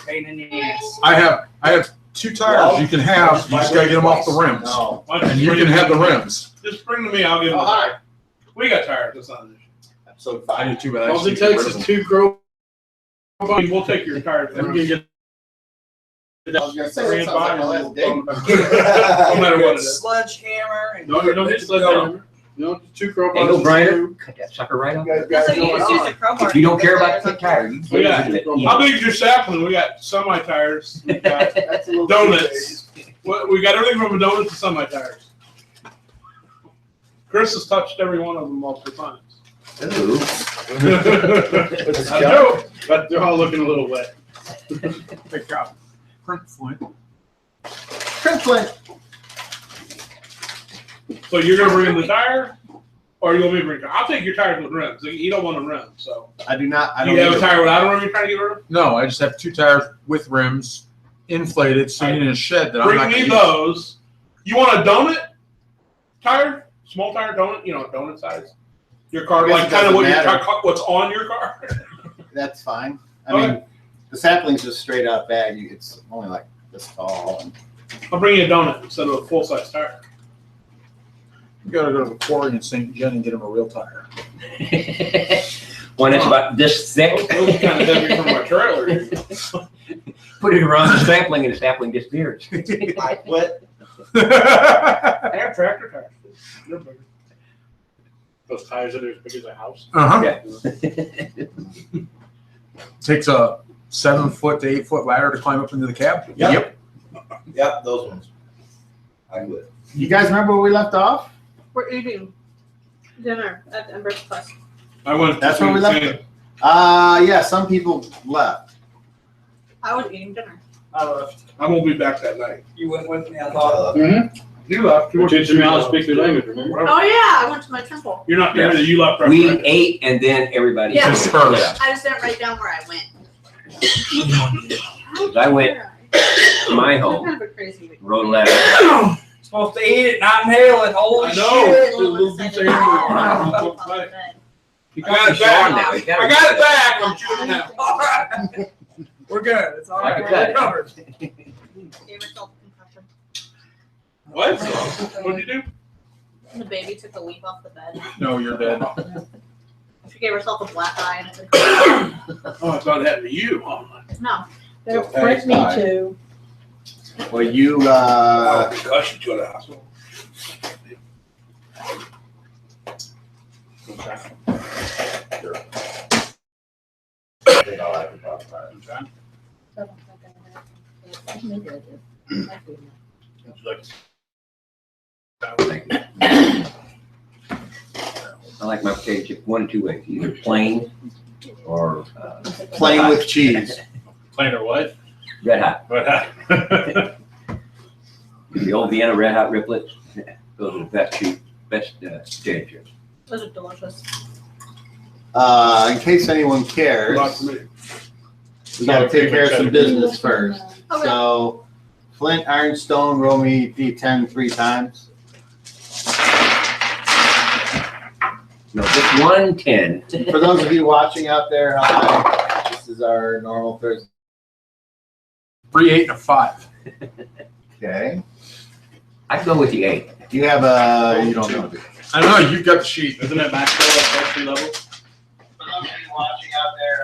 pain in the ass. I have 2 tires you can have. You just gotta get them off the rims. No. And you can have the rims. Just bring to me. I'll give them a tire. We got tires. That's not an issue. So I do too, but All it takes is 2 grow. We'll take your tires. I was gonna say, that sounds like a last day. No matter what it is. Sledgehammer. And No, you don't need sledgehammer. No, 2 crowbars. Angle grinder, cut that sucker right off. So you just use a crowbar. If you don't care about the tire, you We got, can't use it. how big is your sapling? We got semi tires. We got That's a little donuts. We got everything from a donut to semi tires. Chris has touched every one of them multiple times. Ooh. That's a joke, but they're all looking a little wet. Good job. Print Flint. Flint. So you're gonna bring in the tire, or you want me to bring? I'll take your tires with rims. You don't want a rim, so I do not. I you don't have a need tire without a rim. You're trying to get rid of. No, I just have 2 tires with rims, inflated, sitting in a shed that I'm Bring not me gonna use. those. You want a donut tire? Small tire donut? You know, donut size. Your car, I guess like it kind of doesn't matter. what's on your car. That's fine. I Okay. mean, the sapling's just straight out bag. It's only like this tall. And I'll bring you a donut instead of a full size tire. You gotta go to the quarry in St. John and get him a real tire. One that's about this thick. It was kind of heavy for my trailer. Put it around the sapling and the sapling disappears. I quit. I have tractor tires. They're bigger. Those tires that are as big as a house. Uh-huh. Yeah. Takes a 7-foot to 8-foot ladder to climb up into the cab. Yep. Yep, those ones. I would. You guys remember where we left off? We're eating dinner at Ember's Plus. I went. That's where we left it. Yeah, some people left. I was eating dinner. I left. I won't be back that night. You went with me. I thought. You left. You were Teaching me how to speak their language, remember? Oh yeah, I went to my temple. You're not there. You left. Right We away. ate and then everybody. Yeah. Dispersed. I just didn't write down where I went. I went to my I'm home, kind of a crazy week. wrote a letter. Supposed to eat it, not inhale it. Holy I know. shit. It's a little Said piece of it. hair. I got it back. I got it back. I'm shooting now. All right. We're good. It's all right. Like We're that. covered. Gave herself a concussion. What? What'd you do? The baby took a leap off the bed. No, you're dead. She gave herself a black eye and it Oh, I thought it happened to you. Oh, no. They'll print me too. Well, you, concussion to the hospital. I like my potato chip 1 of 2 ways, either plain or plain with cheese. Plain or what? red hot. But The old Vienna red hot riplets, those are the best potato chips. Those are delicious. In case anyone cares, Not for me. we gotta take care of some business first. Okay. So, Flint, Ironstone, roll me D10 3 times. No, just 110. For those of you watching out there, hi. This is our normal Thursday. 3, 8, and a 5. Okay. I'd go with the 8. You have you don't know. I know, you've got the sheet. isn't it Maxwell at varsity level? For those of you watching out there,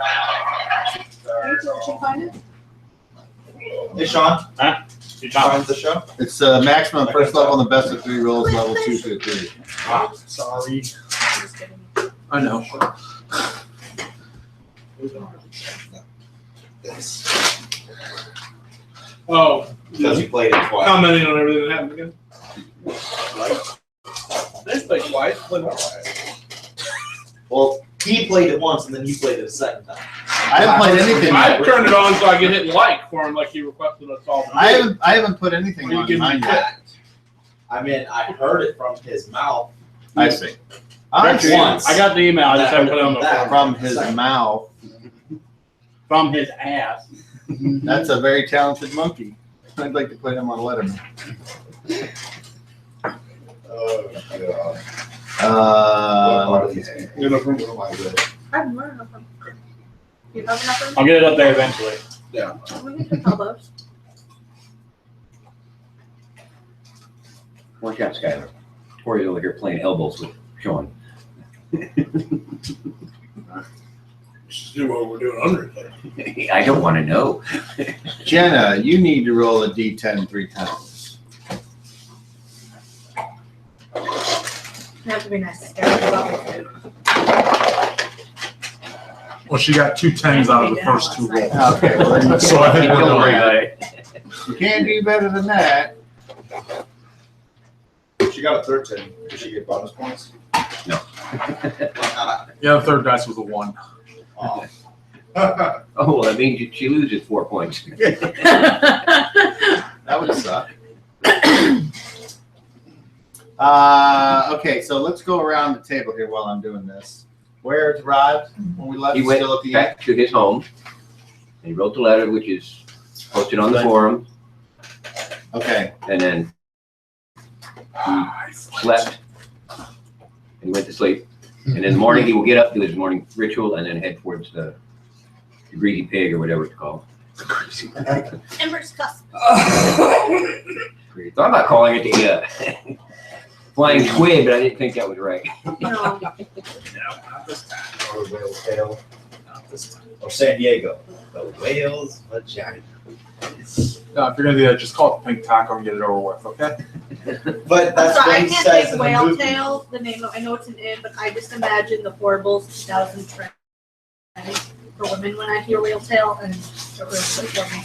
Hey, Sean, You chop find the show? it's maximum first level and the best of 3 rolls, level 2 through 3. Sorry. Just kidding. I know. Yes. Oh, Because you played it twice. commenting on everything that happened again. They played twice. Played once. Well, he played it once and then you played it a second time. I haven't played anything. I yet. turned it on so I could hit like for him, like he requested us all. to do. I haven't put anything Well, you on give me mine yet. I mean, I heard it from his mouth. I see. Once. I got the email, I just haven't put it on the That. phone. From his mouth. From his ass. That's a very talented monkey. I'd like to put him on Letterman. Oh, God. What are these Okay. people? You know, from- What am I with? I have more of them. You have enough of them? I'll get it up there eventually. Yeah. We can do elbows. Watch out, Skylar. Corey's over here playing elbows with Sean. Just do what we're doing under there. I don't want to know. Jenna, you need to roll a D10 3 times. You have to be nice. To Well, she got 2 10s out of the first 2 rolls. Okay, well, then you So I think we're Don't worry going. about it. You can't do better than that. She got a 13. Did she get bonus points? Yeah, the third dice was a 1. Oh. Oh, well, that means she loses 4 points. That would suck. Okay, so let's go around the table here while I'm doing this. Where's Rod when we left? He went Still at the back to his home. And he wrote the letter, which is posted on the forum, Okay. and then he slept and he went to sleep. And in the morning, he will get up, do his morning ritual, and then head towards the greasy pig or whatever it's called. Ember's cusp. I thought about calling it the flying squid, but I didn't think that was right. No. No, not this time. Or whale's tail. Not this time. Or San Diego. The whale's vagina. No, if you're gonna do that, just call it Pink Taco and get it over with, okay? But I'm that's sorry, what I he can't says think in the whale movie. tail, the name of, I know it's an inn, but I just imagine the horrible 2000 trend for women when I hear whale tail, and it really for me.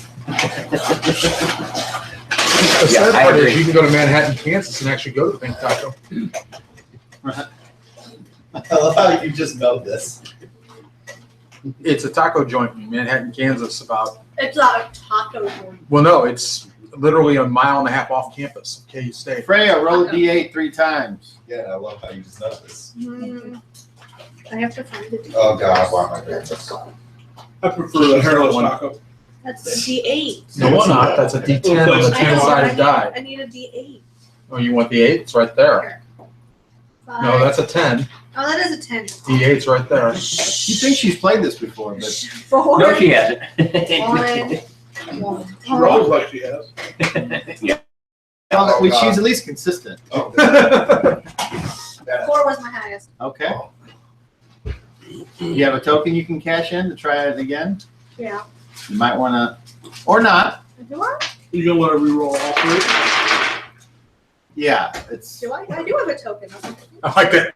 The Yeah, sad I part is agree. you can go to Manhattan, Kansas and actually go to Pink Taco. I love how you just know this. It's a taco joint in Manhattan, Kansas about, It's a taco joint. well, no, it's literally a mile and a half off campus of KU State. Freya, roll a D8 3 times. Yeah, I love how you just know this. I have to find it. Oh, God, why am I doing That's this? I prefer the hairless taco. That's a D8. No, it's not. That's a D10 on the I know, 10-sided die. I need a D8. Oh, you want the 8? It's right there. Here. No, Five. that's a 10. Oh, that is a 10. D8's right there. You think she's played this before, but 4. No, she hasn't. 1. She rolls like she has. Yeah. well, God. she's at least consistent. Oh, 4 was my highest. Okay. You have a token you can cash in to try it again? Yeah. You might want to, or not. Do I? You gonna let her re-roll all three? Yeah, it's. Do I? I do have a token. I like that.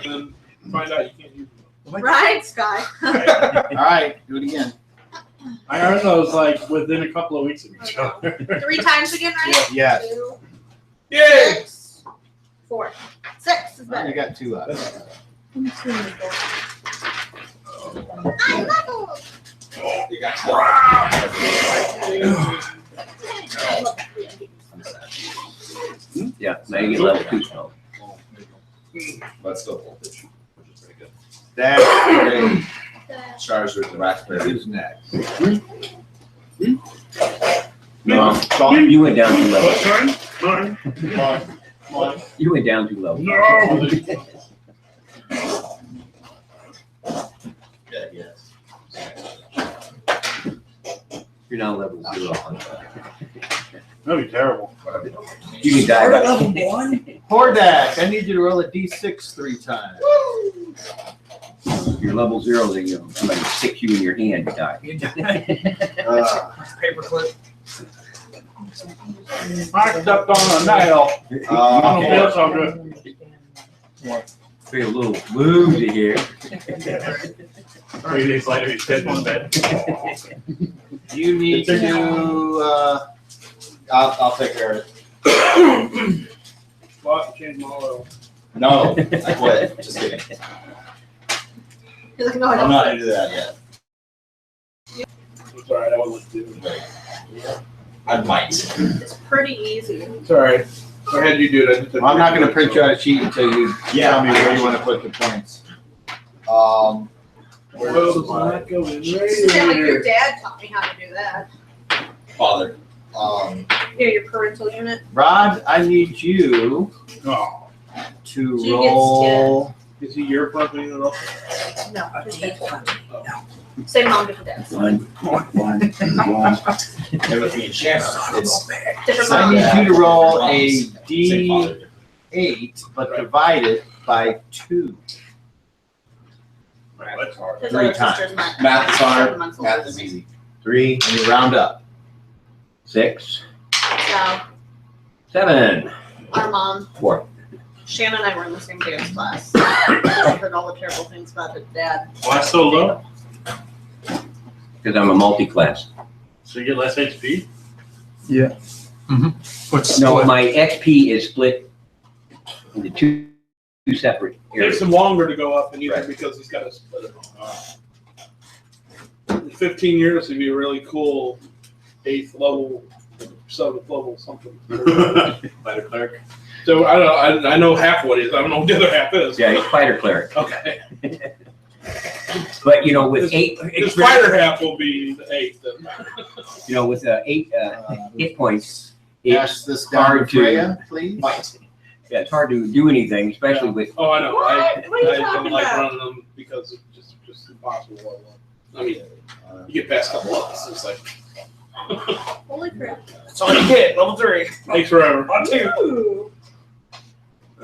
Then find out you can't use them. Right, Sky? All right, do it again. I heard those like within a couple of weeks of each other. 3 times again, right? Yes. 2, Yay! 6, 4. 6 is Well, you better. got 2 left. You got Yeah, now you get level 2 spell. But still voltage, which is pretty good. That's great. Charizard the raspberry. Who's next? No, you went down 2 What, levels. sorry? Mine? Mine. Mine. You went down 2 levels. No! Yeah, yes. You're now level 0. That'd be terrible. Whatever. You can die right. Hordak, I need you to roll a D6 3 times. You're level 0, then somebody sticks you in your hand, you die. Paperclip. I stepped on a nail. I don't feel so good. 3 little moves in here. 3 days later, he's dead in bed. You need to, I'll take care of it. Lost to change my oil. No, I quit. Just kidding. You're like, no, I I'm don't. not into that yet. It's alright, I wasn't doing it. I might. It's pretty easy. It's alright. Go ahead, you do it. well, I'm not going to print you out a sheet until you tell me where you want to put the points. Where Well, is it's not going Sound like your right dad taught me how to do that. father? Here, your parental unit. Rod, I need you Oh, to She gets roll. is he your company at all? No, his dad's same mom, different dads. And with me and Shannon, it's Different I mom. need you to roll a same father. D8, but divide it by 2. That's hard. His 3 older times. sister's Math is hard. 7 months older Math than is me. easy. 3, and you round up. 6, So, 7, our mom, 4. Shannon and I were in the same dance class. I heard all the terrible things about his dad. Why so low? Because I'm a multi-class. So you get less HP? What's No, split? my XP is split into two separate Takes areas. him longer to go up in either Right. because he's got to split it. In 15 years, he'd be a really cool 8th level, 7th level something. Fighter cleric. So I know half what he is. I don't know what the other half is. Yeah, he's fighter cleric. Okay. But, you know, with 8 His fighter half will be the 8th. Then. you know, with 8 hit points, Pass it's this down to hard to, Freya, please. yeah, it's hard to do anything, especially with, Oh, I know. What? What are you I don't talking like about? running them because it's just impossible. I mean, you get past a couple levels, it's like Holy crap. that's all you get. Level 3 takes forever. On 2. Ooh.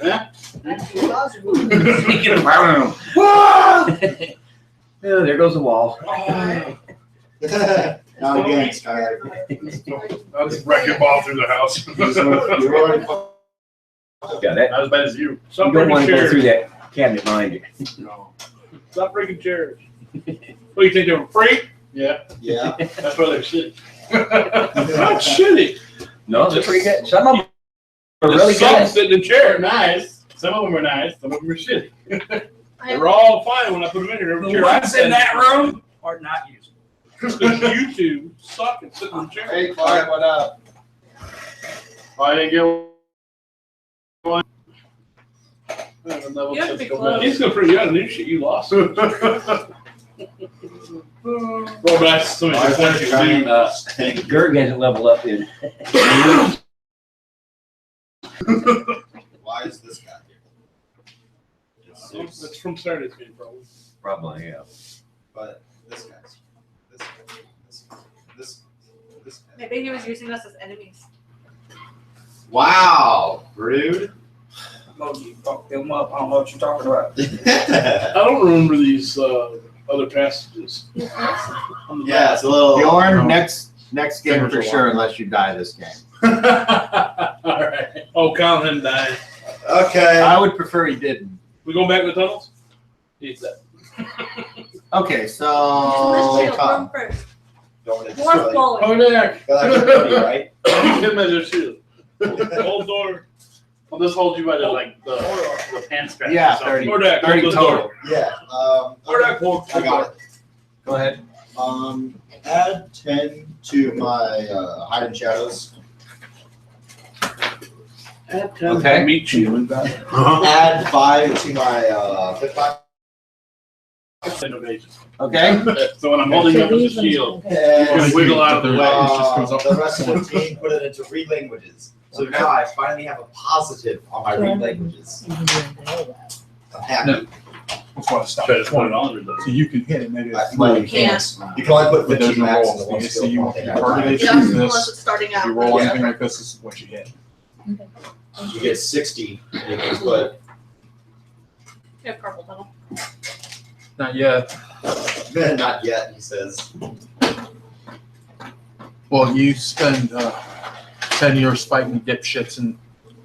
Yeah. That's too logical. Oh, there goes the wall. Now again, Skylar. I'll just wreck your ball through the house. You're already Yeah, that, Not as bad as you. you Stop don't breaking want to go chairs. through that cabinet behind you. No. Stop breaking chairs. What, you think they were free? Yeah, Yeah. that's why they're shitty. Not shitty. No, they're pretty good. Some of them are Just really some good. sitting in They're chairs. nice. Some of them are nice. Some of them are shitty. I They were all fine when I put them in here. The ones in that room are not usable. Because you two suck at sitting in chairs. Hey, Clark, what up? I didn't get one. You have to be close. He's gonna pretty good. New shit you lost. Roll back to somebody who wants you to do. Gerg hasn't leveled up in. Why is this guy here? That's from Saturday's game, probably. Probably, yeah. But this guy's this guy. Maybe he was using us as enemies. Wow, rude. Moji fucked them up. I don't know what you're talking about. I don't remember these other passages. On the Yeah, back. it's a little Bjorn, next game Fingers for are sure, long. unless you die this game. All right. Oh, count him dying. Okay. I would prefer he didn't. We going back to the tunnels? Needs that. Okay, Let's so shield come. him first. Don't More flowing. Oh, Nick. right? Him as a shield. Hold door. I'll just hold you by the the pants strap. Yeah, or something. 30. Or that. 30 Close the total. door. Yeah. Or that. Hold I got it. Go ahead. Add 10 to my hide and shadows. Okay. Meet you. Add 5 to my hit box. Innovation. Okay. So when I'm holding up as a shield, And wiggle out of the way. the rest of the team put it into read languages. So now I finally have a positive on my read languages. I'm happy. No. That's why I stopped. Try to point it on. So you can hit it, maybe I it's can only You can't. You can only put But there's 15 no max rolls. in the one You skill see, you point. target Yeah, choose unless this. it's starting If you out. roll Yeah. anything like this is what you hit. You get 60. You can put You have carpal tunnel. Not yet. not yet, he says. Well, you spend 10 years fighting dipshits and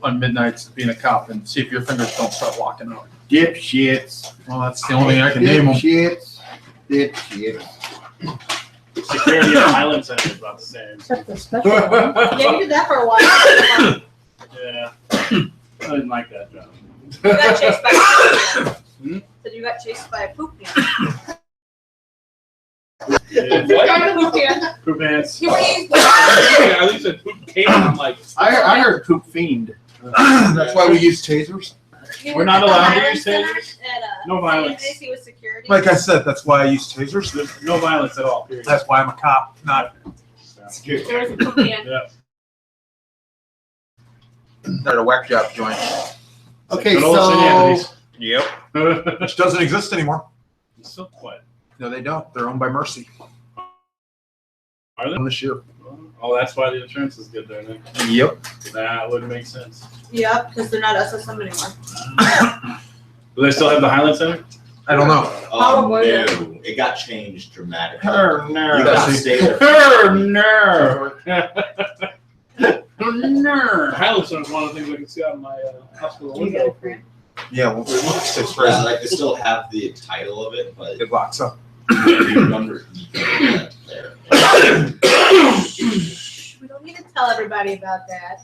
on midnights being a cop and see if your fingers don't start locking out. Dipshits. Well, that's the only thing I can name them. Dipshits. Dipshits. Security at Highland Center is about the same. Yeah, you did that for a while. Yeah. I didn't like that job. You got chased by a poop man. Said you got chased by a poop man. Yeah. Got a poop man. Poop pants. He was Yeah, at least it came. I'm like, I heard poop fiend. That's why we use tasers. We're not allowed to use tasers? No violence. He was security. Like I said, that's why I use tasers. There's no violence at all, period. That's why I'm a cop, not There was a poop man. at a whack job joint, Okay, Good old St. so Anthony's. which doesn't exist anymore. So what? No, they don't. They're owned by Mercy. Are they? This year. Oh, that's why the insurance is good there. Then. Yep. That would make sense. Yep, because they're not SSM anymore. Do they still have the Highland Center? I don't know. Probably. No, it got changed dramatically. Oh, You no. gotta stay there. Oh, no. No. Highland Center is one of the things I can see out of my hospital You got a window. print? Yeah, well, it's Yeah, like they still have the title of it, but it locks up. you under you can't get there. We don't need to tell everybody about that.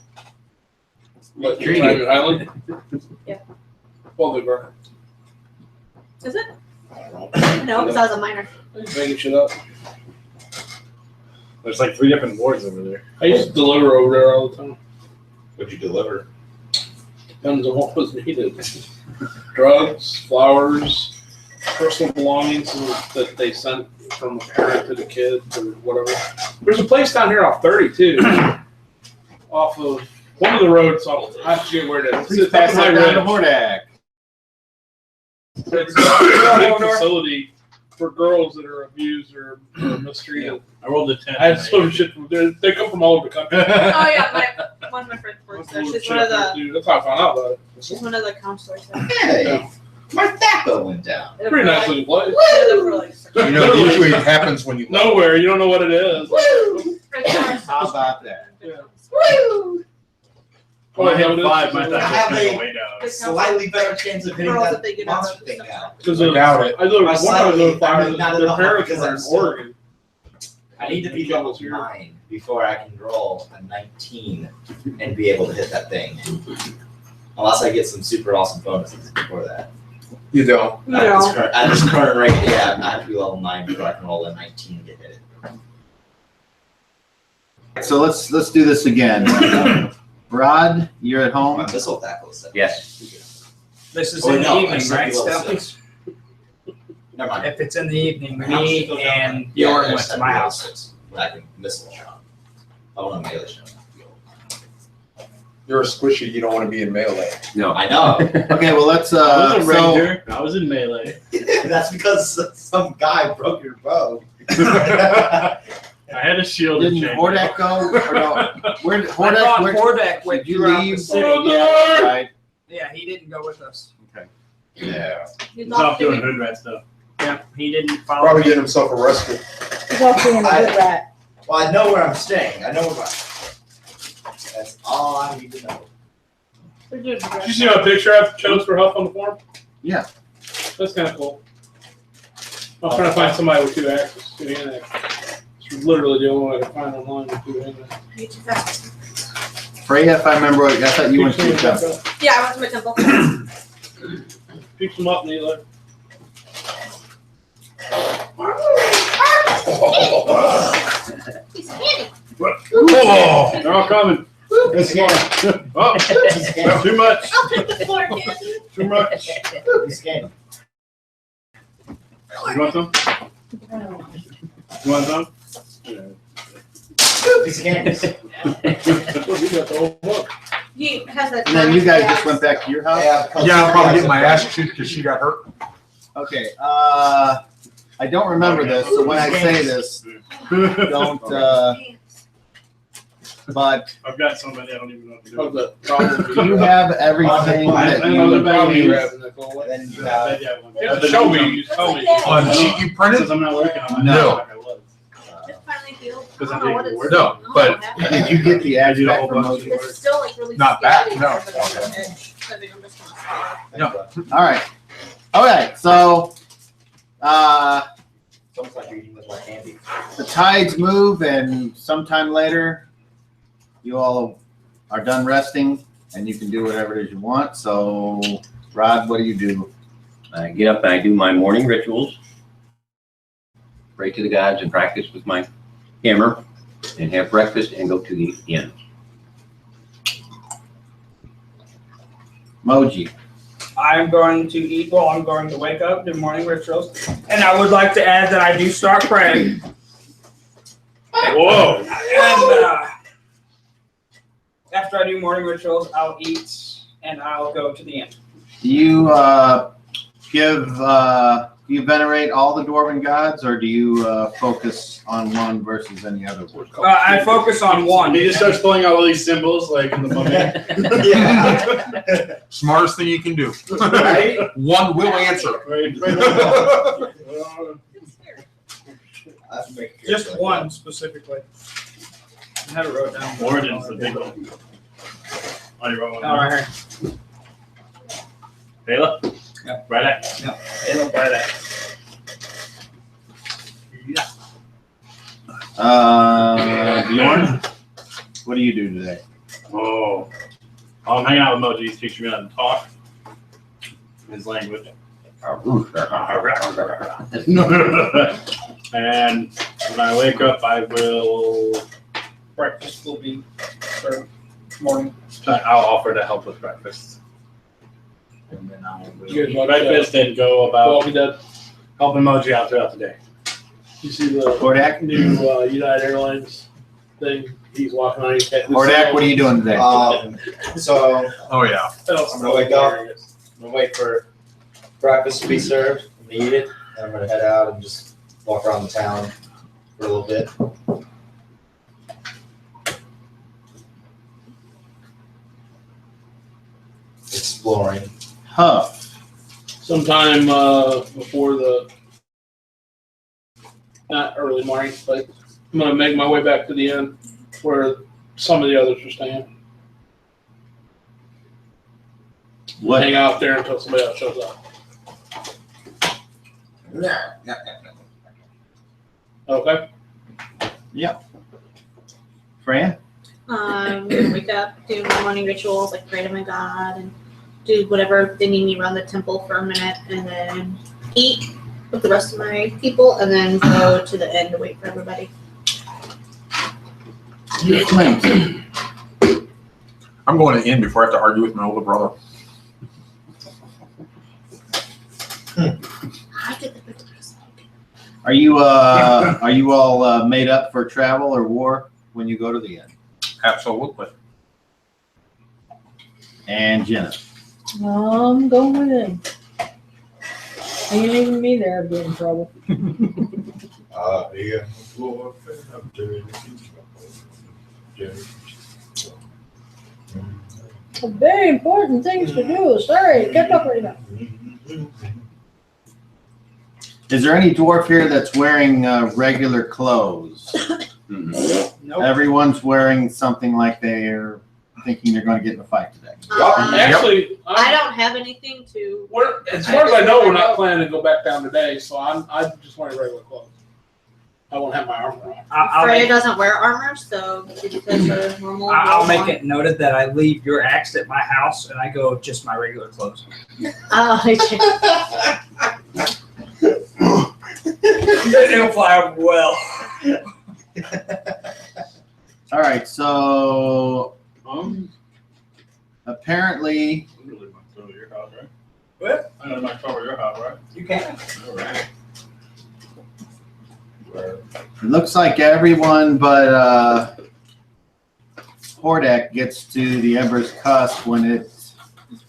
What, Treaty. private Highland? Yeah. Well, they were. Is it? No, because I was a minor. Making shit up. There's like 3 different wards over there. I used to deliver over there all the time. What'd you deliver? Depends on what was needed. Drugs, flowers, personal belongings that they sent from a parent to the kid or whatever. There's a place down here off 32, off of one of the roads. I forget where it is. It's Pass up my that down to ridge. Hordak. It's a big facility for girls that are abused or mistreated. I rolled a 10. I had some shit from there. They come from all over the country. Oh yeah, one of my friends works there. She's one of the That's how I found out about it. she's one of the counselors there. Hey, my thaco went down. Pretty nice looking place. You know, usually it happens when you Nowhere, you don't know what it is. How about that? Yeah. Woo! When I hit Oh, 5, my I thought have was a- way down. Slightly better chance of hitting Girls that that they get out monster of thing stuff. now. Because I doubt it. I know one of Slightly, those I fires, mean, not their enough parents because were I'm in still- Oregon. I need to be level 9 before I can roll a 19 and be able to hit that thing. Unless I get some super awesome bonuses before that. You don't. At this current rate, yeah, I have to be level 9 before I can roll a 19 and get hit. So let's do this again. Rod, you're at home. My missile tackle is 7. Yes. This is Oh, in the no, I evening, still right, be level Stephanie? 6. Never mind. If it's in the evening, My house is me still down and there. Bjorn Yeah, went to my level house. 6, but I can missile shot. I want a melee shot. You're a squishy. You don't want to be in melee. No. I know. Okay, well let's I was a so ranger. I was in melee. That's because some guy broke your bow. I had a shield and didn't chain. Hordak go? Or no? Where did I thought Hordak? Hordak went Did you throughout the leave? city. Oh, Right. Yeah, he didn't go with us. Yeah. He's off doing hood rat stuff. Yeah, he didn't follow. Probably me. get himself arrested. Well, I know where I'm staying. I know where that's all I need to know. We're doing Did you see my picture I chose for Huff on the forum? Yeah. That's kind of cool. I'm trying to find somebody with 2 axes, 2 hand axes. It's literally the only way I can find online with 2 hand axes. Freya, if I remember right, I thought you went to your temple. Yeah, I went to my temple. Pick them up, Neela. He's candy. Oh, They're all coming. It's scanning. Oh, too much. I'll take the floor candy. Too much. It's scanning. You want some? You want some? It's scanning. You got the whole book. He has that. And then you guys just went back to your house? yeah, I'm probably getting my ass chewed because she got hurt. Okay, I don't remember this, so when I say this, don't, but I've got somebody I don't even know what to do. Of the problem. do you have everything that I know the you, problem you're having, Nicole. Then you I have bet you have one. You have to show me. You tell me. On the sheet you printed? Since I'm not working on it. No. Like I was. It finally healed. I Because don't I'm know what taking it's. work. No, but did you get the I did a aspect whole from bunch Moji? of It's still like really. Not back, scary, no. but it's on the edge. I think I'm just gonna stop. All right. Okay, so, It's almost like you're eating with my candy. the tides move and sometime later, you all are done resting and you can do whatever it is you want. So, Rod, what do you do? I get up and I do my morning rituals, pray to the gods and practice with my hammer, and have breakfast and go to the inn. Moji. I'm going to eat, well, I'm going to wake up, do morning rituals, and I would like to add that I do start praying. Whoa. And after I do morning rituals, I'll eat and I'll go to the inn. You Do you venerate all the dwarven gods, or do you focus on one versus any other one? I focus on one. He just starts pulling out all these symbols like in the mummy. Yeah. Smartest thing you can do. Right? One will answer. Right. I have to make sure Just it's like one specifically. I had it wrote down. Origins the big one. Oh, you wrote one. Oh, right here. Taylor? Yep. Right at. It'll buy that. Bjorn, what do you do today? Oh. I'm hanging out with Moji. He's teaching me how to talk. His language. And when I wake up, I will. Breakfast will be served morning. I'll offer to help with breakfast. And then I will You guys eat want breakfast and go about Walking Dead. helping Moji out throughout the day. You see the Hordak? new United Airlines thing? He's walking on. Hordak, what are you doing today? So Oh, yeah. I'm gonna wake up. I'm gonna wait for breakfast to be served. I'm gonna eat it. And I'm gonna head out and just walk around the town for a little bit. Exploring. Huff. Sometime before not early morning, but I'm gonna make my way back to the inn where some of the others are staying. What? Hang out there until somebody else shows up. Okay. Fran? Wake up, do my morning rituals, like pray to my God, and do whatever they need me around the temple for a minute, and then eat with the rest of my people, and then go to the inn to wait for everybody. I'm going to inn before I have to argue with my older brother. I did the Are you all made up for travel or war when you go to the inn? Absolutely. And Jenna? I'm going with him. Ain't even me there, I'd get in trouble. Very important things to do. Sorry, get up right now. Is there any dwarf here that's wearing regular clothes? Nope. Everyone's wearing something like they're thinking they're going to get in a fight today. Actually, I don't have anything to. as far as I know, we're not planning to go back down today, so I'm just wearing regular clothes. I won't have my armor on. Freya doesn't wear armor, so it's a normal. I'll make it noted that I leave your axe at my house and I go just my regular clothes. It'll fly well. All right, so apparently I'm really going to go to your house, right? What? I'm going to knock over your house, right? You can. All right. it looks like everyone but Hordak gets to the Ember's cusp when it's.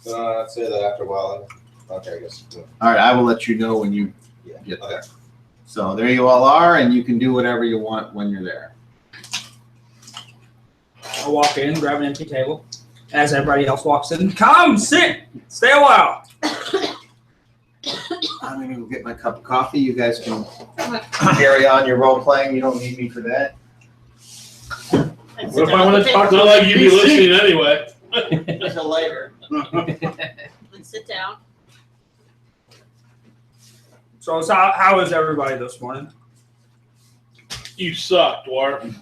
I'd say that after a while. Okay, I guess. All right, I will let you know when you get there. So there you all are, and you can do whatever you want when you're there. I'll walk in, grab an empty table. As everybody else walks in, come, sit, stay a while. I'm going to go get my cup of coffee. You guys can carry on your role playing. You don't need me for that. What if I want to talk? Not like you'd be listening anyway. Until later. And sit down. So how is everybody this morning? You suck, dwarf.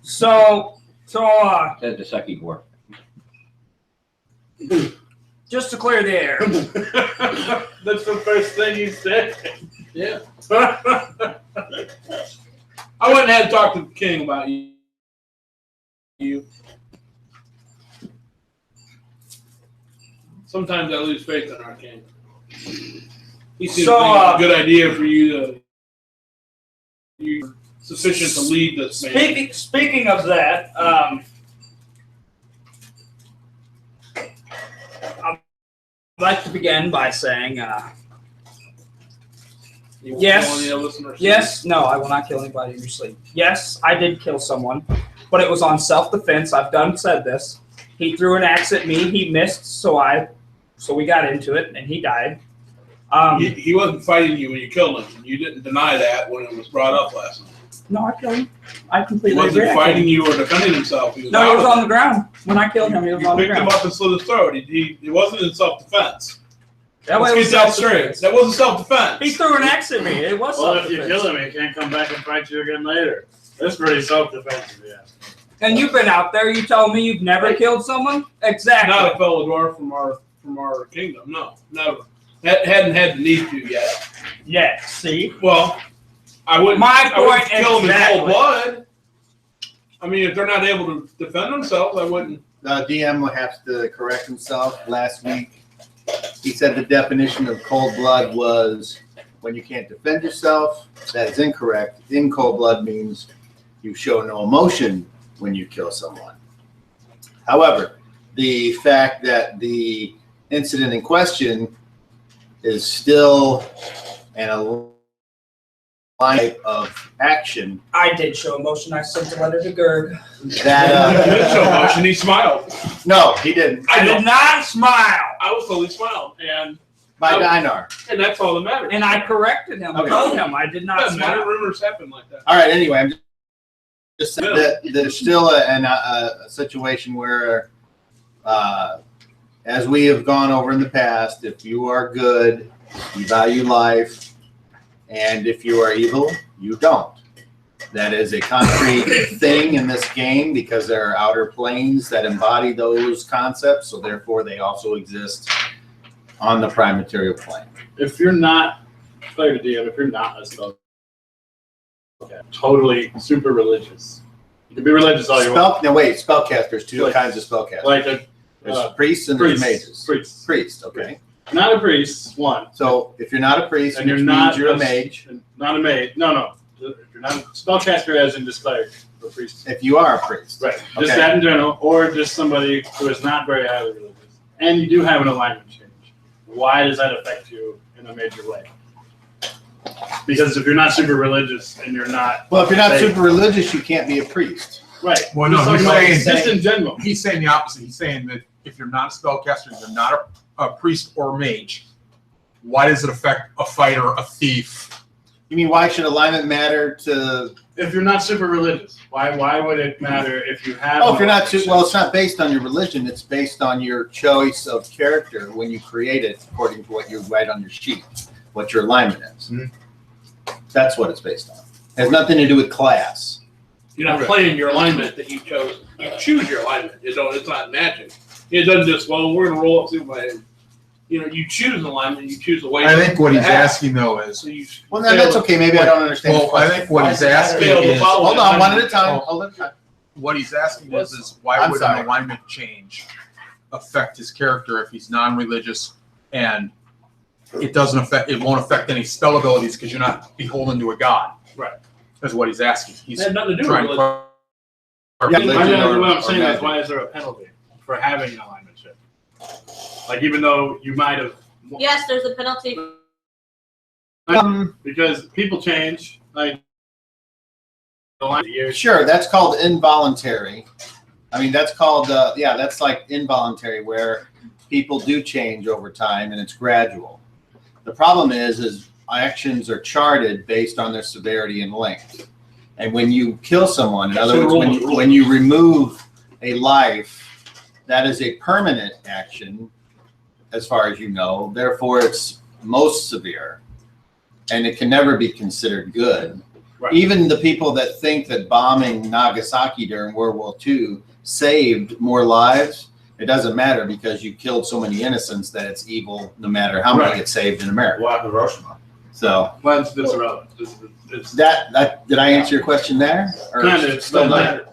So Says the sucky dwarf. just to clear the air. That's the first thing you said. Yeah. I went and had to talk to the king about you. Sometimes I lose faith in our king. He seems So, to think it's a good idea for you sufficient to lead this man. Speaking of that, I'm like to begin by saying, You won't Yes. kill any of us in our sleep? yes, no, I will not kill anybody in your sleep. Yes, I did kill someone, but it was on self-defense. I've said this. He threw an axe at me. He missed, so we got into it, and he died. He wasn't fighting you when you killed him. You didn't deny that when it was brought up last night. No, I killed him. I He completely wasn't agree. fighting you or defending himself. He was No, he was out. on the ground. When I killed him, he was You on the picked him ground. up and slit his throat. He wasn't in self-defense. That Let's was get that straight. self-defense. That wasn't self-defense. He threw an axe at me. It was Well, if you self-defense. kill him, he can't come back and fight you again later. That's pretty self-defensive, yeah. And you've been out there. You tell me you've never killed someone? Exactly. Not a fellow dwarf from our kingdom. No, never. Hadn't had the need to yet. Yeah. See. Well, I wouldn't. My I wouldn't point kill them in exactly. cold blood. I mean, if they're not able to defend themselves, I wouldn't. DM will have to correct himself. Last week, he said the definition of cold blood was when you can't defend yourself. That is incorrect. In cold blood means you show no emotion when you kill someone. However, the fact that the incident in question is still a line of action I did show emotion. I sent a letter to Gerg. that He did show emotion. He smiled. no, he didn't. I did not smile. I was totally smiled, and By Dinar. that's all that matters. And I corrected him. Okay. I told him I did not Doesn't matter. smile. Rumors happen like that. All right. Anyway, I'm just saying that there's still a situation where, as we have gone over in the past, if you are good, you value life, and if you are evil, you don't. That is a concrete thing in this game because there are outer planes that embody those concepts, so therefore they also exist on the prime material plane. If you're not, player DM, if you're not a spell, okay, totally super religious. You can be religious all you want. Spellcasters, two Like- kinds of spellcasters. Like a There's priests and there's mages. Priest. Priest, okay. Not a priest, one. So if you're not a priest, And which you're means not you're a mage. Not a mage. No. If you're not a spellcaster, as in just cleric or priest. If you are a priest. Right. Just Okay. that in general, or just somebody who is not very highly religious. And you do have an alignment change. Why does that affect you in a major way? Because if you're not super religious and you're not. Well, if you're not Say- super religious, you can't be a priest. Right. Well, no, Just he's like- saying- just in general. He's saying the opposite. He's saying that if you're not a spellcaster, you're not a priest or mage, why does it affect a fighter, a thief? You mean why should alignment matter to? If you're not super religious, why would it matter if you have? Oh, if you're not too well, it's not based on your religion. It's based on your choice of character when you create it, according to what you write on your sheet, what your alignment is. Mhm. That's what it's based on. It has nothing to do with class. You're not playing your alignment that you chose. You choose your alignment. It's not magic. It doesn't just, well, we're going to roll up through my, you choose an alignment, you choose a way. I think what to he's act. asking though is, So you Well, then that's okay. Maybe I don't understand. the well, I question. think what he's asking Fail to is, follow Hold on, one at a time. Oh. Hold on. what he's asking is why I'm would sorry. an alignment change affect his character if he's non-religious and it won't affect any spell abilities because you're not beholden to a god. Right. That's what he's asking. He's It had nothing to do trying with to religion. Yeah, I mean, religion or- what I'm or saying magic. is, why is there a penalty for having an alignment shift? Like, even though you might have, Yes, there's a penalty. because people change, like, the line of years. Sure, that's called involuntary. I mean, that's called, that's like involuntary, where people do change over time and it's gradual. The problem is actions are charted based on their severity and length. And when you kill someone, in other words, when you remove a life, that is a permanent action, as far as you know. Therefore, it's most severe, and it can never be considered good. Right. Even the people that think that bombing Nagasaki during World War II saved more lives, it doesn't matter because you killed so many innocents that it's evil no matter how many Right. get saved in America. What happened to Hiroshima? So Well, it's irrelevant. It's that did I answer your question there? Or kind of, still not?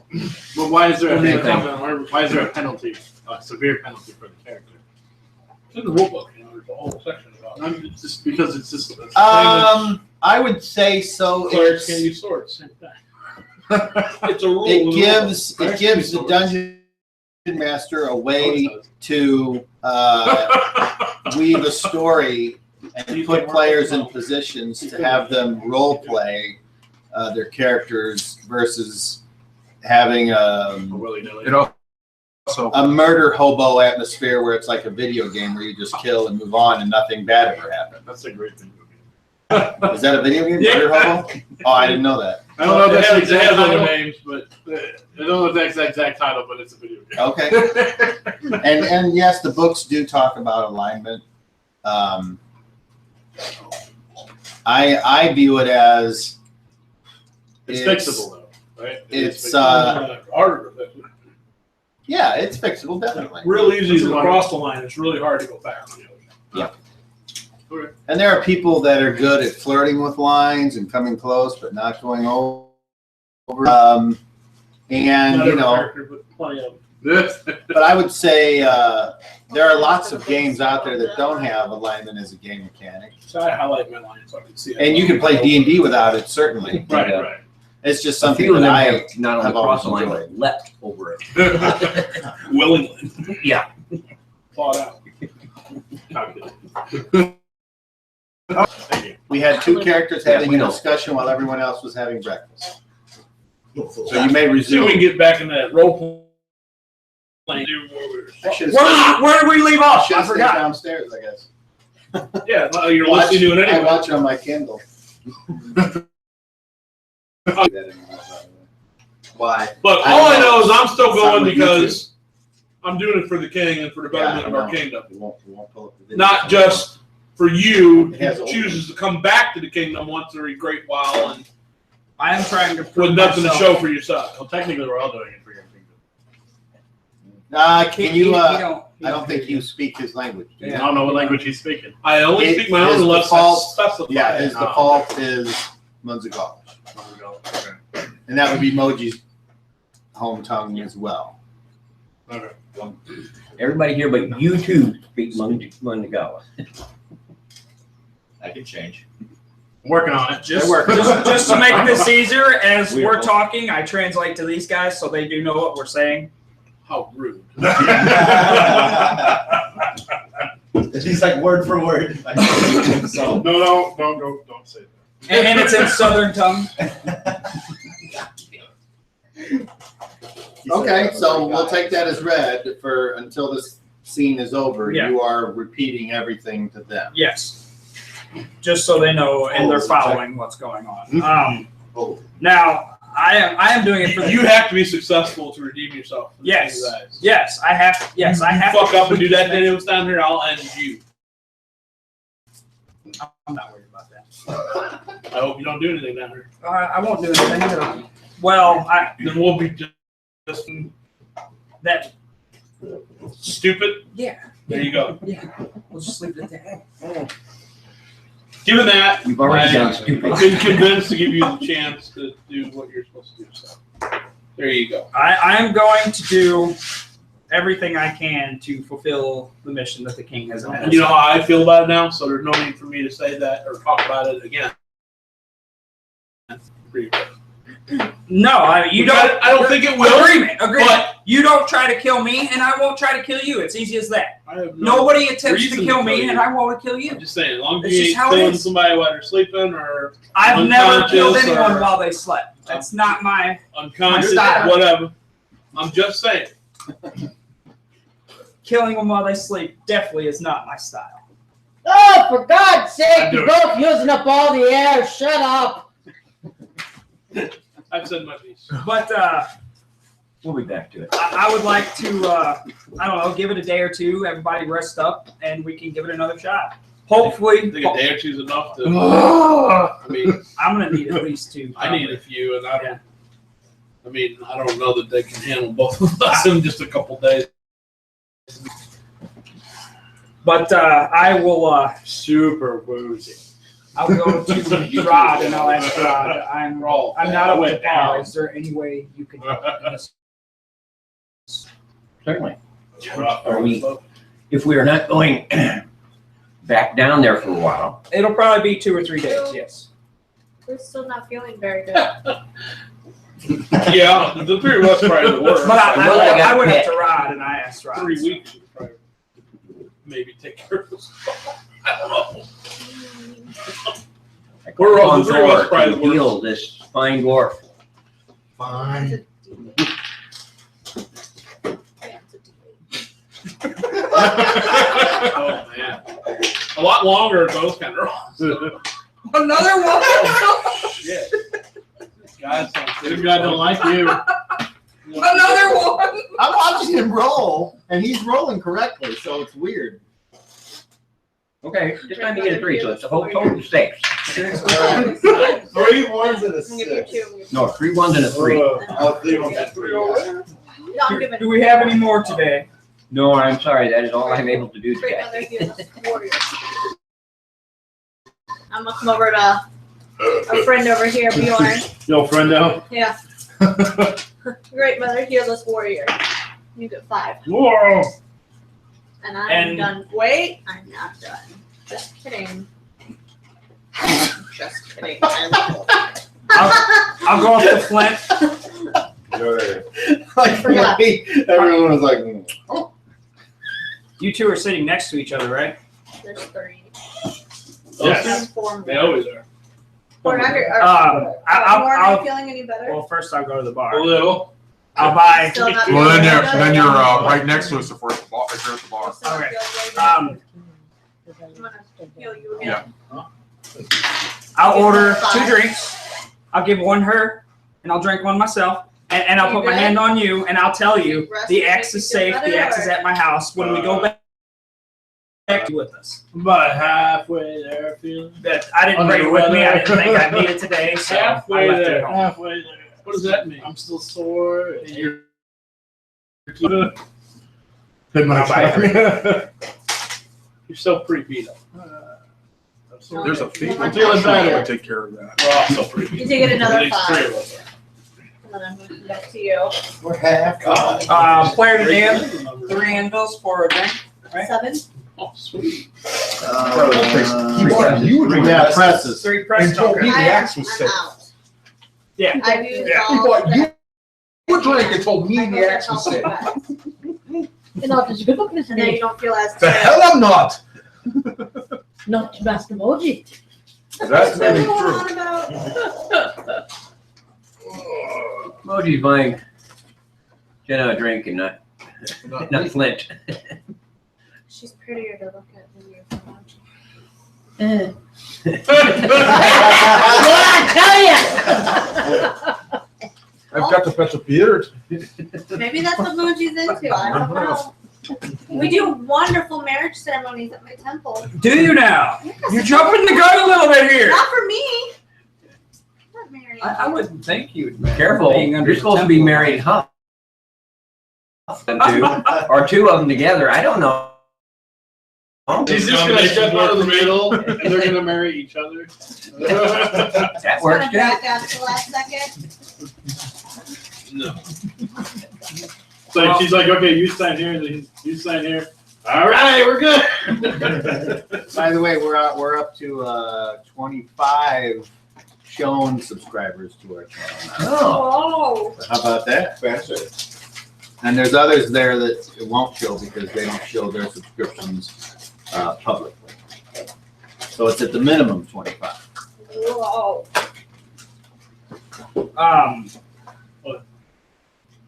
but why is there What do you why is there a penalty, a severe penalty for the character? It's in the rule book, there's a whole section about it. It's just because it's just. It's I would say so. Clerics can't use swords, same thing. It's a rule. It gives the dungeon master a way to weave a story and put players in positions to have them role play their characters versus having Willy-nilly. It also, a murder hobo atmosphere where it's like a video game where you just kill and move on and nothing bad ever happens. That's a great thing. Is that a video game? Murder hobo? Oh, I didn't know that. I don't know if that's the It exact has other title. names, but I don't know if that's the exact title, but it's a video game. Okay. And yes, the books do talk about alignment. I view it as It's fixable though, right? It's harder. yeah, it's fixable, definitely. Real easy to cross the line. It's really hard to go back on the other. And there are people that are good at flirting with lines and coming close, but not going over. And Not you every know, character, but plenty of them. but I would say there are lots of games out there that don't have alignment as a game mechanic, So I highlight my line so I can see it. and you can play D&D without it. Certainly, Right, right. it's just A something few of that them I have not only have always crossed the line, enjoyed. but leapt over it. Willingly. Yeah. Plot out. Thank you. We had two characters Yes, having we a know. discussion while everyone else was having breakfast. So you may See if we resume. can get back in that role playing. I should Where did we leave off? I stay forgot. downstairs, I guess. Yeah, no, you're listening to it I anyway. watch on my Kindle. Why? But I all I don't know. know is I'm still It's not going with because I'm doing it for the king and for the Yeah, betterment I of our know. kingdom. We won't pull up the video. Not just for you It has who old- chooses to come back to the kingdom once every great while and I am trying to prove with nothing to myself. show for yourself. Well, technically, we're all doing it for your kingdom. Can you? don't. I don't think you speak his language. do you? I don't know what language he's speaking. I only It- speak my own his unless default- I specify. Yeah, his Oh. default is munzil-galazar, Okay. and that would be Moji's home tongue as well. Okay. Everybody here but you two speak Munzil-galazar. That could change. I'm working on it. Just to make this easier, as We we're are- talking, I translate to these guys so they do know what we're saying. How rude. She's like word for word. So. No, don't say that. And it's in Southern tongue. Okay, so we'll take that as read for until this scene is over. Yeah. You are repeating everything to them. Yes. Just so they know and they're following what's going on. Oh. Now, I am doing it for the You have to be successful to redeem yourself. from the Yes. king's eyes. Yes, I have. Yes, I have. Fuck to up and do that day it was down here, I'll end you. I'm not worried about that. I hope you don't do anything down here. I won't do anything. Well, Then we'll be just that. stupid. Yeah. There you go. Yeah. We'll just leave it at that. Given that, You've already done I've stupid. been convinced to give you the chance to do what you're supposed to do. So there you go. I am going to do everything I can to fulfill the mission that the king has asked. You know how I feel about it now, so there's no need for me to say that or talk about it again. No, you don't. I don't think it will. Agreement. But You don't try to kill me, and I won't try to kill you. It's easy as that. I have no Nobody attempts to reason to kill kill me, you. and I won't kill you. I'm just saying, as long as It's you just ain't how it killing is. somebody while they're sleeping or I've never killed Unconscious anyone or- while they slept. That's not my. unconscious, style. whatever. I'm just saying. Killing them while they sleep definitely is not my style. Oh, for God's sake, I do you're it. both using up all the air. Shut up. I've said my piece. But We'll be back to it. I would like to, I don't know, give it a day or two. Everybody rest up, and we can give it another shot. I Hopefully, think a day or two is enough to. I mean, I'm gonna need at least two. I need a few, and I don't. I mean, I don't know that they can handle both of us in just a couple days. But I will. Super woozy. I'll go to Rod and I'll ask Rod. I'm not up to went par. down. Is there any way you can help in this? Certainly. Are we, if we are not going back down there for a while, It'll probably be 2 or 3 days. Yes. We're still not feeling very good. Yeah, the 3 of us probably the worst. But Well, I got I went up pet. to Rod and I asked Rod. 3 weeks. is probably- maybe take care of this. I don't know. I We're call on on the three of us board probably to work. heal this fine dwarf. Fine. Oh, man. A lot longer at those kind of rolls. Another one. Shit. Guys, This guy don't like you. Another one. I'm watching him roll, and he's rolling correctly, so it's weird. Okay, this time you get a 3, so it's a whole total 6. 3 ones and a I'm gonna give you 6. two. No, 3 1s and a 3. Oh, 3 ones. No, I'm giving. Do we have any more today? No, I'm sorry, that is all I'm able to do Great today. mother heals warrior. I'm gonna come over to a friend over here, Bjorn. Yo, friendo. Yeah. Great mother heals us warrior. You get 5. Whoa. And I'm And- done. Wait, I'm not done. Just kidding. Just kidding. I'll go up to Flint. Like, everyone was like, oh. You two are sitting next to each other, right? There's 3. Yes. There's 4 they more. always are. We're not here. I'll feeling any better? well, first I'll go to the A bar. little. I'll buy. Still not Well, feeling then you're better? right next to us if we're at the bar. If you're at the bar. Still not Okay. feeling very good? Um, I'm gonna heal you again. I'll order 2 drinks. I'll give one her, and I'll drink one myself. And I'll You put my good? hand on you, and I'll tell you Rest the will X make is you feel safe. The better, X is or- at my house. When we go back with us. About halfway there, feeling. That I didn't bring it with me. I didn't think I'd need it today, so I Halfway left it there. at home. Halfway there. What does that mean? I'm still sore. And you're. Good You're so pre-beat up. There's a fee. I'm Feeling bad. feeling We'll take care of that. We're all so pre-beat You take it another At least 3 of 5. us are. And then I'm gonna come back to you. We're half gone. Player to DM, 3 anvils for a drink. Right. 7. Oh, sweet. Yeah, presses. 3 press And told me tokens. the axe was I'm safe. out. Yeah. I've used Yeah. He all bought of you that. a drink and told me I the axe was hope safe. that's all And after the good and then you don't feel as The hell I'm not. not to Master Moji. That's What's maybe going true. on about? Moji's buying Jenna a drink and not Flint. She's prettier to look at than you. What I tell you? I've got to fetch a beer. Maybe that's what Moji's into. I don't know. We do wonderful marriage ceremonies at my temple. Do you now? Yes. You're jumping the gun a little bit here. Not for me. Not married. I wouldn't think you'd. Careful, Being under you're supposed to be temple. married Huff. Them two, or 2 of them together, I don't know. He's just gonna step out of the middle and they're gonna marry each other. That Just works gonna too. back out to the last second. No. So she's like, okay, you sign here, then you sign here. All right, we're good. By the way, we're up to 25 shown subscribers to our channel now. Oh, Oh. How about that? Fantastic. And there's others there that it won't show because they don't show their subscriptions publicly. So it's at the minimum 25. Whoa.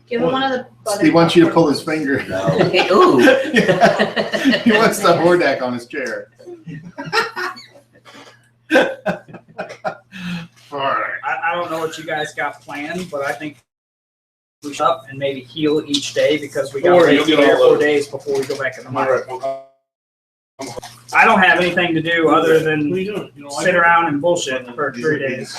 Give him one of the butter. He wants you to pull his finger. ooh. He wants the Hordak on his chair. I don't know what you guys got planned, but I think we should up and maybe heal each day because we got Or to you'll wait get 3 or all 4 of- days before we go back in the mine. What I don't have anything to do other are than you doing? You don't like sit it? around and bullshit for 3 days.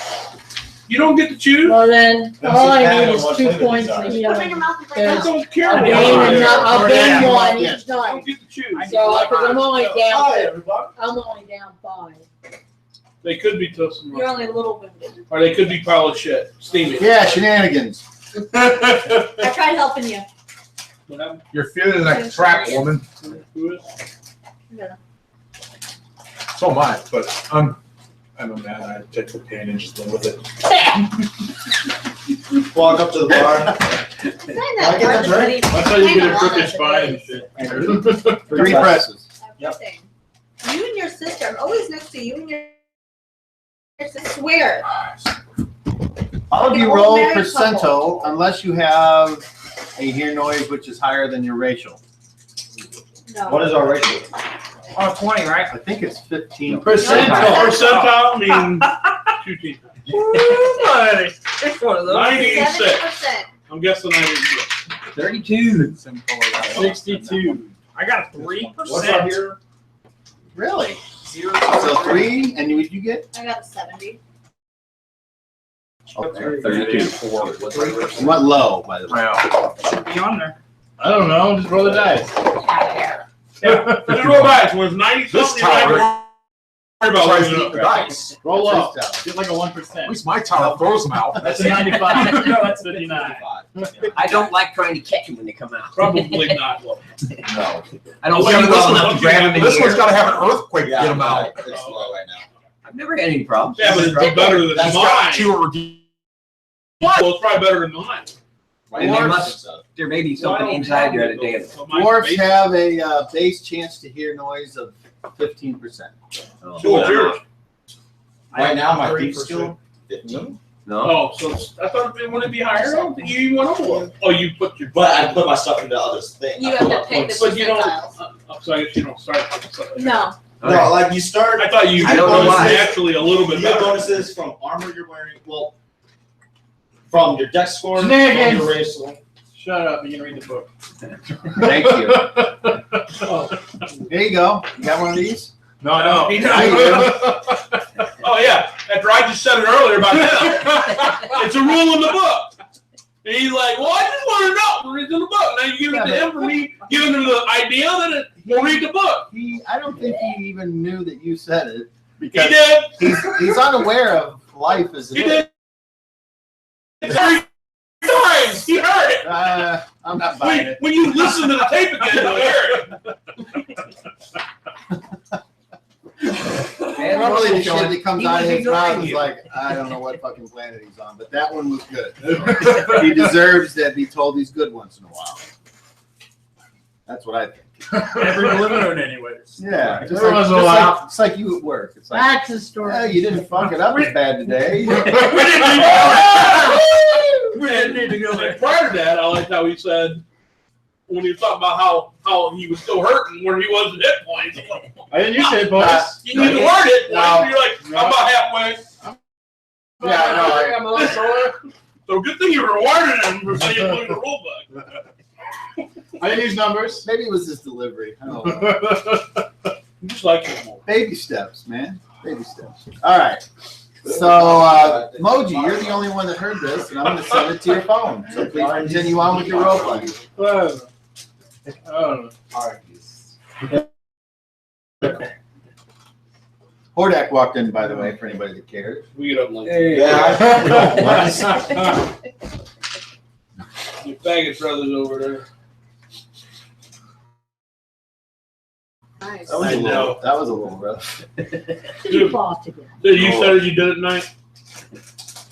You don't get to choose? Well then, That's all I just need kind is of 2 what points they for decide. Put it in your healing. mouth and I bring it out. don't care. I'll Yeah. gain I'll Yeah. gain 1 each I time. don't get to choose. So, because I'm only Hi, down, everybody. I'm only down 5. They could be toast and You're roast. only a little winded. Or they could be pile of shit. Steaming. Yeah, shenanigans. I tried helping you. What happened? You're feeling like a trap, woman. Who is? Yeah. So am I, but I'm a man. I take the pain and just live with it. Walk up to the bar. Saying I get that drink? That's how you I get a know, crooked that's spine it and shit. 3 presses. everything. You and your sister. I'm always next to you and your sister. I swear. All of Like you an old roll married percento couple. unless you have a hear noise which is higher than your racial. No. What is our ratio? Oh, 20, right? I think it's 15. Percentile mean 2 teeth. Woo, buddy. It's one of those. 96. 70%. I'm guessing I didn't get 32. 62. I got a What's our 3%. here? Really? 0. So 3, and what did you get? I got a 70. Okay. 32. 4. You went low, by the way. Wow. Should be on there. I don't know. Just roll the dice. it. Just roll back. When it's 90 This something, you don't have to tower worry about tries losing to it. eat the dice. Roll That's up. his tower. Get like a At 1%. least my tower throws them out. That's a 95. No, that's 59. I don't like trying to catch them when they come out. Probably not. No. I don't Oh, see yeah, well enough to grab them in This the one's air. got to have an earthquake to Yeah, get them out. It's low right now. I've never had any problems. Yeah, but it's better than That's mine. got 2 or Well, it's probably better than mine. Right And now, there I must- think so. There may be So I something don't inside have there it, that day. though. So mine's Dwarves basic. have a base chance to hear noise of 15%. Oh, So what's yours? Right now, my 3%. thief skill, 15. no? Oh, so I thought it wouldn't be higher. I don't think you even went over. Oh, you put your. But I put my stuff into other things. You have to pick the But you don't. percentiles. So I guess you don't start. With stuff like that. No. No, like you start. I thought you I don't know bonus why. naturally a little bit You get better. bonuses from armor you're wearing. Well, from your dex score, from Shenanigans. your racial. Shut up. You can read the book. Thank you. There you go. You got one of these? No, no. Oh yeah, after I just said it earlier about him. It's a rule in the book. And he's like, well, I just want to know. It's in the book. Now you give it to him for me giving him the idea that we'll read the book. I don't think he even knew that you said it He because did. he's unaware of life as it He is. did. 3 times. He heard it. I'm not buying it. When you listen to the tape again, you'll hear it. Normally the shit that comes He out of was his mouth ignoring is you. like, I don't know what fucking planet he's on, but that one was good. He deserves to be told he's good once in a while. That's what I think. Every balloon, anyways. Yeah, Every once in a while. it's like you at work. It's like, That's the story. you didn't fuck it up as bad today. We didn't need to go there. Prior to that, I liked how he said, when he was talking about how he was still hurting when he wasn't hit points. I didn't use it, boys. You need to word it. No. You're like, I'm about halfway. Yeah, no, I'm a little sore. So good thing you rewarded him for saying put in the rule book. I didn't use numbers. maybe it was his delivery. I don't know. You just like him more. Baby steps, man. Baby steps. All right. So, Moji, you're the only one that heard this, and I'm going to send it to your phone. So please continue on with your role playing. Oh. Hordak walked in, by the way, for anybody that cares. We get up like Yeah. your faggot brothers over there. Nice. That was I know. That was a little rough. You bought it. Dude, you said you did it tonight?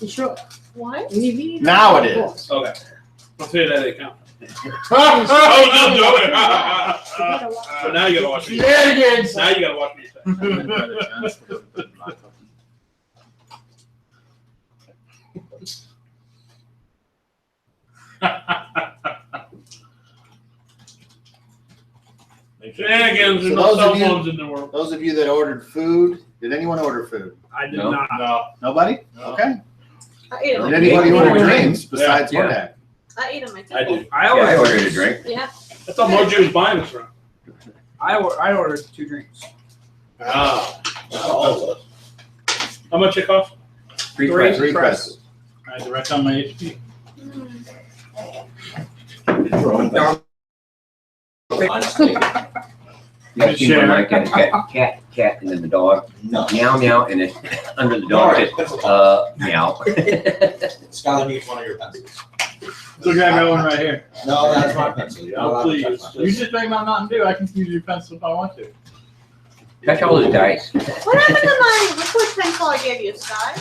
You sure? What? Now it is. Okay. I'll tell you that they count. Oh, So now you gotta watch me. Shenanigans. Now you gotta watch me. Shenanigans and So no those cell of you- phones in the world. Those of you that ordered food, did anyone order food? I did No. not. No. Nobody? No. Okay. I ate them. Did anybody Yeah. order drinks besides Yeah. Hordak? I ate them. I did. I Yeah, I ordered. ordered a drink. Yeah. I thought Moji was buying us from. I ordered 2 drinks. Ah. All of us. How much it cost? Three Three. presents. Three presses. I had to write down my HP. You ever seen one like that? Cat, and then the dog. No. Meow, meow, and then under the dog says, meow. Skylar needs one of your pencils. Look, I got one right here. No, that's my pencil. You're not Oh, allowed to please. touch mine. You just drink my Mountain Dew. I can use your pencil if I want to. Touch all his dice. What happened to my liquid pencil I gave you, Sky?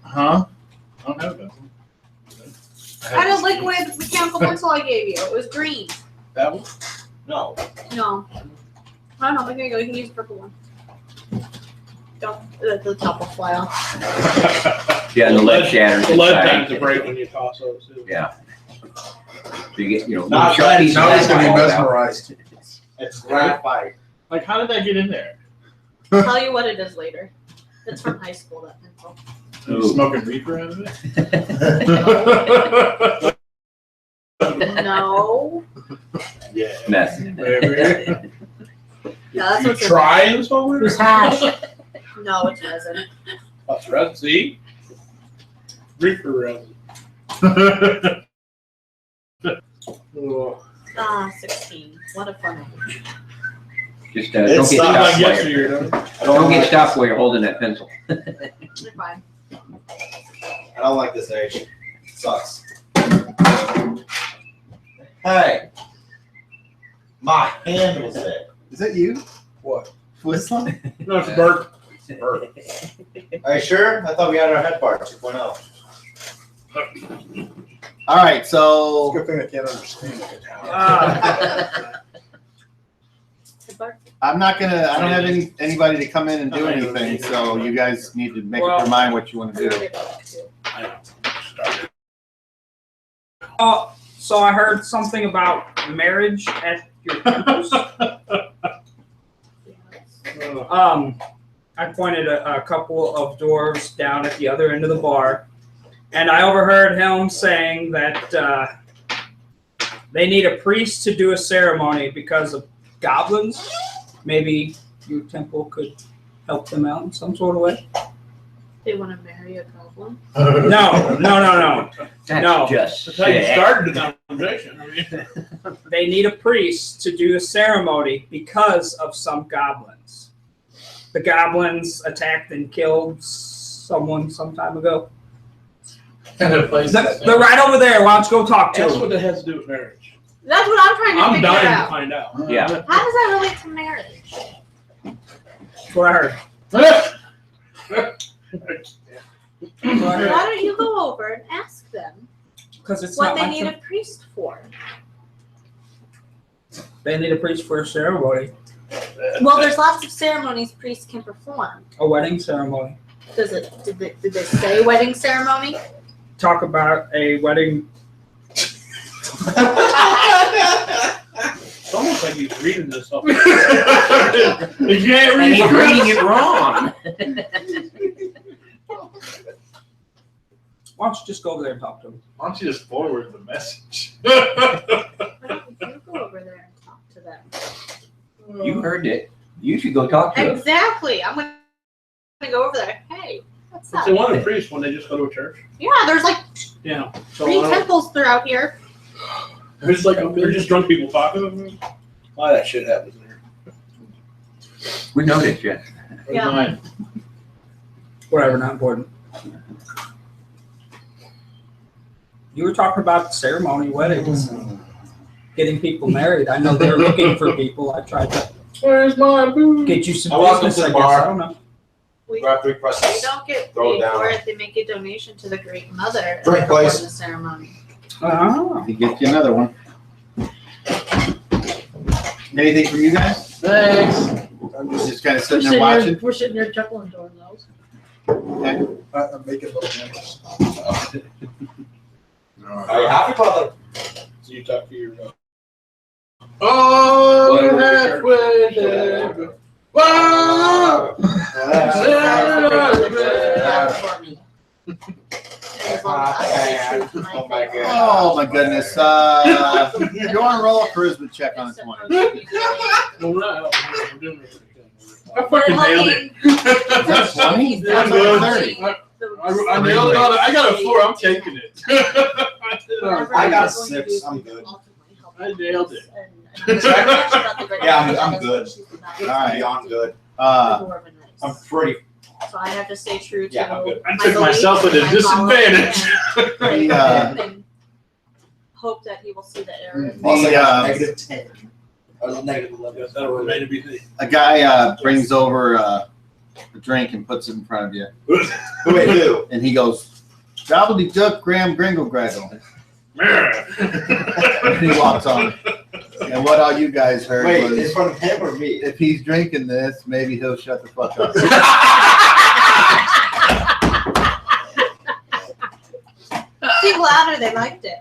Huh? I don't have a pencil. I had a liquid mechanical pencil I gave you. It was green. That one? No. No. I don't know. Here you go. You can use the purple one. Don't. The top will fly off. Yeah, and the lead shatters. The lead inside. tends to break when you toss those too. Yeah. So you get, Not little sharp lead, pieces Now he's of gonna be metal out. mesmerized. It's graphite. Like, how did that get in there? I'll tell you what it is later. It's from high school, that pencil. You Ooh. smoking reefer out of it? No. Yeah. Meth. Maybe. Yeah, that's You what's in try and smoke Who's it? hash? there. No, it's resin. That's red. See? Reefer resin. Oh. 16. What a fun age. Just It don't get sucks. stopped Like while you're, yesterday, though. don't get stopped while you're holding that pencil. You're fine. I don't like this age. It sucks. Hey. My hand was there. Is that you? What? Whistling? No, it's a bird. Are you sure? I thought we had our head part 2.0. All right, so Good thing I can't understand it. I'm not gonna. I don't have anybody to come in and do anything. So you guys need to make up your mind what you want to do. So I heard something about marriage at your temples. I pointed a couple of dwarves down at the other end of the bar, and I overheard him saying that they need a priest to do a ceremony because of goblins. Maybe your temple could help them out in some sort of way. They want to marry a goblin? No. That's No. just That's how you sick. started the conversation. I mean, They need a priest to do a ceremony because of some goblins. The goblins attacked and killed someone some time ago. Kind of place. They're right over there. Why don't you go talk to That's them? what that has to do with marriage. That's what I'm trying to I'm figure dying to out. find out. Yeah. How does that relate to marriage? That's what I heard. Why don't you go over and ask them Because it's what not they my need a temple. priest for? They need a priest for a ceremony. Well, there's lots of ceremonies priests can perform. A wedding ceremony. Did they say wedding ceremony? Talk about a wedding. It's almost like he's reading this up. You can't And read he's reading it wrong. Why don't you just go over there and talk to them? Why don't you just forward the message? Why don't you go over there and talk to them? You heard it. You should go talk to him. Exactly. I'm gonna go over there. Hey, what's If up? they want a priest when they just go to a church. Yeah, there's like Yeah. So 3 temples throughout here. There's like they're just drunk people talking. A lot of that shit happens there. We noticed, yes. Yeah. Mine. Whatever, not important. You were talking about ceremony weddings, getting people married. I know they're looking for people. I tried to Where's my boo? get you some I walked business. into I the guess. bar. I don't know. We Grab 3 presses. don't get Throw it paid down. for it. They make a donation to the Great Mother Drink, before please. the ceremony. Oh. He gets you another one. Anything from you guys? Thanks. I'm just kind of sitting there watching. We're sitting there chuckling to ourselves. Okay. I'm making those numbers. Are you happy, brother? So you talk to your. Oh, Whatever we're your halfway church- there. Whoa! As long as I say truth in Oh my my favor. Oh my goodness. You want to roll a charisma check on a 20? Well, not. I'm doing it. I fucking nailed it. That's 20? That's That's 30. I nailed it. I got a 4. I'm taking it. I got a 6. I'm good. I nailed it. Yeah, I'm good. All right. Beyond good. Uh, I'm pretty. So I have to stay true to Yeah, I'm good. I my took myself at a belief, my disadvantage. following, The, and hope that he will see the error. in me. Also got The, negative 10. I was negative 11. Yes, that'll remain to be seen. a guy brings over a drink and puts it in front of you. Wait, who? And he goes, gobbledygook, Graham Gringle Graggle. He walks on. And what all you guys heard Wait, in was, front of him or me? if he's drinking this, maybe he'll shut the fuck up. Speak louder, they liked it.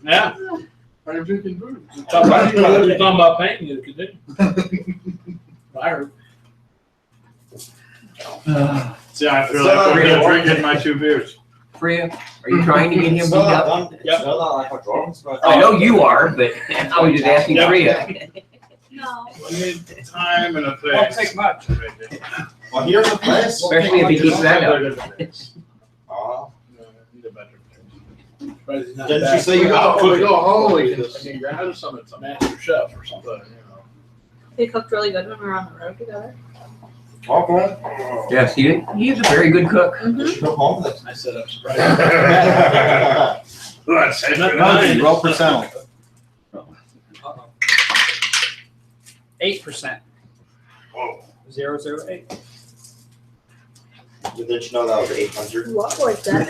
Yeah. I'm drinking booze. You're talking about painting it, could they? I heard. See, I feel like I'm drinking my 2 beers. Freya, are you trying to get him beat Smell up? not Yep. smell not like a drawing. I know you are, but I was just asking Yep. Freya. No. I need time and a Won't place. take much. Well, here's the place. Especially if he keeps that up. Oh. Need a better place. Didn't you say you got got to go home? I mean, you're having some, it's a master chef or something, you know. They cooked really good when we were on the road together. Okay. Yes, he's a very good cook. Mm-hmm. Go home then. I set up surprise. Munzie, roll percent. 8%. Whoa. 008. Didn't you know that was 800? What was that?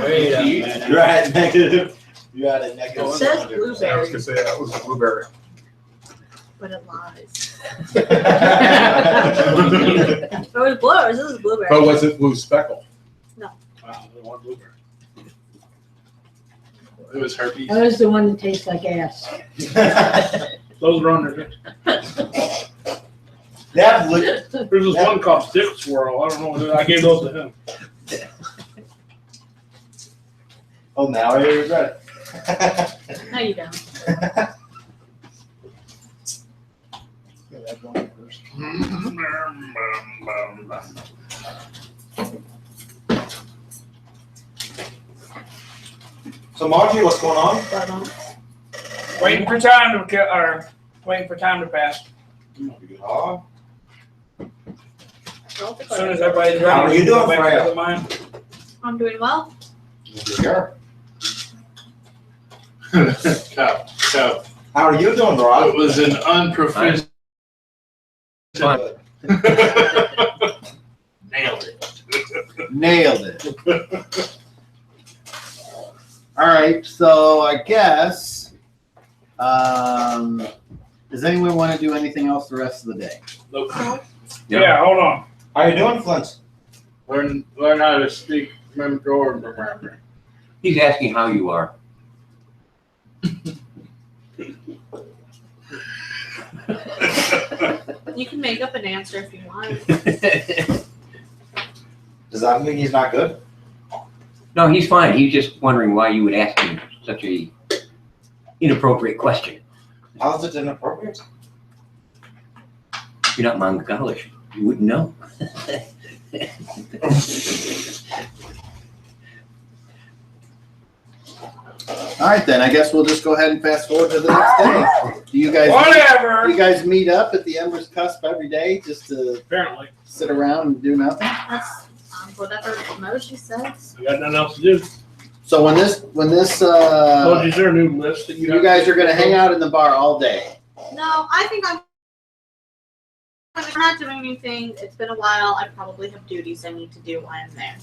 Wait a minute. You're at negative. You're at a negative. It says 700. I was blueberry, gonna say that was a blueberry. but it lies. It was blue. This is blueberry. But was it blue speckle? Wow, they want blueberry. It was herpes. That was the one that tastes like ass. Those were on there. Yeah, look. There's this one called Stick Swirl. I don't know. I gave those to him. Oh, now I regret it. No, you don't. So, Margie, what's going on? But, Waiting for time to kill, or waiting for time to pass. Oh, As soon as everybody's ready. How are you doing, go back to Freya? the mine. I'm doing well. here. So, How are you doing, it Rob? was an unprofessional. Fun. Nailed it. Nailed it. All right, so I guess, does anyone want to do anything else the rest of the day? Nope. Yeah, hold on. How you doing, Flint? Learn how to speak Mendor. He's asking how you are. You can make up an answer if you want. Does that mean he's not good? No, he's fine. He's just wondering why you would ask him such a inappropriate question. How's it inappropriate? You're not Mongolish. You wouldn't know. All right, then, I guess we'll just go ahead and fast forward to the next day. Do you guys Whatever. meet up at the Ember's Cusp every day just to Apparently. sit around and do nothing? That's whatever Moji says. You got nothing else to do. So when this Is there a new list that you guys are gonna hang out in the bar all day. No, I think I'm not doing anything. It's been a while. I probably have duties I need to do while I'm there.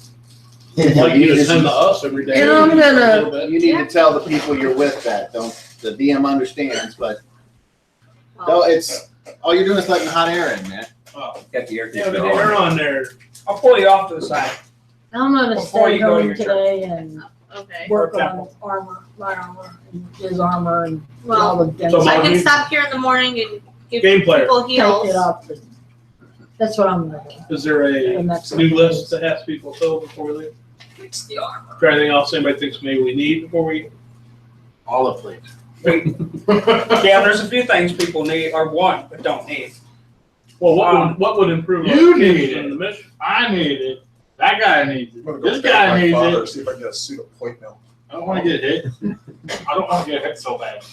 Like you just send to us every day. And I'm A gonna- little bit. You need to tell the people you're with that. The DM understands, but no, it's all you're doing is letting hot air in, man. Oh, Got the air yeah, but conditioner they're on. on there. I'll pull you off to the side. I'm gonna Before stay you go to home your today and Okay. work Or on temple. my armor, and his armor, and Well, all the So I can Moji- stop here in the morning and give Game player. people take heals. it up. And that's what I'm gonna do. Is there a And that's new what it list is. that has people fill before we leave? It's the armor. Is there anything else anybody thinks maybe we need before we? Olive plate. Yeah, there's a few things people need or want but don't need. Well, what would improve? You our need kids it. in the mission? I need it. That guy needs I'm it. gonna go This stay with guy my needs father, it. see if I can get a suit of plate mail. I don't want to get hit. I don't want to get hit so bad.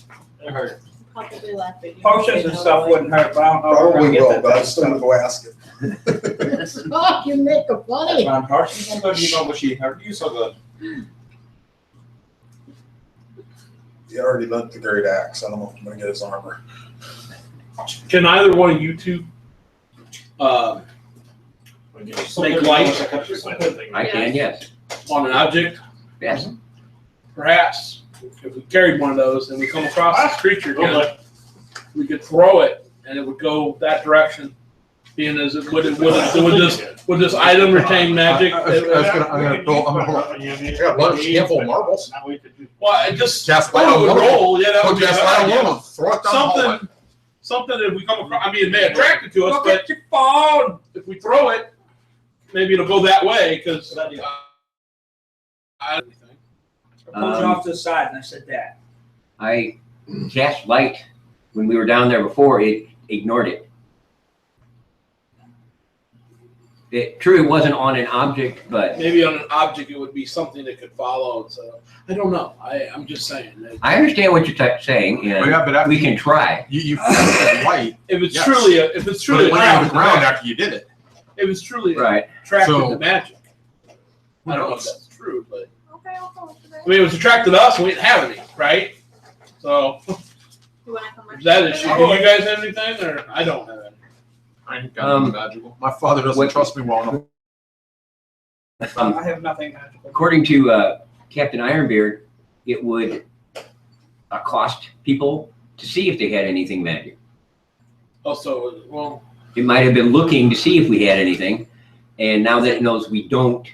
It hurts. Probably last video. Potions and stuff wouldn't hurt, but I don't know if we're Probably gonna get will, that but I'm type of still gonna stuff. go ask it. Fuck, you make a funny. Man, Parsons so good, you know, but she hurt you so good. He already lent the great axe. I don't know if I'm gonna get his armor. Can either one of you two make light? I can, yes. on an object. Yes. Perhaps if we carried one of those and we come across this creature again, Okay. we could throw it and it would go that direction. Being as it would this item retain magic? I'm gonna pull a handful of marbles. Now we could do. Well, I just Cast throw light it on would one. roll. Yeah, that would Put be a cast good light on idea. one. Throw it down the hallway. Something that we come across. I mean, it may attract it to us, Look but at your phone. if we throw it, maybe it'll go that way because. I pulled you off to the side and I said that. I cast light when we were down there before. It ignored it. True, it wasn't on an object, but Maybe on an object, it would be something that could follow. So I don't know. I'm just saying. I understand what you're saying, Oh, and yeah, but after we can try. you light, If it's Yes. truly but it went on the ground after you did it. if it's truly Right. attracted So- to magic. Who I don't know if knows? that's true, but Okay, I'll go with I mean, it was attracted to us and we didn't have any, right? So You wanna come with is that me? issue? Do you guys have anything, or I don't have any? I ain't got anything magical. My father doesn't what- trust me well enough. I have nothing magical. According to Captain Ironbeard, it would accost people to see if they had anything magic. Also, well, It might have been looking to see if we had anything, and now that it knows we don't,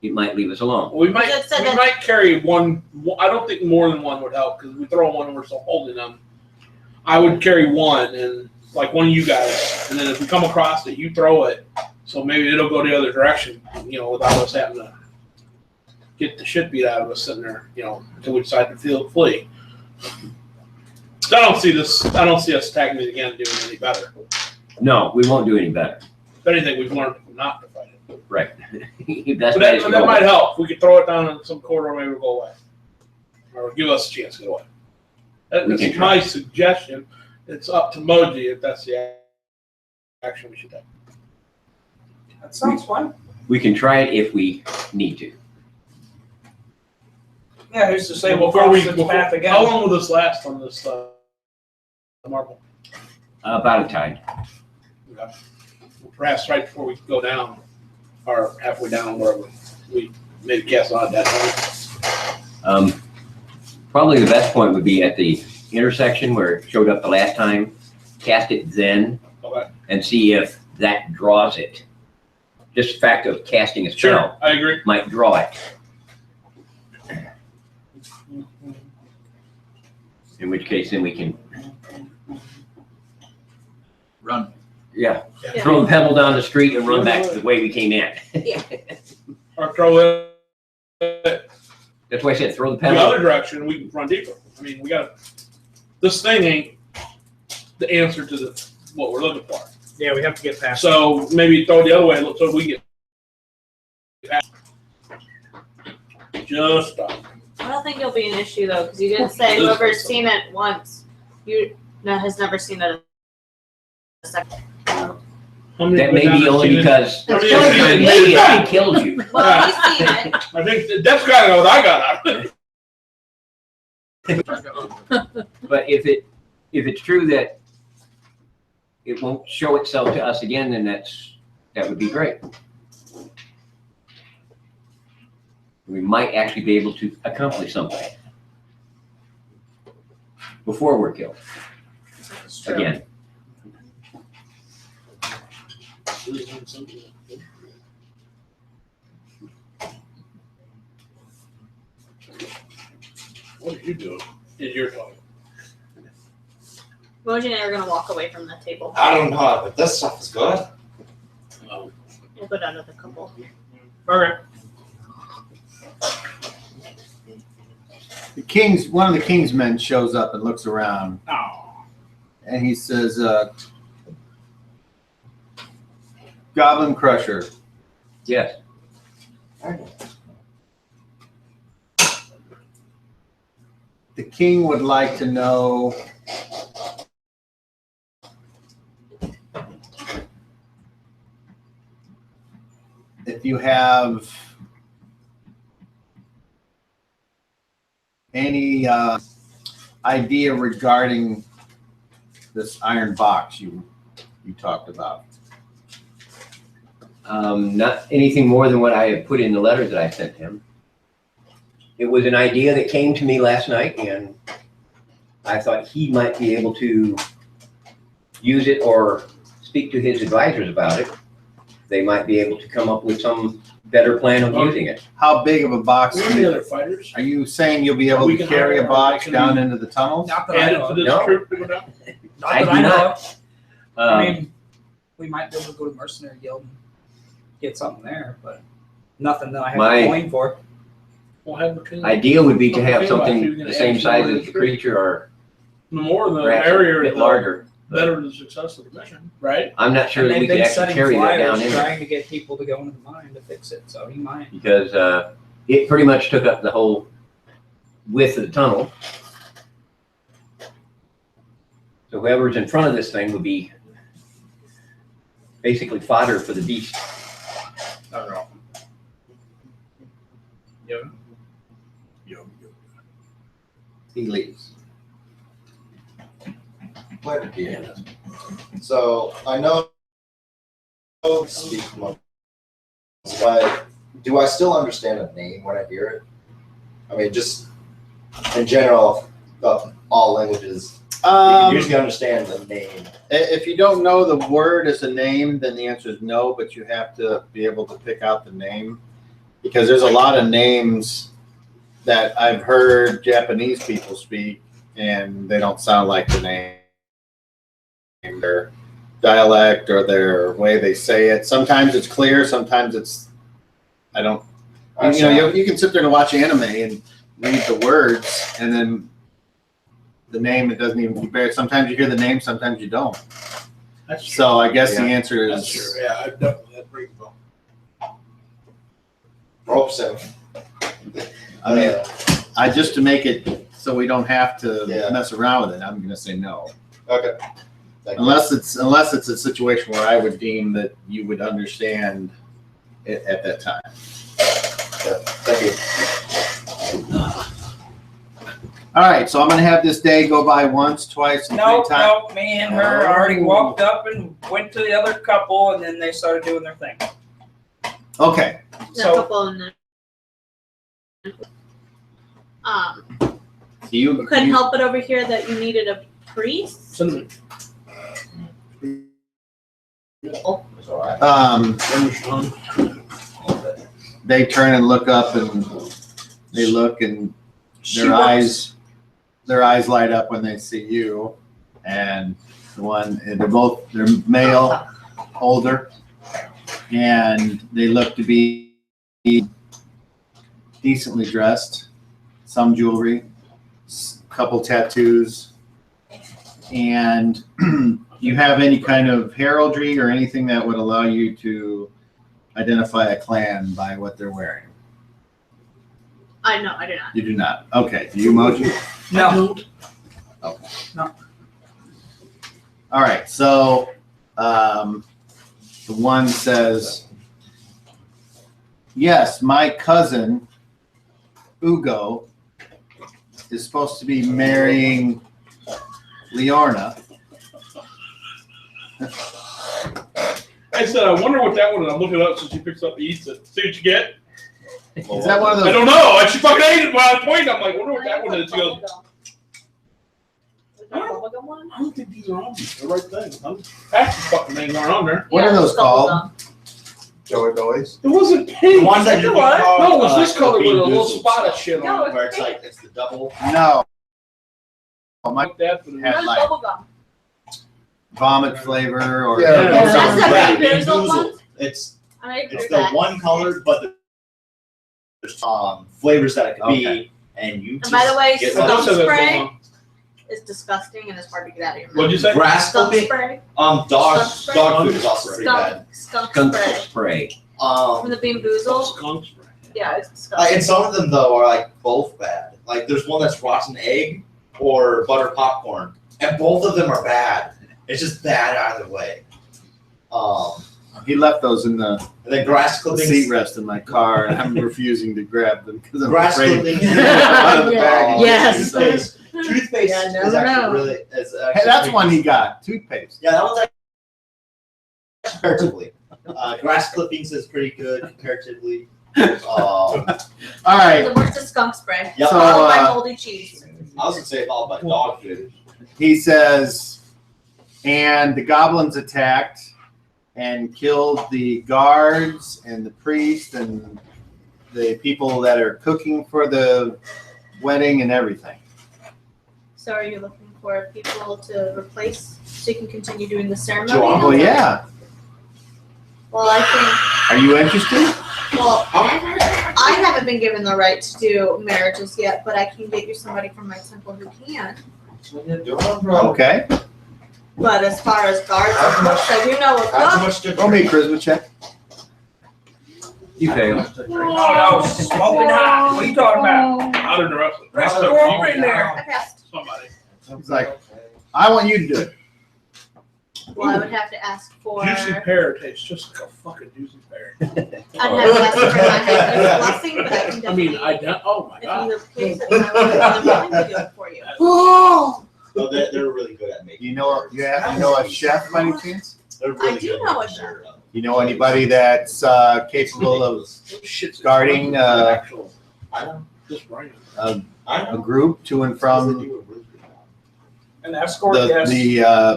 it might leave us alone. we might It said we that- might carry one. I don't think more than one would help because we throw one and we're still holding them. I would carry one and like one of you guys, and then if we come across it, you throw it. So maybe it'll go the other direction, without us having to get the shit beat out of us sitting there, until we decide to flee. So I don't see us attacking it again and doing any better. No, we won't do any better. If anything, we've learned not to fight it. Right. But that might help. We could throw it down in some corridor, maybe it'll go away. Or give us a chance to get away. We can That's my suggestion. It's up to Moji if that's the action we should take. That sounds fun. We can try it if we need to. Yeah, who's to say we'll Before cross this path again? How long will this last on this marble? About a tide. Okay. Perhaps right before we go down, or halfway down, wherever we maybe cast on at that time. Probably the best point would be at the intersection where it showed up the last time. Cast it then Okay. and see if that draws it. Just the fact of casting a spell Sure, I agree. might draw it. In which case, then we can, Run. yeah, Yeah. throw the pebble down the street and run back the way we came in. Or throw it That's why I said throw the the pebble. other direction, we can run deeper. I mean, this thing ain't the answer to what we're looking for. Yeah, we have to get past. So maybe throw it the other way so we get past. Just stop. I don't think it'll be an issue though, because you did say whoever's seen it once, has never seen it a second. How many That of may us be have only seen it? because How many That's of us have seen it? maybe it already killed you. Well, he's seen it. I think that's kind of what I got out of it. But if it's true that it won't show itself to us again, then that would be great. We might actually be able to accomplish something before we're killed again. What are you doing? In your talking. Moji and I are gonna walk away from that table. I don't know, but this stuff is good. We'll go down to the couple. Okay. One of the king's men shows up and looks around, Oh. and he says, "Goblin Crusher, Yes. the king would like to know if you have any idea regarding this iron box you talked about." Not anything more than what I have put in the letter that I sent him. It was an idea that came to me last night, and I thought he might be able to use it or speak to his advisors about it. They might be able to come up with some better plan of using it. How big of a box? Where are the other fighters? Are you saying you'll be able We to can carry a hire- box can down we- into the tunnels? Not that I Add know it to of. this No. troop to go down? Not I that do I know not. of. I Um, mean, we might be able to go to Mercenary Guild and get something there, but nothing that I have My- a coin for. We'll have the idea would be to have Okay, something well, if you're the gonna same add size somewhere as in the the creature or The more the perhaps a merrier, bit the larger. But better the success of the mission, right? I'm not sure And that we they've could been actually setting carry that down flyers in there. trying to get people to go into the mine to fix it, so he might. Because it pretty much took up the whole width of the tunnel. So whoever's in front of this thing would be basically fodder for the beast. Not at all. Yo. He leaves. Where did he end? So I know speak monkeys, but do I still understand a name when I hear it? I mean, just in general, all languages, you can usually understand the name. If you don't know the word as a name, then the answer is no, but you have to be able to pick out the name. Because there's a lot of names that I've heard Japanese people speak, and they don't sound like the name. Their dialect or their way they say it. Sometimes it's clear, sometimes it's, I don't, you know, you can sit there and watch anime and read the words, and then the name, it doesn't even compare. Sometimes you hear the name, sometimes you don't. That's true. So I guess the Yeah. answer That's is, true. Yeah, I've definitely had pretty well. Hope so. I mean, I just to make it so we don't have to Yeah. mess around with it, I'm gonna say no. Okay. Thank you. Unless it's a situation where I would deem that you would understand it at that time. Thank you. All right, so I'm gonna have this day go by once, twice, and No, three times. no, me and her already walked up and went to the other couple, and then they started doing their thing. Okay, The So- couple and you couldn't help it over here that you needed a priest. Cinnamon. It's all right. Cinnamon. they turn and look up, and they look, and She their works- eyes light up when they see you, and they're male, older, and they look to be decently dressed, some jewelry, couple tattoos, and you have any kind of heraldry or anything that would allow you to identify a clan by what they're wearing? I know, I do not. You do not. Okay. Do you, Moji? No, All right. So the one says, yes, my cousin, Ugo, is supposed to be marrying Leorna. I said, I wonder what that one is. I'm looking it up so she picks up and eats it. See what you get? Is that one of I those? don't know. And she fucking ate it while I pointed. I'm like, wonder what that one is. She goes, Is that a bubblegum one? I don't think these are on the right thing. Half the fucking things aren't on there. What are those it's called? bubblegum. Joey Boys. It wasn't pink. The ones that you're What? thinking of, No, it was this color with a little Bean spot of Boozled shit No, on it. where it's like, it's the double. No. My Like that, but it Had Where's like- bubblegum? vomit flavor or Yeah, Yeah, those that's are the red. Bean Bean Boozled Boozled. ones? It's I agree it's with the that. one color, but there's flavors that it could Okay. be, and you And by the way, get I skunk just said that spray wrong. is disgusting and it's hard to get out of your mouth. What'd you say? grass Skunk clipping. spray. Dog Skunk food is also pretty bad. Skunk Skunk spray. spray. From the Bean Boozled. Skunk spray. Yeah, it's disgusting. And some of them though are like both bad. Like there's one that's rotten egg or butter popcorn, and both of them are bad. It's just bad either way. he left those in the And then grass seat clippings. rest in my car, and I'm refusing to grab them because I'm Grass afraid. clippings. Out of the bag and Yes. Toothpaste. Toothpaste Yeah, is never actually know. really. Is actually Hey, that's pretty one he decent. got. Toothpaste. Yeah, that one's actually comparatively. Grass clippings is pretty good comparatively. All right. The worst is skunk spray. Yep. So, Followed by moldy cheese. I was gonna say followed by dog food. He says, and the goblins attacked and killed the guards and the priest and the people that are cooking for the wedding and everything. So are you looking for people to replace so you can continue doing the ceremony? Well, yeah. Well, I think. Are you interested? Well, I haven't been given the right to do marriages yet, but I can get you somebody from my temple who can. Okay. But as far as guards and cooks, I do know a cook. Roll me a charisma check. You fail. Oh no, smoking hot. What are you talking about? I'll interrupt. Let's go over in there. I passed. Somebody. He's like, I want you to do it. Well, I would have to ask for. Juicy pear tastes just like a fucking juicy pear. I'd have to ask for my husband's blessing, but I can definitely. Oh my If god. you the case, then I'm willing to do it for you. No, they're really good at making. You know a chef by any chance? They're really I do good know at a chef. their, You know anybody that's capable of guarding I know. Just right. a I know. group to and They from do a really good job. An escort, the yes.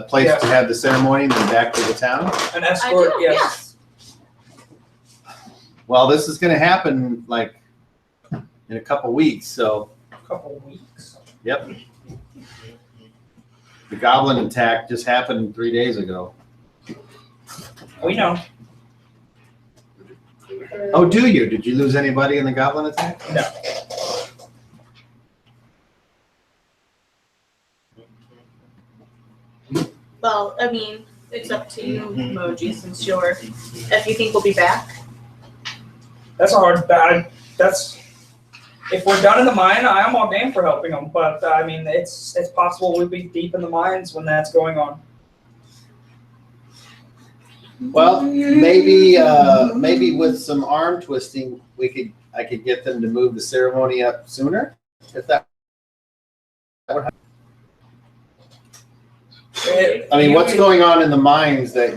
place Yes. to have the ceremony and then back to the town? An I escort, do, yes. Well, this is going to happen like in a couple weeks. So, Couple weeks. yep. The goblin attack just happened 3 days ago. We know. Oh, do you? Did you lose anybody in the goblin attack? No. Well, I mean, it's up to you, Moji, since if you think we'll be back. That's a hard. That's if we're done in the mine, I am all game for helping them. But I mean, it's possible we'll be deep in the mines when that's going on. Well, maybe with some arm twisting, I could get them to move the ceremony up sooner. If that would happen. I mean, what's going on in the mines that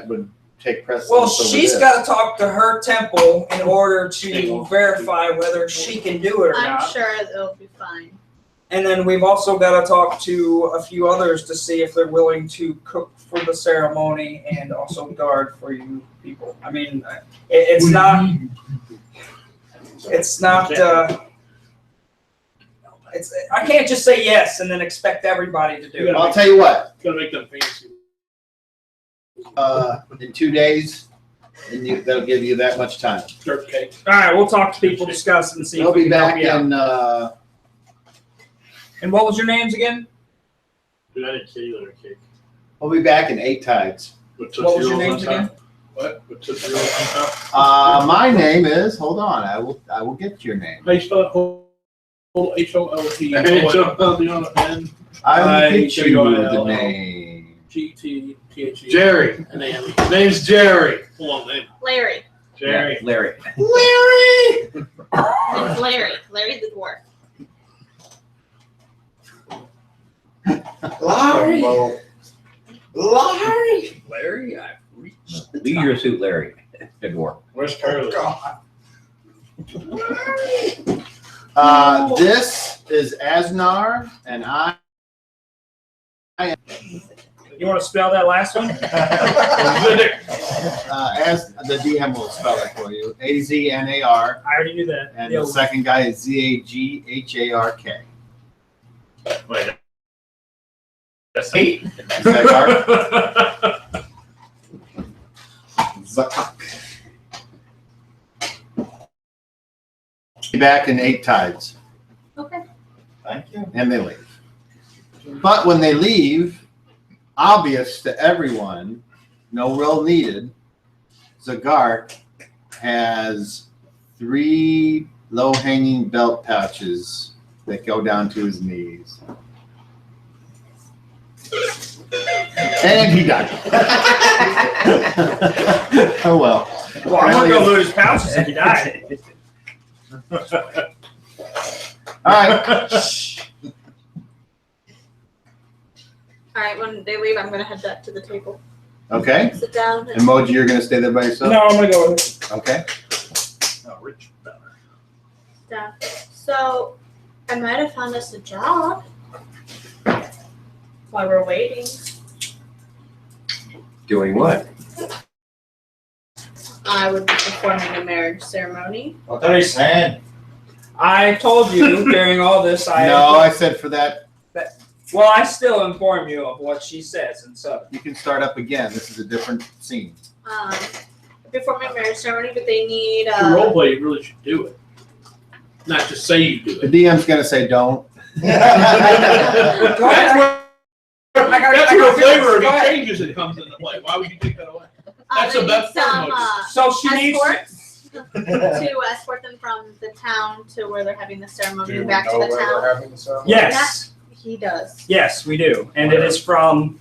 would take precedence? Well, over she's this? got to talk to her temple in order to verify whether she can do it or I'm not. sure it'll be fine. And then we've also got to talk to a few others to see if they're willing to cook for the ceremony and also guard for you people. I mean, it's not. I can't just say yes and then expect everybody to do it. I'll tell you what. Gonna make them fancy. In 2 days, and that'll give you that much time. Dirt cake. All right, we'll talk to people, discuss, and see They'll if we be can help back you out. in. And what was your names again? Dude, I didn't say you let cake. We'll be back in 8 tides. What was your names again? What? What took you on top? My name is. Hold on, I will get your name. How you spell it? H-O-L-T. H-O-L-T on a pen. I will get you I-H-O-L. the name. G-T-T-H-E. Jerry. And A-M-E. Name's Jerry. Full on name. Larry. Jerry. Larry. It's Larry. Larry the dwarf. Larry. Larry. Larry, I've reached the Leisure suit Larry. The dwarf. Where's Carly? This is Asnar, and I am. You want to spell that last one? As the DM will spell it for you. A-Z-N-A-R. I already knew that. And the second guy is Z-A-G-H-A-R-K. Wait. That's Hey. Zakar. Zakak. Be back in 8 tides. Okay. Thank you. And they leave. But when they leave, obvious to everyone, no real needed, Zagark has 3 low-hanging belt pouches that go down to his knees. And he died. Oh well. Well, I'm going to go loot his pouches if he died. All right. All right, when they leave, I'm going to head back to the table. Okay. Sit down. And Moji, you're gonna stay there by yourself? No, I'm gonna go with it. Okay. No, Rich. Down. So I might have found us a job while we're waiting. Doing what? I would be performing a marriage ceremony. What are you saying? I told you during all this. I said for that, Well, I still inform you of what she says, and so. you can start up again. This is a different scene. Performing a marriage ceremony, but they need The role play, you really should do it. Not just say you do The it. DM's gonna say don't. That's where the flavor of Go the ahead. changes that comes into play. Why would you take that away? They the need best part some of it. So she needs. escorts to escort them from the town to where they're having the ceremony back to the town. having the ceremony? Yes, He does. yes, we do, and it is from.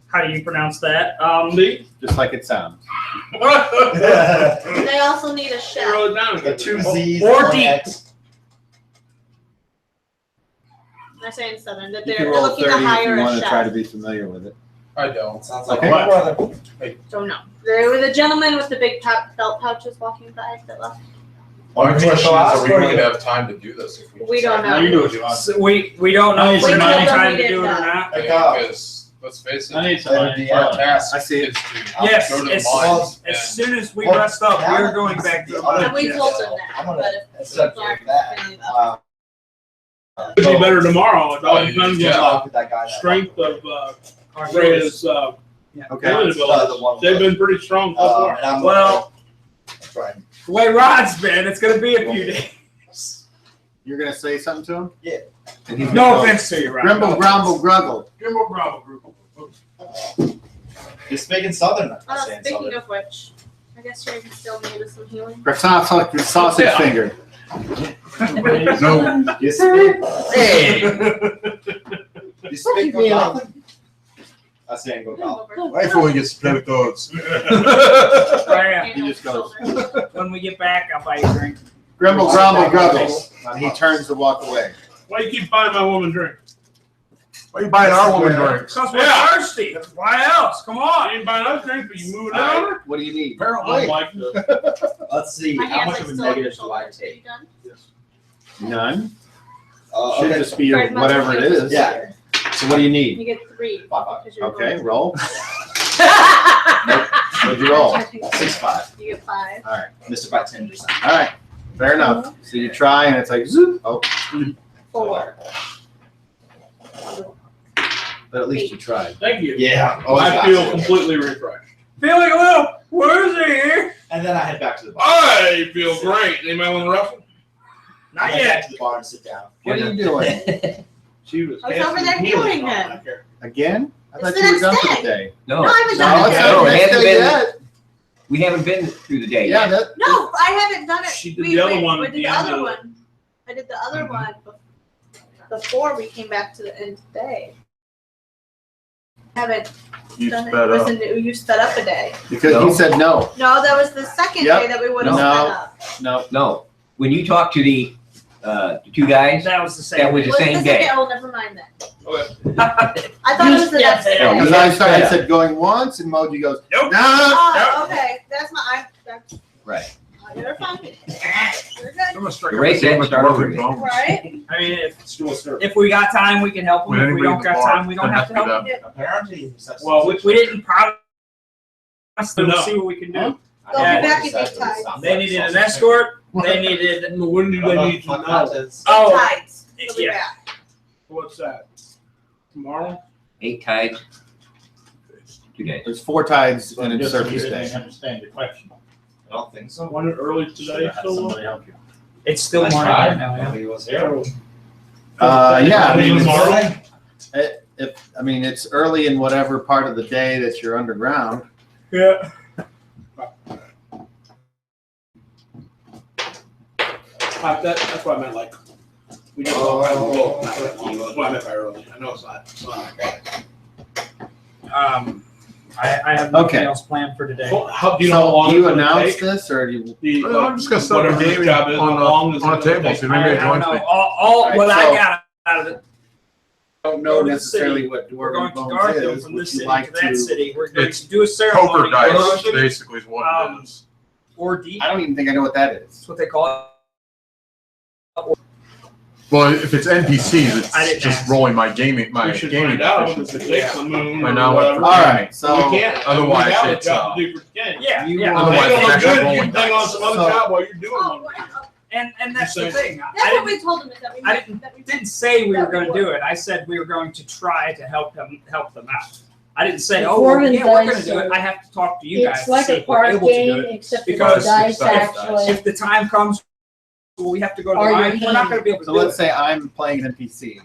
How do you pronounce that? See? Just like it sounds. They also need a chef. Wrote it down. The two Z's. Or one deep. X. I say in Southern that You they're can roll looking 30 to if hire you a want to try to chef. be familiar with it. I don't. Sounds like Okay. a brother. Don't know. There was a gentleman with the big belt pouches walking by that left. My question is, are we for going you. to have time to do this? If We don't decide know. You do what you want. So we don't know if We we're told not in them time we to do it or didn't know. not. Pick up. Because let's face I it, need somebody. our task I see it. is to Yes, go to the as, mines as and soon as we Well, rest up, now we're that going he's back to the the other- And we mines. told them I'm that, gonna but if subject people aren't that. feeling about It'd be better tomorrow. It all Oh, depends yeah. on Talk with that guy. the strength of Our Rhea's Okay. abilities. They've been pretty strong so far. And I'm Well, trying. the way Rod's been, it's gonna be a few days. You're gonna say something to him? Yeah. And he's No gonna go, offense to you, Rod. Grimble, grumble, gruggle. Jimbo Bravo group. You're speaking Southern. I'm saying speaking Southern. of which, I guess you can still need some healing. Croissant, fucking sausage Yeah. finger. No. You speak. Hey. You speak of nothing. I say go golf. Wait before we get split those. Right, He just goes. when we get back, I'll buy you a drink. Grimble, grumble, gruggle. And he turns to walk away. Why you keep buying my woman drink? Why are you buying our woman drinks? Because we're Yeah. thirsty. Why else? Come You on. ain't buying us drink, but you moving All down right, there? what do you need? I don't Apparently. like this. Let's see. My How hands much like of a still on your negative do I shoulders. take? You done? None. Should Okay. just be your, Fred, my whatever it hands is. Yeah. So what do you need? You get 3. Five. because you're Okay, going- roll. What'd you roll? 6-5. You get 5. All right. Missed it by 10%. All right. Fair enough. So you try and it's like zoop. Oh, 4. but at least you tried. Thank you. Yeah. I feel completely refreshed. Feeling a little woozy here. And then I head back to the bar. I feel great. Anybody want to wrestle? Not I head yet. back to the bar and sit down. What are you doing? She was. I was over there healing him. Again? I It's thought the you were next done for day. the day. No, No, I haven't No, done it's it not No, the it next hasn't day been- yet. we haven't been through the day Yeah, yet. that, No, I haven't done it. She did the other one We at did the the end other of one. I did the other one before we came back to the end today. Haven't You done sped it. It was up. a new, you sped up a day. because No. you said no. No, that was the second Yep. day that we would have No. sped up. No. No, when you talked to the two guys, That was the same. that was the Was same the day. second? Oh, never mind then. Okay. I thought it was the next day. No, Because you I haven't started, sped I up. said going once and Moji goes, Nope. no. Oh, okay. That's my. That's, Right. you're fine. You're good. I'm gonna strike The race everything end, start over with again. bones. Right? I mean, Let's do a stir. if we got time, we can help them. When If we anybody don't in the got bar, time, we don't doesn't have to help be them. Apparently, Well, We didn't promise them. No. We'll see what we can do. Huh? They'll Yeah. be back in big tides. They needed an escort. They needed. When do they need to know? Big Oh, tides. They'll be yeah. back. What's that? Tomorrow? 8 tides. 2 days. There's 4 tides and it's Just surface you didn't day. understand the question. I don't think so. One early today, Should've had so. somebody help you. It's still I morning tried. right now. Yeah. Nobody was here. Yeah, I mean, Tomorrow? I mean, it's early in whatever part of the day that you're underground. Yeah. That's what I meant, like, we just don't have a vote, not that long. That's what I meant by early. I know it's not. I have nothing Okay. else planned for today. Well, how, do you know how So long do you it's gonna announce take? this or do you? The, I'm just gonna set whatever the his game job is, how long is it on a gonna table. take? So maybe I it don't joins know. me. All Alright, what so- I got out of it. don't know Go to the necessarily city. what We're Dwarven going to Bones guard them is. from Would this you city like to that to? city. We're going It's to do a ceremony. Poker dice, Or- basically, is what it is. Or deep. I don't even think I know what that is. That's what they call it. Well, if it's NPCs, I it's didn't just ask. rolling my gaming We should gaming find out if proficiency. it takes the moon Right or now, whatever. All right, so We can't. Otherwise, We have a it's, job to do for the game. Yeah, You yeah. want- Otherwise, It it's look actually good. You rolling can hang on some other dice. job while you're doing Oh, one. And that's the Just thing. That's I what didn't, we told him. Is that we I didn't say we were That going to we do it. I said we were going to try to help them out. I didn't say, The oh, well, Dwarven yeah, we're going to dice do it. are- I have to talk to you guys It's to like see a if we're card able to game, do it. except for the Because dice if- actually. If the time comes, well, we have to go to the Or your line. We're not hand. going to be able to So do let's it. say I'm playing an NPC.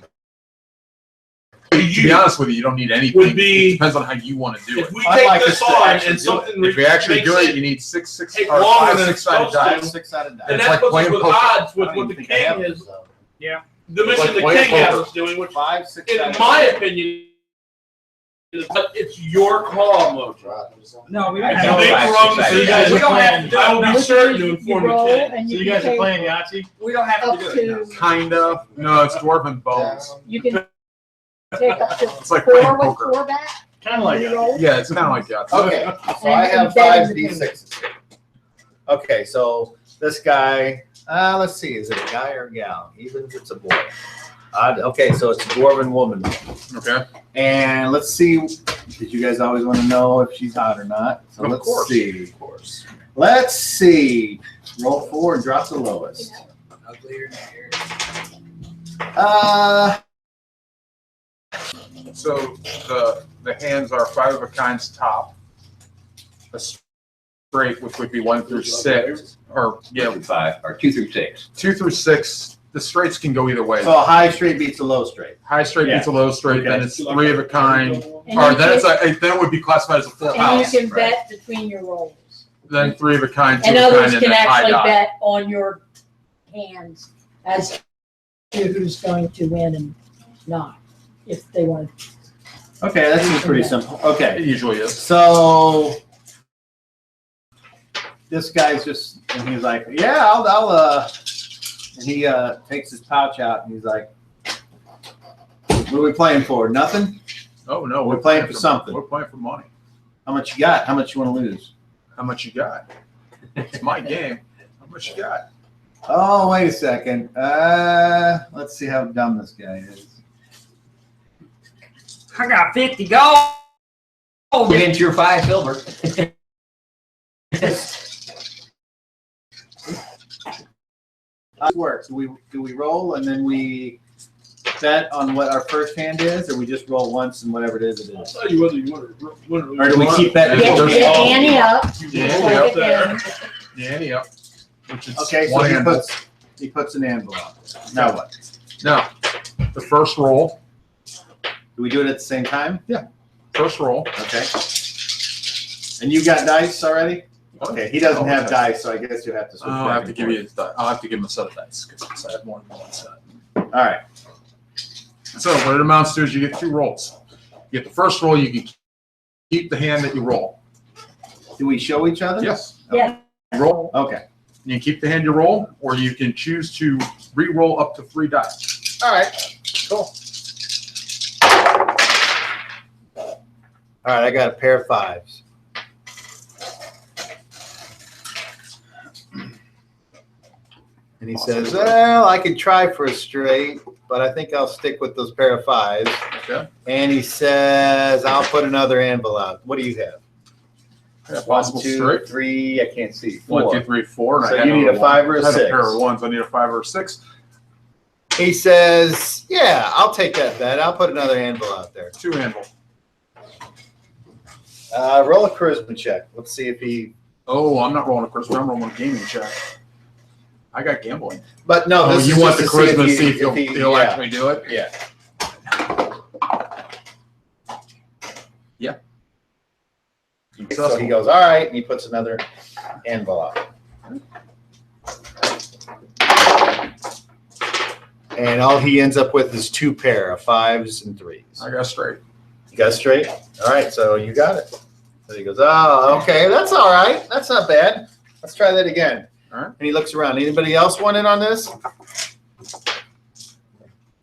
To be honest with you, you don't need anything. Would be- It depends on how you want to do it. If we I'd take like this us to on actually and do something If you actually makes do it, it you need six take or longer five than it's six-sided supposed to. dice. 6-sided dice. and It's that like puts us playing with poker. odds I with don't what even the think I have king it, is. so. The mission like the playing king has poker. us doing, which, 5, 6 in my opinion, is, but it's your call, Mojo. No, we I don't know have five, to. six So sided you guys We are don't have playing. to do I will it. be certain to You inform the roll king. and So you you can guys are take playing Yahtzee? We don't have up to do it. to, Kind of. No, it's Dwarven Bones. you can take up to It's like playing 4 with poker. 4 back. Kind of like You Yahtzee. roll. Yeah, it's kind of like that. Okay, so I And have then 5 you- D6s here. Okay, so this guy, let's see, is it a guy or a gal? Even if it's a boy. Okay, so it's a dwarven woman. Okay. And let's see, because you guys always want to know if she's hot or not. So Of let's course. see. Of course. Let's see. Roll 4 and drop the lowest. Uglier than here. So the hands are 5 of a kind's top. A straight, which would be 1 through 6, or Yeah, yeah, 5 or 2 through 6. 2 through 6. The straights can go either way. So a high straight beats a low straight. High straight beats a low straight, then Okay. it's 3 of a kind. And Or you then it's can- then it would be classified as a full And house. you can right. bet between your rolls. Then 3 of a kind, 2 And of a others kind, and can then high actually die. bet on your hands as to who's going to win and not, if they want. Okay, that seems pretty simple. Okay. It usually is. So this guy's just, and he's like, yeah, and he takes his pouch out and he's like, what are we playing for? Nothing? Oh no, We're playing for something. We're playing for money. How much you got? How much you want to lose? How much you got? It's my game. How much you got? Oh, wait a second. Let's see how dumb this guy is. I got 50 gold. Get into your 5 silver. How does it work? Do we roll and then we bet on what our first hand is, or we just roll once and whatever it is, it I'll is? tell you whether you want to win or lose. Or do we keep betting? Yeah, Get there's- the ante up. Yeah, play yeah. the game. The ante up. Which is Okay, so one he handle. puts an anvil up. Now what? Now, the first roll. Do we do it at the same time? First roll. Okay. And you got dice already? Okay, he doesn't have dice, so I guess you have to switch I'll back have to and give forth. you his die. I'll have to give him a set of dice because I have more than one set. All right. So what it amounts to is you get 2 rolls. You get the first roll, you can keep the hand that you roll. Do we show each other? Yes. Yeah. Roll. Okay. You can keep the hand you roll, or you can choose to re-roll up to 3 dice. All right. Cool. All right, I got a pair of 5s. And he says, well, I could try for a straight, but I think I'll stick with those pair of 5s. Okay. And he says, I'll put another anvil out. What do you have? Yeah, possible 1, 2, straight. 3, I can't see. 1, 2, 4. 3, 4. And So I had you need a another 5 or a one. I had 6? a pair of 1s. I need a 5 or a 6. He says, yeah, I'll take that bet. I'll put another anvil out there. 2 anvil. Roll a charisma check. Let's see if he. Oh, I'm not rolling a charisma. I'm rolling a gaming check. I got gambling. But no, Oh, this you is want the just charisma to see if if he'll yeah. actually do it? Yeah. So he goes, all right, and he puts another anvil out. And all he ends up with is 2 pair of 5s and 3s. I got straight. You got straight? All right, so you got it. So he goes, oh, okay, that's all right. That's not bad. Let's try that again. All right. And he looks around. Anybody else want in on this?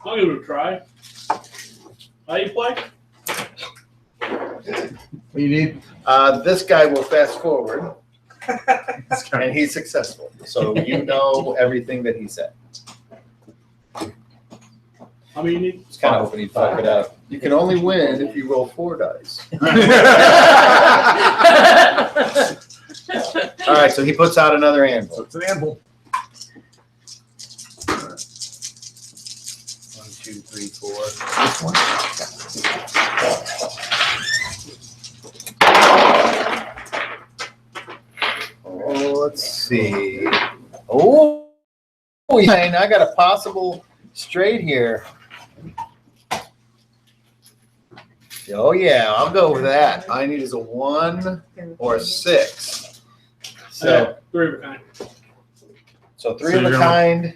I'll give it a try. How you play? What do you need? This guy will fast forward, and he's successful. So you know everything that he said. How many you need? It's kind of hoping he'd fuck it up. You can only win if you roll 4 dice. All right, so he puts out another So anvil. it's an anvil. 1, 2, 3, 4. This one. Oh, let's see. Oh, I got a possible straight here. Oh yeah, I'll go with that. All I need is a 1 or a 6. So, 3 of a kind. so 3 So of a you're kind.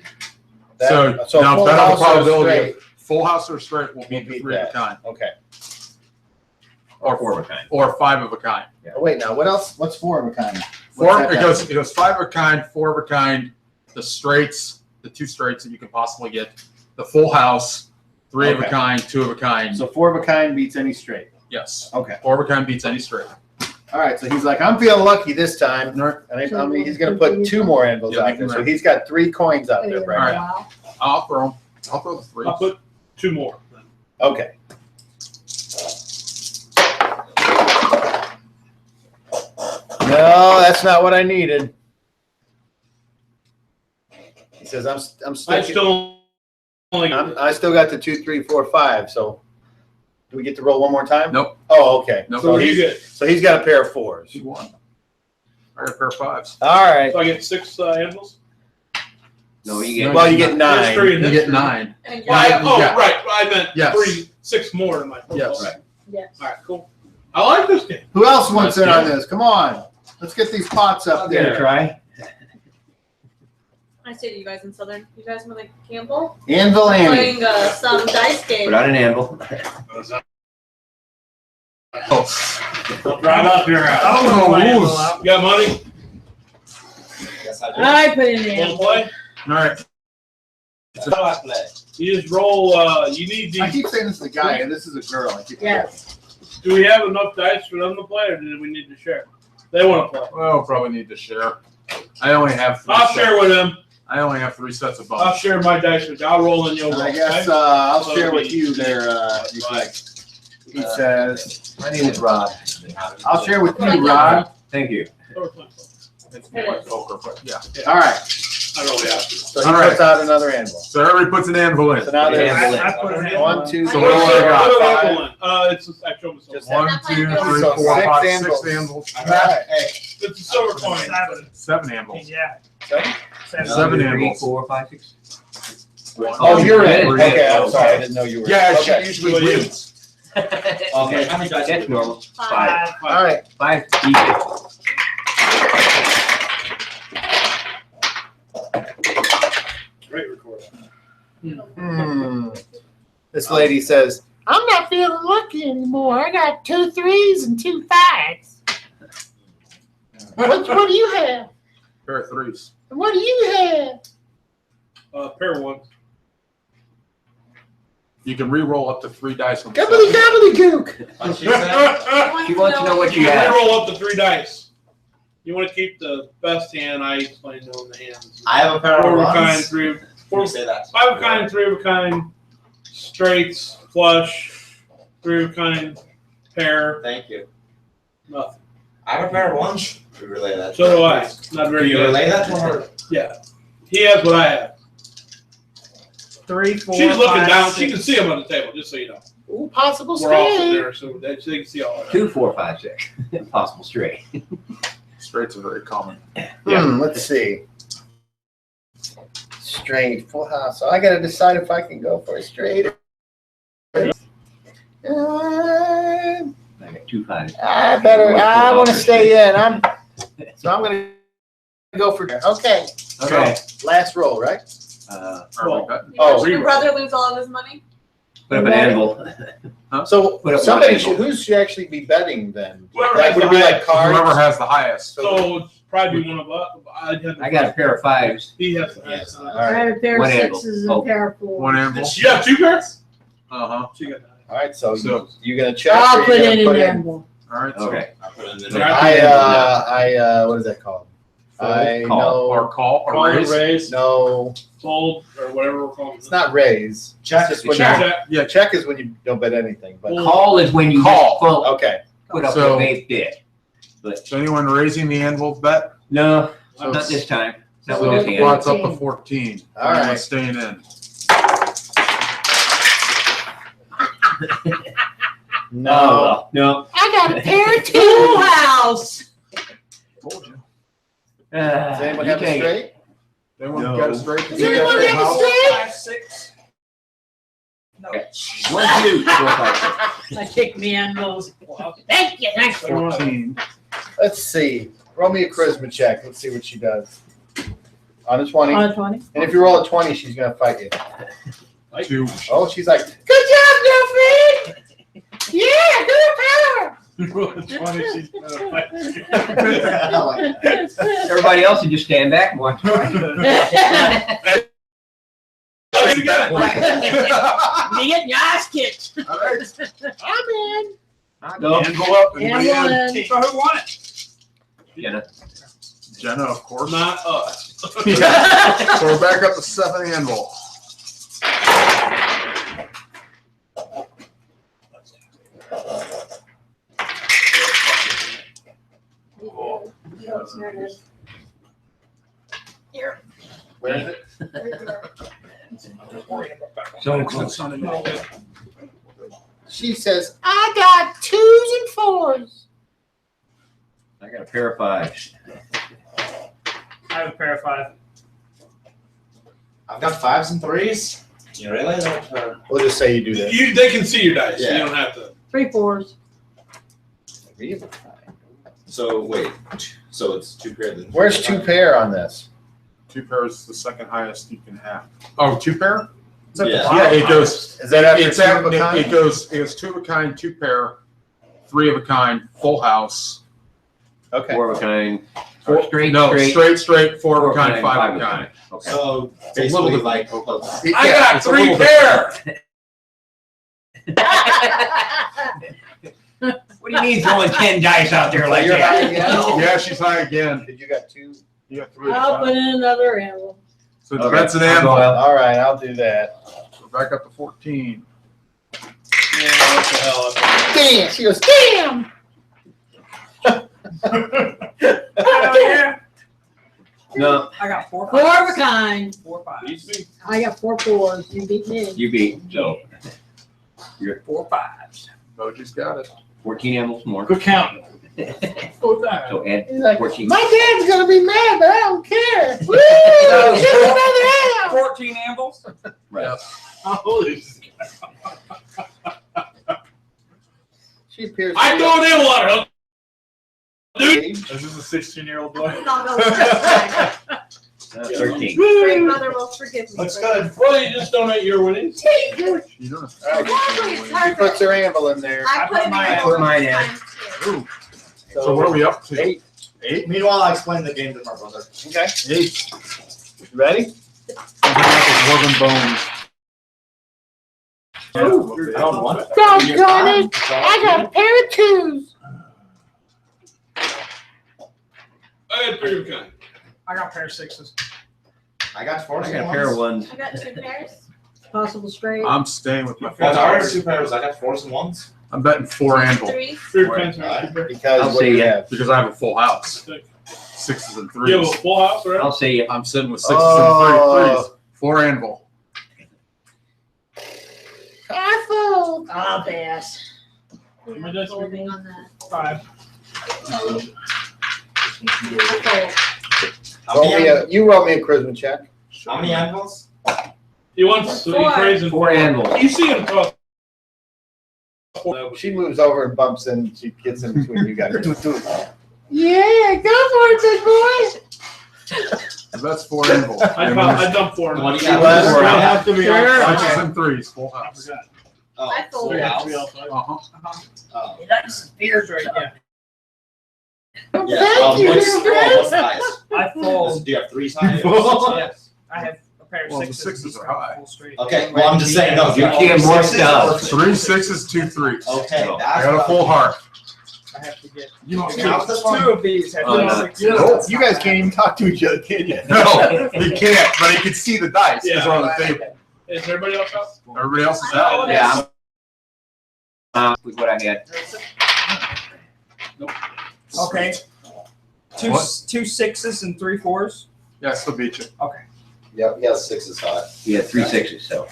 So now full better house or probability straight? of full house or straight will be We'll the beat 3 of a that. kind. Okay. Or 4 of a kind. Or 5 of a kind. Oh, wait, now what else? What's 4 of a kind? Four, What's it that goes 5 of a kind, 4 of a kind, the straights, the 2 straights that you can possibly get, the full house, 3 of a Okay. kind, 2 of a kind. So 4 of a kind beats any straight. Yes. Okay. 4 of a kind beats any straight. All right, so he's like, I'm feeling lucky this time. And I mean, he's going to put 2 more anvils Yeah, out make there. him So ready. he's got 3 coins out there All right right. now. I'll throw them. I'll throw the 3. I'll put 2 more. Okay. No, that's not what I needed. He says, I'm I sticking. still only. I still got the 2, 3, 4, 5. So do we get to roll one more time? Nope. Oh, okay. Nope. So you get. So he's got a pair of 4s. You won. I got a pair of 5s. All right. So I get 6 anvils. No, you get. Well, you get There's 3 9. in You this get group. 9. And Well, Yeah, oh, yeah. right. I meant Yes. 6 more than my total. Yes. Right. Yes. All right, cool. I like this game. Who else wants in Let's on do it. this? Come on. Let's get these pots up there. try. I say to you guys in Southern, you guys want to gamble? Anvil Annie. Playing some dice game. Put out an anvil. I'll drive up your house. Oh, You got money? Yes, I do. I put in the Want to anvil. play? All right. How do I play? You just roll. You need I these. keep saying this is a guy, and this is a girl. I keep Yes. Do we have enough dice for them to play, or do we need to share? They want to play. Well, we'll probably need to share. I only have 3 I'll sets. share with them. I only have 3 sets of I'll bones. share my dice with you. I'll roll and you'll roll. I guess okay? I'll So share it'll with be- you there. He's like, he says, My name is Rod. I'll share with you, Rod. Thank you. It's more like poker, but yeah. All right. I really have to. So he All right. puts out another anvil. So everybody puts an anvil in. So now there's Anvil in. I put an anvil 1, 2, So 3, what do I got? 4, 5. It's actual Just 1, 2, 3, 4, So 5, 6 6 anvils. anvils. All right. It's a silver coin. 7. 7 anvils. Yeah. 7? 7. 7 3, anvils. 4, 5, 6. Oh, you're in. You're in. Okay, I'm sorry. I didn't know you were. Yeah, Okay. she usually wins. Okay, How many dice? that's normal. 5. All right. 5 D6. Great recording. This lady says, I'm not feeling lucky anymore. I got 2 3s and 2 5s. What do you have? Pair of 3s. And what do you have? Pair of ones. You can re-roll up to 3 dice. From the Gobbly set. gobbly gook. What she said? She wants to know what you You have. roll up to 3 dice. You want to keep the best hand. I explained to them the hands. I have a pair 4 of of a kind, ones. 3 of Can you say that? 5 of a kind, 3 of a kind, straights, flush, 3 of a kind, pair, Thank you. nothing. I have a pair of ones. We relay that. So do I. Not Can very you good. relay that to her? Yeah. He has what I have. 3, 4, She's looking 5, down. 6. She can see them on the table, just so you know. Ooh, possible We're all sitting straight. there, so they can see all of that. 2, 4, 5, 6. Possible straight. Straights are very common. Let's see. Straight, full house. So I got to decide if I can go for a straight. I got 2 5s. I want to stay in. So I'm going to go for, okay. Okay. Last roll, right? Are Well, we betting? You Oh, watched your reroll. brother lose all of his money? Put up an anvil. So Put up somebody one should, anvil. who should actually be betting then? Whoever Like, has would it the be like highest. cards? Whoever has the highest. So it's probably one of us. I got a pair of 5s. He has the highest. All I right. have a pair of One anvil. 6s and Oh. a pair of 4s. One anvil. You have 2 pairs? Uh-huh. She got that. All right, so So- you gonna check? I'll or put you it in gonna the envelope. All right, so Okay. I put it in So the. what is that called? I Call. or know. call or Call it raise. raise, No, fold, or whatever we're calling it. it's not raise. Check. It's just when Check. you- yeah, check is when you don't bet anything. But Call is when you Call. just okay, put up So- the base bid. But Is anyone raising the anvil bet? no, So not this time. Not So with this well, hand. it's up to 14. All Anyone right. staying in. no. No. I got a pair of tool house. Told you. Does anyone You have a take it. straight? Anyone No. got it straight? Does anyone have a House? straight? 5, 6. No. 1, 2, 4, 5, 6. I kicked me and goes, thank you, thank you. 14. Let's see. Roll me a charisma check. Let's see what she does. On a 20. On 20. And if you roll a 20, she's gonna fight you. 2. Oh, she's like, Good job, girlfriend. Yeah, good power. 20, she's gonna fight. I like that. Everybody else would just stand back and watch. You get your ass kicked. All right. I'm in. No. Anvil up. And Anybody in? one. So who won it? Jenna. Jenna, of course. Not us. Yeah. So we're back up to 7 anvil. where is it? So close. She says, I got 2s and 4s. I got a pair of 5s. I have a pair of 5. I've got 5s and 3s. You really? We'll just say you do that. They can see your dice. Yeah. You don't have to. 3 4s. So wait. So it's 2 pairs. and Where's 2 pair on this? 2 pairs is the second highest you can have. Oh, 2 pair? It's at the Yeah. bottom. Yeah, it goes. Is that after It's 2 of a it kind? goes 2 of a kind, 2 pair, 3 of a kind, full house. Okay. 4 of a kind. Four, Or straight, no, straight. straight, 4 of a kind, 5 of a kind. Okay. So It's a little basically bit- like close. Yeah, I got it's a 3 little bit- pair. What do you mean throwing 10 dice out there like You're high that? again? Yeah, she's high again. Did you got 2? You got 3 of a I'll put kind. in another animal. So Okay, that's an I'll anvil. go out. All right, I'll do that. We're back up to 14. Yeah, what the hell? Damn! She goes, damn! Hell yeah. No, I got 4 4 of a 5s. kind. 4 Beats 5s. me. I got 4 4s. You beat me. you beat. So 4 5s. Moji's got it. 14 animals more. Quit counting. Go down. So add He's like, 14. my dad's gonna be mad, but I don't care. Woo! So, Just another animal. 14 ambles. Right. Holy. She appears. I don't in water. Dude. This is a 16-year-old boy. I'll go with this time. 13. Great mother will forgive me. Looks for good. this. Well, you just don't eat your winnings. You don't have Exactly, it's She hard puts to- her anvil in there. I put mine- mine I put mine in. times too. So what are we up to? 8. 8? Meanwhile, I explained the game to my brother. Okay. 8. You ready? Dwarven bones. Found one. Doggone it. I got a pair of 2s. I had 3 of a kind. I got a pair of 6s. I got 4s I and got a pair of 1s. ones. I got 2 pairs. Possible straight. I'm staying with my What's ours? 4. 2 pairs. I got 4s and 1s. I'm betting 4 anvil 3. 3 of a kind. Because I'll what say do you yeah. have? because I have a full house. 6s and You have a 3s. full house, right? I'll say I'm sitting with 6s Oh. and 3s. 4 anvil. Careful. I'll pass. We're My not dice are folding on that. 5. Okay. You roll me a charisma check. How many anvils? He wants to. He 4. prays in 4 animals. You see him toss. She moves over and bumps in. She gets in between you guys. Yeah, go for it, big boy. That's 4 anvil. I dumped 4. What do you got? got? Four. have to be Sure. on. 6s and 3s. Full I house. forgot. Oh, I fold. full house. Uh-huh. Oh. He likes his beers right now. Well, Yeah. thank you, What's little what's friend. size? I fold. Do you have 3 sides? Yes. I have a pair of Well, the sixes. sixes he's are got high. full straight. Okay, well, I'm just saying, no. You're getting more stuff. 3 6s, 2 3s. Okay, No. that's I got a what full heart. I have to get You don't Yeah, count. that's two fine. of these. Have Oh, to no. sixes. You know, That's you not guys bad. can't even talk to each other, can you? No, he can't, but he can see the dice because they're on the table. Is everybody else out? Everybody else is out. Yeah. With what I had. Okay. Two sixes and 3 4s. Yeah, I still beat you. Yeah, yeah, 6 is high. He had 3 6s, so.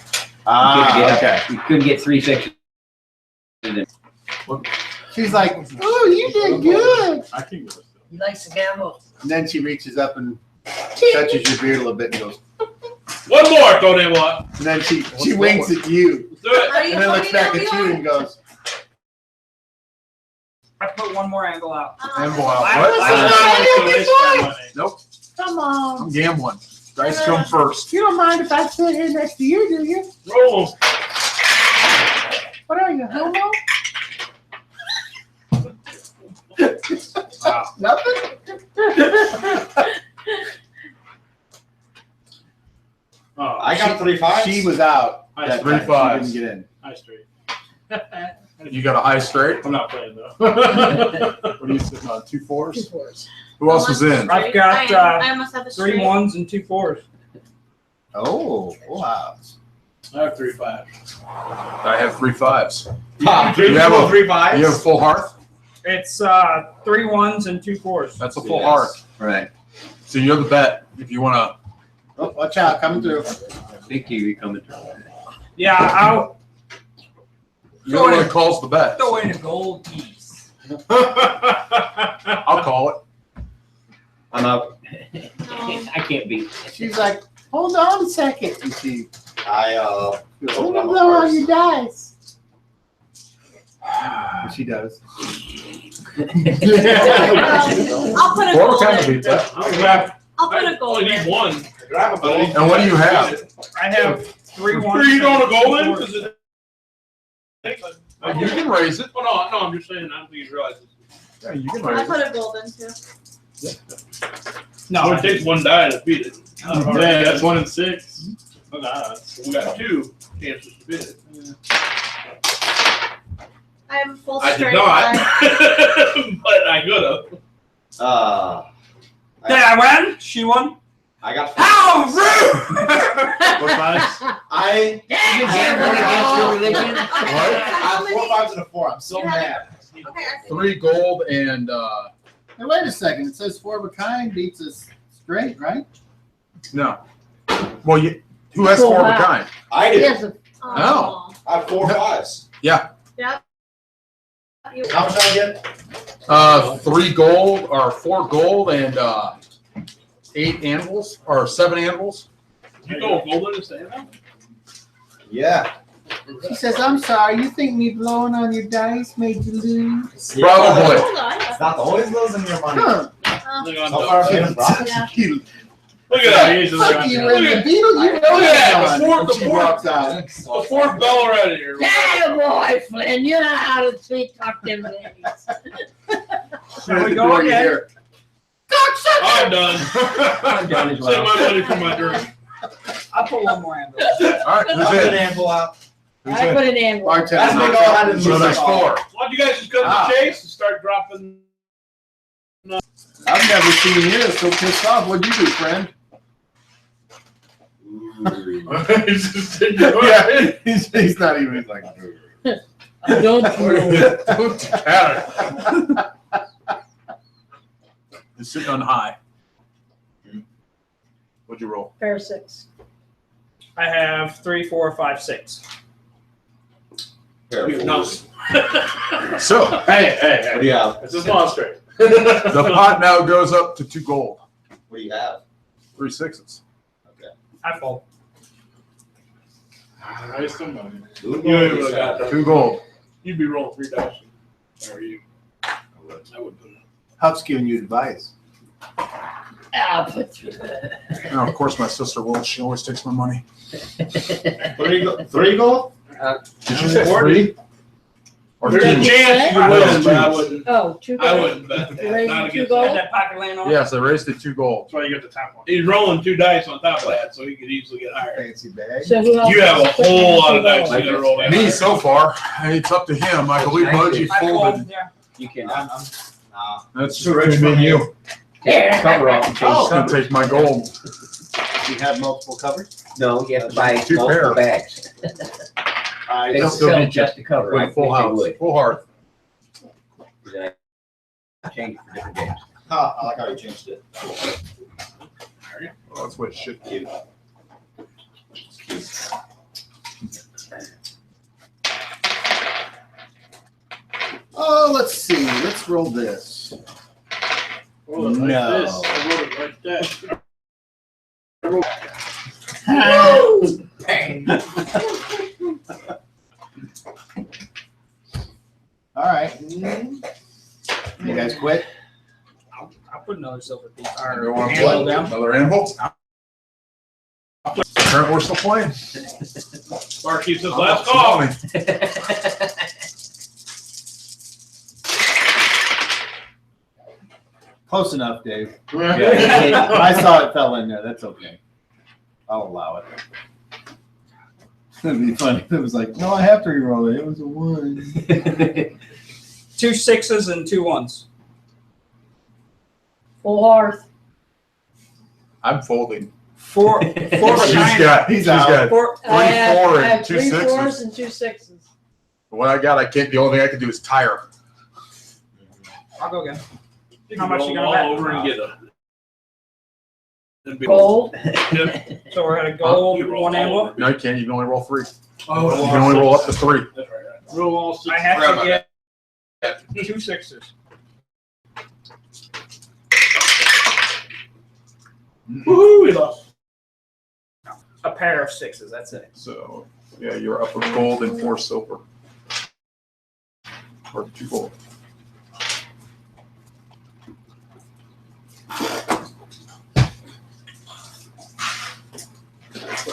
Okay. You couldn't get 3 6s. She's like, oh, you did good. I can go. He likes to gamble. And then she reaches up and touches your beard a little bit and goes, One more, don't they want? and then she winks at you. Let's do it. Are you And then looks holding back that at you wheel? and goes, I put one more angle out. Anvil out. I- What? I- Nope. Come on. I'm gambling. Dice come first. You don't mind if I sit here next to you, do you? Roll 'em. What are you, homo? Wow. nothing? Oh, I got 3 5s. She was out. I That three time. fives. She didn't get in. high straight. You got a high straight? I'm not playing though. What are you sitting on? 2 4s? 4s. Who else was in? I've got, I almost have a 3 straight. 1s and 2 4s. Oh, wow. I have 3 5. I have 3 5s. Tom, You have a- 3 5s. You have a full hearth? It's 3 1s and 2 4s. That's a full Yes. hearth. Right. So you're the bet if you want Oh, watch out, coming through. Big TV coming through. Yeah, I'll to. You're the one that calls the bet. throw in a gold piece. I'll call it. I'm out. No. I can't beat. She's like, hold on a second. And she I goes, open "I'm up gonna a blow on purse. your dice. And she does. I'll put a Four gold kind of in. beats that. I'll put a I gold only in. need one. Grab a gold. And what do you have? I have 3 1s. Are you going to go in? and 2 'Cause 4s. it- You can raise it. Oh, no, I'm just saying, I don't think he's realized. Yeah, you can I'll raise it. put a gold in too. No, It takes one die to beat it. Yeah, that's 1 and 6. Oh, nah, We got 2 chances to beat it. I have a full I straight. did not, line. but I could have. did I win? She won? I got How rude! 4 5s. I You gambling against your religion? Okay, I so how have 4 many? 5s and a 4. I'm so You have- mad. Okay, I 3 gold and Hey, wait a second. It says 4 of a kind beats us straight, right? no. Well, who has 4 of a kind? I do. Yes, oh. I have 4 5s. Yep. You- How much did I get? 3 gold or 4 gold and 8 anvils or 7 anvils. You go golden and stay there? Yeah. She says, I'm sorry. You think me blowing on your dice made you lose? Probably. Hold on. It's not the only losing your money. Huh. Look on So far, the- I've been profit. Yeah. Look at that. Fuck you and the beetle. You know Look at that. it's on. The She fourth- walks out. The 4th bell already here. yeah, boy, Flynn, you know how to sweet talk them ladies. Shall we go again? Here. I'm done. I'm done as Save well. my money for my drink. I'll put one more angle. All right, I'll who's put an in? anvil out. Who's I in? put an angle. Bartender. That's me go ahead and So lose there's it all. 4. Why don't you guys just cut the chase and start dropping? I've never seen you so pissed off. What'd you do, friend? It's just sitting there. Yeah, he's not even he's like. Don't you? Don't matter. It's sitting on high. What'd you roll? Pair 6. I have 3 4 5 6. No. So Hey. What do you have? It's a small straight. the pot now goes up to 2 gold, What do you have? 3 6s. I fold. Waste some money. You ain't really got that. 2 gold. You'd be rolling 3 dice. Or you? I would put it. Huff's giving you advice. I'll put you. Now, of course, my sister will. She always takes my money. 3 gold? Did you say 3? Or There's two. a chance you I would know, win, but I two. wouldn't. Oh, 2 I gold. wouldn't bet You that. raised Not the 2 against gold? Had that pocket land on? Yes, I raised it 2 gold. That's why you get the top one. He's rolling 2 dice on top of that, so he could easily get higher. Fancy bag. So who else? You have a is putting whole in lot 2 of dice gold? you gotta roll that. Me so far. It's up to him. I believe Moji I folded. fold, yeah. You can That's Too rich between me for and me. you. take the cover off and change He's the gonna cover. take my gold. You have multiple covers? No, you have to buy 2 multiple pair. bags. I They don't still sell need just the cover. I With full think they house, would. full heart. Then I change for different games. Huh, I like how you changed it. Oh, that's what it should be. Oh, let's see. Let's roll this. Roll it like No. this, or roll it like that. All right. You guys quit? I'll put another silver piece. You Or want to handle play down. another anvil? Current, we're still playing. Bar keeps his I'm last up call. to 20. Close enough, Dave. Yeah. I saw it fell in there. That's okay. I'll allow it. That'd be funny. It was like, no, I have to re-roll it. It was a 1. 2 6s and 2 1s. Full hearth. I'm folding. 4 She's behind. got, He's she's out. got 4. I have, 4 I have and 2 3 6s. 4s and 2 6s. What I got, I can't. The only thing I can do is tire. I'll go again. You How can much you roll gonna all bet? over and get a. Gold. So we're at a gold, You roll 1 all anvil. over. No, you can't. You can only roll 3. Oh, You can only roll up to 3. That's right. Roll all 6. I have Grab to my get 2 6s. Woohoo, we lost. A pair of 6s. That's it. So yeah, you're up with gold and 4 silver, or 2 gold.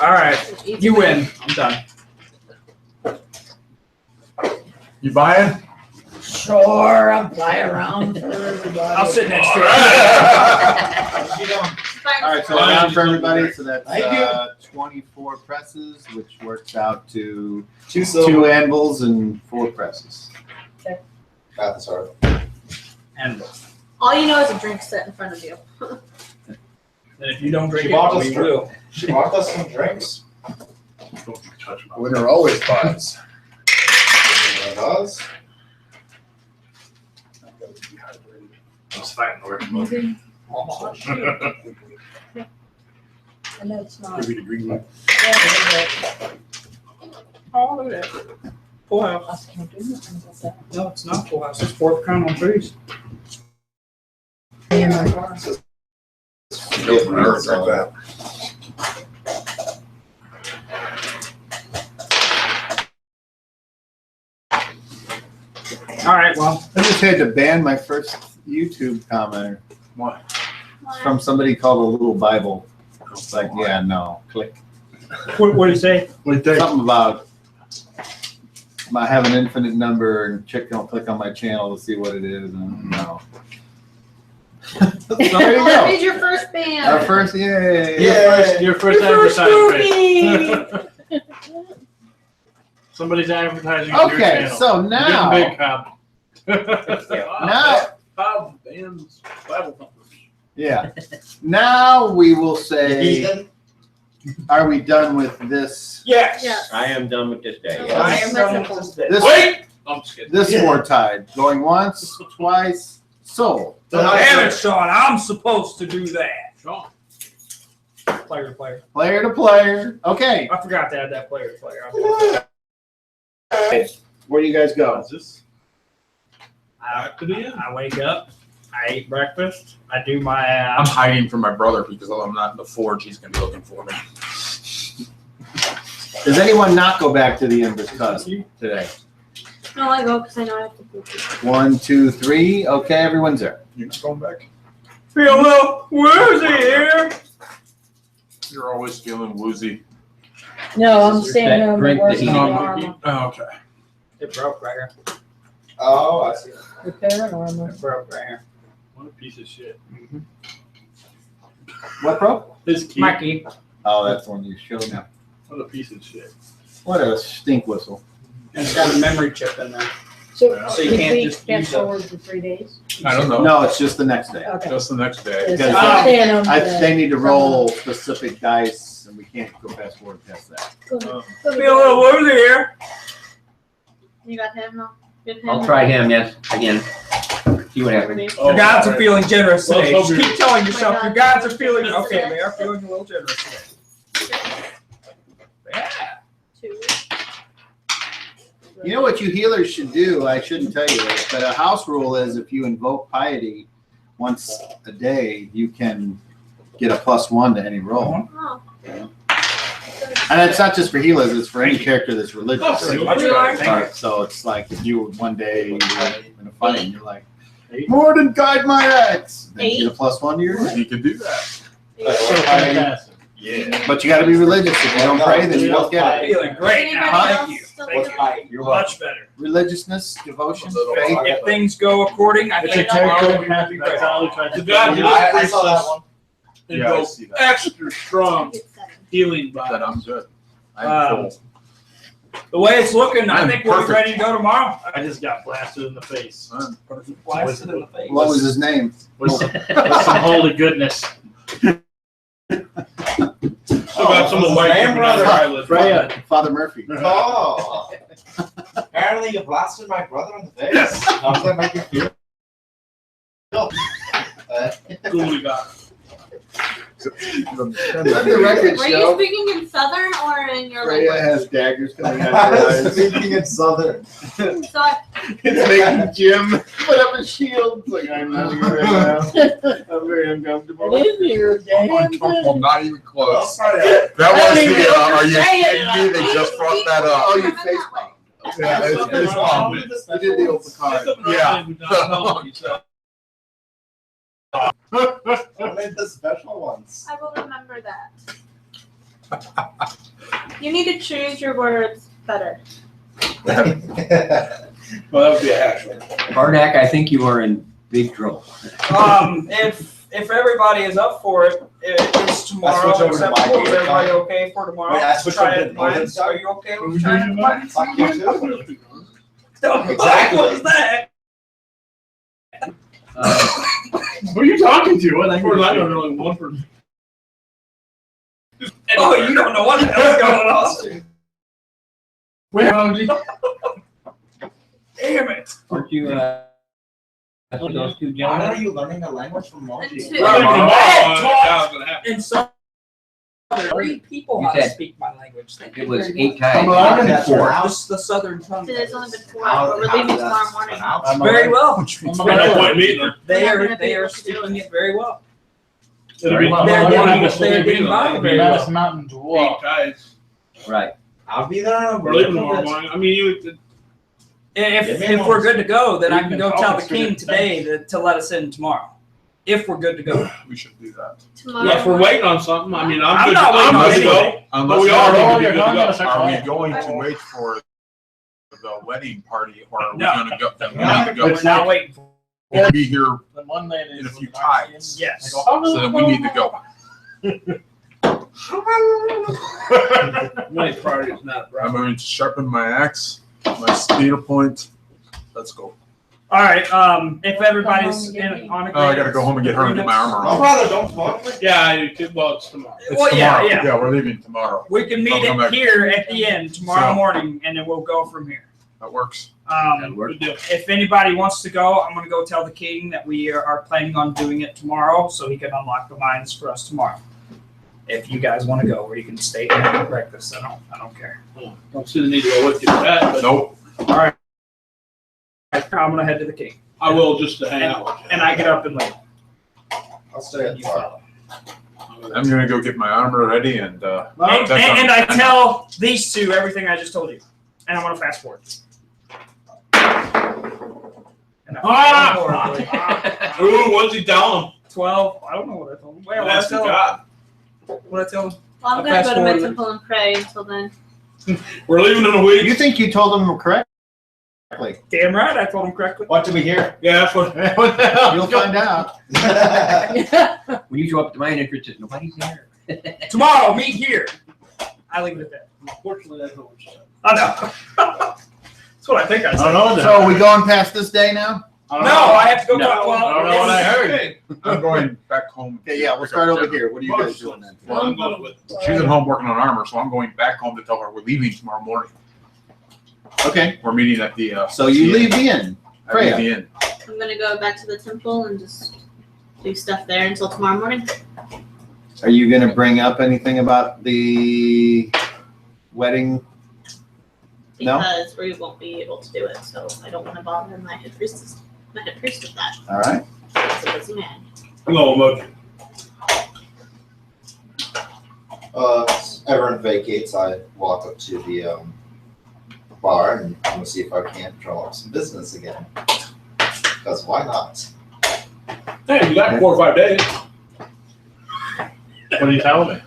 All right, you win. I'm done. You buying? Sure, I'll fly around for everybody. I'll sit next to you. All right, so around for everybody. So that's Thank you. 24 presses, which works out to 2 2 silver. anvils and 4 presses. Math is hard. And All you know is a drink set in front of you. if you don't drink She bought it, us we drink. will. She bought us some drinks. Don't you touch my. Winner always buys. It does. I was fighting the word. Maybe. Oh, I know it's not. Give me the green one. Oh, look at that. Full house. I can't do nothing about that. No, it's not full house. It's 4th crown on 3s. In my car. Go from there, drink that. All right, well, I just had to ban my first YouTube commenter. What? From somebody called a little Bible. It's like, yeah, no, click. what did he say? What do you think? Something about I have an infinite number and don't click on my channel to see what it is. And no. So there you go. Who's your first band? Our first, yay. Your first advertisement. Somebody's advertising on your Okay, channel. so You're now, getting big, Cobb. now, Cobb Band's Bible thumpers. yeah. Now we will say, Ethan? are we done with this? Yes. Yes. I am done with this day. So Yeah. I am done with this day. This, Wait! I'm just kidding. this Yeah. war tide, going once, twice, sold. So how Damn it, does Sean. I'm supposed to do that. Sean. Player to player. Player to player. Okay, I forgot to add that player to player. where do you guys go? I wake up. I eat breakfast. I do my. I'm hiding from my brother because I'm not in the forge. He's gonna be looking for me. Does anyone not go back to the Embers Cusp today? No, I go because I know I have to poop. 1, 2, 3. Okay, everyone's there. You're not going back. Hello, where's he here? You're always feeling woozy. No, I'm It's standing that on the drink that worst he- on the armor. Oh, okay. It broke right here. Oh, I see. Repair and armor. It broke right here. What a piece of shit. What, bro? His key. My key. Oh, that's the one you showed me. What a piece of shit. What a stink whistle. And it's got a memory chip in there. So, So you did can't we just fast use it. forward to 3 days? I don't know. No, it's just the next day. Okay. Just the next day. It's Because not saying on They the- need to roll specific dice, and we can't go fast forward past that. Feel a little woozy here. You got him? No. Good him. I'll try him, yes, again. See what happens. Oh, Your gods are sorry. feeling generous Let's today. hope Just you're- keep telling yourself My your God. gods are feeling Is okay. it? They are feeling a little generous today. Yeah. 2. You know what you healers should do? I shouldn't tell you this, but a house rule is if you invoke piety once a day, you can get a +1 to any roll. Oh. And it's not just for healers, it's for any character that's religious. Oh, Much better. Thank you. So it's like if you one day you're in a fight and you're like, Morden guide my axe, then you get a +1 to yours. You could do that. Fantastic. Yeah. But you gotta be religious. If you don't pray, then you don't get it. Feeling great now. Anybody Thank else you. still Thank looking? you. You're much better. Religiousness, devotion, faith. If things go according, I It's a think tomorrow character. will be great. That's all he tried to do. God, I saw that one. Yeah, I see that. Extra strong Get 7. healing That I'm vibes. good. I'm full. The way it's looking, I I'm think we'll be perfect. ready to go tomorrow. I just got blasted in the face. Blasted in the face. What was his name? With some holy goodness. Still got some of the white Damn, people on their brother. eyelids. Freya, Father Murphy. Oh. Apparently you blasted my brother in the face. How does that make you feel? Cool, got Let the record Were you show. speaking in Southern or in your Freya language? has daggers coming out of her I was eyes. speaking in Southern. So I, It's making Jim put up a shield. It's like, I'm not here right now. I'm very uncomfortable. It is your damn Uncomfortable, thing. not even close. Sorry. That was I don't even the, know what are you're you saying. kidding me? They just brought that up. Oh, you face palm. Yeah, it's face palm. You did the open card. Yeah. I made the special ones. I will remember that. You need to choose your words better. Well, that would be a hash one. Hardak, I think you are in big trouble. If everybody is up for it, it's tomorrow. switch over to my acceptable. Is game. everybody okay for tomorrow? Wait, I switched Try over it to at mine. Northern Are you okay What with was trying it yours? at mine? Fuck you too. Exactly. What was that? Who are you talking to? What language? I don't know only one person. Oh, you don't know what the hell's going on. Wait, Moji. Damn it. Aren't you, those two Why are gentlemen? you learning a language from Moji? Two. Right, tomorrow, that's gonna happen. And so, 3 people You how to said- speak my language. Thank It you was very 8 much. times. That's Four. right. Just the southern tongue. There's only been 4, How- but we're how leaving does tomorrow that morning. pronounce? Very well. Ain't no point meeting them. They We're not are gonna be they are able to do speaking it. it very well. It'll be Very well. tomorrow They're morning, getting- we'll they're be getting by there. very Madison well. Mountain to Eight walk. guys. Right. I'll be there. We're leaving tomorrow morning. I mean, you. If we're good to go, then I can go tell the It's king good. today to let us in tomorrow. If we're good to go. We should do that. Tomorrow. Yeah, if we're waiting on something, I mean, I'm I'm good. not waiting I'm on good to go. anything. Unless we are Oh, good you're to going go. to start Are we calling. going to wait for the wedding party, or are we No. gonna go? Then we No. need to go. We're not waiting for We'll be here, The one lady In a is few with the dark tides. skin. Yes. I go, so then we need to go. Night party is not I'm right. going to sharpen my axe, my speeder point. Let's go. All right. If everybody's Go home and get in on Oh, I gotta go home and get her and get my armor Oh, on. brother, don't fuck with Yeah, you could, well, it's tomorrow. It's Well, yeah, tomorrow. yeah. We're leaving tomorrow. We can meet I'll come it back. here at the end tomorrow So- morning, and then we'll go from here. That works. That'll work. Good deal. If anybody wants to go, I'm gonna go tell the king that we are planning on doing it tomorrow, so he can unlock the mines for us tomorrow. If you guys want to go, or you can stay here and breakfast. I don't care. Don't see the need to go with you for that, but Nope. I'm gonna head to the king, I will just to hang out with you. and I get up and leave. I'll stay at You the bar. follow. I'm gonna go get my armor ready and, And, that's and I on- tell these two everything I just told you, and I'm gonna fast forward. And I fast forward. Ooh, what's he telling 12. I don't know what I told him. Well, what I That's the tell him. God. What I tell him. Well, I'm I'll gonna fast go to my forward. temple and pray until then. We're leaving in a week. You think you told them correct? Damn right, I told him correctly. What did we hear? Yeah, that's what. What the hell? You'll find out. When you show up to my entrance, there's nobody's there. Tomorrow, meet here. I leave it at that. Unfortunately, that's what we said. I know. That's what I think I said. I don't know. So are we going past this day now? No, I have to go No. talk. Well, I don't know what I heard. I'm going back home. Okay, yeah, we'll start over here. What are you guys doing then? Well, I'm going with. She's at home working on armor, so I'm going back home to tell her we're leaving tomorrow morning. Okay, We're meeting at the. so you leave the inn. I leave Freya. the inn. I'm gonna go back to the temple and just do stuff there until tomorrow morning. Are you gonna bring up anything about the wedding? No? Because we won't be able to do it, so I don't want to bother my head priest with that. All right. He's a busy man. I'm going with Moji. Everyone vacates. I walk up to the bar and I'm gonna see if I can't draw up some business again. Because why not? Hey, you got 4 or 5 days. What are you telling me?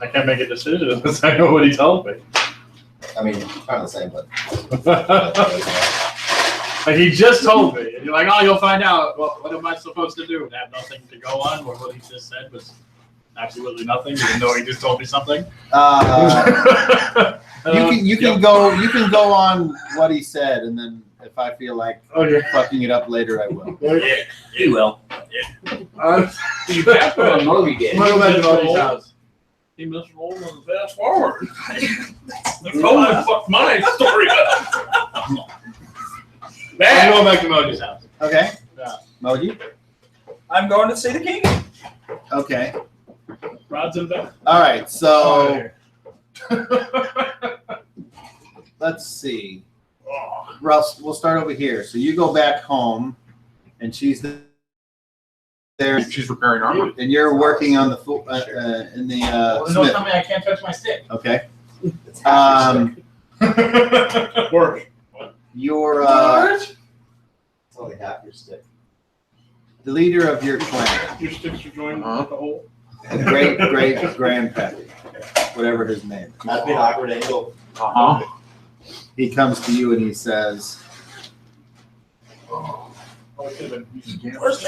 I can't make a decision unless I know what he told me. I mean, kind of the same, but Like he just told me, and you're like, "Oh, you'll find out." Well, what am I supposed to do? And have nothing to go on, or what he just said was absolutely nothing, even though he just told me something. You can go on what he said, and then if I feel like fucking it up later, I will. Yeah, You will. you have to. Moji did. I'm gonna go back to Moji's house. He must roll on the fast forward. Oh, fuck my story. I'm going back to Moji's house. Okay. Yeah. Moji. I'm going to see the king. Okay. Rod's in bed. All right. So let's see. Russ, we'll start over here. So you go back home, and she's there, She's repairing armor. and you're working on the in the Don't smith. tell me I can't touch my stick. Okay. it's half your stick. Work. You're It's only half your stick. the leader of your clan, Your sticks are joined Uh-huh. with the hole. great grandpappy, whatever his name. That'd be an awkward angle. Uh-huh. He comes to you and he says,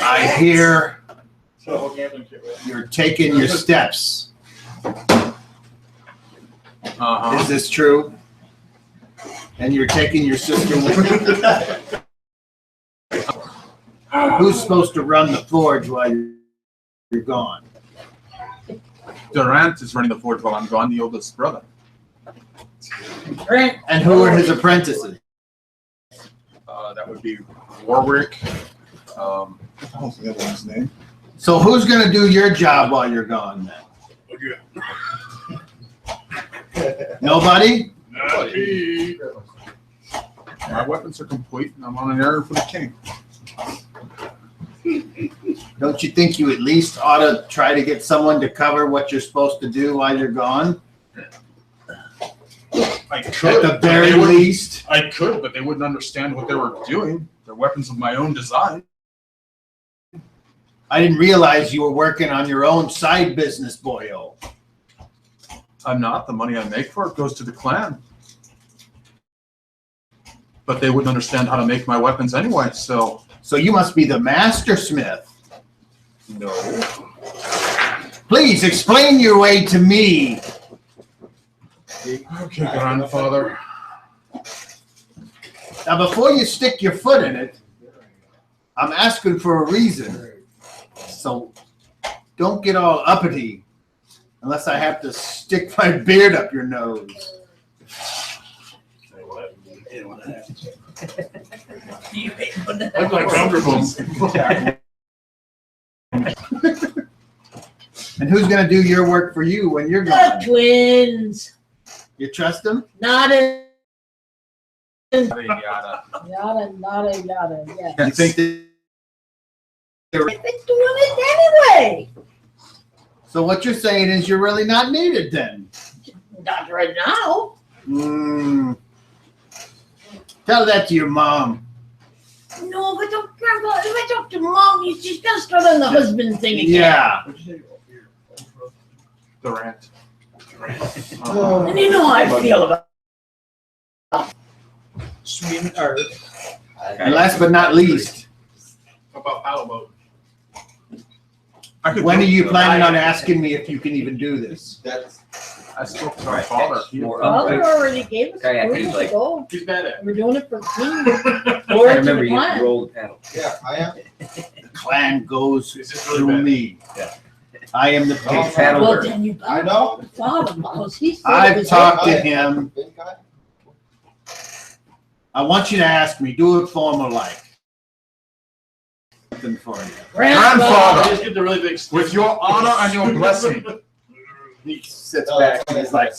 "I hear you're taking your steps. Uh-huh. Is this true? And you're taking your sister with you? Who's supposed to run the forge while you're gone?" Durant is running the forge while I'm gone, the oldest brother. And who are his apprentices? That would be Warwick. What the hell's the other one's name? So who's going to do your job while you're gone then? Nobody? My weapons are complete, and I'm on an errand for the king. Don't you think you at least ought to try to get someone to cover what you're supposed to do while you're gone? I could. At the but very they wouldn't- least. I could, but they wouldn't understand what they were doing. They're weapons of my own design. I didn't realize you were working on your own side business, boyo. I'm not. The money I make for it goes to the clan. But they wouldn't understand how to make my weapons anyway, so. So you must be the master smith. No. Please explain your way to me. Okay, grandfather. Now, before you stick your foot in it, I'm asking for a reason. So don't get all uppity unless I have to stick my beard up your nose. I'm like comfortable. And who's going to do your work for you when you're The gone? twins. You trust them? Not a Yada. yada, nada, yada. Yeah. You think that They've been doing it anyway. so? What you're saying is you're really not needed then. Not right now. Tell that to your mom. No, but don't, Grandpa, if I talk to Mom, she's gonna start on the husband thing again. Yeah. Durant. And you know how I feel about And last but not least, How about paddle when are you planning on asking me if you can even do this? That's I spoke to my father. More Father up. already gave us Kayak a is to like- go. He's bad at it. We're doing it for clean. I Forward to remember the you used to plan. roll the paddle. yeah, I am. The clan goes He's just really through bad. me. Yeah. I am the Big patron. paddle. Well, then you I got know. Father Mouse. He's I've talked to I- him. Big guy. I want you to ask me, do it formal like. Something for you. Grandfather. Just get the really big stick. With your honor and your blessing. He sits No, back that's and he's like,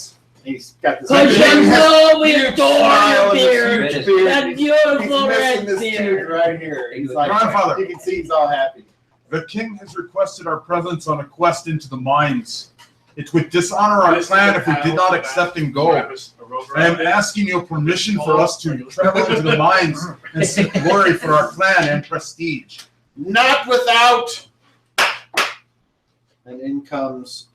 he's got this. Cause you know we Huge adore smile your and this beard. huge beard. That He's beautiful missing red this tooth beard. right here. He's like, Grandfather. you can see he's all happy. The king has requested our presence on a quest into the mines. It would dishonor our clan if we did not accept and go. I am asking your permission for us to travel into the mines and seek glory for our clan and prestige. Not without. And in comes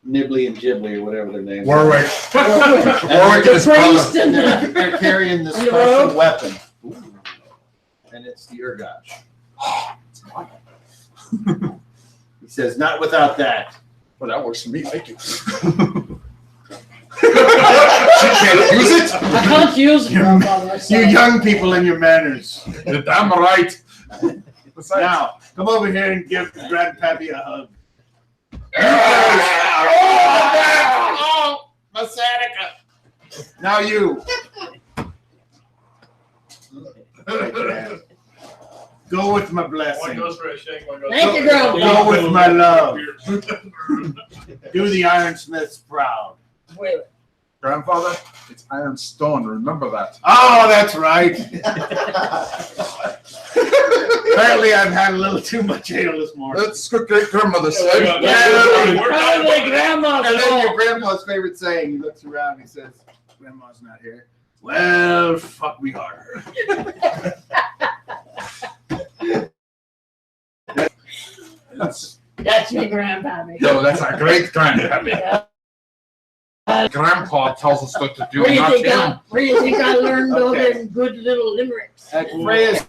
Nibbly and Ghibli or whatever their names are. Warwick. And Warwick they're, is priest and they're carrying this And the special rope. weapon. And it's the Urgosh. He says, not without that. Well, that works for me. Thank you. She can't use it. I can't use it, Grandfather. You young people and your manners. You're damn right. Besides, Now, come over here and give Grandpappy a hug. Oh, Masanica. Now you. Go with my One blessing. goes for a shake, one goes Thank you, for a- Grandpa. Go with my love. Do the ironsmiths proud. Wait, grandfather, it's iron stone. Remember that. Oh, that's right. Apparently, I've had a little too much ale this morning. That's what great grandmother Yeah, said. we're probably done. Grandma's And then fault. your grandpa's favorite saying, he looks around and he says, Grandma's not here. Well, fuck me harder. That's your grandpappy. No, that's our great grandpappy. Yeah. Grandpa tells us what to do, Where do you not think him. I learned all Okay. them good little limericks? At Freya's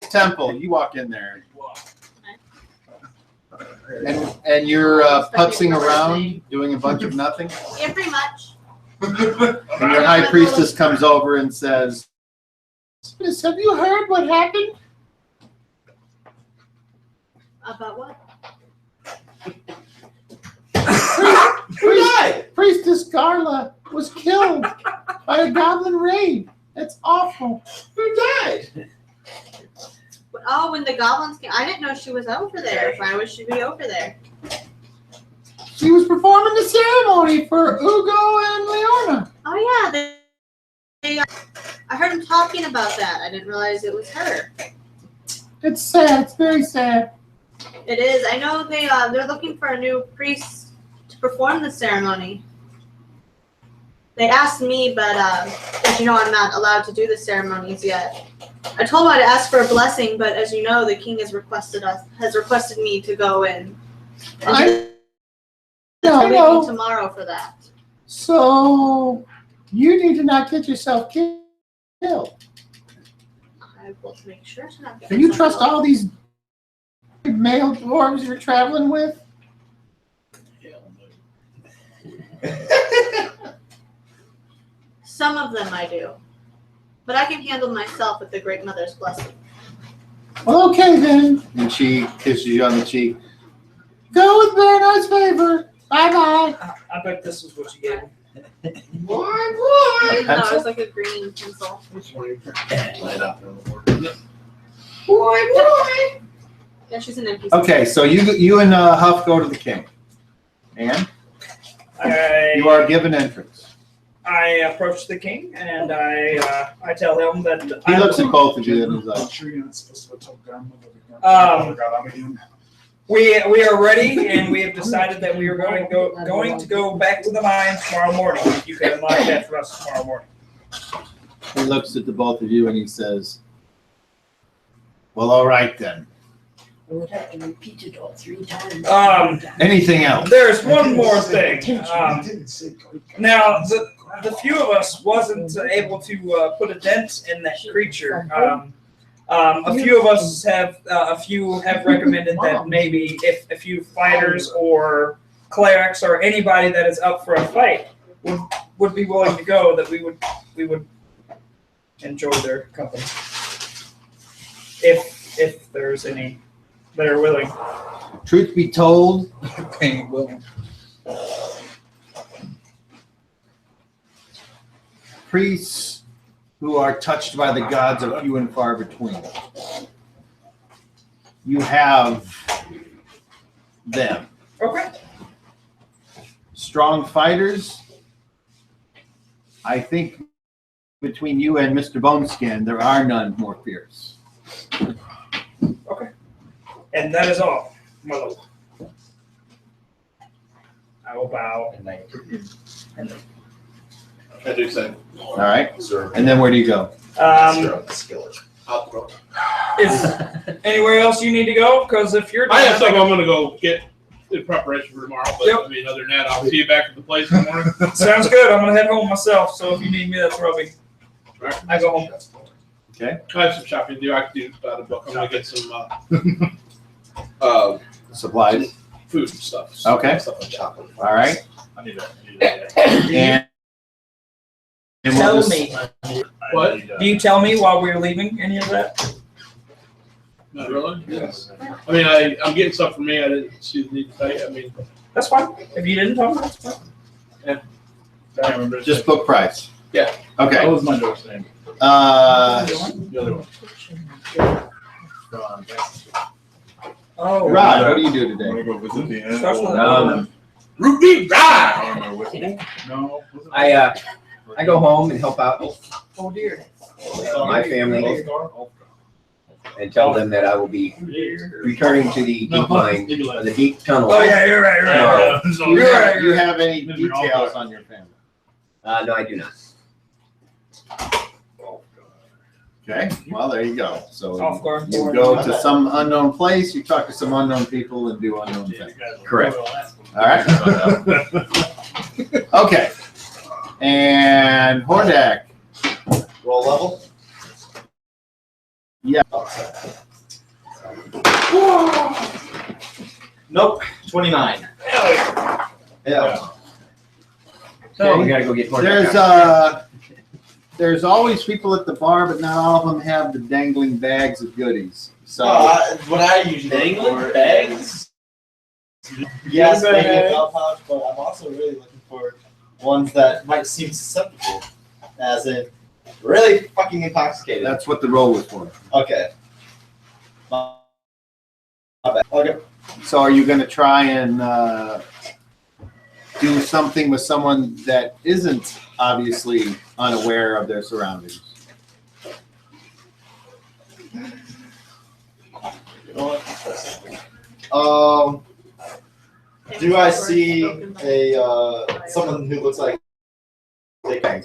temple, you walk in there, and you're putzing around, doing a bunch of nothing. Yeah, pretty much. And your high priestess comes over and says, have you heard what happened? About what? Priestess Garla was killed by a goblin raid. That's awful. Who died? Oh, when the goblins came, I didn't know she was over there. Why would she be over there? She was performing the ceremony for Ugo and Leona. Oh yeah, I heard him talking about that. I didn't realize it was her. It's sad. It's very sad. It is. I know they're looking for a new priest to perform the ceremony. They asked me, but as you know, I'm not allowed to do the ceremonies yet. I told them I'd ask for a blessing, but as you know, the king has requested me to go in. I They're know. leaving tomorrow for that. So you need to not get yourself killed. I will make sure to not get Can you myself trust killed. all these male dwarves you're traveling with? Some of them I do. But I can handle myself with the Great Mother's blessing. Well, okay then. And she kisses you on the cheek. Go with very nice favor. Bye bye. I bet this is what you gave him. No, it Pencil? was like a green pencil. Yeah, she's an NPC. Okay, so you and Huff go to the king, and you are given entrance. I approach the king and I tell him that He looks at both of you and he's like, I'm sure you're not supposed to tell grandmother that grandfather got out again. we are ready and we have decided that we are going to go back to the mines tomorrow morning. If you can unlock that for us tomorrow morning. he looks at the both of you and he says, well, all right then. I would have to repeat it all 3 times. Anything else? There's one more thing. Now the few of us wasn't able to put a dent in that creature. A few of us have recommended that maybe if a few fighters or clerics or anybody that is up for a fight would be willing to go, that we would enjoy their company. If there's any that are willing. Truth be told, priests who are touched by the gods are few and far between. You have them. Okay. Strong fighters. I think between you and Mr. Boneskin, there are none more fierce. Okay. And that is all, my lord. I will bow. And I do say. All right. And then where do you go? Is anywhere else you need to go? Because if you're, I have stuff I'm gonna go get in preparation for tomorrow. But I mean, other than that, I'll see you back at the place in the morning. Sounds good. I'm gonna head home myself. So if you need me, that's where I'll be. Right. I go home. Okay. I have some shopping to do. I can do about a book. I'm gonna get some Supplies. food and stuff. Okay. Stuff like chocolate. All right. I need that. And Tell we'll just, me. What? Do you tell me while we're leaving any of that? Not really. Yes. I mean, I'm getting stuff for me. I didn't see the need to tell you. I mean, That's fine. If you didn't tell me, that's fine. I remember. just book price. Yeah. What Okay. was my daughter's name? Uh, The other one. Oh, Rod, what do you do today? Wanna go visit the Starts with animal? root beer ride. On my whiskey? No. wasn't I go home and help out Oh dear. my family and tell them that I will be returning to the deep mine, or the deep tunnel. Oh yeah, you're right. You're right. Do you have any details on your family? No, I do not. Okay, well, there you go. So Off guard. you go to some unknown place, you talk to some unknown people and do unknown things. Correct. All right? Okay. And Hordak. Roll level? Yeah. Nope, 29. Yeah. So we gotta go get more. There's always people at the bar, but not all of them have the dangling bags of goodies. So What I usually look for bags? Yes, maybe a belt pouch, but I'm also really looking for ones that might seem susceptible, as in really fucking intoxicated. that's what the roll was for. Okay. My bad. Okay. So are you going to try and do something with someone that isn't obviously unaware of their surroundings? You know what? Do I see a someone who looks like they can?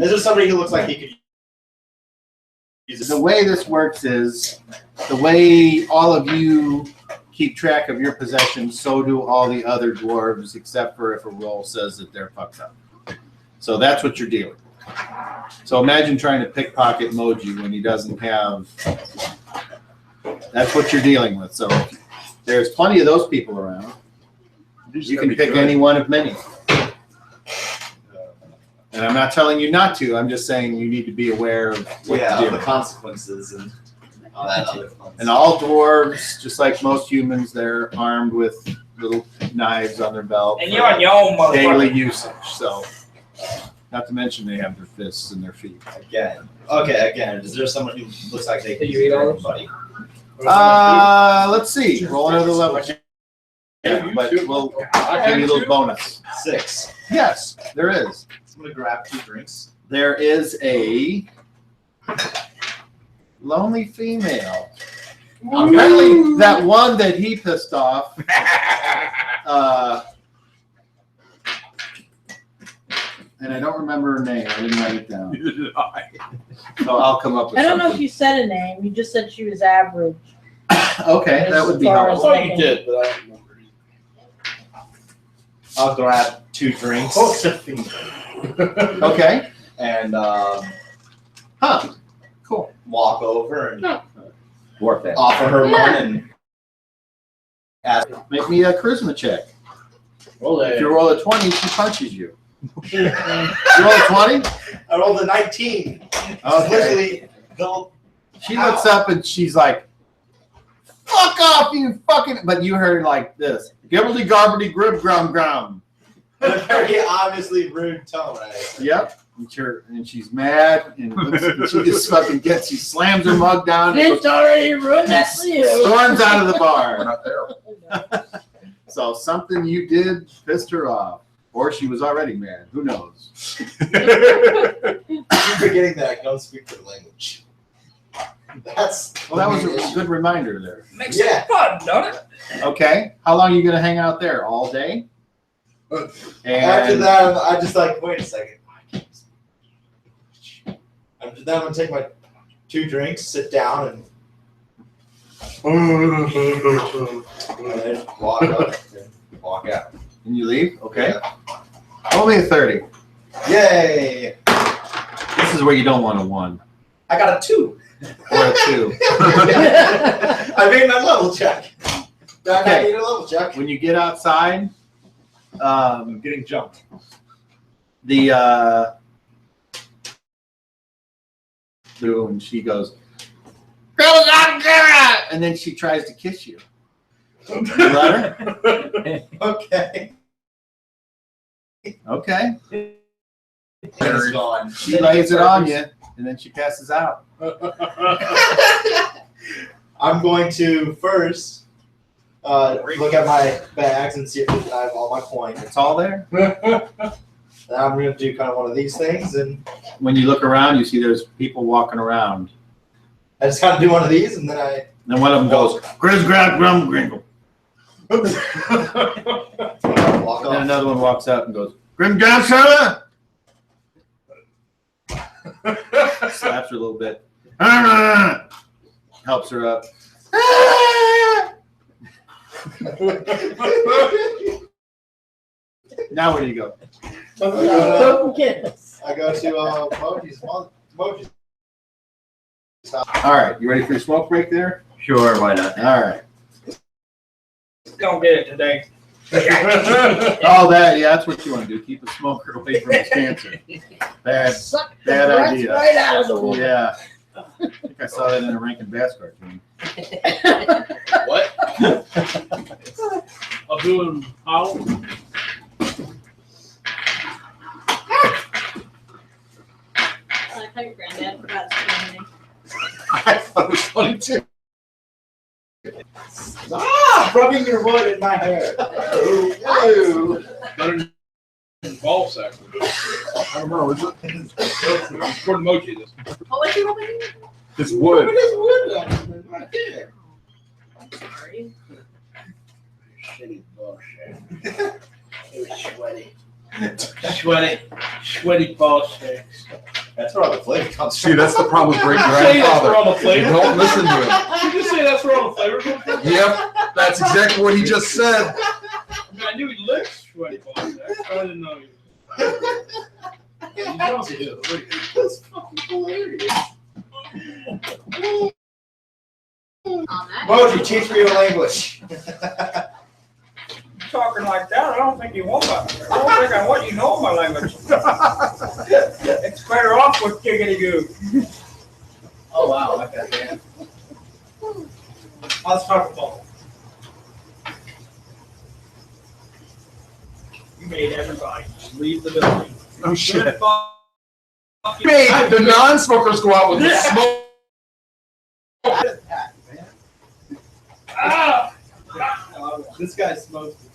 Is there somebody who looks like he could use The way this works is the way all of you keep track of your possessions, so do all the other dwarves, except for if a roll says that they're fucked up. So that's what you're dealing with. So imagine trying to pickpocket Moji when he doesn't have. That's what you're dealing with. So there's plenty of those people around. You can pick any one of many. And I'm not telling you not to. I'm just saying you need to be aware of what to do. the consequences and all that other fun And all dwarves, just like most humans, they're armed with little knives on their belt And you're on your own, for daily motherfucker. usage. So, not to mention they have their fists and their feet. Again. Okay, again, is there someone who looks like they can Did you eat all use anybody? Let's see. Roll another level. Yeah, but we'll give you a little bonus. 6. Yes, there is. I'm gonna grab 2 drinks. There is a lonely female. Apparently, that one that he pissed off. And I don't remember her name. I didn't write it down. So I'll come up with I don't know if something. you said a name, you just said she was average. Okay, that would be As far I as- helpful. thought you did, but I don't remember. I'll grab 2 drinks. Okay. And Cool. walk over and Dwarf that. offer her one and ask. Make me a charisma check. Roll If you that. roll a 20, she punches you. You roll a 20? I rolled a 19. Okay. Literally, the She looks up and she's like, "Fuck off, you fucking!" But you heard like this: "Gibbledy garbly grib grum grum." in a very obviously rude tone. Yep. And she's mad, and she just fucking she slams her mug down, and It's already ruined that for you. storms out of the bar. Not there. So something you did pissed her off, or she was already mad. Who knows? I'm forgetting that I don't speak the language. That's Well, that was a good reminder there. Makes it fun, don't it? Okay. How long are you gonna hang out there? All day? After And that, I just like, wait a second. After that, I'm gonna take my 2 drinks, sit down, and then walk up and walk out. and you leave? Okay. Only a 30. Yay! This is where you don't want a 1 I got a 2. or a 2. I made my level check. I Okay. need a level check. When you get outside, I'm getting jumped. and she goes, and then she tries to kiss you. You let her? Okay. Okay. It's gone. She lays it on you, and then she passes out. I'm going to first look at my bags and see if I have all my coins. It's all there. Now I'm going to do kind of one of these things, and When you look around, you see there's people walking around. I just kind of do one of these, and then I And one of them goes, "Grizz, grab, grum, gringle." walk And then off. another one walks up and goes, "Grim down, Sarah." Slaps her a little bit. Helps her up. Now where do you go? Yes. I go to Moji's. Moji's. All right, you ready for your smoke break there? Sure, why not? All right. Don't get it today. Oh, that's what you want to do. Keep a smoker away from his cancer. Bad. Suck the Bad breath idea. right out of the woman. Yeah. I think I saw that in a Rankin Bass cartoon. What? Of doing how? I thought your granddad forgot to say anything. I thought it was funny too. Rubbing your wood in my hair. Better than ball sack. I don't know. Is it? According to Moji, it is. Oh, what you rubbing? It's wood. What is wood on my hair? I'm sorry. Shitty bullshit. It was sweaty. Sweaty ball sacks. That's where all the flavor comes See, from. that's the problem with great Say that's where all grandfather. the flavor. Don't listen to him. Did you say that's where all the flavor comes from? Yep, that's exactly what he just said. I mean, I knew he licked sweaty ball sacks. I didn't know he. He knows he did. That's fucking hilarious. On that. Moji, teach me your language. Talking like that, I don't think you want my. I don't think I want you know my language. It's better off with giggity goo. Oh wow, I got that. Let's talk about. You made everybody leave the building. Oh shit. Good fuck. He made the non-smokers go out with the smoke. Ah! This guy smokes.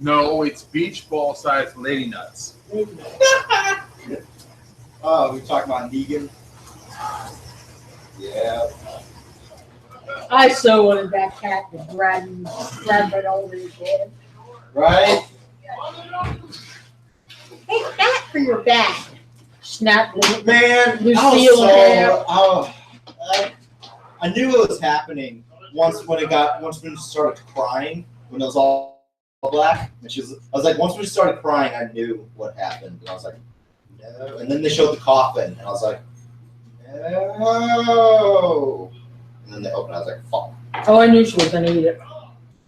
No, it's beach ball sized lady nuts. Oh, we talking about Negan? Yeah. I so wanted that cat to grab it over his head. Right? Hey, cat for your dad. Snap. Man, Lucille I was so, and oh, I knew it was happening once when we started crying, when it was all black, and I was like, once we started crying, I knew what happened, and I was like, no. And then they showed the coffin, and I was like, no. And then they opened it, I was like, fuck. Oh, I knew she was gonna eat it.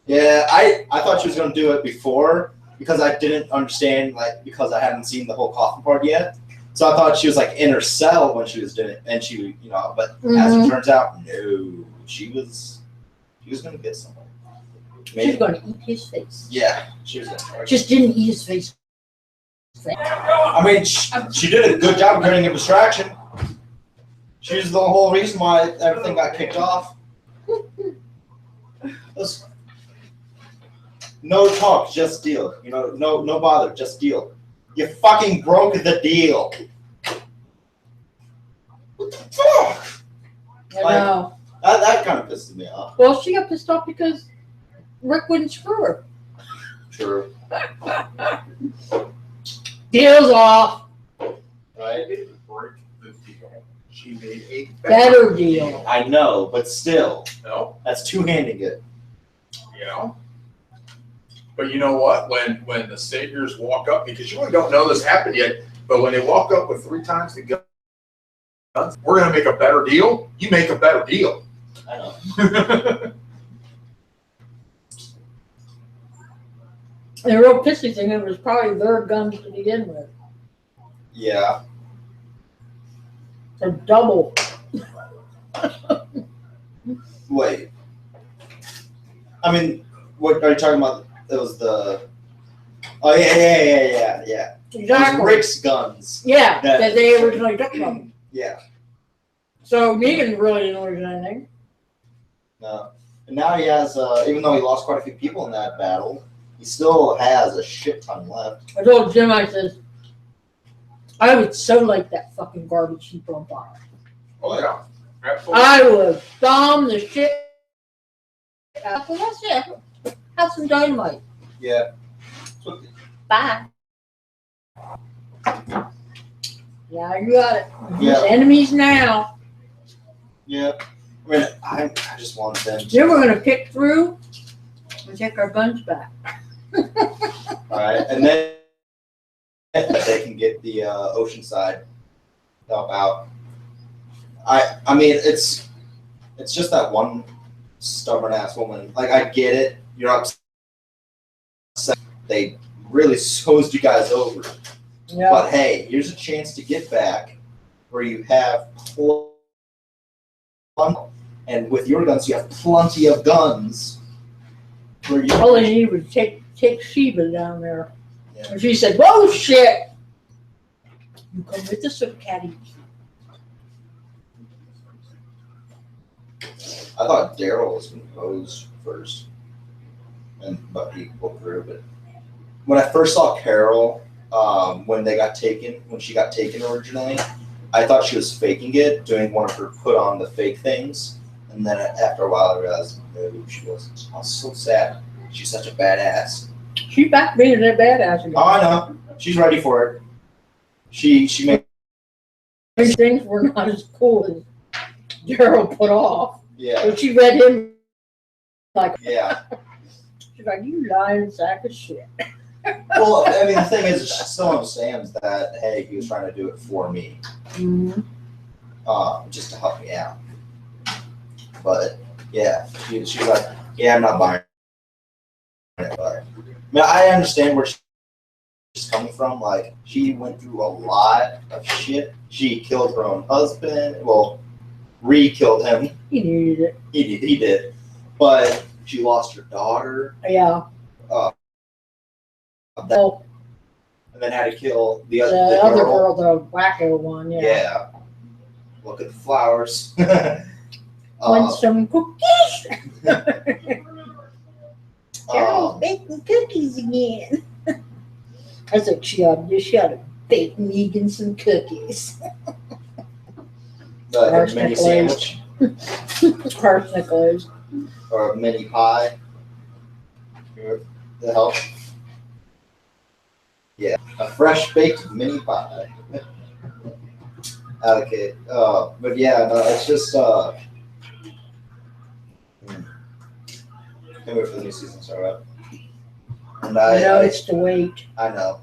Yeah, I thought she was gonna do it before because I didn't understand, like, because I hadn't seen the whole coffin part yet. So I thought she was like in her cell when she was doing it, and she, you know, but as it turns out, no, she was gonna get somebody. She was gonna eat his face. Yeah, she was gonna. Just didn't eat his face. I mean, she did a good job of creating a distraction. She was the whole reason why everything got kicked off. No talk, just deal. You know, no bother, just deal. You fucking broke the deal. What the fuck? I know. That kind of pisses me off. Well, she got pissed off because Rick wouldn't screw her. True. Deal's off. Right? She made a Better deal. I know, but still, No, that's two-handing it. you know. But you know what? When the saviors walk up, because you really don't know this happened yet, but when they walk up with 3 times the guns, we're gonna make a better deal. You make a better deal. I know. And the real pissy thing, it was probably their guns to begin with. Yeah. So double. Wait. I mean, what are you talking about? It was the. Oh yeah. It was Exactly. Rick's guns. Yeah, That- that they originally took from him. Yeah. So Negan really didn't lose anything. No. And now he has, even though he lost quite a few people in that battle, he still has a shit ton left. I told Jim, I said, I would so like that fucking garbage heap on fire. Oh yeah. Absolutely. I would bomb the shit out. Well, that's it. Have some dynamite. Yeah. Bye. Yeah, you got it. Yeah. Enemies now. Yeah. I mean, I just want them to. Then we're gonna pick through and take our guns back. Alright, and then they can get the Oceanside help out. I mean, it's just that one stubborn ass woman. Like, I get it. You're upset. They really hosed you guys over. Yeah. But hey, here's a chance to get back where you have and with your guns, you have plenty of guns. Where you All they needed was take Sheba down there. Yeah. And she said, whoa, shit. You come with us, or Caddy? I thought Daryl was going to pose first, but he pulled through. But when I first saw Carol, when she got taken originally, I thought she was faking it, doing one of her put on the fake things. And then after a while, I realized, no, she wasn't. I was so sad. She's such a badass. She's back being that badass again. Oh, I know. She's ready for it. She made. These things were not as cool as Daryl put off. Yeah. But she read him like, Yeah. she's like, you lying sack of shit. Well, I mean, the thing is, she still understands that, hey, he was trying to do it for me. Mm-hmm. Just to help me out. But yeah, she's like, yeah, I'm not buying it. But I mean, I understand where she's coming from. Like, she went through a lot of shit. She killed her own husband. Well, re-killed him. He needed it. He did. But she lost her daughter. Yeah. Oh, And then had to kill the the other other girl. girl, the wacko one, yeah. Yeah. Look at the flowers. Want some cookies? Carol's um, baking cookies again. I said, she ought to bake Negan some cookies. like a Arsenic mini glaze. sandwich Arsenic glaze. or a mini pie. The help. Yeah, a fresh baked mini pie. Okay. But yeah, no, it's just Can't wait for the new season to start up. And You know, it's the wait. I know.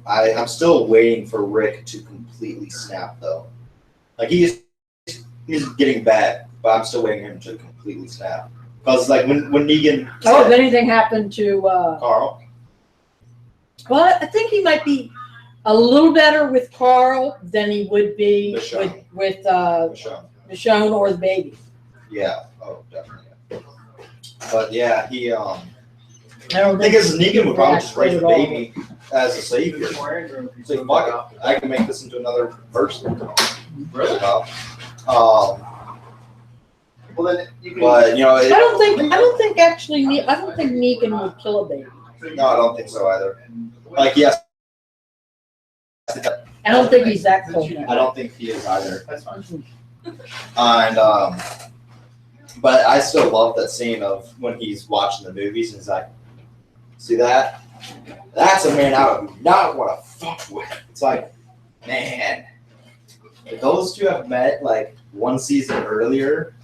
I'm still waiting for Rick to completely snap though. Like he's getting bad, but I'm still waiting for him to completely snap. Because like when Negan Oh, if anything happened to, Carl. well, I think he might be a little better with Carl than he would be Michonne. with Michonne. Michonne or the baby. Yeah. Oh, definitely. But yeah, he I don't I think as Negan would probably just react raise the at all. baby as a savior. He's like, fuck it, I can make this into another person. Really well. Well, then you can. But you know, I don't think actually, I don't think Negan would kill a baby. no, I don't think so either. Like, yes, I don't think he's that cold. I don't think he is either. That's fine. And but I still love that scene of when he's watching the movies and he's like, see that? That's a man I would not want to fuck with. It's like, man, if those two have met like one season earlier,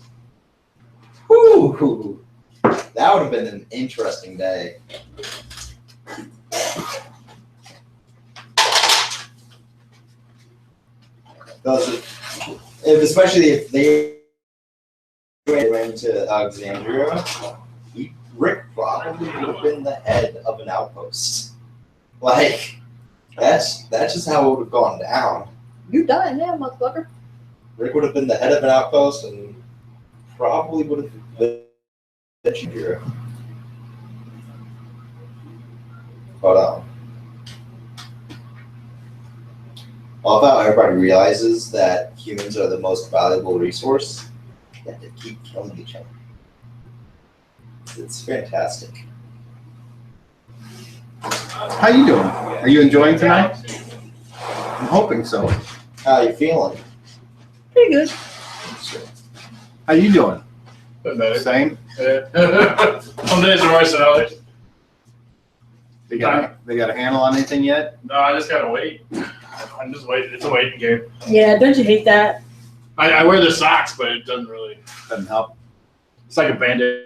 whoo, that would have been an interesting day. Especially if they went to Alexandria, Rick probably would have been the head of an outpost. Like, that's just how it would have gone down. You dying now, motherfucker. Rick would have been the head of an outpost and probably would have been the hero. But I love how everybody realizes that humans are the most valuable resource. They have to keep killing each other. It's fantastic. How you doing? Are you enjoying tonight? I'm hoping so. How you feeling? Pretty good. How you doing? Better. Same. Yeah. Some days are worse than others. They got a handle on anything yet? No, I just gotta wait. I'm just waiting. It's a waiting game. Yeah, don't you hate that? I wear the socks, but it doesn't really. Doesn't help. It's like a Band-Aid.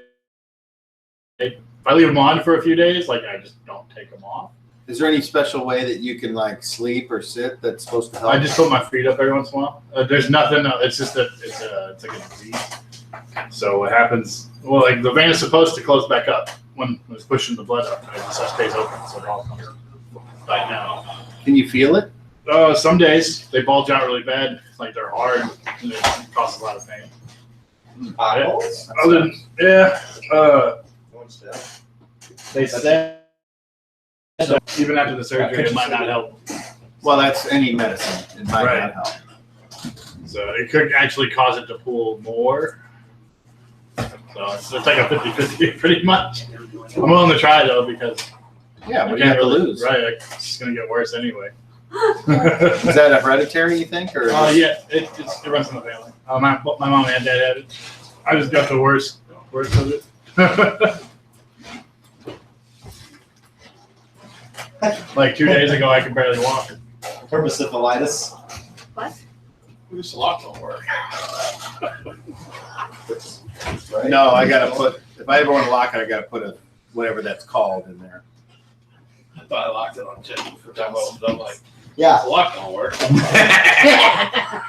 If I leave them on for a few days, like I just don't take them off. Is there any special way that you can like sleep or sit that's supposed to help? I just put my feet up every once in a while. There's nothing. It's just that it's like a disease. So what happens? Well, like the vein is supposed to close back up when it's pushing the blood up. It just stays open, so it all comes right now. Can you feel it? Some days they bulge out really bad. It's like they're hard and it causes a lot of pain. Eyeballs? Other than they said even after the surgery, it might not help. Well, that's any medicine. It might Right. not help. So it could actually cause it to pull more. So it's like a 50-50 pretty much. I'm willing to try though because Yeah, I what do you have to really lose? Right, like, it's just gonna get worse anyway. Is that a hereditary, you think? Or Yeah, it runs in the family. My mom and dad had it. I just got the worst of it. Like 2 days ago, I could barely walk. Herbiciphilitis. This lock don't work. Right? No, I gotta put, if I ever want to lock it, I gotta put whatever that's called in there. I thought I locked it on Jen for time. I'm like, Yeah. the lock don't work.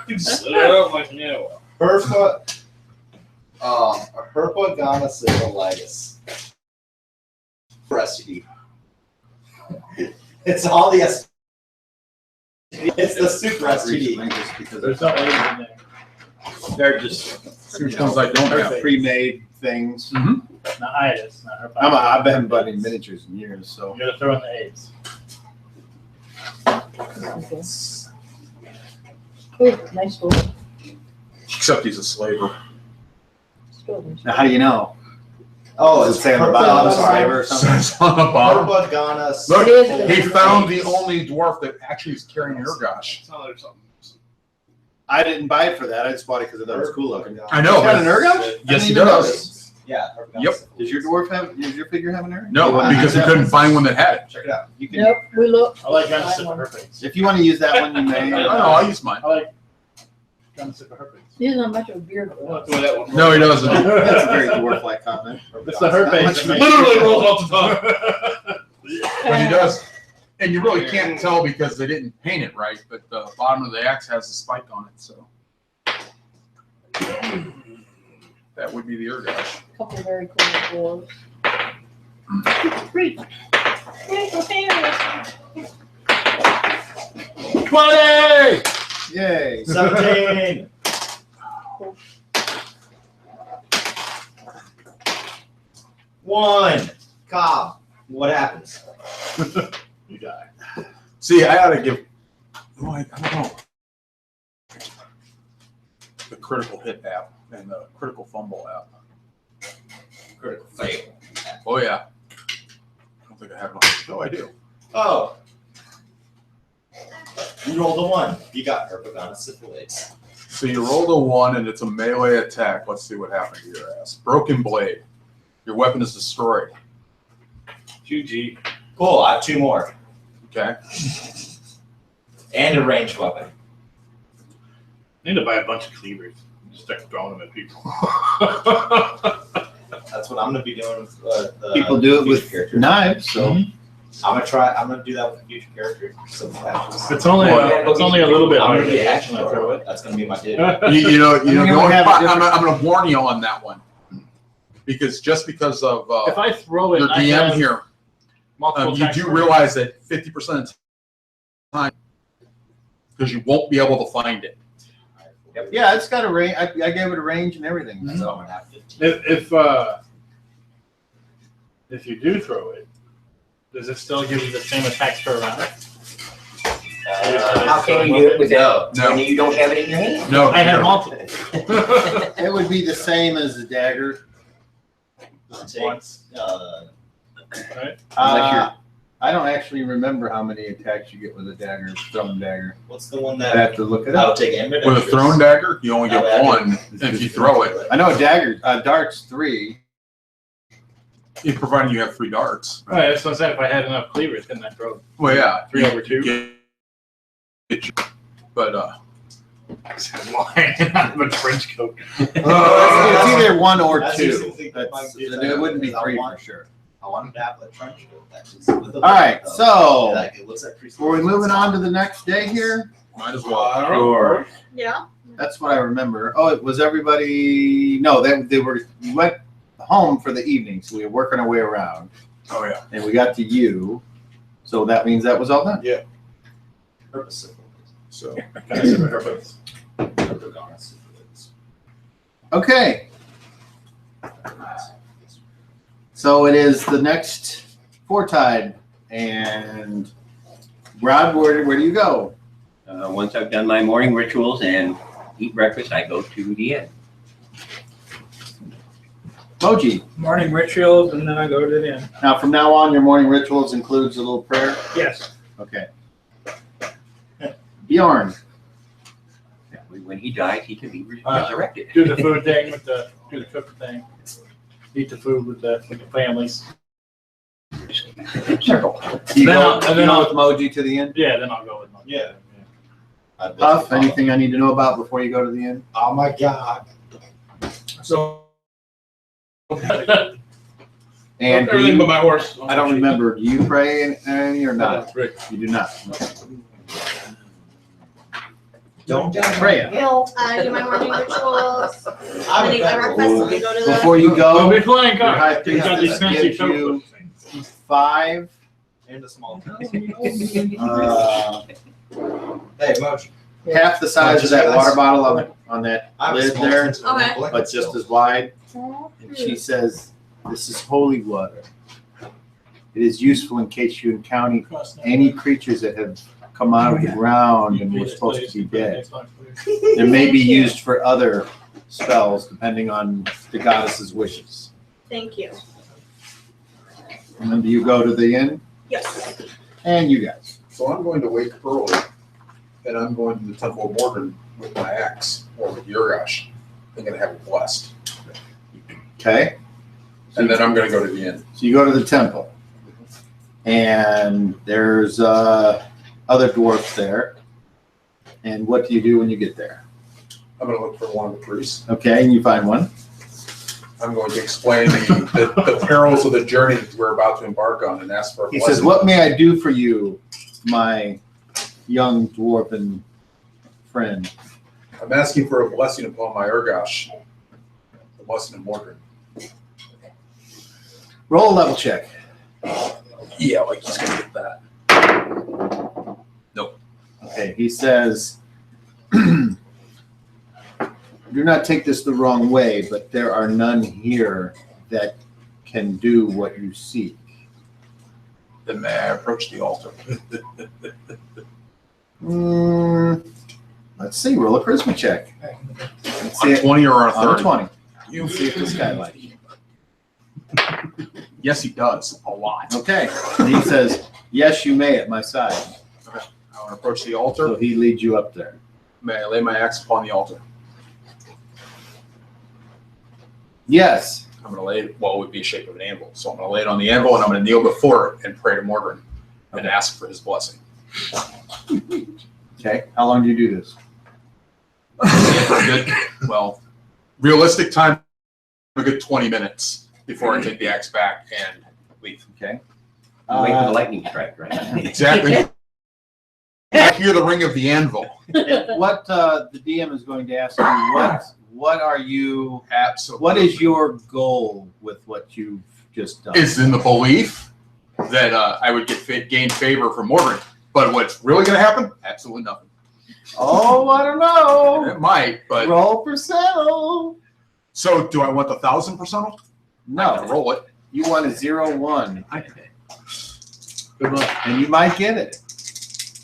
You slid it up like, yeah. Herpetogonosyphilitis. STD. It's all the STD. It's the super STD. Just because There's no AIDS in there. they're just Which ones I don't have. pre-made things. Not itis, not herpes. I've been budding miniatures in years, so. You gotta throw in the AIDS. Oh, nice story. Except he's a slaver. Now, how do you know? Oh, Does it it's say on the bottom of the flavor or something? Says on the bottom. Look, Herpetogonosyphilitis. he found the only dwarf that actually is carrying Urgosh. It's not like something. I didn't buy it for that. I just bought it because I thought it was cool looking. I know. He's got an but- Urgosh? Yes, he I didn't even does. notice. Yeah. Yep. Does your figure have an area? No, because we couldn't find one that had it. Check it out. You can, Nope, we looked. I like gun sip of her face. if you want to use that one, you may. No, I'll use mine. I like gun sip of her face. He doesn't have much of a beard. I want to throw that one. No, he doesn't. That's a very dwarf-like comment. It's the her face. that makes- Literally rolls off the tongue. But he does. And you really can't tell because they didn't paint it right, but the bottom of the axe has a spike on it, so. That would be the Urgash. Couple of very cool dwarves. Great. 20! Yay. 17. One. Cobb. What happens? You die. See, I ought to give, oh, I don't know. The critical hit app and the critical fumble app. Critical fail. Oh, yeah. I don't think I have it on. No, I do. Oh. You rolled a 1. You got Herpagon syphilis. So you rolled a 1 and it's a melee attack. Let's see what happened to your ass. Broken blade. Your weapon is destroyed. 2G. Cool. I have 2 more. Okay. And a ranged weapon. I need to buy a bunch of cleavers. Just start throwing them at people. That's what I'm going to be doing with the People do it future with characters. knives, so. I'm going to do that with the future characters. So It's only a little bit I'm harder going to be to action throw throw it. it. That's going to be my dude. You know, mean, we going, have a different- I'm going to warn you on that one. Because just because of If I throw it, your I DM have here, multiple you attacks do for- realize that 50% of the time, because you won't be able to find it. Yeah, it's got a range. I gave it a range and everything. So I'm So. going to have 15. If you do throw it, does it still give you the same attacks per round? How can you do it without, No. when you don't have it in your hand? No, I have multiple. It would be the same as the dagger. Once. Uh, Unless I don't actually remember how many attacks you get with a dagger, thrown dagger. What's the one I that have to look it I up. would take ambidextrous? with a thrown dagger, you only get one if you throw it, I know a dagger, dart's 3. providing you have 3 darts. Right, that's what I said. If I had enough cleavers, couldn't I throw Well, yeah. 3 over 2? But, Lying out of a trench coat. It's either 1 or That's 2. usually the thing that That's, might be- it wouldn't be I 3 want- for sure. I want him to have a trench coat. All right, so- like, it looks like Were we moving on to the next day here? might as well. Sure. Yeah. That's what I remember. Oh, it was everybody, no, we went home for the evening, so we were working our way around. Oh, yeah. And we got to you, so that means that was all done. So, Okay. So it is the next Foretide, and Rod, where do you go? Once I've done my morning rituals and eat breakfast, I go to the inn. Moji. Morning rituals, and then I go to the inn. Now, from now on, your morning rituals includes a little prayer? Yes. Okay. Bjorn. Yeah, when he dies, he can be Uh, resurrected. Do the food thing do the cooking thing. Eat the food with the families. Circle. You Then go, I'll- and then I'll- with Moji to the end? Yeah, then I'll go with mine. Yeah. Huff, anything I need to know about before you go to the end? Oh my God. So And do Everything but you, my horse. I don't remember, do you pray any or not? Rick. You do not? Don't Freya. I do my morning rituals. I'm I eat my breakfast and I go to the. Before you Don't go, be flying your high cars. You got these priestess fancy gives you tokens. 5 And a small uh, Hey, Moji. half the size of that water bottle on that I have a lid small there, pencil in my Okay. blanket but just still. as wide. And she says, "This is holy water. It is useful in case you encounter any creatures that have come out of the ground and were supposed to be dead. It may be used for other spells depending on the goddess's wishes." Thank you. And then do you go to the inn? Yes. And you guys. So I'm going to wake early, and I'm going to the Temple of Mordrin with my axe, or with Urgash. I'm going to have it blessed. Okay. And then I'm gonna go to the inn. So you go to the temple, and there's other dwarfs there. And what do you do when you get there? I'm gonna look for one of the priests. Okay, and you find one. I'm going to explain the perils of the journey that we're about to embark on and ask for a He blessing. says, "What may I do for you, my young dwarven friend?" I'm asking for a blessing upon my Urgosh, the blessing of Mordred. Roll a level check. Yeah, like he's gonna get that. Okay, he says, "Do not take this the wrong way, but there are none here that can do what you seek." Then may I approach the altar? Let's see. Roll a charisma check. Let's see On it. 20 or on On a 30? 20. Let's see if this guy likes you. Yes, he does. A lot. Okay. And he says, "Yes, you may at my side." I want to approach the altar. So he leads you up there. May I lay my axe upon the altar? Yes. I'm going to lay it, well, it would be a shape of an anvil. So I'm going to lay it on the anvil and I'm going to kneel before it and pray to Mordred and ask for his blessing. Okay. How long do you do this? Good. Well, realistic time, a good 20 minutes before I take the axe back and leave. Okay. Wait for the lightning strike, right? Exactly. I hear the ring of the anvil. What the DM is going to ask you, what are you, Absolutely. what is your goal with what you've just done? Is in the belief that I would gain favor from Mordred. But what's really going to happen? Absolutely nothing. Oh, I don't know. It might, but. Roll percentile. So do I want the 1,000%? I'm No. gonna roll it. You want a 0-1. Good luck. And you might get it.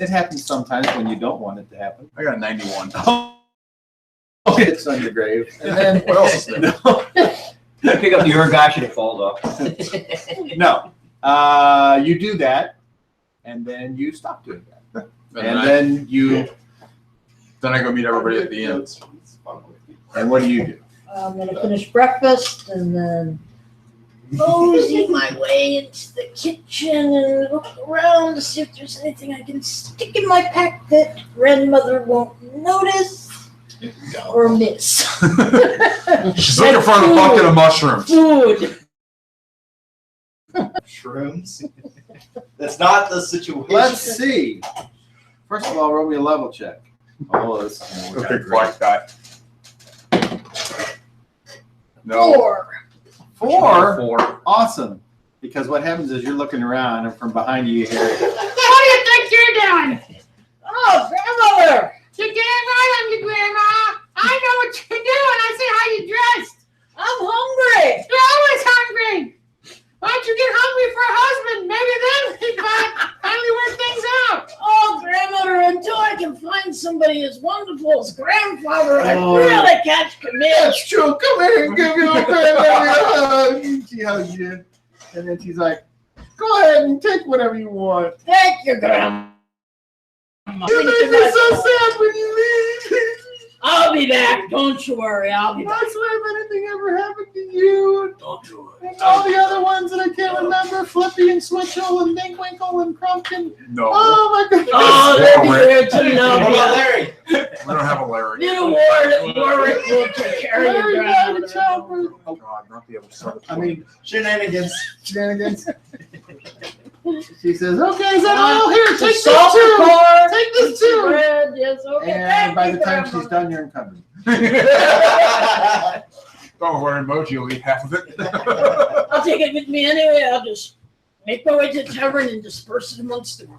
It happens sometimes when you don't want it to happen. I got a 91. It's on your grave. And then What else is there? I pick up the Urgosh and it falls off. no. You do that, and then you stop doing that. And then you. Then I go meet everybody at the end. And what do? I'm gonna finish breakfast and then mosey my way into the kitchen and look around to see if there's anything I can stick in my pack that grandmother won't notice or miss. She's looking for a bucket of mushrooms. Food. Shrooms? That's not the situation. Let's see. First of all, roll me a level check. Oh, this is A big black die. No. 4. 4. Awesome. Because what happens is you're looking around, and from behind you, you hear, What do you think you're doing? Oh, grandmother. You're damn right I'm your grandma. I know what you're doing. I see how you dressed. I'm hungry. You're always hungry. Why don't you get hungry for a husband? Maybe then we can finally work things out. Oh, grandmother, until I can find somebody as wonderful as grandfather, I Oh. really can't commit. "That's true. Come here and give your grandmother a hug." She hugs you, and then she's like, "Go ahead and take whatever you want." Thank you, grandma. You make me so sad when you leave. I'll be back. Don't you worry. I'll be I back. swear if anything ever happened to you, Don't do it. and all the other ones that I can't remember, Flippy and Switchel and Dinkwinkle and Crumpkin. No. Oh my goodness. Oh, that'd be great to know. What about Larry? We don't have a Larry. You Warwick will take care of your Larry died in grandmother. childbirth. Oh, God, not be able to start I mean, Shenanigans. shenanigans. She says, "Okay, is that all? Here, take this Salt too. corn, Take this too." bread. Yes, okay. And Thank by you, the time grandma. she's done, you're encumbered. Don't worry, Moji will eat half of it. I'll take it with me anyway. I'll just make my way to the tavern and disperse it amongst them.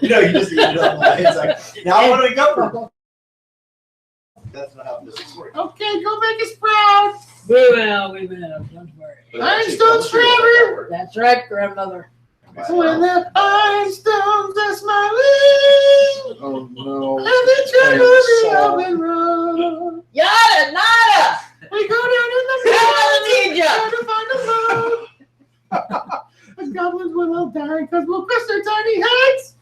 You know, you just eat it up. It's like, now I want to go for. That's not how this works. Okay, go make us proud. We will. Don't worry. Ironstones forever. That's right, grandmother. When the ironstones are smiling, Oh, no. and they travel the open road. Yada nada. We go down in the Hallelujah. to find the road. The goblins will all die because we'll crush their tiny heads.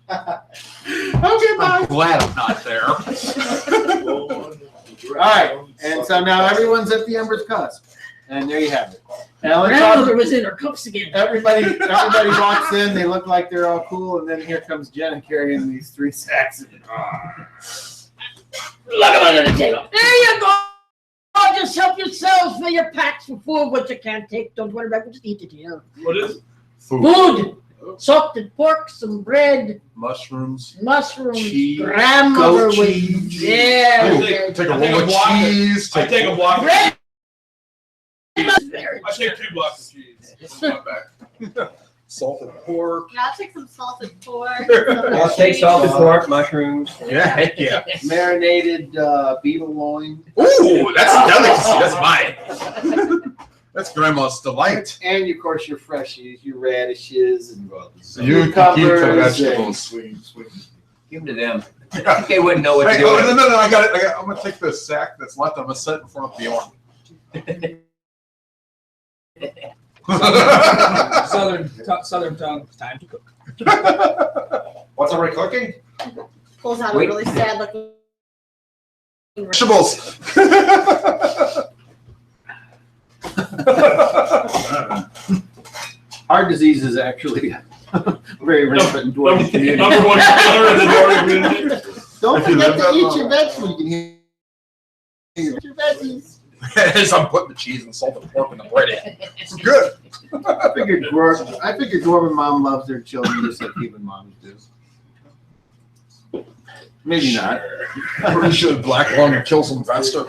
Okay, bye. Glad I'm not there. All right, and so now everyone's at the Ember's cusp. And there you have it. Now Grandmother was in her cups again. everybody walks in. They look like they're all cool, and then here comes Jenna carrying these 3 sacks. Look at the table. There you go. Just help yourselves fill your packs for food, what you can't take. Don't worry about it. Just eat it here. What is it? Food. Salted pork, some bread, Mushrooms. Cheese, grandmother goat was cheese. there. Take a I think roll a of block of- cheese. I take a block. Bread. I take 2 blocks of cheese. It's not bad. Salted pork. Yeah, I'll take some salted pork. I'll take salted pork, mushrooms. Yeah, heck yeah. marinated beetle loin, Ooh, that's a delicacy. That's mine. That's grandma's delight. and of course your freshies, your radishes, and You can keep the vegetables. Give them to them. They wouldn't know what to Hey, do. oh, with no, I got it. I'm gonna take the sack that's left. I'm gonna set it in front of Bjorn. Southern tongue. It's time to cook. What's everybody cooking? Pulls out Wait. a really sad looking. Vegetables. Heart disease is actually very rampant in dwarven community. Number 1 killer in the Northern community. Don't If you forget live to that eat long. your vegetables. You can eat your veggies. As I'm putting the cheese and salted pork in the bread in. It's good. I figured dwarven mom loves their children just like human moms do. Maybe not. Pretty sure black lung kills them faster.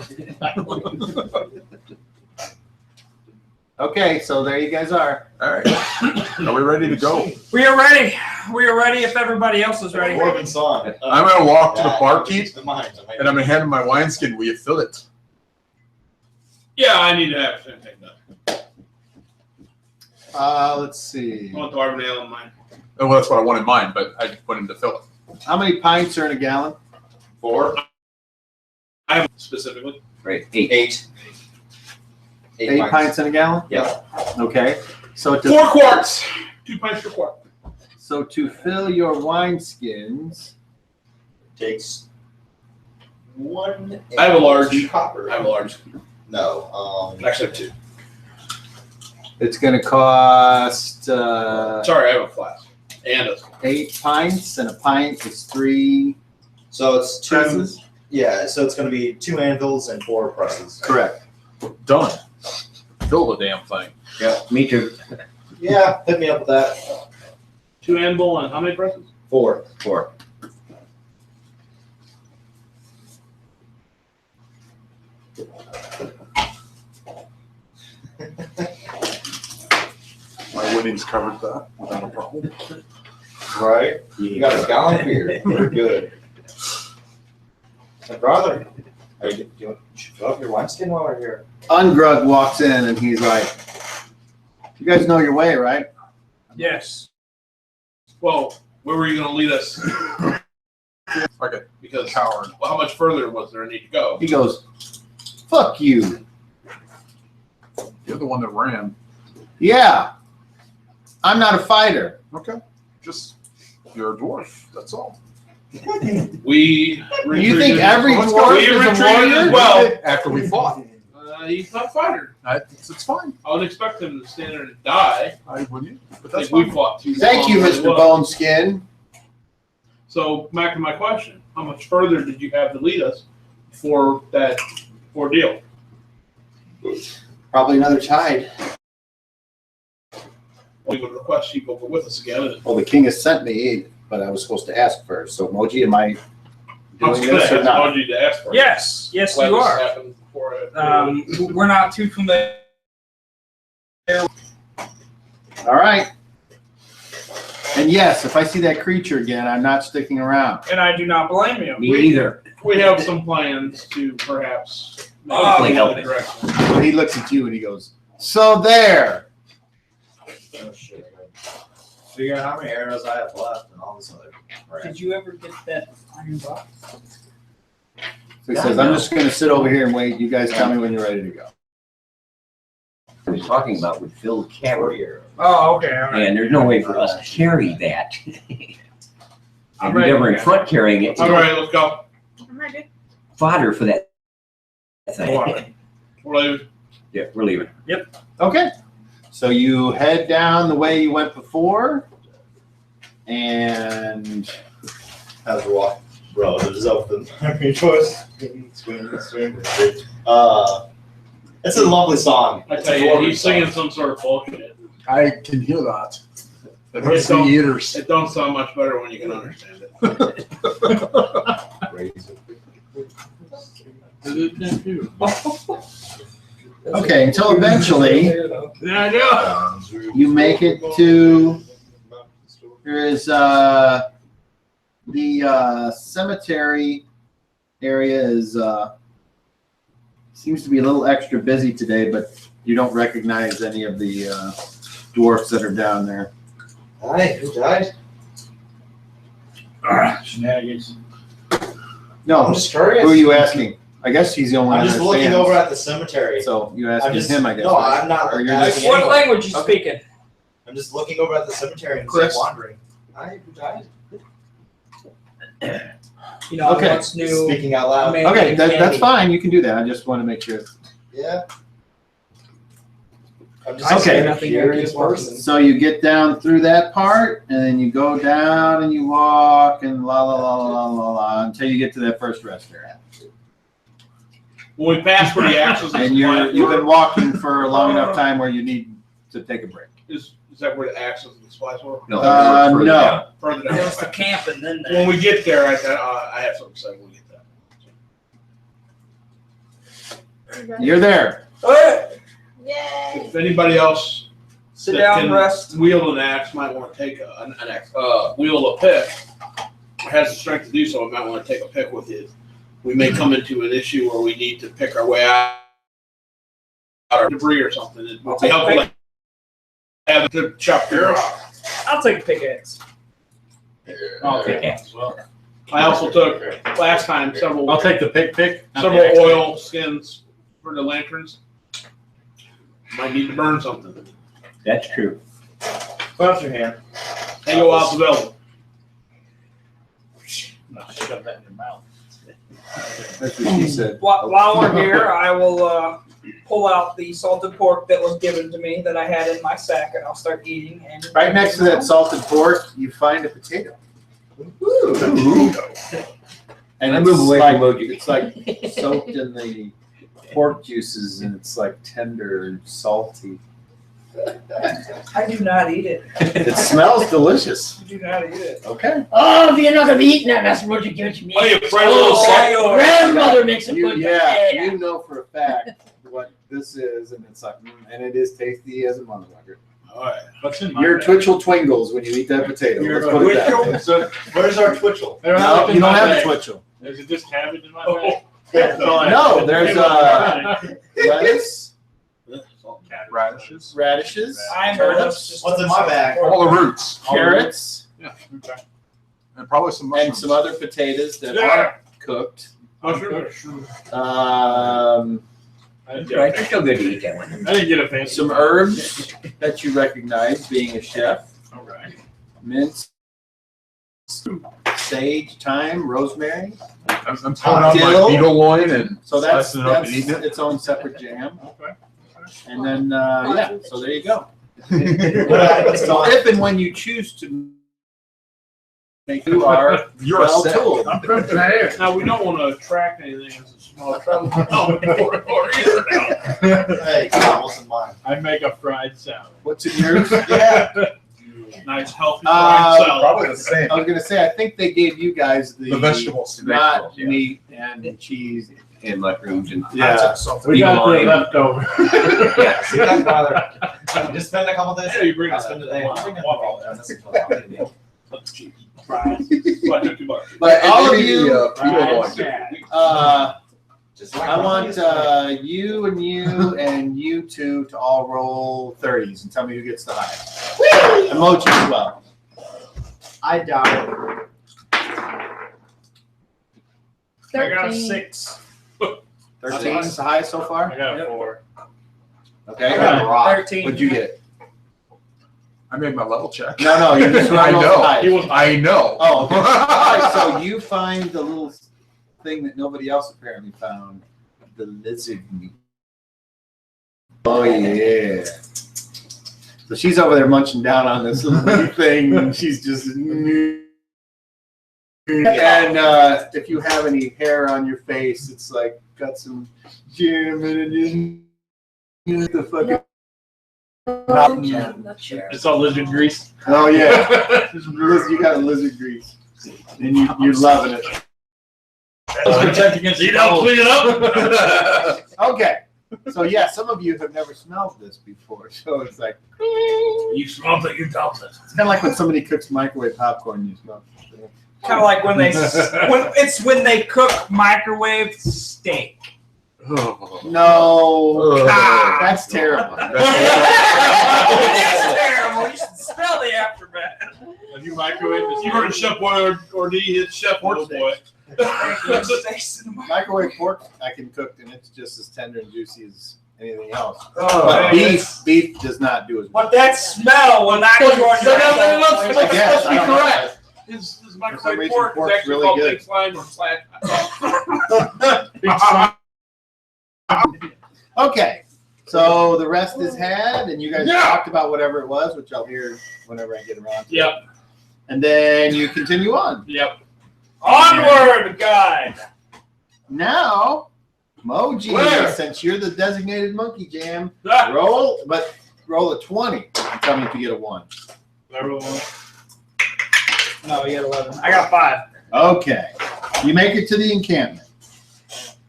Okay, so there you guys are. All right. Are we ready to go? We are ready. We are ready if everybody else is ready. Dwarven song. I'm gonna walk to the barkeep The mines. and I'm gonna hand him my wineskin. Will you fill it? Yeah, I need to have something done. Let's see. I want the Dwarven ale in mine. Oh, well, that's what I want in mine, but I want him to fill it. How many pints are in a gallon? 4, I have specifically. Right, 8. 8. 8 pints in a gallon? Yeah. Okay. So 4 quarts. 2 pints per quart. So to fill your wineskins, Takes 1. I have a large. 2 copper. I have a large. No. Actually, I have 2. it's going to cost Sorry, I have a flask. And a 8 pints, and a pint is 3 So it's 2. presses. Yeah. So it's going to be 2 anvils and 4 presses. Correct. Done. Fill the damn thing. Me too. Yeah. Hit me up with that. 2 anvil and how many presses? 4. 4. My winnings covered that without a problem. Right. You got a gallon of beer. We're good. My brother. You should fill up your wineskin while we're here. Ungrug walks in and he's like, "You guys know your way, right?" Yes. Well, where were you going to lead us? Like a Because coward. well, how much further was there a need to go? He goes, "Fuck you." You're the one that ran. Yeah. I'm not a fighter. Okay. Just, you're a dwarf. That's all. We You think every Let's dwarf go. We is a retreated warrior? as well. After we fought. He's not a fighter. It's fine. I would expect him to stand there and die. I wouldn't. But Like that's we fine. fought too Thank long you, as Mr. well. Boneskin. So back to my question: how much further did you have to lead us for that ordeal? Probably another tide. We would request you go with us again. Well, the king has sent me, but I was supposed to ask first. So, Moji, am I I'm doing just gonna this or ask not? Moji to ask for it. Yes. Yes, Glad you this are. happened before it- We're not too familiar. All right. And yes, if I see that creature again, I'm not sticking around. And I do not blame you. Me either. We have some plans to perhaps make Hopefully a help different it. direction. But he looks at you and he goes, "So there." Oh, shit. Figure out how many arrows I have left and all this other crap. Did you ever get that iron box? So he says, "I'm just going to sit over here and wait. You guys tell me when you're ready to go." I was talking about with Phil carry, Oh, okay. All right. and there's no way for us to carry that. I'm And ready. never in front carrying it. All right, let's go. I'm ready. Fodder for that thing. What do Yeah, we're leaving. Okay. So you head down the way you went before, and How's your walk? Bro, it is open. Your choice. Swim. It's a lovely song. I tell you, he's singing some sort of bullshit. I can hear that. It It hurts the don't- ears. It don't sound much better when you can understand it. okay, until eventually Yeah, I know. you make it to. There is the cemetery area is seems to be a little extra busy today, but you don't recognize any of the dwarfs that are down there. Hi, who died? Shenanigans. No, I'm just curious. who are you asking? I guess he's the only one. I'm that just looking understands. over at the cemetery. So you I'm asking just him, I guess. No, right? I'm not. Or you're asking just- What anyone. language you Okay. speaking? I'm just looking over at the cemetery and Chris. just wandering. Hi, who died? You know, Okay. what's new? Speaking out loud. Man, Okay, that's candy. fine. You can do that. I just want to make sure. Yeah. I'm just Okay. a curious person. So you get down through that part, and then you go down and you walk and la la la la la la until you get to that first rest area. When we pass where the axles And you've been walking for a long enough time where you need to take a break. is that where the axles and the splice were? No, No. further down. Further There was the down. camping then. When we get there, I have something to say when we get there. You're there. Yay! If anybody else Sit that down, can rest. wield an axe might want to take an axe, wield a pick, or has the strength to do so, might want to take a pick with you. We may come into an issue where we need to pick our way out of debris or something. It I'll would be take a helpful pick. to have to chop your I'll take a pickaxe. I'll take it as well. I also took last time several I'll take the pick. not the several axe. oil skins for the lanterns. Might need to burn something. That's true. Put up your hand. Hang it while it's available. No, shove that in your mouth. That's what she said. While we're here, I will pull out the salted pork that was given to me that I had in my sack, and I'll start eating. And Right next to that salted pork, you find a potato. And I it's move away like, from Moji. it's like soaked in the pork juices, and it's like tender and salty. I do not eat it. It smells delicious. I do not eat it. Okay. Oh, if you're not gonna be eating that, Master Moji, give it to me. Oh, you afraid of a little salt? Grandmother makes a good Yeah, potato. you know for a fact what this is, and it's like, and it is tasty as a motherfucker. All right. What's in my Your bag? twitchell twingles when you eat that potato. You're Let's put it that way. So, where's our twitchell? I don't No, in you don't my have a bag. twitchell. Is it just cabbage in my Oh, bag? No, there's lettuce, Radishes. radishes, I know that's turnips, just What's in my bag? All the roots. carrots, Yeah. Okay. And probably some mushrooms. and some other potatoes that Yeah. aren't cooked. Mushrooms. Right, you're still good to eat that one. I didn't get a fancy. Some herbs that you recognize being a chef. All right. Mint, sage, thyme, rosemary. I'm pulling out my Dill. beetle loin and So that's, slicing it up and eating its own separate jam. Okay. And then, yeah, so there you go. What So if and when you choose to make, you are You're well set. tooled. I'm cooking that here. Now, we don't want to attract anything as a small trouble. No, or either now. Hey, come on, what's in mine? I make a fried salad. What's in yours? Yeah. Nice, healthy fried salad. Probably the same. I was gonna say, I think they gave you guys the The vegetables. not Vegetables, yeah. meat and cheese. And mushrooms and. Yeah. We got the Beeline. leftover. Yeah. See, that's bother. Just spend a couple days. Yeah, you bring I'll it. spend a day. Fries. So I took $2. But all of Maybe you, the, beetle loin. Just I want you and you two to all roll 30s and tell me who gets the highest. Emoji as well. I doubt it. I got a 13. 6. 13 is the highest so far? I got a 4. Okay. I got a rock. 13. What'd you get? I made my level check. No, you just I rolled the know. highest. I know. Oh, okay. All right, so you find the little thing that nobody else apparently found, the lizard meat. Oh yeah. So she's over there munching down on this little thing, and she's just. And if you have any hair on your face, it's like got some jam in it. The fucking. I'm not sure. It's all lizard grease. Oh yeah, you got lizard grease, and you're loving it. Let's protect against you. Don't clean it up. Okay, so yeah, some of you have never smelled this before, so it's like You smell it, you dump it. it's kind of like when somebody cooks microwave popcorn. You smell. Kind of like when they cook microwave steak. No, that's terrible. It is terrible. You should smell the aftermath. Have you microwave this? You heard of Chef Boy or D hit Chef Boy. Microwave pork I can cook, and it's just as tender and juicy as anything else. Oh, But man. beef does not do as well. But that smell will not go on your I guess, I don't know. correct. His some microwave reason, pork is pork's actually really called good. Big Slime or Slack. Okay, so the rest is had, and you guys talked about whatever it was, which I'll hear whenever I get around to. Yep. And then you continue on. Yep. Onward, guide. Now, Moji, Where? since you're the designated monkey jam, Ah. roll a 20 and tell me if you get a 1. No, you got 11. I got 5. Okay, you make it to the encampment,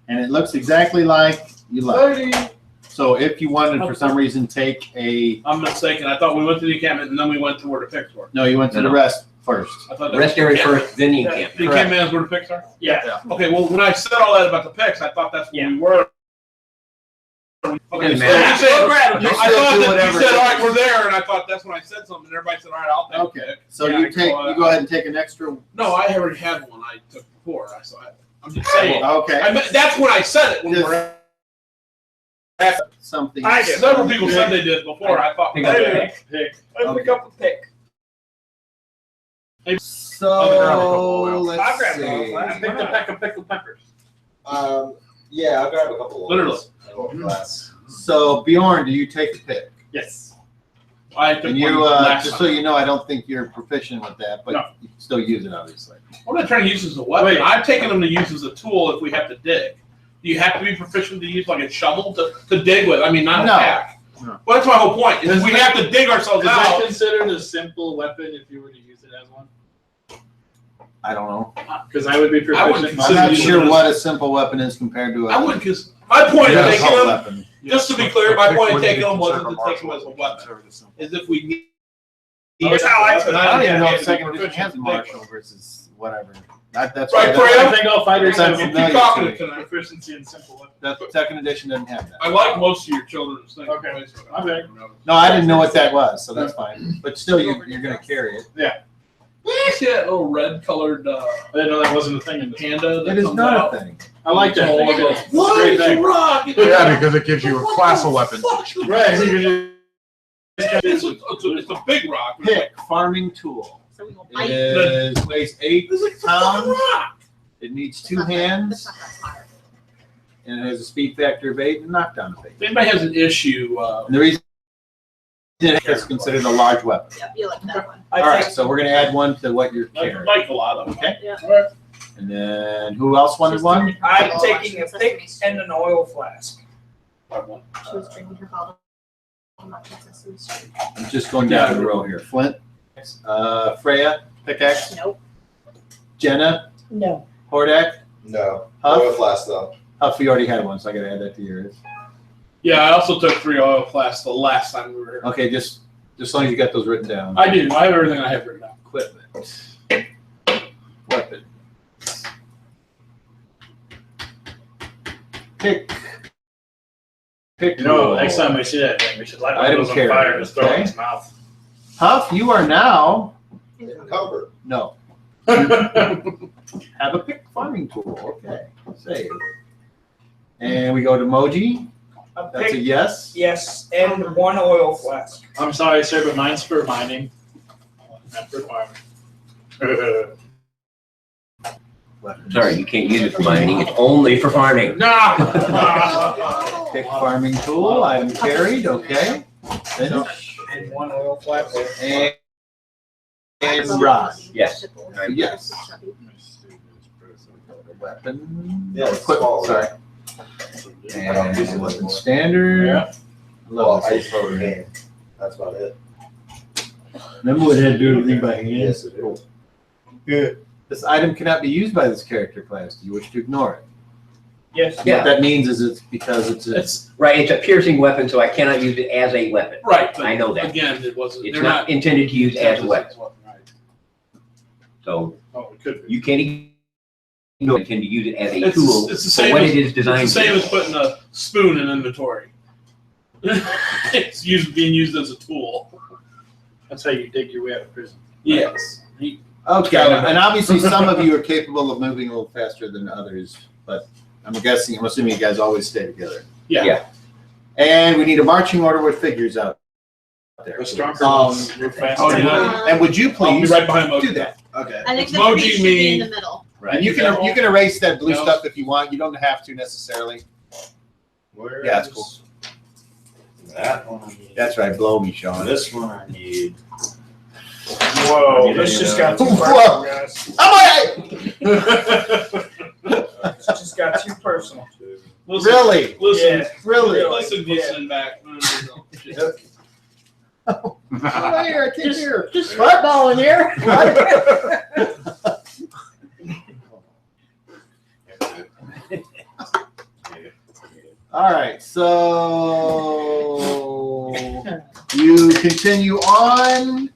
and it looks exactly like you left. So if you wanted, for some reason, take a... I'm mistaken. I thought we went to the encampment and then we went to where the picks were. No, you went to No. the rest first. I thought that Rest was- area first, then the encampment. The encampment is where the picks are? Yeah. Okay, well, when I said all that about the picks, I thought that's where we were. Okay, so Doesn't you matter. said, Go grab it. You I still thought do that whatever you it said, all right, is. we're there, and I thought that's when I said something, and everybody said, all right, I'll take a Okay, pick. so Yeah, you go ahead and take an extra... No, I already had one I took before. I'm just saying. Okay. That's when I said it. When we were Something... I did. several people said they did before. I thought. Pick up the pick. I pick up a pick. So, I'll let's grab it. see. I'll Pick the peck of pickled peppers. Yeah, I'll grab a couple of Literally. those. A little glass. So, Bjorn, do you take a pick? Yes. I took And one you, last just time. so you know, I don't think you're proficient with that, but No. you can still use it, obviously. I'm not trying to use this as a weapon. Wait. I've taken them to use as a tool if we have to dig. Do you have to be proficient to use like a shovel to dig with? I mean, not No. attack. No. Well, that's my whole point. Is we have to dig ourselves Is that out. considered a simple weapon if you were to use it as one? I don't know. Because I would be I wouldn't proficient. I'm not using sure it as- what a simple weapon is compared to a... I would, because my point Yeah, of taking assault them, weapon. just to be clear, my point of taking them wasn't to take them as a weapon. Is if we need. Here's how I took it. I don't even know have if to be second edition proficient has to dig martial with. versus whatever. That's Right, why Freya? I think all fighters That's have familiar Keep talking to it tonight. proficiency in simple weapons. that second edition doesn't have that. I like most of your children's things. Okay. Okay. No, I didn't know what that was, so that's fine. But still, you're going to carry it. You see that little red colored I didn't know that wasn't a thing in this. panda that It is comes not out? a thing. I like that. Oh, thing. okay. It's a Why great is thing. it rock? Yeah, because it gives you a class of weapons. Right. So you can just- It's a big rock. Pick, farming tool. So we will It bite. is, weighs 8 It's like a fucking pounds. rock. It needs It's 2 not that- hands, it's not that hard. and it has a speed factor of 8 and knockdown of 8. If anybody has an issue, And the reason it's considered a large weapon. Yep, you like that one. All right, so we're going to add 1 to what you're I carrying. like a lot of them. Okay. Yeah. And then who else wanted 1? I'm taking a pick and an oil flask. She was drinking her bottle. Sesame Street. I'm just going down the row here. Flint, Freya, pickaxe, Nope. Jenna, No. Hordak, No. Huff. Oil flask though. Huff, you already had 1, so I got to add that to yours. Yeah, I also took 3 oil flasks the last time we were here. Okay, just as long as you got those written down. I do. I have everything I have written down. Equipment. Weapon. Pick. Pick. You know, roll. next time we see that thing, we should light one Item of those on carrier, fire and just throw it in okay. his mouth. Huff, you are now Encumbered. no. Have a pick farming tool. Okay, save. And we go to Moji. A That's a pick, yes. yes, and 1 oil flask. I'm sorry, sir, but mine's for mining. Not for farming. Weapon. Sorry, you can't use it for mining. It's only for farming. No! Pick farming tool, item carried, okay. Finish. And one oil flathead. And rod. Yes. Yes. Weapon. Yeah, it's Equip- small. sorry. And weapon standard. Yeah. Well, I just wrote a name. That's about it. Remember what it had to do everything by hand? Yes, it is. Good. This item cannot be used by this character class. Do you wish to ignore it? Yes. Yeah. What that means is it's because it's a. It's Right, it's a piercing weapon, so I cannot use it as a weapon. right. But I know that. Again, it wasn't. It's they're not intended to use as a weapon. Right. So Oh, it could be. you can't intend to use it as a It's- tool it's the for same what as- it is designed It's the same to. as putting a spoon in inventory. It's being used as a tool. That's how you dig your way out of prison. Yes. Okay, and obviously some of you are capable of moving a little faster than others, but I'm assuming you guys always stay together. Yeah. Yeah. And we need a marching order with figures out there. The stronger Um, ones move faster. Oh, yeah. And would you I'll be please right behind Moji. do that? Okay. I think the Moji tree should be in mean- the middle. And you can erase that blue No. stuff if you want. You don't have to necessarily. Where Yeah, that's cool. That one I need. That's right. Blow me, Sean. This one I need. Whoa, this just got too Whoa. personal, guys. Oh This just got too personal. Listen, Really? Listen. Yeah. Really? Listen, listen back. No, no, no. Right here, I can't hear. Just footballing here. All right, so you continue on,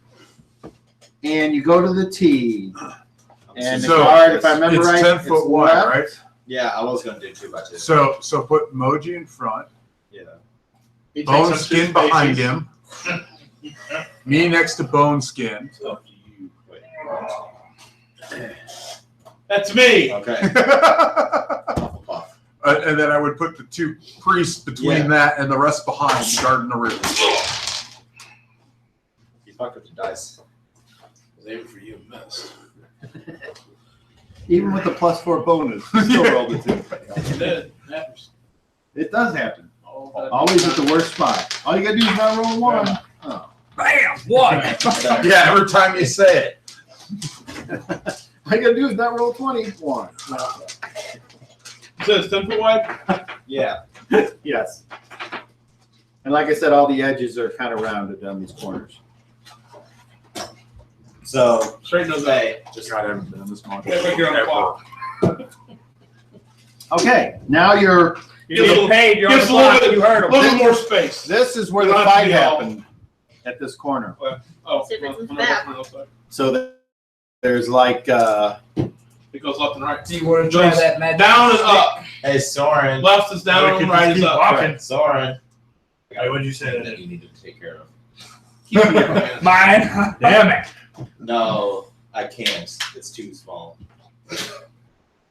and you go to the T. And the card, if I remember it's right, 10 it's foot wide, left. right? Yeah, I was gonna do 2x2. So put Moji in front, Yeah. He takes Bone up Skin two behind spaces. him, me next to Bone Skin. It's up to you. Wait. That's me. Okay. And then I would put the two priests between that and the rest behind, guarding the rear. You fucked up the dice. I was aiming for you, miss. Even with the +4 bonus, you still rolled a 2. It did. Happens. It does happen. All the time. Always at the worst spot. All you gotta do is not roll 1. Oh. Bam! One. Yeah, every time you say it. All you gotta do is not roll 20. 1. Is it 10 foot wide? Yeah. Yes. And like I said, all the edges are kind of rounded down these corners. So, Straighten those out. hey, just God, I haven't done this much. Yeah, like you're on the clock. Okay, now you're. You get paid, you're on the Gives a little clock, bit- you heard A him. little more space. This is where the Not to fight be all- happened at this corner. Oh, See if it's I'm back. not looking outside. So there's like It goes left and right. Do you want to try that magic? Down and up. hey, Soren. Left is down and right is up. walking. Soren. Hey, what did you say that That is? you need to take care of. Keep it in your hand. Mine. Damn it. No, I can't. It's too small.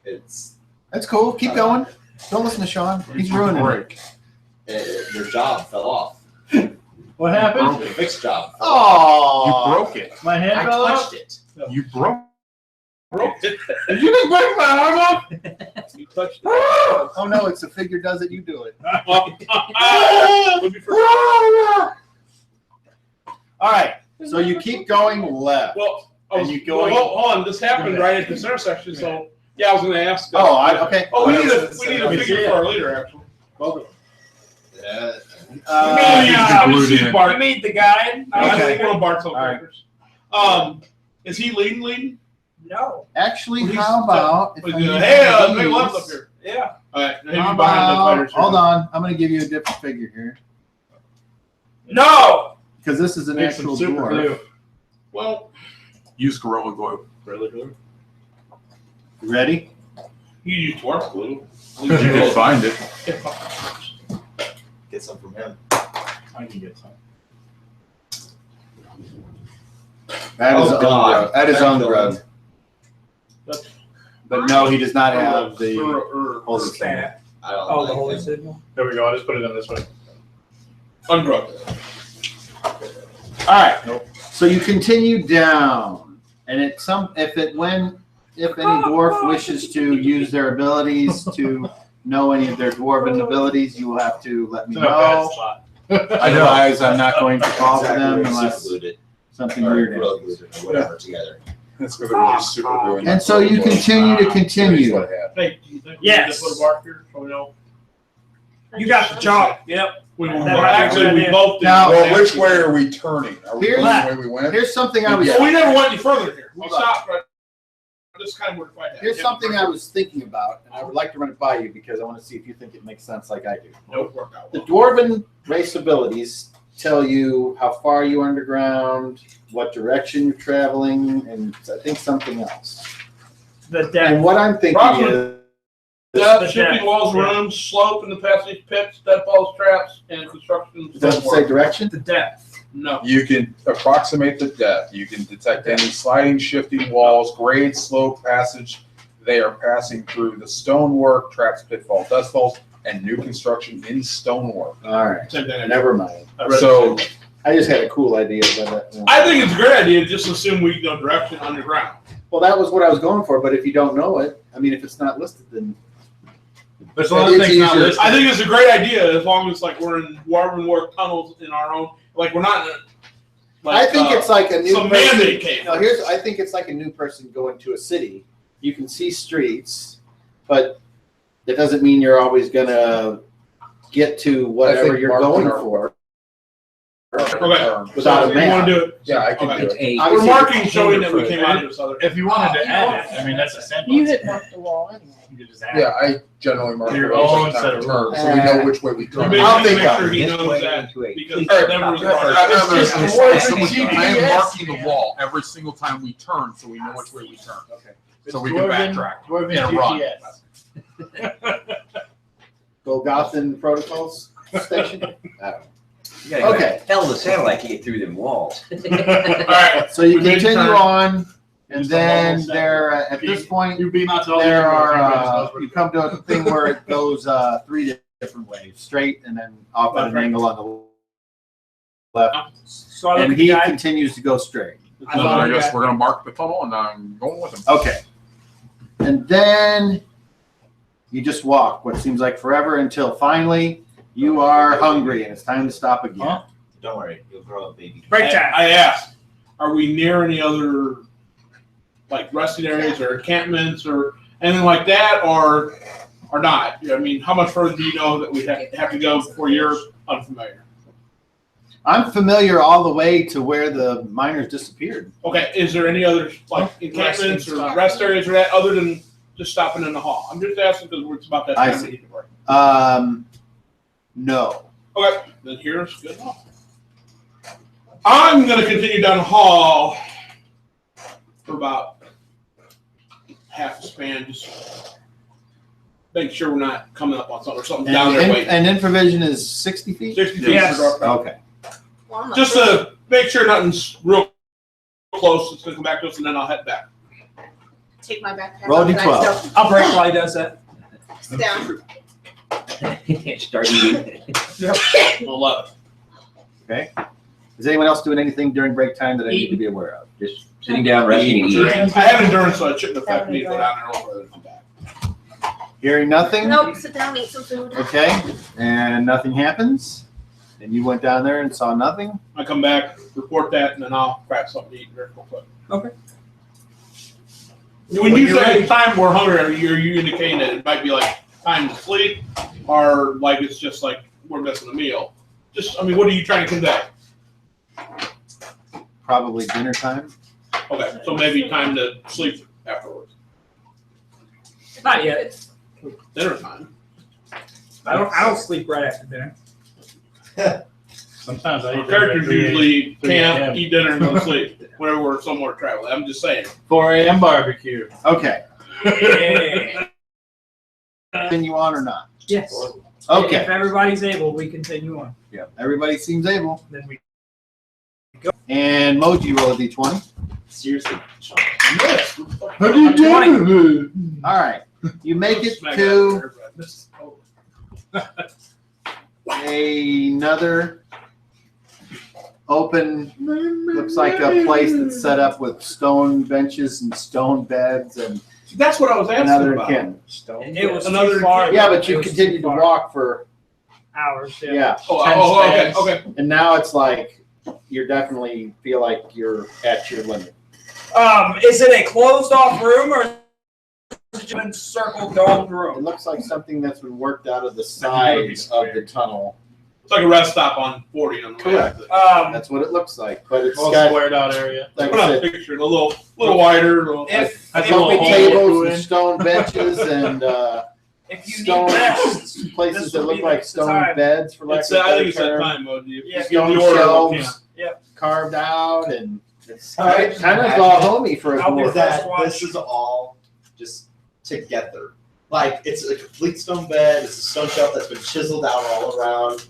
It's that's cool. Keep going. Don't listen to Sean. He's ruining it. your job fell off. What happened? Your fixed job. You Oh, broke it. My hand I fell off? touched it. You broke Broke it. Did you just break my arm off? You touched it. Oh no, it's a figure does it. You do it. Would be for- All right. So you keep going left. Well, And you go- hold on. This happened right at this intersection, so yeah, I was going to ask. Oh, okay. Oh, we need a Let me see figure it. for our leader, actually. Both of them. Yeah. I'm glued just in. seeing Bart. You meet the guy. I think one of Bart's old All right. characters. Is he leading? No. Actually, He's- how about if I use Hey, one of make left these? up here. Yeah. All right, now How you behind the about- fighters. hold on, I'm gonna give you a different figure here No. because this is an Make some actual super dwarf. glue. Well, Use Gorilla Glue. Really glue? You ready? you use dwarf glue. You can find it. Get some from him. I can get some. That is Oh, God. That is Thank Ungrub. But no, he does not have the holy What's symbol. that? I don't Oh, like the holy him. signal. There we go. I just put it in this way. Ungrubbed. All right. So you continue down, and if any dwarf wishes to use their abilities to know any of their dwarven abilities, you will have to let me It's not a bad know. spot. Otherwise, I'm not going to call for them Exactly, unless superglued something or weird gorilla happens. glued it or whatever together. That's going to be super ruined. And so you continue to continue. Hey, do you think we Yes. need to put a mark here so we know? You got the chalk. Yep. We That might be a good idea. both did. Now- Well, which way are we turning? Are we Here's- going the way we went? Here's something I was Well, we never went any further here. We Hold on. stopped right. This kind of worked right Here's something I was thinking about, and I would like to run it by you because I want to see if you think it makes sense like I do. Nope, worked out The well. dwarven race abilities tell you how far you are underground, what direction you're traveling, and I think something else. The And depth. what I'm thinking Rockland. is, Depth, the shifting depth, walls, yeah. rooms, slope in the passage, pits, deadfalls, traps, and construction. it doesn't say direction. The depth. No. You can approximate the depth. You can detect any sliding, shifting walls, grade, slope, passage. They are passing through the stonework, traps, pitfalls, dustfalls, and new construction in stonework. All right, Same thing. never mind. I read So it. I just had a cool idea, but I think it's a great idea. Just assume we go direction underground. well, that was what I was going for. But if you don't know it, I mean, if it's not listed, then There's a lot of It's things not easier. listed. I think it's a great idea as long as like we're in Warren Work tunnels in our own. Like we're not. In a, I think it's like a new some person. mandate cave. No, I think it's like a new person going to a city. You can see streets, but that doesn't mean you're always gonna get to whatever think you're marking going our- for Okay. without So a you want map. to do it? yeah, I can Okay. do It's it. a. Obviously, We're marking showing that we for came it. out of this other. If you wanted to add it, I mean, that's a sentence. You had marked the wall anyway. You could just add Yeah, it. I generally mark Your the roads own every time set we of turn, rules. so we know which way we You turn. basically I'll think make of sure it. he This knows way that into a- because All right, never was I am marking the wall every single time we turn, so we know which way we turn. Okay. So we can backtrack. Dwarven and run. GPS. Golgothan Protocols Station. You gotta go Okay. hell of a satellite to get through them walls. All right. So you We made continue turn. on, and Just a then level there at this point You beam out to all the there other are ones, everybody you knows come to a thing where it goes 3 different ways, straight and then off at an angle on the left, So I look and at the he guy. continues to go straight. I So look I at the guess guy. we're gonna mark the tunnel, and I'm going with him. Okay. And then you just walk what seems like forever until finally you are hungry and it's time to stop again. Huh? Don't worry, you'll grow up, baby. Break time. I asked, are we near any other like resting areas or encampments or anything like that, or not? I mean, how much further do you know that we have to go before you're unfamiliar? I'm familiar all the way to where the miners disappeared. Okay, is there any other like encampments or rest areas or that other than just stopping in the hall? I'm just asking because it's about that I time see. to eat the break. No. Okay, then here's good enough. I'm gonna continue down the hall for about half a span, just make sure we're not coming up on something or something down there waiting. And infravision is 60 feet? 60 feet Yes. for dark night. Okay. Well, I'm not Just sure. to make sure nothing's real close, it's gonna come back to us and then I'll head back. Take my backpack. Roll off and I D12. I'll break while he does that. still- Down. Start eating. 11. Is anyone else doing anything during break time that I need to be aware of? Just sitting down, resting and eating. I have endurance, so it shouldn't affect me to go down there over and come back. Hearing nothing? Nope, sit down, eat some food. Okay, and nothing happens? And you went down there and saw nothing? I come back, report that, and then I'll crack something to eat real quick. Okay. When you say time we're hungry, are you indicating that it might be like time to sleep, or like it's just like we're missing a meal? Just, I mean, what are you trying to convey? Probably dinner time? Okay, so maybe time to sleep afterwards. Not yet. Dinner time. I don't sleep right after dinner. Sometimes I Our eat characters usually 3 camp, a.m. eat dinner, and go to sleep whenever we're somewhere traveling. I'm just saying. 4 a.m. barbecue. Okay, Yeah. continue on or not? Yes. Okay, If everybody's able, we continue on. yeah, everybody seems able. Then we. And Moji, roll a d20. Seriously. How do you do? All right, you make it to another open, looks like a place that's set up with stone benches and stone beds, and That's what I was asking Another about. kin. It was Another too far. Yeah, but It you was continued too to far. walk for, Hours. Yeah. yeah. Okay, okay. And now it's like, you're definitely feel like you're at your limit. Is it a closed off room or is it just an encircled domed It room? looks like something that's been worked out of the sides of the tunnel. It's like a rest stop on 40 on the way. Correct. That's what it looks like, but it's All got, squared out area. like Put I up a said, picture, a little wider. If That's if a we little need, hole. tables and stone benches and if you stone need this, places this that would look be like the stone time. beds, for lack It's, of a I better think it's that term. time mode. You Yeah. give Stone the order. shelves Yeah. carved out, and it's All right. kind of all homey for a I'll do dwarf. that. That this is all just together. Like it's a complete stone bed. It's a stone shelf that's been chiseled out all around.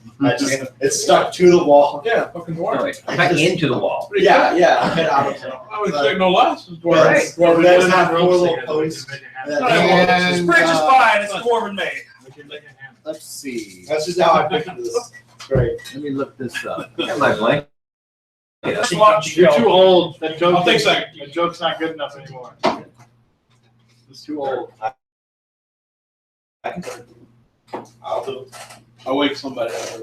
It's stuck to the wall. Yeah, fucking No, dwarf. it's cut into the wall. Yeah, yeah. Been out of I would expect no less. It's But dwarf. it's- Dwarf. That's not four little posts. This bridge is fine. It's dwarven made. Let's see. That's just how I pictured this. Great. Let me look this up. Got my blanket. Just watch You're go. too old. That joke. I'll take second. That joke's not good enough anymore. It's too old. I'll do. I'll wake somebody up.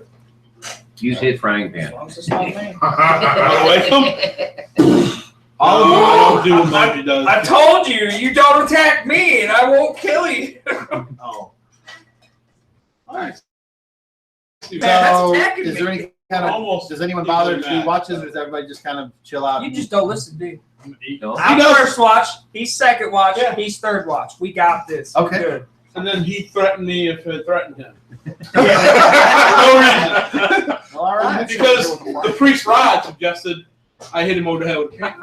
Use his frying As pan. long as it's not me. I'll wake them. All No, I don't of do what Moji does. I told you, you don't attack me, and I won't kill you. Oh. Man, So, that's attacking is there me. any kind of, Almost. does anyone bother to do That. watches, or does everybody just kind of chill out? You and- just don't listen, dude. No? I'm does. first watch. He's second watch. Yeah. He's third watch. We got this. Okay. Good. And then he threatened me if I threatened him. All right. Because the priest Rod suggested I hit him over the head with a cane.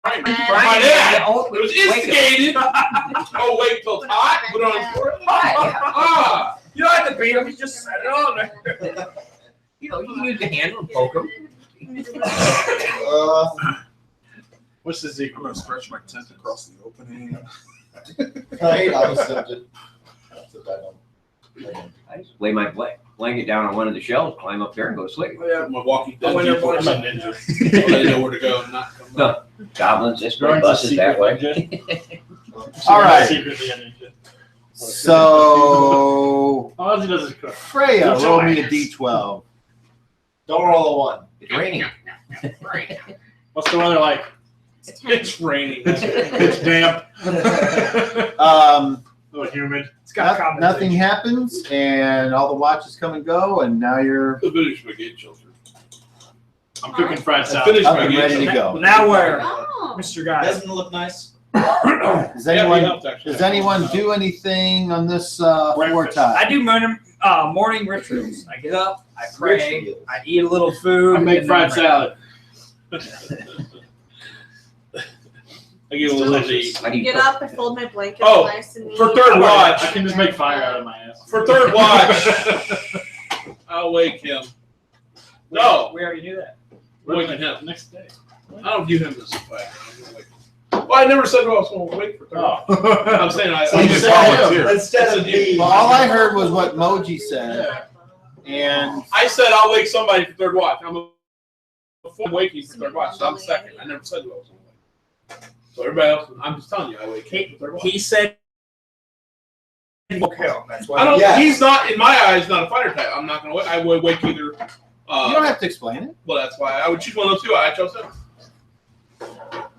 Right. My dad. Oh, It was wake him. instigated. Oh, wait till it's hot. Put it on his forehead. Ah. You don't have to beat him. You just set it on there. You know, you can use the handle and poke him. What's the I'm secret? gonna stretch my tent across the opening. Right, I was tempted. Except I don't. I just lay my blanket down on one of the shelves, climb up there and go to sleep. Yeah. My Walking I Dead wonder people. what- I'm a ninja. I know where to go and not come back. No. Goblins, this way, Drawing's a buses that secret way. ninja. All right. Secretly a ninja. So, All he does is cook. Freya, roll me a d12. Don't roll a one. It's raining. What's the weather like? It's raining. It's damp. Um, A little humid. It's got no- nothing happens, and all the watches come and go, and now you're The British spaghetti children. I'm cooking fried I salad. finished up my and ready to game. go. Now where, Oh. Mr. Guy? Doesn't it look nice? Does Yeah, we anyone, helped, actually. does anyone do anything on this floor time? I do morning rituals. I get up, I pray, Rituals. I eat a little food. I make and fried then- salad. I get a little to eat. How do you Get cook? up, I fold my blanket Oh, nice and neat. For third watch. I can just make fire out of my ass. For third watch. I'll wake him. No. We already knew that. Waking him. Next day. I don't view him as a fighter. Well, I never said I was going to wait for third watch. I'm saying I. So I you just said volunteer. instead of me. Well, all I heard was what Moji said, and I said I'll wake somebody for third watch. I'm waking for third watch, so I'm second. I never said who I was going to wake. So everybody else, I'm just telling you, I wake him for third watch. He said he will kill. That's why. I don't. Yes. He's not in my eyes. Not a fighter type. I'm not gonna wait. I would wake either. you don't have to explain it. Well, that's why I would choose one of those two. I chose him.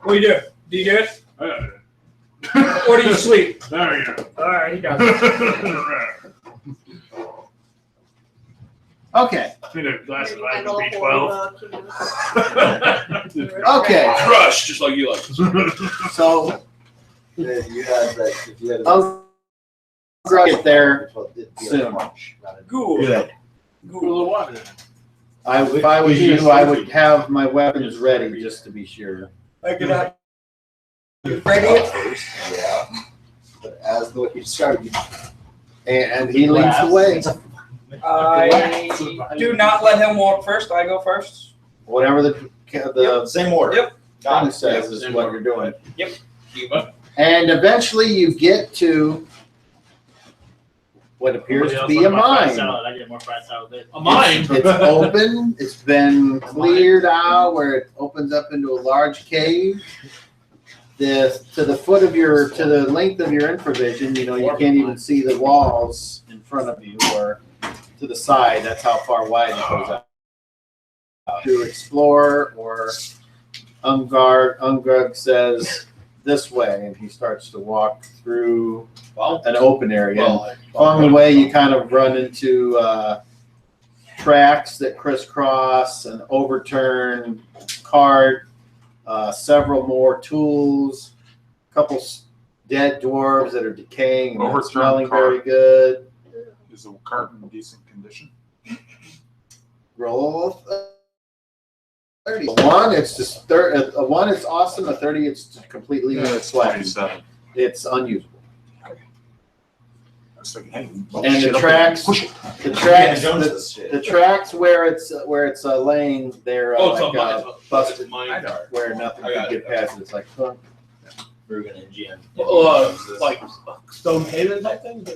What do you do? Do you do it? Or do you sleep? There you go. All right, he does it. Okay. Need a glass of My vitamin little B12. book, you know. Okay. Crush, just like you like. So You had that. If you had I'll get there it'd be a soon. punch, not a- Good. Good. Put a little water in it. If I was you, I would have my weapons ready just to be sure. I get out. Ready at first, yeah. But as the way you started, And he leads the way. I do not let him walk first. I go first. Whatever the same order. Yep. Got thing it. says is what you're doing. Keep up. And eventually you get to what appears to be a mine. I get more fried salad there. A mine. It's open. It's been cleared out where it opens up into a large cave. to the length of your infravision, you can't even see the walls in front of you or to the side. That's how far wide it goes out. To explore, or Ungrug says this way, and he starts to walk through an open area. Along the way, you kind of run into tracks that crisscross, an overturned cart, several more tools, a couple dead dwarves that are decaying and not smelling very good. Is the cart in decent condition? Roll 30. One, it's just one, it's awesome. A 30, it's completely slashed. It's unusable. And the tracks where it's laying, they're busted, where nothing can get past it. It's like Rugen and Jim. Like stone haven type thing?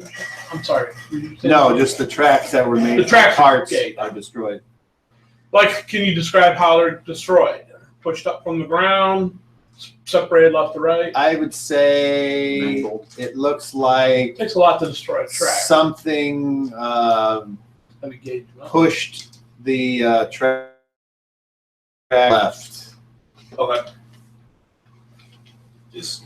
I'm sorry. No, just the tracks that were made. The tracks parts are destroyed. Like, can you describe how they're destroyed? Pushed up from the ground, separated left to right? I would say it looks like It takes a lot to destroy a track. something pushed the track left. Okay. Just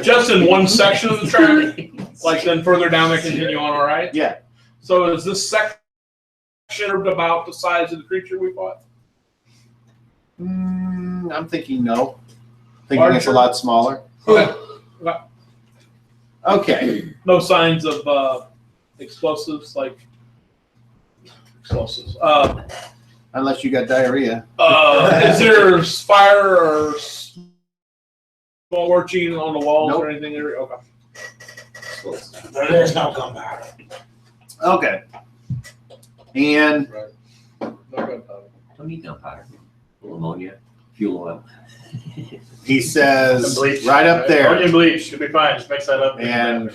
Just in one section of the track? Like then further down they continue on, all right? Yeah. So is this section about the size of the creature we fought? I'm thinking no. Thinking it's a lot smaller. Okay. Okay. No signs of explosives, like explosives. Unless you got diarrhea. Is there fire or scorching on the walls or anything? Okay. There's no gunpowder. Okay. And don't need gunpowder. A little ammonia, fuel oil. he says Bleach. right up there. Onion bleach. You'll be fine. Just mix that up. And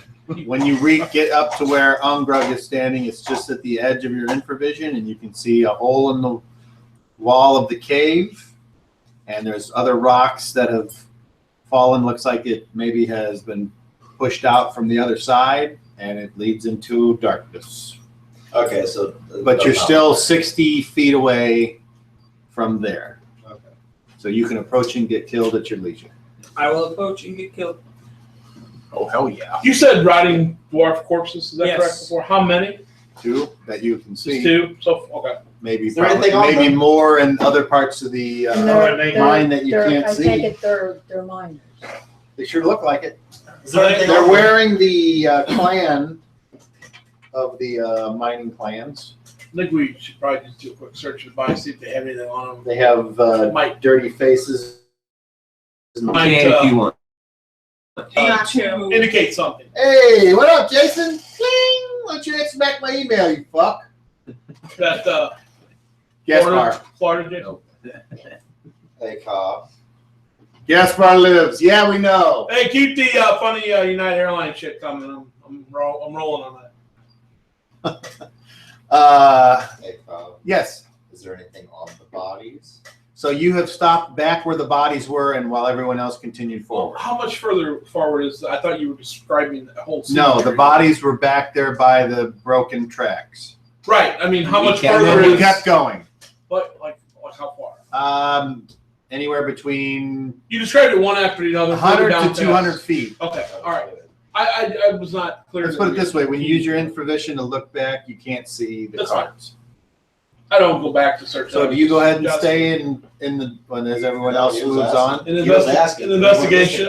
when you get up to where Ungrug is standing, it's just at the edge of your infravision, and you can see a hole in the wall of the cave. And there's other rocks that have fallen. Looks like it maybe has been pushed out from the other side, and it leads into darkness. Okay, so. But you're still 60 feet away from there. Okay. So you can approach and get killed at your leisure. I will approach and get killed. Oh, hell yeah. You said rotting dwarf corpses, is that Yes. correct before? How many? 2 that you can see. Just 2? So, okay. Maybe there anything on maybe them? more in other parts of the mine that you can't I see. take it they're miners. They sure look like it. Is there anything They're on them? wearing the clan of the mining clans. I think we should probably just do a quick search of the body, see if they have anything on them. They have Might- dirty faces. Might, If you want. Not true. indicate something. Hey, what up, Jason? Bling! Why don't you answer back my email, you fuck? That Gaspar. Florida Jason. Hey, Cobb. Gaspar lives. Yeah, we know. Hey, keep the funny United Airlines shit coming. I'm rolling on that. Hey, Cobb. Yes. Is there anything on the bodies? So you have stopped back where the bodies were, and while everyone else continued forward. How much further forward is? I thought you were describing the whole. No, the cemetery. bodies were back there by the broken tracks. Right. I mean, how much And further And then we is? kept going. Like how far? Anywhere between You described it one after the other. 100 down to 200 past. feet. Okay. All right. I was not clear. Let's put it this way: when you use your infravision to look back, you can't see the That's fine. cards. I don't go back to search. So do you go ahead and stay in the when as everyone else He was moves asking. on? In He was asking. investigation,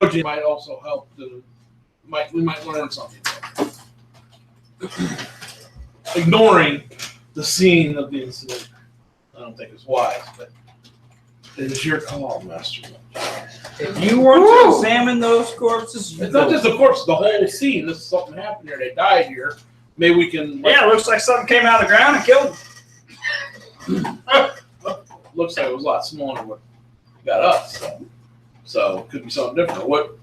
Moji might also help. We might learn something. Ignoring the scene of the incident, I don't think is wise, but it is your call, Master. If you want to examine those corpses, you It's not go. just the corpse, the whole scene. This is something happened here. They died here. Maybe we can. Yeah, it looks like something came out of the ground and killed them. Looks like it was a lot smaller than what got us. So it could be something different. What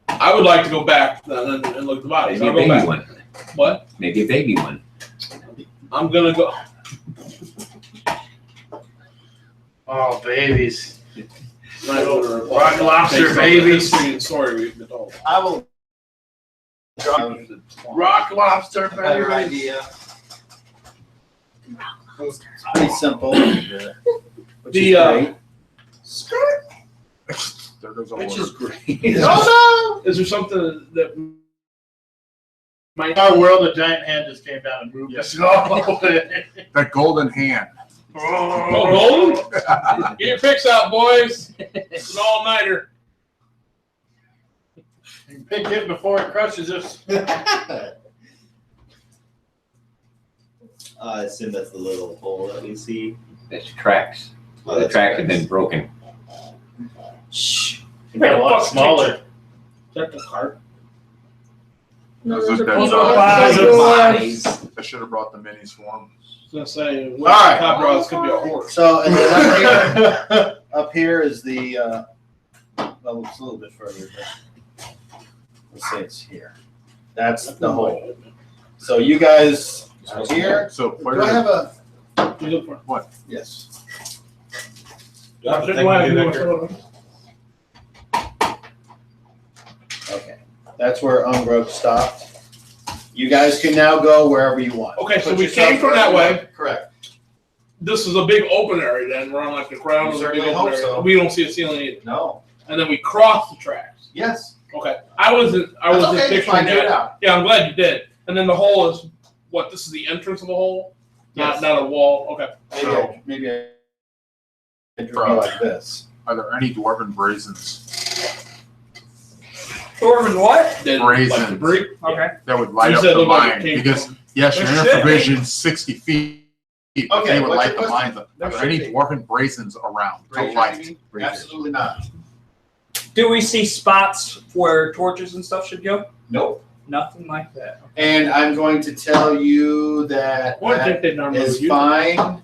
I would like to go back and look at the bodies. Maybe a I'll go baby back. one. What? Maybe a baby one. I'm gonna go. Oh, babies. Rock Rock lobster babies. Story we've been told. I will. Rock lobster Better babies. idea. It's pretty simple. Which is great. There goes a Which order. is great. Is there something that might In our world, a giant hand just came down and moved us. That golden hand. Oh, gold? Get your picks out, boys. It's an all-nighter. You pick it before it crushes us. I assume that's the little hole that we see. That's tracks. Oh, The tracks have been broken. Shh. They're a lot smaller. Is that the cart? No, Those those are are those people. are Bodies. I should have brought the minis for them. I was gonna say, All right. top rods could be a horse. So, and then up here is the, well, it's a little bit further, but let's say it's here. That's the hole. So you guys are here. So Do where I have a, You look for it. what? yes. Do I have a Check thing why to do, you Victor? want to- Okay. That's where Umbrook stopped. You guys can now go wherever you want. Okay, so Put we yourself came from wherever that you way. want. Correct. This is a big open area then. We're on like the ground. You There's a big certainly open hope area. so. We don't see a ceiling either. No. And then we cross the tracks. Yes. Okay. I wasn't That's okay. picturing Fine, do it that. out. Yeah, I'm glad you did. And then the hole is what? This is the entrance of the hole? Yes. Not a wall. Okay. Maybe I draw like this. Are there any dwarven brazens Dwarven what? Then Raisins. like debris. Okay. that would light You up said the look like it mine? came Because from- yes, your There should be. provision's 60 feet. But Okay, they would what's light your the question? mines up. There Are there should any be. dwarven brazens around to light? Absolutely not. Do we see spots where torches and stuff should go? Nope. Nothing like that. And I'm going to tell you that Well, I that think they normally is use it. fine.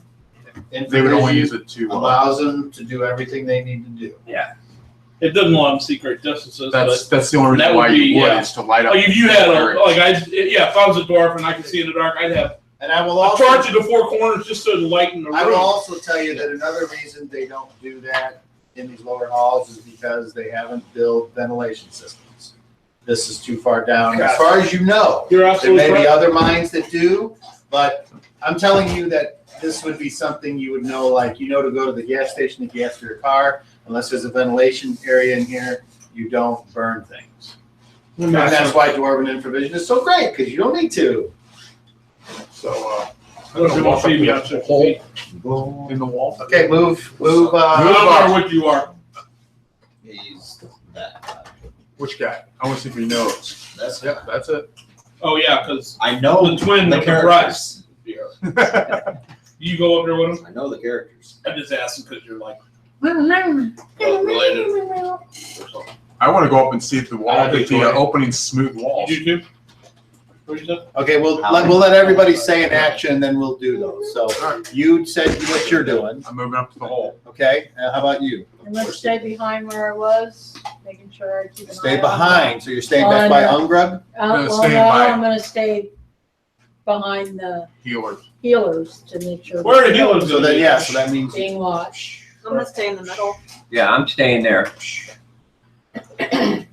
They would only use it to. Allows them to do everything they need to do. It doesn't allow them to see great distances. That's the only That reason would why be, you would yeah. is to light But up. like if you had a areas. like if I was a dwarf and I could see in the dark, I'd have And I will a also torch at the four corners just to lighten the I will room. also tell you that another reason they don't do that in these lower halls is because they haven't built ventilation systems. This is too far down, as far as you know. You're There absolutely may be correct. other mines that do, but I'm telling you that this would be something you would know, like, you know, to go to the gas station to gas for your car, unless there's a ventilation area in here, you don't burn things. And that's why Dwarven Infravision is so great, because you don't need to. So, What if you won't see me out there? hole in the wall. Okay, move. I don't know what you are. He's that. Which guy? I want to see if he knows. That's Yep, that's it. Oh yeah, because I know the twin the with the breast. characters. You go up there with him. I know the characters. I just asked him because you're like related or something. I want to go up and see if the wall, I do if the too. opening smooth walls. You do too? What you said? Okay, we'll let everybody say an action, and then we'll do those. So you said what you're doing, I'm moving up to the hole. okay? How about you? I'm gonna stay behind where I was, making sure I keep an eye Stay on behind, so you're staying back by Ungrug? No, Well, stay no, by- I'm gonna stay behind the Healers. healers to make sure. Where are the healers? So then, yeah, so that means Being watched. I'm gonna stay in the middle. Yeah, I'm staying there.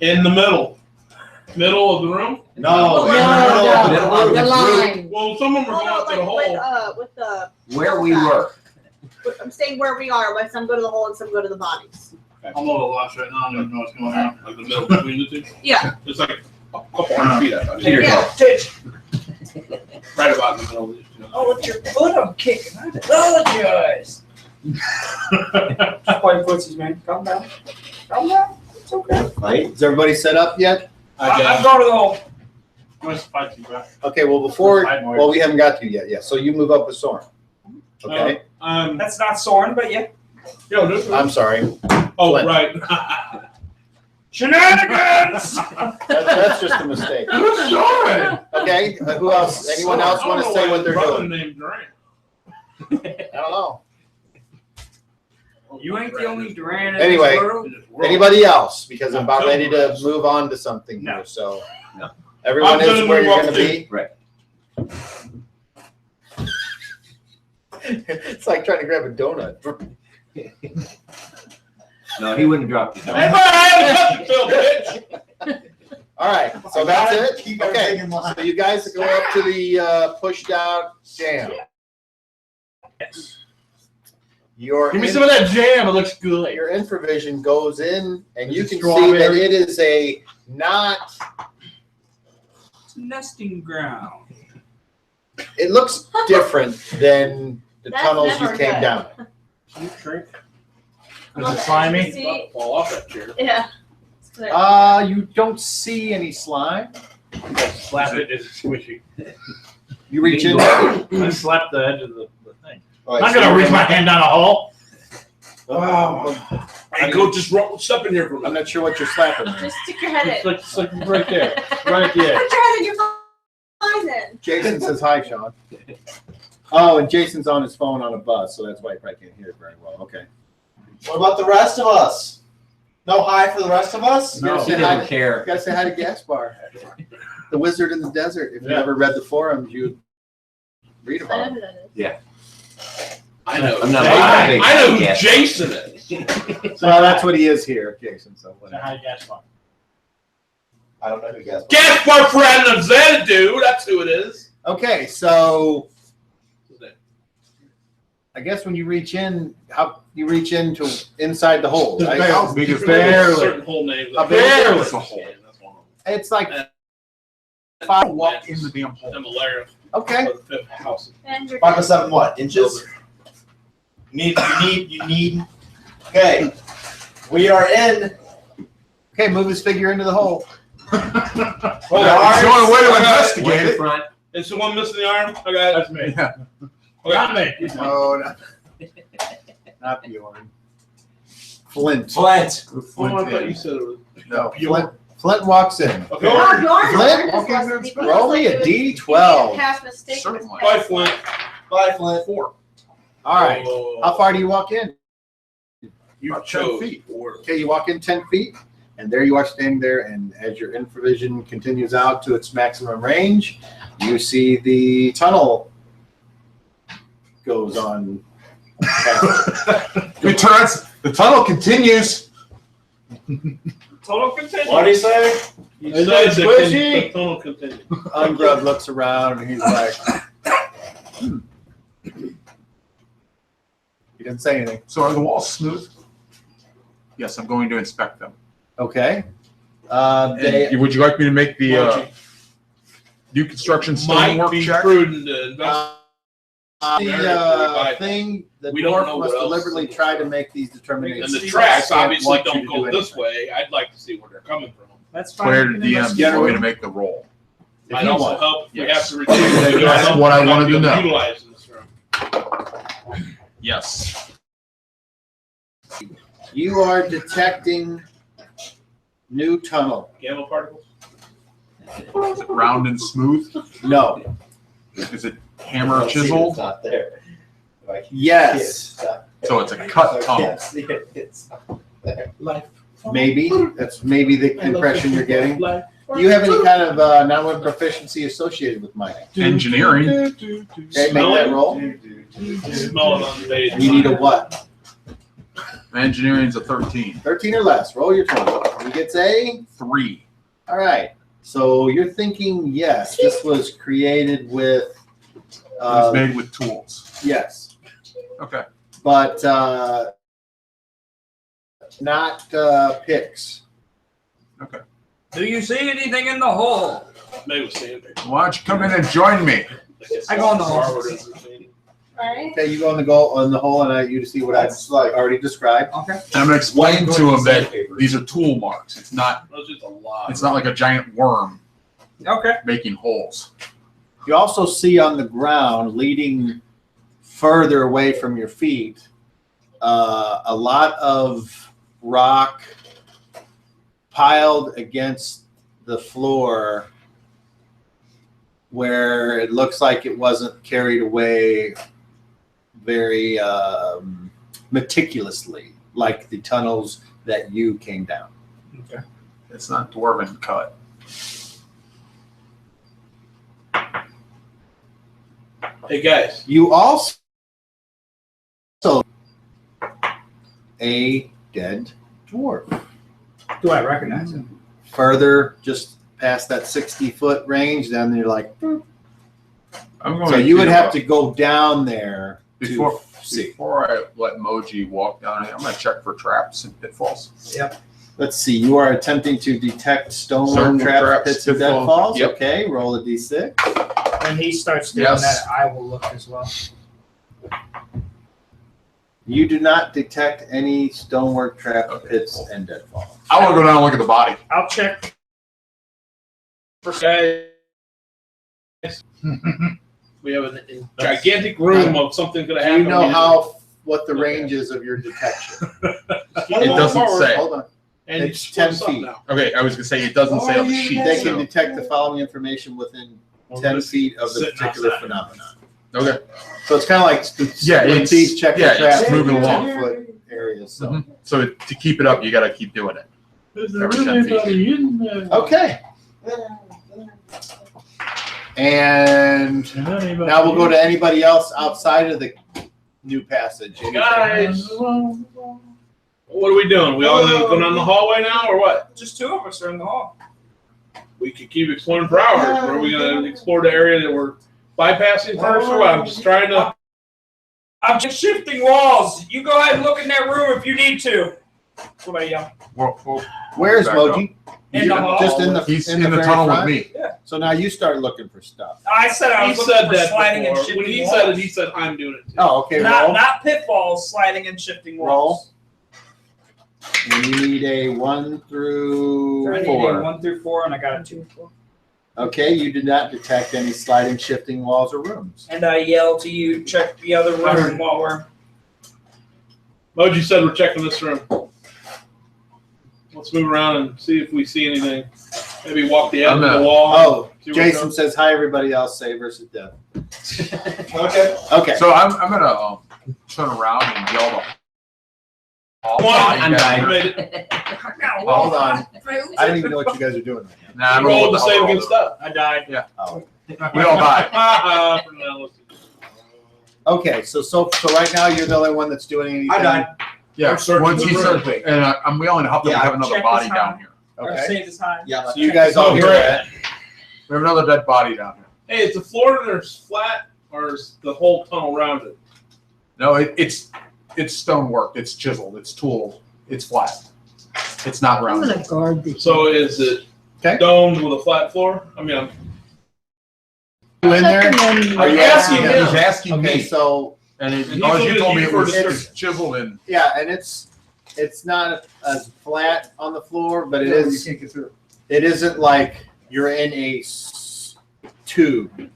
In the middle. Middle of the room? no, No, the line. Well, some of them are Oh, going no, to the like hole. with the. Where we were. I'm staying where we are. Like some go to the hole and some go to the bodies. I'm a little lost right now. I don't even know what's going on. Like the middle between the two. Yeah. It's like a couple hundred feet, I thought. Here you Yeah. go. Right about in the middle of these two. Oh, it's your foot I'm kicking. I apologize. Just playing footsies, man. Calm down. Calm down. It's okay. Right? Is everybody set up yet? I'm going to the hole. I'm gonna fight you back. Okay, well, well, we haven't got to you yet, yeah, so you move up with Soren. Okay, That's not Soren, but yeah. Yo, this I'm sorry. Oh, Flint. right. Shenanigans! That's just a mistake. Who's Soren? Okay, who else? Anyone else want to say what they're doing? Named Durant. I don't know. You ain't the only Duran in Anyway. this world. Anybody else? Because I'm about ready to move on to something No. here, so. No. Everyone I'm is gonna where move you're up gonna be? Right. It's like trying to grab a donut. No, he wouldn't drop you. All right, so that's it. Okay, so you guys go up to the pushed out jam. Yes. Your Give me some of that jam. It looks good. your infravision goes in, and you Is can it see that strawberry? it is a not. It's a nesting ground. It looks different than the That's tunnels you never came good. down. You drink. Is it slimy? See? Fall off that chair. Yeah. You don't see any slime. Slap it. It's squishy. You reach in. I slapped the edge of the thing. All I'm right, not gonna reach my hand down a hole. Oh, Hey, go just step in here for a I'm minute. not sure what you're slapping. Just stick your head in. It's like right there, right at the edge. Put your head in your eyes in. Jason says hi, Sean. Oh, and Jason's on his phone on a bus, so that's why he probably can't hear it very well. Okay. what about the rest of us? No hi for the rest of us? No. He doesn't care. You gotta say hi to Gaspar, the wizard in the desert. If you Yeah. ever read the forums, you'd read I about know him. who that is. I know. I'm not I big know who fan. Jason is. Well, that's what he is here, Jason. So Say whatever. hi, Gaspar. I don't know who guessed. Gaspar friend of Xanadu. That's who it is. Okay, so I guess when you reach in, how you reach into inside the hole, right? How big is Barely. Certain whole names. A barely. It's a hole. That's one of It's like I 5. walk in the damn hole. them. Malaria. Okay. The fifth house. And your 5 by 7 what? Inches? You need. Okay. We are in. Okay, move his figure into the hole. Well, it's the only way to investigate Way in it. front. Is someone missing the arm? Okay. That's me. Yeah. Not me. No, not Bjorn. Flint. Flint. Oh, I thought you said it was. No, Flint walks in. Okay. Oh, yours Flint, is walking less to than- inspect. Roll me a D12. Past mistake. Certainly. Bye, Flint. Bye, Flint. 4. All right. Oh, How far do you walk in? You About 10 chose feet. 4. Okay, you walk in 10 feet, and there you are standing there, and as your infravision continues out to its maximum range, you see the tunnel goes on. It turns. The tunnel continues. Total continue. What do you say? You Is said that the squishy? the tunnel continues. Ungrub looks around, and he's like, He didn't say anything. So are the walls smooth? Yes, I'm going to inspect them. Okay. And would you like me to make the new construction Might stonework be check? prudent to invest. Thing, the We don't dwarf know must what else. deliberately try to make these determinations. And the tracks I can't obviously want you don't to go do this anything. way. I'd like to see where they're coming from. That's fine. Where You the can DM investigate. want me to make the roll? If Might you also want. help if we Yes. have to retrieve. That's what I wanted to know. Utilize this room. Yes. You are detecting new tunnel. Gamma particles? Is it round and smooth? No. Is it hammer chiseled? It's not there. I can't Yes. see it. So it's a cut I tunnel. can't see it. It's not there. Maybe. That's maybe the impression you're getting. Do you have any kind of non-web proficiency associated with mining? Engineering. Okay, make that roll. Smell it on the page. You need a what? Engineering's a 13. 13 or less. Roll your 20. He gets a 3. All right. So you're thinking, yes, this was created with. It was made with tools. Yes, Okay. but not picks. Okay. Do you see anything in the hole? Maybe with sandpaper. Why don't you come in and join me? I go in the hole. Alright. Okay, you go in the hole, and you see what I've already described. Okay. And I'm going to explain to him that these are tool marks. It's not. That's just a lot. It's not like a giant worm Okay. making holes. You also see on the ground, leading further away from your feet, a lot of rock piled against the floor where it looks like it wasn't carried away very meticulously, like the tunnels that you came down. Okay. It's not dwarven cut. Hey guys, You also a dead dwarf. Do I recognize him? Further, just past that 60-foot range, then you're like, I'm going so you would have to go down there before to see. before I let Moji walk down here. I'm going to check for traps and pitfalls. Yep. Let's see. You are attempting to detect stonework Stone traps, traps, pits, and pitfalls. deadfalls. Yep. Okay, roll a d6. When he starts doing Yes. that, I will look as well. You do not detect any stonework traps, pits, and deadfalls. I want to go down and look at the body. I'll check. Guys, we have a gigantic room of something going to Do happen. you know what the range is of your detection? It doesn't say. Hold on. And It's 10 feet. now. Okay, I was going to say it doesn't say on the sheet. They can so- detect the following information within 10 feet of the Sitting particular outside. phenomenon. Okay. So it's kind of like Yeah, when it's- thieves check yeah, the traps it's moving in along. 10-foot areas. So. Mhm. So to keep it up, you got to keep doing it. Is there Every really 10 feet. anybody in there? Okay. And Is there anybody now we'll go in to anybody else outside of the new passage. Anything? Guys, what are we doing? We all going on the hallway now, or what? Just two of us are in the hall. We could keep exploring for hours. Or are we going to explore the area that we're bypassing first, or what? I'm just trying to. I'm just shifting walls. You go ahead and look in that room if you need to. That's what I yell. Where's Back Moji? In the hall. Just in the He's in the very tunnel with front? me. So now you start looking for stuff. I said I He was looking said for that sliding and before. shifting When he walls. said it, he said, I'm doing it too. Oh, okay. Not Roll. not pitfalls, sliding and shifting walls. And you need a 1 through I need a 4. 1 through 4, and I got a 2 and 4. Okay, you did not detect any sliding, shifting walls or rooms. And I yell to you, check the other room while we're. Moji said we're checking this room. Let's move around and see if we see anything. Maybe walk the edge of the wall. Oh, see what Jason goes. says, hi, everybody else. Say versus death. Okay. Okay. So I'm gonna turn around and yell the hall. I'm Yeah. dying. Hold on. I don't even know what you guys are doing right now. Nah, I'm You gonna rolled let the the save hall against roll. stuff. I died. Oh. We all die. For now, let's see. Okay, so right now you're the only one that's doing anything. I died. Yeah. I'm searching Once the he room. starts, and I'm yelling Huff that we Yeah, have another check body this down out. here. Or Okay. save his time. Yeah. So you guys all Oh, hear great. that. We have another dead body down here. Hey, is the floor there's flat, or is the whole tunnel rounded? No, it's stonework. It's chiseled. It's tooled. It's flat. It's not I'm rounded. gonna guard the. So is it Okay. domed with a flat floor? I mean, You in there? Are you Yeah. asking him? He's asking Okay, me, so and And he's all you looking told at me you it for was description. chiseled in. yeah, and it's not as flat on the floor, but it is. You can't get through. It isn't like you're in a tube.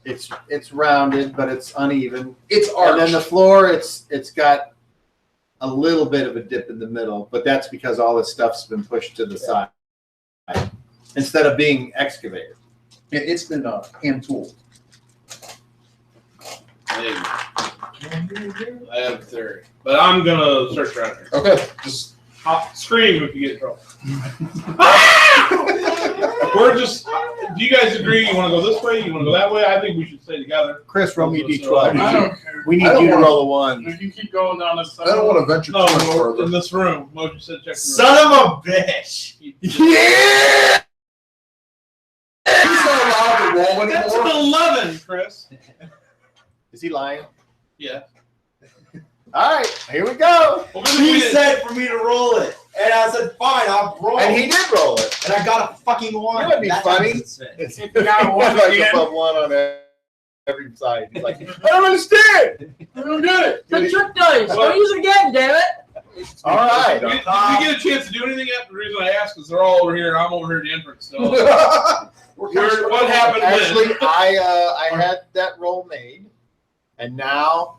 It's rounded, but it's uneven. It's And then arched. the floor, it's got a little bit of a dip in the middle, but that's because all this stuff's been pushed to the side instead of being excavated. It's been hand tooled. Maybe. I have a theory, but I'm gonna search around here. Okay, just I'll scream if you get in trouble. We're just. Do you guys agree? You want to go this way? You want to go that way? I think we should stay together. Chris, roll me a I d12. don't care. We need I don't you to wanna- roll a 1. If you keep going down this I don't want to venture No, too much we're further. in this room. Moji said check the room. Son of a bitch. Yeah! He's not allowed to roll That's an anymore. 11, Chris. Is he lying? Yeah. All right, here we go. Well, He said for me to roll it. And I said, fine, I'll roll. And he did roll it. And I got a fucking 1. You would be That's funny. insane. It's If you got a 1 like again. above 1 on every side. He's like, I don't understand. I don't get it. The trick dice. Don't use it again, damn it. All right. Did we get a chance to do anything yet? The reason I asked is they're all over here, and I'm over here at the entrance. So, what happened Actually, then? I had that roll made, and now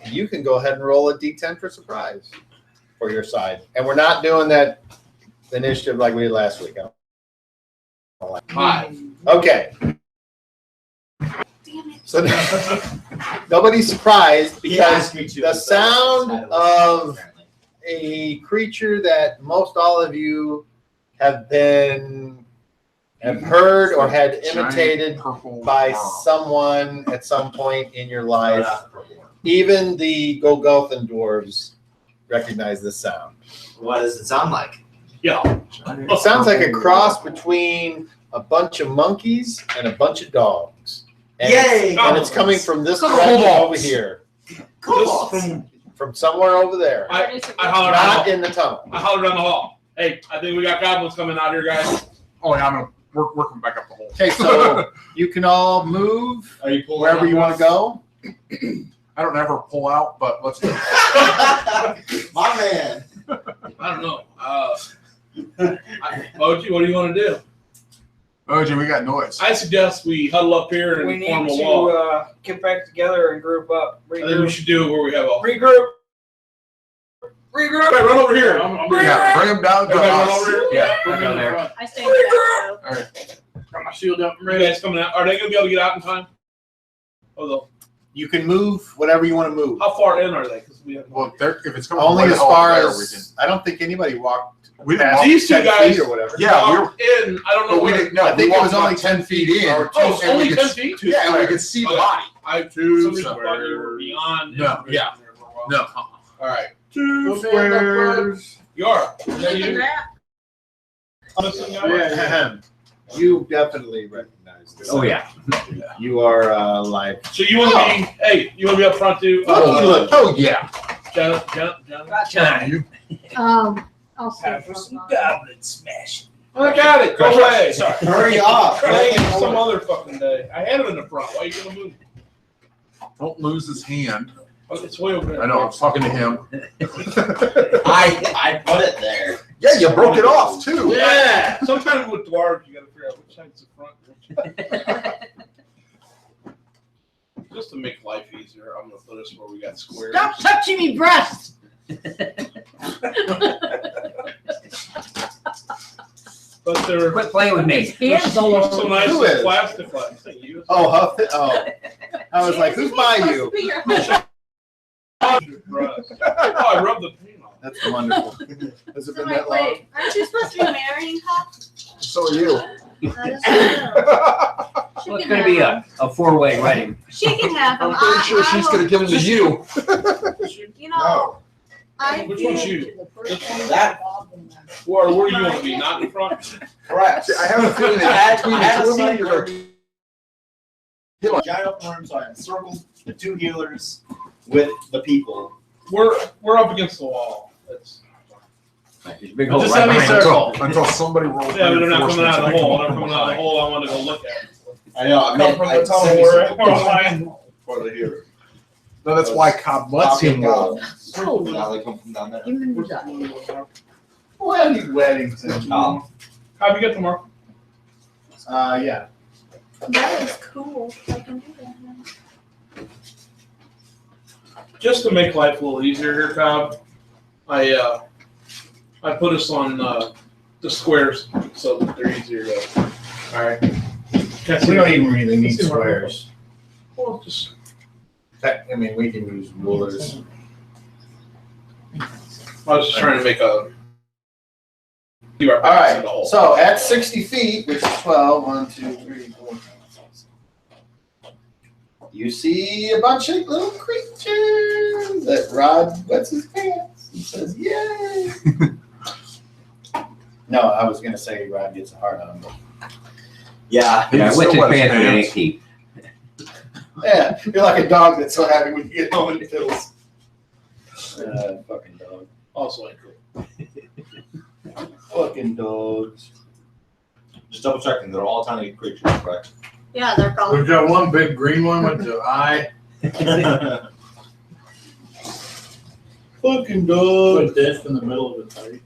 you can go ahead and roll a d10 for surprise for your side. And we're not doing that initiative like we did last week. Huh? 5. Okay. Damn it. So nobody's surprised He because asked me to. the sound of a creature that most all of you have heard or had imitated Purple by bomb. someone at some point in your life. Even the Skell-Dwarves recognize this sound. What does it sound like? Yeah. It sounds like a cross between a bunch of monkeys and a bunch of dogs. And Yay! And it's coming from this Come direction on. over here. Cool. From somewhere over there. I hollered Not down in the tunnel. I hollered down the hall. Hey, I think we got goblins coming out here, guys. Oh yeah, I'm gonna work back up the hole. Okay, so you can all move Are you pulling wherever you want to go. I don't ever pull out, but let's go. My man. I don't know. Moji, what do you want to do? Moji, we got noise. I suggest we huddle up here We and need form a wall. to get back together and group up. I think we Regroup. should do it where we have a. Regroup. Regroup. Okay, run over here. Yeah, bring him down to Everybody run us. over here. Yeah, Bring right me down in the there. front. I stay in the back, All right. Got my shield up. You guys coming out? Are they gonna be able to get out in time? Oh, You can move whatever you want to move. how far in are they? Because we have. Well, if it's coming Only from as way far over there, as I don't think anybody walked we didn't past walk. These two 10 guys- feet or whatever. Yeah, we were. Walked in. I don't know But we where. didn't. No, I think we it was walked only about 10 feet in. Or Oh, it's and we only could 10 feet? Yeah, and we could see the body. I Two somebody thought you were beyond. No, yeah. No. All right. Two squares. You are. Is that Look at you? that. Listen, guys. Yeah. You definitely recognize this. Oh, yeah. You are like. So you want to be? Hey, you want to be up front too? Oh yeah. Jenna. You. I'll see. Time for some goblin smashing. I got it. Go away. Sorry. Hurry up. Play some other fucking day. I had him in the front. Why are you gonna move? Don't lose his hand. Oh, it's way over there. I know. I was talking to him. I put it there. Yeah, you broke it off too. Yeah. Sometimes with dwarves, you gotta figure out which side's the front. Just to make life easier, I'm gonna put us where we got squares. Stop touching me breasts. But they're Quit playing with me. Hands all over. so nice Who and is? plastic like. You. Oh, Huff. Oh. I was like, who's by you? Oh, I rubbed the paint on. That's wonderful. Has it So been wait, that long? wait. Aren't you supposed to be marrying Huff? So are you. Well, it's going to be a four-way wedding. She can have him. I'm pretty sure she's gonna give him to you. You know, I Which one's you? That Where do you want to be? Not in front? correct. I have a feeling that between the two of you, you're gonna. Giant open room, so I encircled the two healers with the people. We're up against the wall. That's There's a big hole Just right let me behind circle. the Until somebody rolls. yeah, but they're not coming out of the hole. They're reinforcements. coming out of the hole. I want to go look at. I know. I Come meant from I the tunnel said where we should lying. for the healer. No, that's why Cobb lets him go. Now they come from down there. Even the dog. Weddington. Oh. How'd you get to Mark? Yeah. that is cool. I can do that now. Just to make life a little easier here, Cobb, I put us on the squares so that they're easier to. All right. We don't even really need Let's see where- squares. Well, just I mean, we can use rulers. I was just trying to make a. All right. So at 60 feet, which is 12, 1, 2, 3, 4, 5, 6, you see a bunch of little creatures that Rod wets his pants and says, "Yay!" No, I was gonna say Rod gets a heart on him. Yeah. Yeah, what's his pants when they keep? Yeah, you're like a dog that's so happy when you get home and fiddles. Fucking dog. Also, I cool. Fucking dogs. Just double checking. They're all tiny creatures, correct? Yeah, they're called. We've got one big green one with the eye. Fucking dog. Put this in the middle of the fight.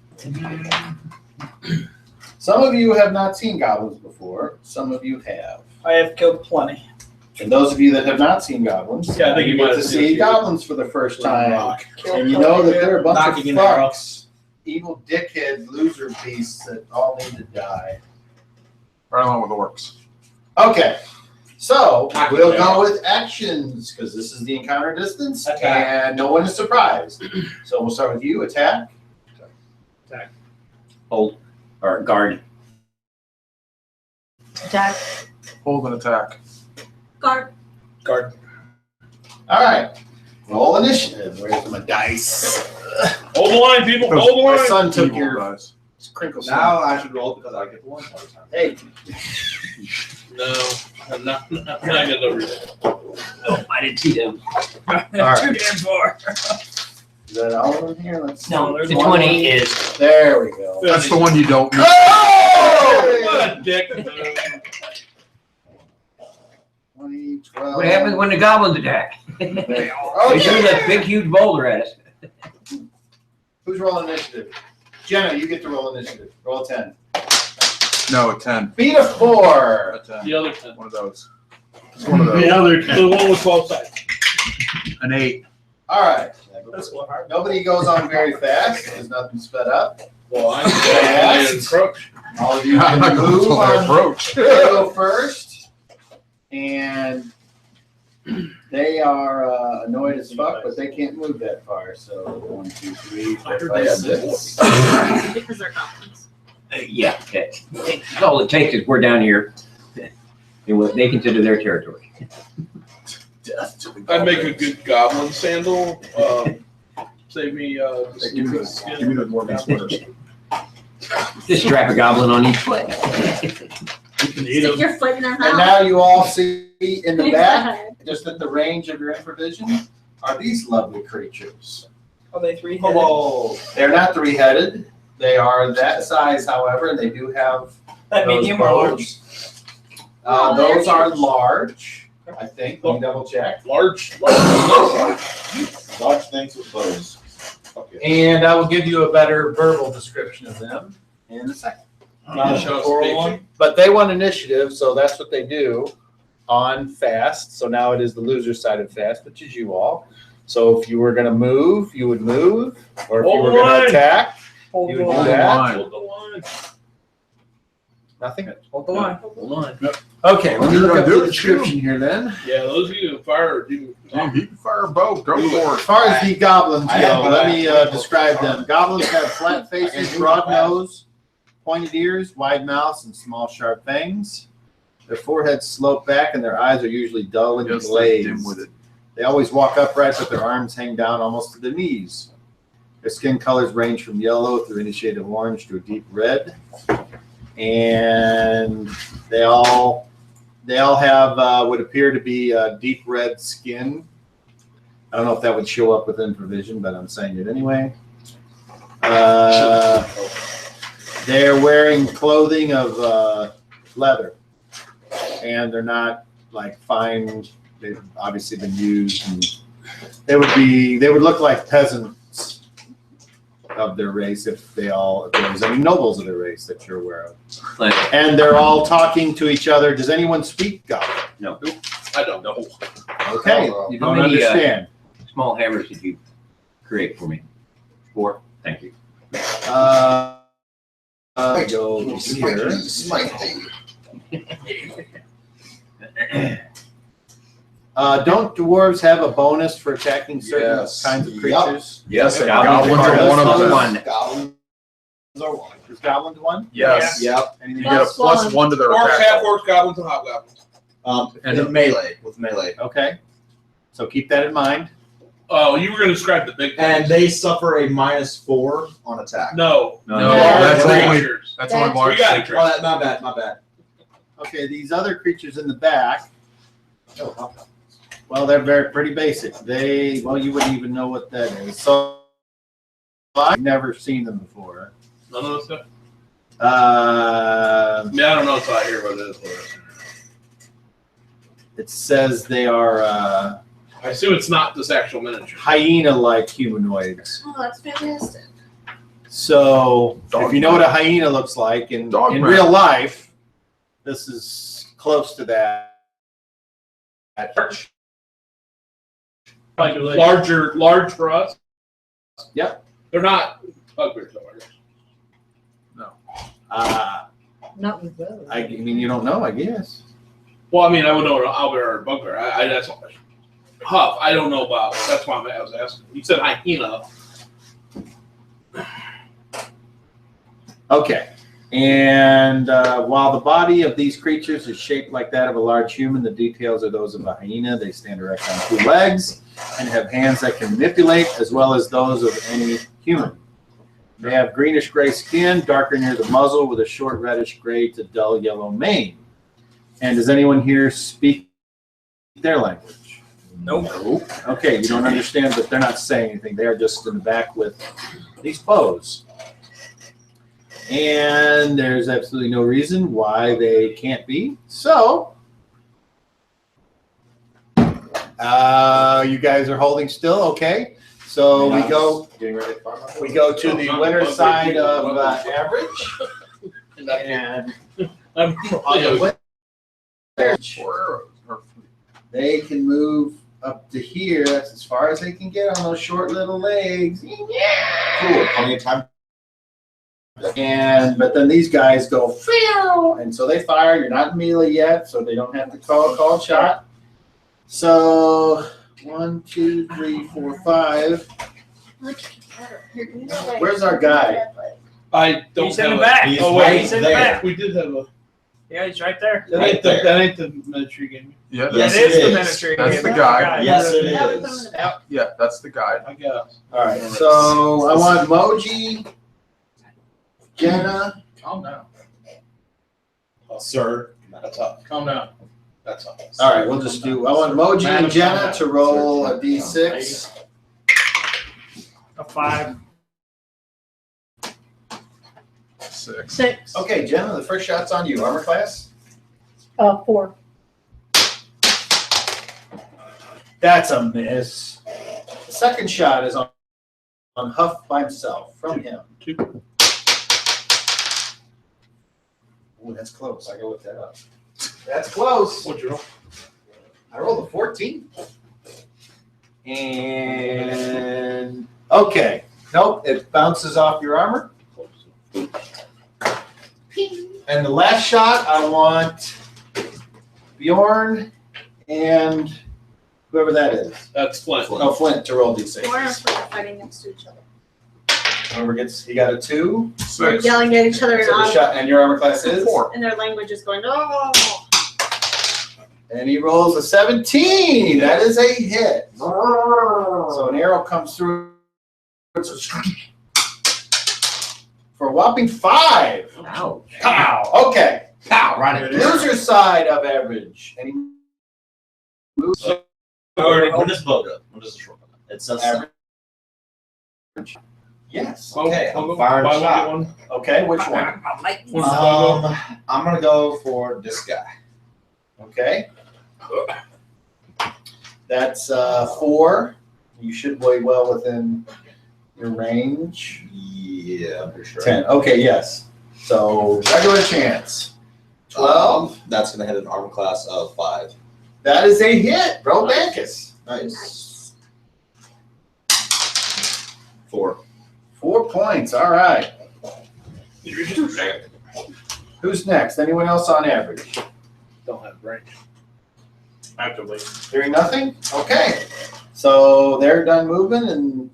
Some of you have not seen goblins before. Some of you have. I have killed plenty. And those of you that have not seen goblins, Yeah, I think you get might to have seen a see few. goblins for the first time. Rock. And you know that they're a bunch Knocking of an arrow. fucks, evil dickhead loser beasts that all need to die. Right along with the orcs. Okay, so Knocking we'll an go arrow. with actions because this is the encounter distance, Attack. and no one is surprised. So we'll start with you. Attack. Hold or guard. Attack. Hold and attack. Guard. Guard. All right. Roll initiative. Where's my dice? Hold the line, people. Hold the My line. son took Evil your guys. crinkle. Now I should roll because I get the one all the time. Hey, No, I'm not gonna do it. No, I didn't see them. right. Too damn far. is that all of them here? Let's see. No, the 20 is. There we go. That's the one you don't need. Oh! What a dick. 20, 12. What happens when the goblins attack? They threw that big, huge boulder at us. Who's rolling initiative? Jenna, you get to roll initiative. Roll a 10. No, a 10. Beat a 4. A 10. The other 10. One of those. It's one of those. The other The one with 12 sides. An 8. All right. That's what hard. Nobody goes on very fast. There's nothing sped up. Well, I'm going to approach. All of you I'm not can going move to on. approach. They go first, and they are annoyed as fuck, but they can't move that far. So 1, 2, 3, 4, 5, 6. Because they're goblins. Yeah, that's all it takes is we're down here. And what they consider their territory. I'd make a good goblin sandal. Save me. Give me the Morgan sweaters. Just strap a goblin on each foot. Stick your foot in their And mouth. now you all see in the back, just at the range of your infravision, are these lovely creatures. Are they 3-headed? Oh, they're not 3-headed. They are that size, however, and they do have That those medium or large? bows. Oh, they're Those are huge. large, I think. Let me double check. Large. Large things with bows. Okay. And I will give you a better verbal description of them in a second. Not show us a picture. But they want initiative, so that's what they do on fast. So now it is the loser side of fast, which is you all. So if you were going to move, you would move. Or if you were going to attack, Hold you the would do line. that. Hold the line. Nothing? Hold the line. Hold on. Okay, let me You're look gonna up do the it, shoot 'em. description here then. Yeah, those of you who fire do. Damn, he can fire a bow. Go for As it. far as the goblins I go, have- let me describe them. Goblins have flat faces, broad nose, pointed ears, wide mouths, and small sharp fangs. Their foreheads slope back, and their eyes are usually dull and Just like glazed. dim-witted. They always walk upright, but their arms hang down almost to their knees. Their skin colors range from yellow through any shade of orange to a deep red, and they all have what appear to be deep red skin. I don't know if that would show up within provision, but I'm saying it anyway. They're wearing clothing of leather, and they're not like fine. They've obviously been used, and they would look like peasants of their race if there was any nobles of their race that you're aware of. And they're all talking to each other. Does anyone speak Goblin? No. I don't know. Okay, you don't How many, understand. Small hammers did you create for me? 4. Thank you. Go here. Don't dwarves have a bonus for attacking certain Yes. kinds of Yep. creatures? Yes, goblins are one of them. Goblins are one. Is goblins one? Yes. Yep. Anything You get a else? +1 to their Orcs, attack. half-orcs, goblins, and hobgoblins. And- And melee, with melee. Okay. So keep that in mind. Oh, you were going to describe the big And things. they suffer a -4 on attack. No. No, No, that's Large only- creatures. That's only That's- large We got it, creatures. Oh, my bad, my bad. Okay, these other creatures in the back, Oh, well, they're pretty basic. You wouldn't even know what that is. So I've never seen them before. None of those stuff? Uh, Yeah, I don't know until I hear what it is. it says they are I assume it's not this actual miniature. hyena-like humanoids. Oh, that's fantastic. So if you know what a hyena looks like in Dogman. real life, this is close to that. Like large for us. Yep. They're not bugbears, though, I guess. Not with those. I mean, you don't know, I guess. Well, I mean, I would know what an owlbear or a bugbear. That's all. Huff, I don't know about. That's why I was asking. You said hyena. Okay. And while the body of these creatures is shaped like that of a large human, the details are those of a hyena. They stand erect on 2 legs and have hands that can manipulate, as well as those of any human. They have greenish gray skin, darker near the muzzle, with a short reddish gray to dull yellow mane. And does anyone here speak their language? Nope. Okay, you don't understand, but they're not saying anything. They're just in the back with these bows. And there's absolutely no reason why they can't be. So, you guys are holding still, okay? So we go Getting ready to to the winner side of average. And on the average, they can move up to here. That's as far as they can get on those short little legs. Cool, plenty of time. But then these guys go, phew, and so they fire. You're not in melee yet, so they don't have to call shot. So 1, 2, 3, 4, 5. Where's our guy? I don't He's in the have back. He's Oh, right wait, he's in the there. back. We did have a. Yeah, he's right there. That Right ain't the, there. that ain't the miniature game. Yeah, Yes, It is it the is. miniature That's game. the guy. Yes, it Yeah, we put 'em in is. the back. yeah, that's the guy. I guess. All right, so I want Moji, Jenna. Calm down. Sir. That's up. Calm down. That's up. All right, we'll just do. I want Moji and Jenna to roll a d6. A 5. 6. 6. Okay, Jenna, the first shot's on you. Armor class. 4. That's a miss. The second shot is on Huff by himself from him. 2. Oh, that's close. I gotta look that up. That's close. What'd you roll? I rolled a 14. And okay. Nope, it bounces off your armor. And the last shot, I want Bjorn and whoever that is. That's Flint. Oh, Flint to roll d6. Or if we're fighting next to each other. Whoever gets, he got a 2. We're 6. yelling at each other So the shot, and your armor class is 4. and their language is going, oh. And he rolls a 17. That is a hit. So an arrow comes through for a whopping 5. Ouch. Pow. Okay. Pow, right in there. Loser side of average. And he moves When does vote up? When does this roll? It says average. Yes. Okay, I'll I'm go firing buy a shot. one. Okay, which one? What's the logo? I'm gonna go for this guy. Okay. That's 4. You should weigh well within your range. Yeah, I'm pretty sure. 10. Okay, yes. So regular chance. 12. That's gonna hit an armor class of 5. That is a hit. Roll Bankus. Nice. 4. 4 points. All right. Who's next? Anyone else on average? Don't have range. Actively. Hearing nothing? Okay. So they're done moving, and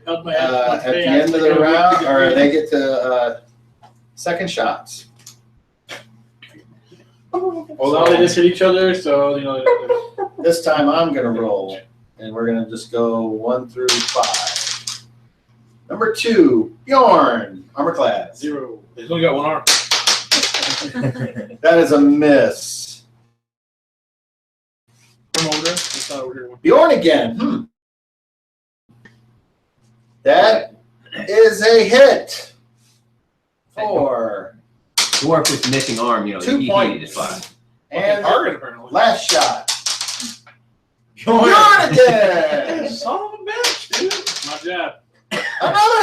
at the end of the round, or they get to second shots. Well, now they just hit each other, so, you know. This time I'm going to roll, and we're going to just go 1 through 5. Number 2, Bjorn, armor class. 0. He's only got one arm. That is a miss. Come over there. It's not over here. Bjorn again. That is a hit. 4. Dwarf with missing arm, you know, 2 he points. needed 5. And Target, apparently. last shot. Bjorn again. Son of a bitch, dude. My jab. Another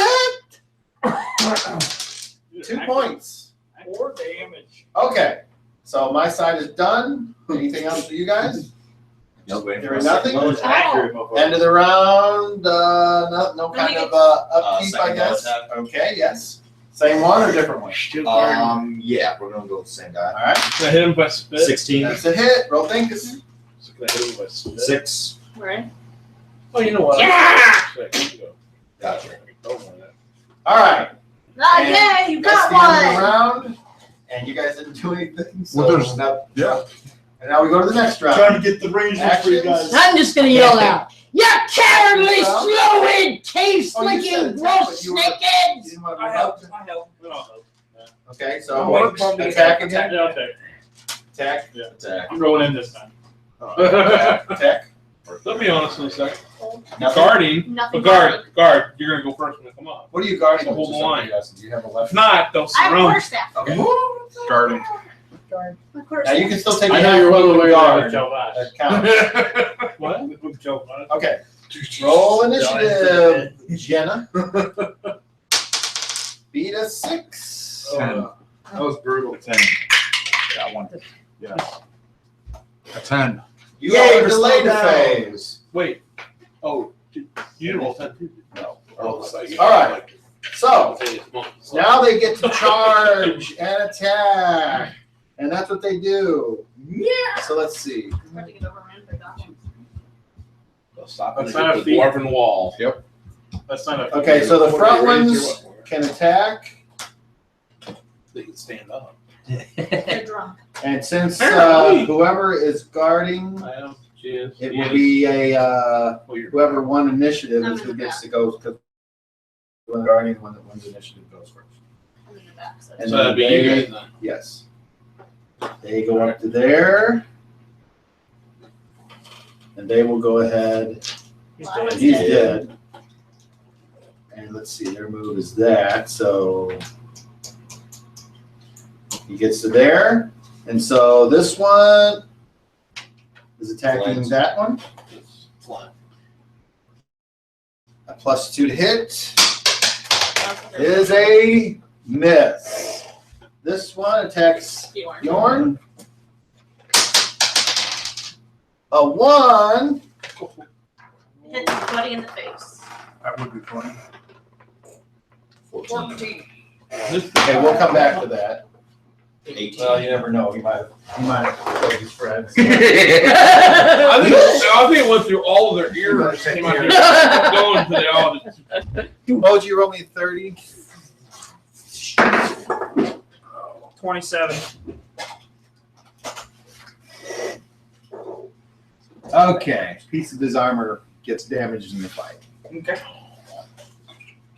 hit. 2 points. 4 damage. Okay. So my side is done. Anything else for you guys? Nope. Hearing nothing? Most accurate motherfucker. End of the round. No kind of upkeep, I second guess. attack. Okay. Yes. Same one or different one? Yeah, we're gonna go with the same guy. All right. Can I hit him by spit? 16. That's a hit. Roll Dinkus. Can I hit him by spit? 6. Right. Oh, you know what? Yeah! Sick. Here you go. Gotcha. Don't worry that. All right. Yeah, you That's got the end of the one. round, and you guys didn't do anything. So Well, there's- now, Yeah. and now we go to the next round. Trying to get the ranges for you guys. I'm just gonna yell out, "You cowardly, slow-win, cave Oh, you said slicking, attack, gross but you were- snakeheads!" You didn't want to I move helped. up? I helped. Okay, Oh, so wait. attack again. Yeah, okay. Attack. Yeah. Attack. I'm rolling in this time. Attack. Attack. Let me honest in a second. Nothing? Guarding, Nothing. guard. You're gonna go first when they come up. What are you guarding? The whole with? Just line. out of curiosity, do you have a left? If not, they'll I have a surround. quarterstaff. Okay. Guarding. My quarterstaff. Now you can still take I a know half you're well move aware guard. of Joe Vash. That counts. What? With Joe Vash. Okay. Roll initiative, Jenna. Beat a 6. 10. That was brutal. 10. That one. Yes. A 10. You Yay, are delayed slow down. phase. Wait. Oh, you didn't roll 10 too? No. Oh, it's like- All right. So Okay, it's months. now they get to charge and attack, and that's what they do. Yeah. So let's see. I'm about to get overrun by goblins. They'll stop That's and not hit a the feat. dwarven wall. That's not a. Okay, so the What front do they raise ones your weapon? can attack, They can stand up. They're drunk. and since Apparently. whoever is guarding, I am. Cheers. it will be a Oh, you're- whoever won initiative I'm is in who the gets to go. Because when guarding, one that wins initiative goes first. I'm in the back. So And So that'd be you they- guys then. Yes. They go up to there, and they will go ahead. Well, I was He's dead. dead. And let's see, their move is that, so he gets to there. And so this one is attacking Flanks. that one. It's flying. A +2 to hit is a miss. This one attacks Bjorn. A 1. Hit somebody in the face. That would be funny. 14. Okay, we'll come back to that. 18. Well, you never know. He might have killed his friends. I think it went through all of their ears. Came out here going to the audience. Moji, roll me 30. 27. Okay, piece of his armor gets damaged in the fight. Okay.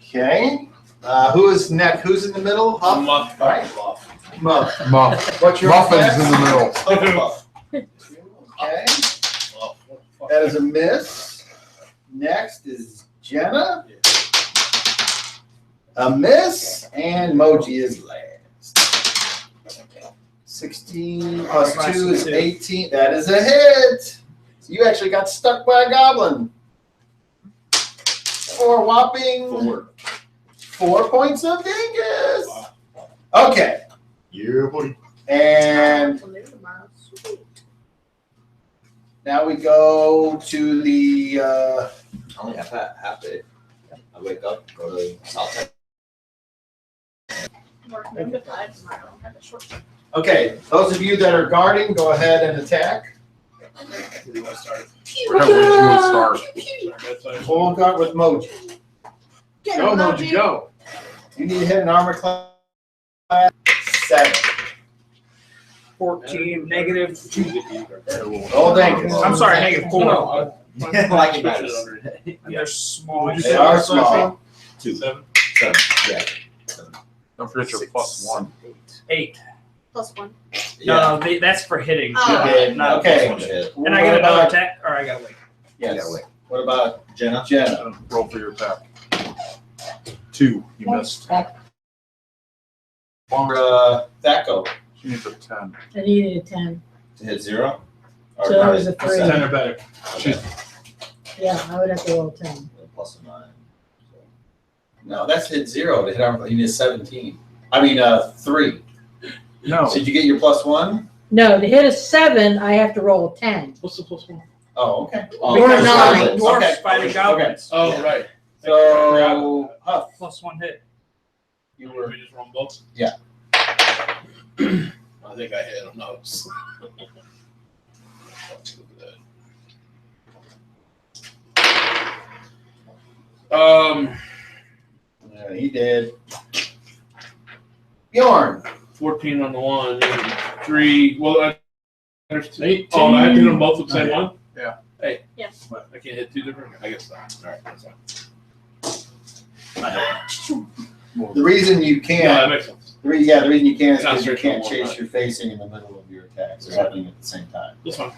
Okay, who is next? Who's in the middle? Huff? Muff. All right. Muff. Muff. What's your Muffin's attack? in the middle. Okay, that is a miss. Next is Jenna. A miss, and Moji is last. 16 plus 2 is 18. That is a hit. So you actually got stuck by a goblin. For a whopping 4 points of dingus. Okay. Yeah, buddy. And Sweet. now we go to the I only have half day. I wake up, go to South. Work 9 to 5 tomorrow. I have a short shift. okay, those of you that are guarding, go ahead and attack. We're having to start. Full guard with Moji. Get Go, him, Moji, go. You need to hit an armor class 7. 14, negative. Roll dangerous. I'm sorry, negative 4. Like it matters. And they're small. They are small. 2. 7. 7. Yeah. Don't forget your +1. 8. Plus 1. No, that's for hitting. Oh. Okay, Not- okay. One to hit. And I get another attack, or I gotta wait. Yes. Yeah, wait. What about Jenna? Jenna? Roll for your attack. 2. You missed. Or that go? She needs a 10. I needed a 10. To hit 0? So it was a 3. 10 or better. Okay. Yeah, I would have to roll 10. Plus a 9. No, that's hit 0 to hit armor. You need 17. I mean, 3. No. So did you get your +1? No, to hit a 7, I have to roll 10. What's the plus 1? Oh, okay. Oh, Or plus 9. Dwarfs Okay. fighting goblins. Oh, Yeah. right. So, Huff, +1 hit. you were. We just rolled both? Yeah. I think I hit him notes. Let's look at that. Yeah, he did. Bjorn. 14 on the one, and 3. Well, there's 2. 18. Oh, I have to hit them both with the same one? Yeah. Hey. Yeah. What? I can't hit 2 different? I guess not. All right, that's fine. The reason you Yeah, that can't, makes sense. the reason you can't is because you Concentrate on can't one, chase right? your facing in the middle of your attacks. They're happening at the same time. This one.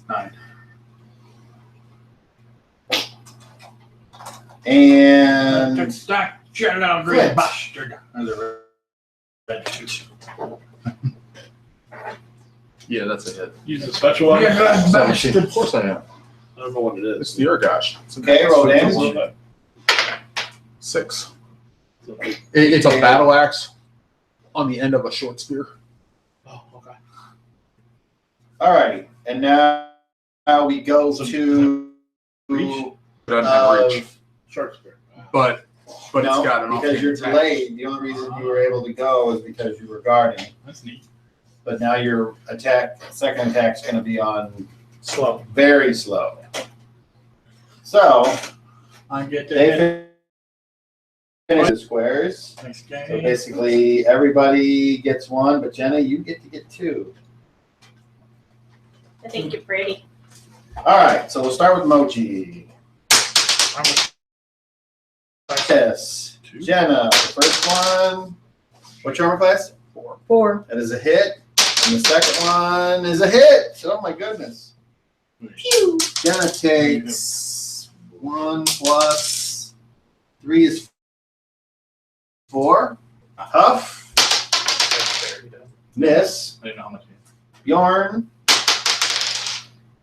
9. And Stack, shut down, Flint. red bastard. And the red shoot. Yeah, that's a hit. Use the special one? Yeah, bastard. Of course I am. I don't know what it It's is. the Urgosh. okay, roll damage. 6. It's a battle axe on the end of a short spear. Oh, okay. All right, and now we go to It doesn't have reach, Short spear. but no, it's got an because you're offhand attack. delayed. The only reason you were able to go is because you were guarding. That's neat. But now your second attack's going to be on Slow. very slow. So I get to they hit finish the squares. next So game. basically, everybody gets 1, but Jenna, you get to get 2. I think you're pretty. All right, so we'll start with Moji. Yes, Jenna, the first one. What's your armor class? 4. That is a hit. And the second one is a hit. Oh my goodness. Phew. Jenna takes 1 plus 3 is 4. Huff, miss. I didn't know how much. Bjorn.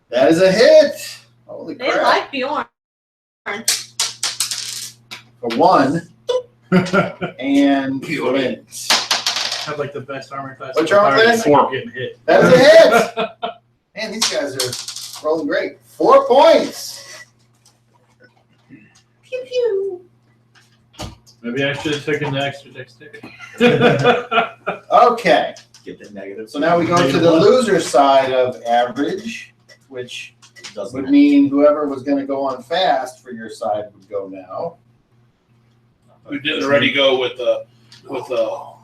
That is a hit. Holy They crap. like Bjorn. For 1. And Flint. Have like the best armor class. What's your armor Fire, class? I keep getting hit. That is a hit. Man, these guys are rolling great. 4 points. Pew pew. Maybe I should have taken the extra dexterity. Okay. Get the negative. So now we go to the loser side of average, which Doesn't would mean whoever was going to go on fast for your side would go now. We didn't already go with the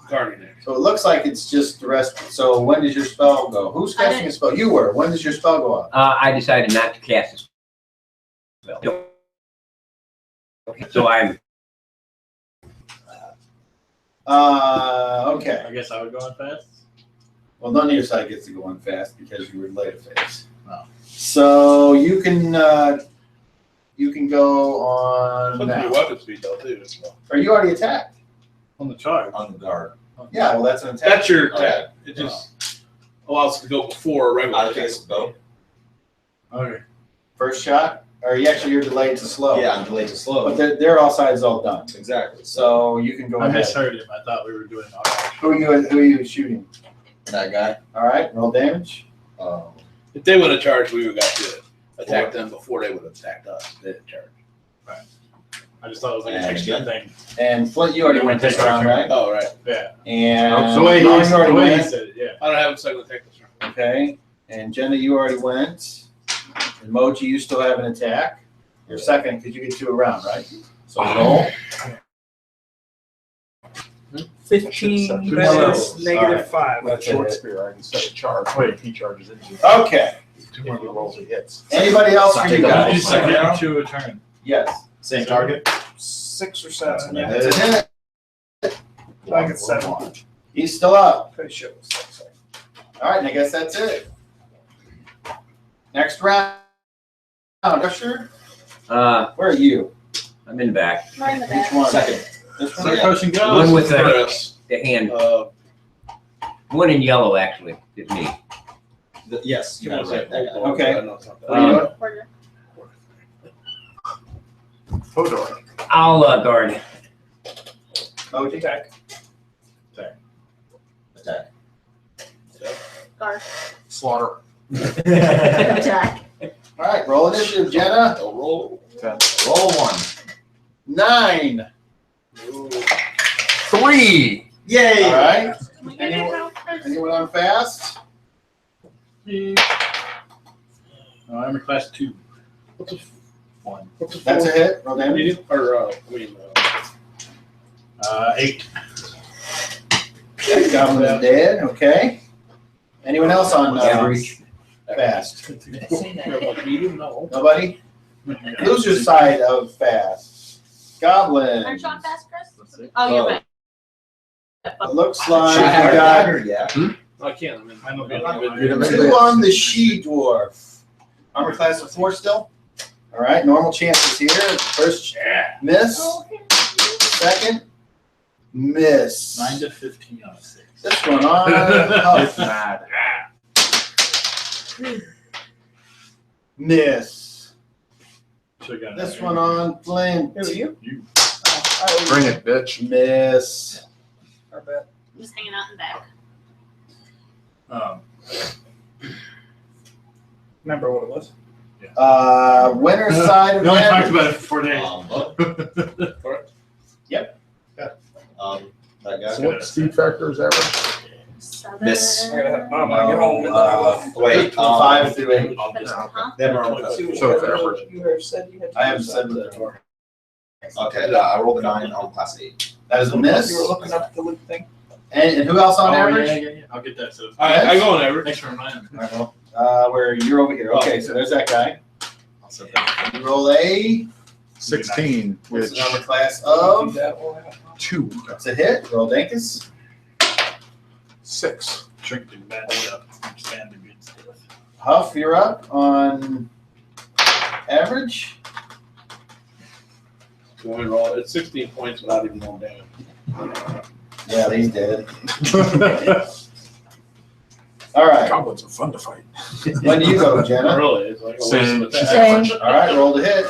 guardian. So it looks like it's just the rest. So when does your spell go? Who's casting a spell? You were. When does your spell go off? I decided not to cast a spell. So I'm Okay. I guess I would go on fast. Well, none of your side gets to go on fast because you were late a phase. Oh. So you can go on Something your now. weapon speed though too. Are you already attacked? On the charge. On the guard. Yeah, well, that's an attack. That's your attack. It just allows us to go before a regular I think attack. it's bow. Okay. First shot, or you're delayed to slow. Yeah, I'm delayed to slow. But they're all sides all done. Exactly. So you can go I ahead. misheard him. I thought we were doing all right. Who are you shooting? That guy. All right, roll damage. If they would have charged, we would have got to attack them before they would have attacked us. They didn't charge. I just thought it was like an And extra yeah. thing. And Flint, you already went this Take our round, turn. right? Oh, right. Yeah. And The way Bjorn, he you already went. said it, yeah. I don't have a second attack this round. Okay, and Jenna, you already went. And Moji, you still have an attack. You're second because you get 2 a round, right? So roll. 15 Two versus more negative 5. That's Short it. spear, I can set a charge. Wait, he charges into you. Okay. 2 more rolls he hits. Anybody else for you Take I guys? just Second get round? 2 a turn. Yes. Same target. 6 or 7. Yeah. That's a hit. I get 7. He's still up. Pretty sure it was 6. All right, and I guess that's it. Next round. Usher, uh where are you? I'm in the back. Right in the Which back. one? Second. This one? Start pushing One goes. with the, Chris, the hand. One in yellow actually. It's me. Yes, you got it right. That guy. Okay. What are you doing? Quarter. Hodor. I'll guard. Moji? Attack. Attack. Guard. Slaughter. Attack. All right, roll initiative, Jenna. roll. Roll 1. 9. 3. Yay! All right. Can we get it out first? Anyone on fast? Armor class 2. What's a 1. what's a That's a four? hit. Roll damage. Or 8. Okay, Goblin dead. Okay. Anyone else on Average. fast? Medium, no. Nobody? Loser's side of fast. Goblin. Aren't you on fast, Chris? Oh, you're right. It looks like Should I have we a got dagger? Yeah. I can't. I don't I'm know. 2 on the she-dwarf. Armor class of 4 still? All right, normal chances here. First miss. Second miss. 9 to 15 on 6. This one on Huff. Mad. Miss. Should've got This that. one on Flint. Who are you? Bring it, bitch. Miss. Our bet. I'm just hanging out in the back. Remember what it was? Winner's side of We only talked average. about it for 4 days. That guy. So what speed factor is average? 7. Miss. I gotta have, I'm gonna get home and then I left. Wait, 5 through 8. Huh? They have our own class. See what So it's you had- average. You have said you had. I haven't said that. Okay, I rolled a 9 on class 8. That is a miss. You were looking up the loop thing. And who else on Oh, average? yeah. I'll get that. So I go on average. thanks for reminding me. All right, well, where you're over here. Okay, so there's that guy. I'll set that. You roll a 16, what's which the number class of? That will happen. 2, That's a hit. Roll Dankus. 6. Drinking bad stuff. Standing good stuff. Huff, you're up on average. So we roll. It's 16 points without even one damage. Yeah, he's dead. All right. Goblins are fun to fight. When do you go, Jenna? Really, it's like a waste Same. of attack. Same. All right, roll the hit.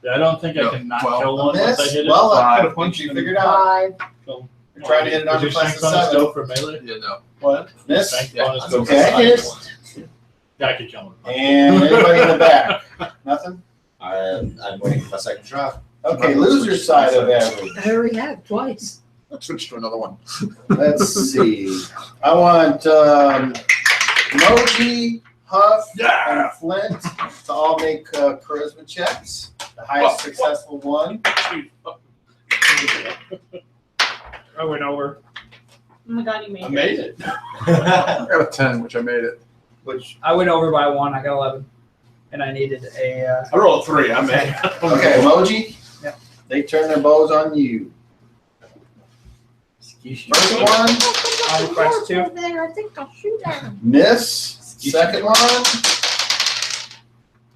Yeah, I don't think I can not kill one once I Miss. hit it. Well, I Five. could have punched you. Figured out. 5. You're trying to hit an Does armor your class strength of bonus 7. go for melee? Yeah, no. What? Miss. Strength Yeah, bonus that's go for okay. melee? Miss. Yeah, I could kill him. And anybody in the back? Nothing? I'm waiting for my second shot. Okay, loser's side of average. I already have twice. Switch to another one. Let's see. I want Moji, Huff, and Flint to all make charisma checks. The highest successful one. I went over. Oh my god, you made I it. made it. I got a 10, which I made it. Which I went over by 1. I got 11, and I needed a. I rolled 3. I made it. okay, Moji. Yep. They turn their bows on you. First one, On quest 2. There, I think I'll shoot at him. miss. Second one,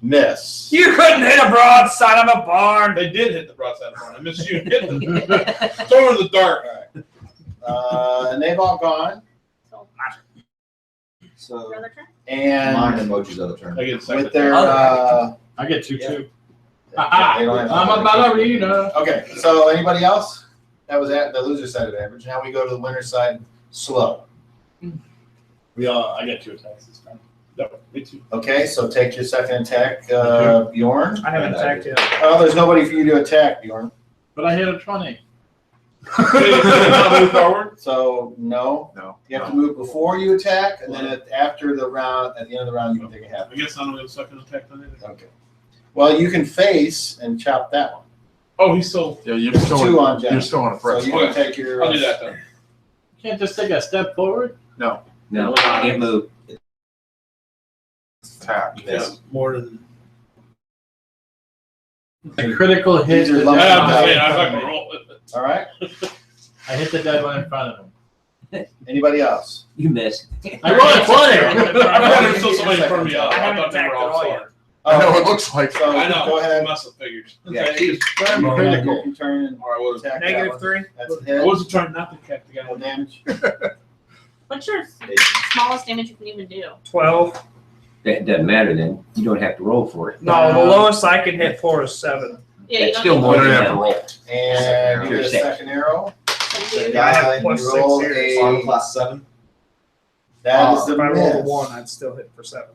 miss. You couldn't hit a broadside of a barn. They did hit the broadside of the barn. I missed you. Hit them. Throw in the dark. And they've all gone. So Your other turn? And mine and Moji's other turn. I get a second. with their I get 2 Yeah. too. they don't have- I'm a ballerina. Okay, so anybody else? That was at the loser side of average. Now we go to the winner side. Slow. I got 2 attacks this time. No, me too. Okay, so take your second attack, Bjorn. I haven't attacked yet. Oh, there's nobody for you to attack, Bjorn. But I hit a 20. Move forward. So no, No. you have to move before you attack, and then after the round, at the end of the round, you can take a half. I guess I don't get a second attack on it. Okay. Well, you can face and chop that one. Oh, he's still. Yeah, you're There's still, 2 on Jenna. you're still on a So press. you can take your. I'll do that then. Can't just take a step forward? No, can't move. Attack. Miss. More than. A critical hit. These are the lumps dead of one powder. in I'm front not of gonna me. roll it. All right. I hit the dead one in front of him. Anybody else? You missed. I rolled a 20. I thought there was still somebody in front of me. I haven't thought they attacked were at all all sorted. I know it looks like. So I know. go ahead. Muscle figures. Yeah, she's Critical. Critical. You can turn and Or I was. attack that Negative one. 3. That's a I hit. wasn't trying not to catch the guy. No damage. What's your smallest damage you can even do? 12. That doesn't matter then. You don't have to roll for it. No, the lowest I can hit for is 7. Yeah, you That's don't still need more You than don't have to that. roll. And you You're get a safe. second arrow. to do. I have And plus you 6 roll here. On a. class 7. That is the If I rolled a miss. 1, I'd still hit for 7.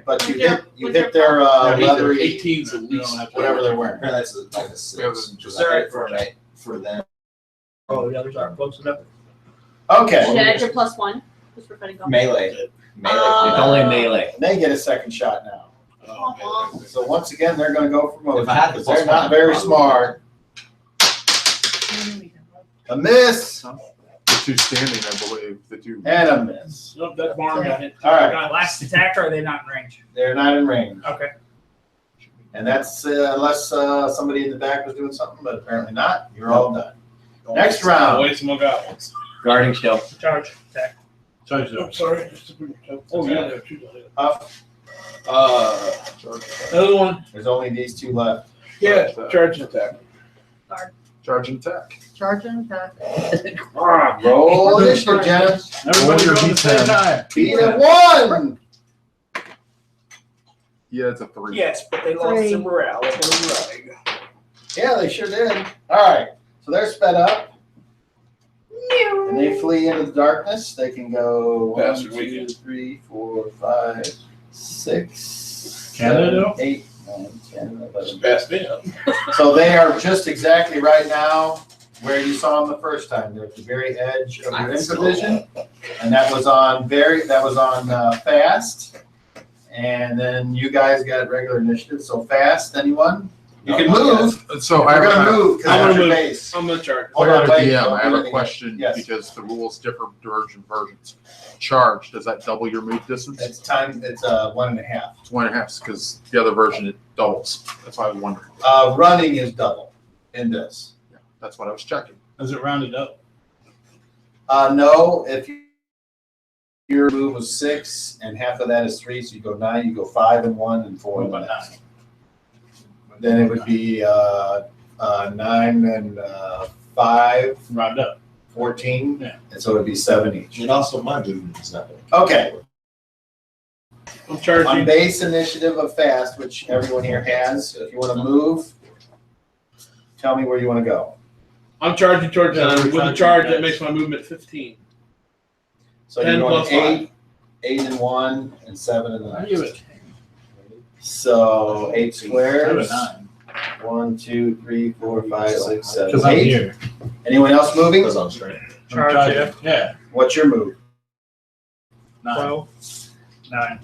But you With your- hit you with hit their leathery 18s at least. whatever they're wearing. Apparently that's like a 6. Yeah, this is Just Sorry. like for a night for them. Oh, the others aren't close enough. Okay. Should I add your +1? Just for fighting golf. Melee. Melee. It's only melee. They get a second shot now. Oh, man. So once again, they're going to go for Moji If I had the because they're +1, not very I'd smart. A miss. The two standing, I believe. The two. And a miss. Nope, that barn got hit. All right. Last attack, or are they not in range? They're not in range. Okay. And that's unless somebody in the back was doing something, but apparently not. You're all done. Next round. Wait, someone got one. Guarding stealth. Charge attack. Charge Oh, sorry. Oh, yeah, there are two. Huff. Another one. There's only these two left. Yeah, charge and attack. Charge and attack. Charge and attack. Roll initiative, Jenna. Everybody Roll your go at the same D10. time. Beat at 1. Yeah, it's a 3. Yes, but they lost Three. their morale. They were running. Yeah, they sure did. All right. So they're sped up. And they flee into the darkness. They can go 1, Bastard 2, weekend. 3, 4, 5, 6, Can they 7, do? 8, 9, 10, 11. Fast me up. So they are just exactly right now where you saw them the first time. They're at the very edge of your infravision, and that was on fast. And then you guys got regular initiative. So fast, anyone? You can move. So We're gonna move because I'm that's gonna your move. base. I'm gonna charge. Hold Hold on, on, wait, DM, don't I do have a anything. question Yes. because the rules differ versions. Charge, does that double your move distance? It's time. It's 1.5. It's 1.5 because the other version it doubles. That's why I was wondering. Running is double in this. Yeah, that's what I was checking. Is it rounded up? No, if your move was 6 and half of that is 3, so you go 9. You go 5 and 1 and 4 and 1. Then it would be 9 and 5, Round up. 14, Yeah. and so it would be 7 each. And also my movement is not. Okay. I'm On charging. base initiative of fast, which everyone here has, if you want to move, tell me where you want to go. I'm charging towards Yeah, them. we're With the charging charge, you that guys. makes my movement 15. So 10 you're going plus 8, 8 and 1, and 7 and the I give next. it So 8 7 squares. 9. 1, 2, 3, 4, 5, 6, 7, Because I'm 8. here. Anyone else moving? Because I'm straight. Charge, I'm yeah. Yeah. What's your move? 9. 12. 9.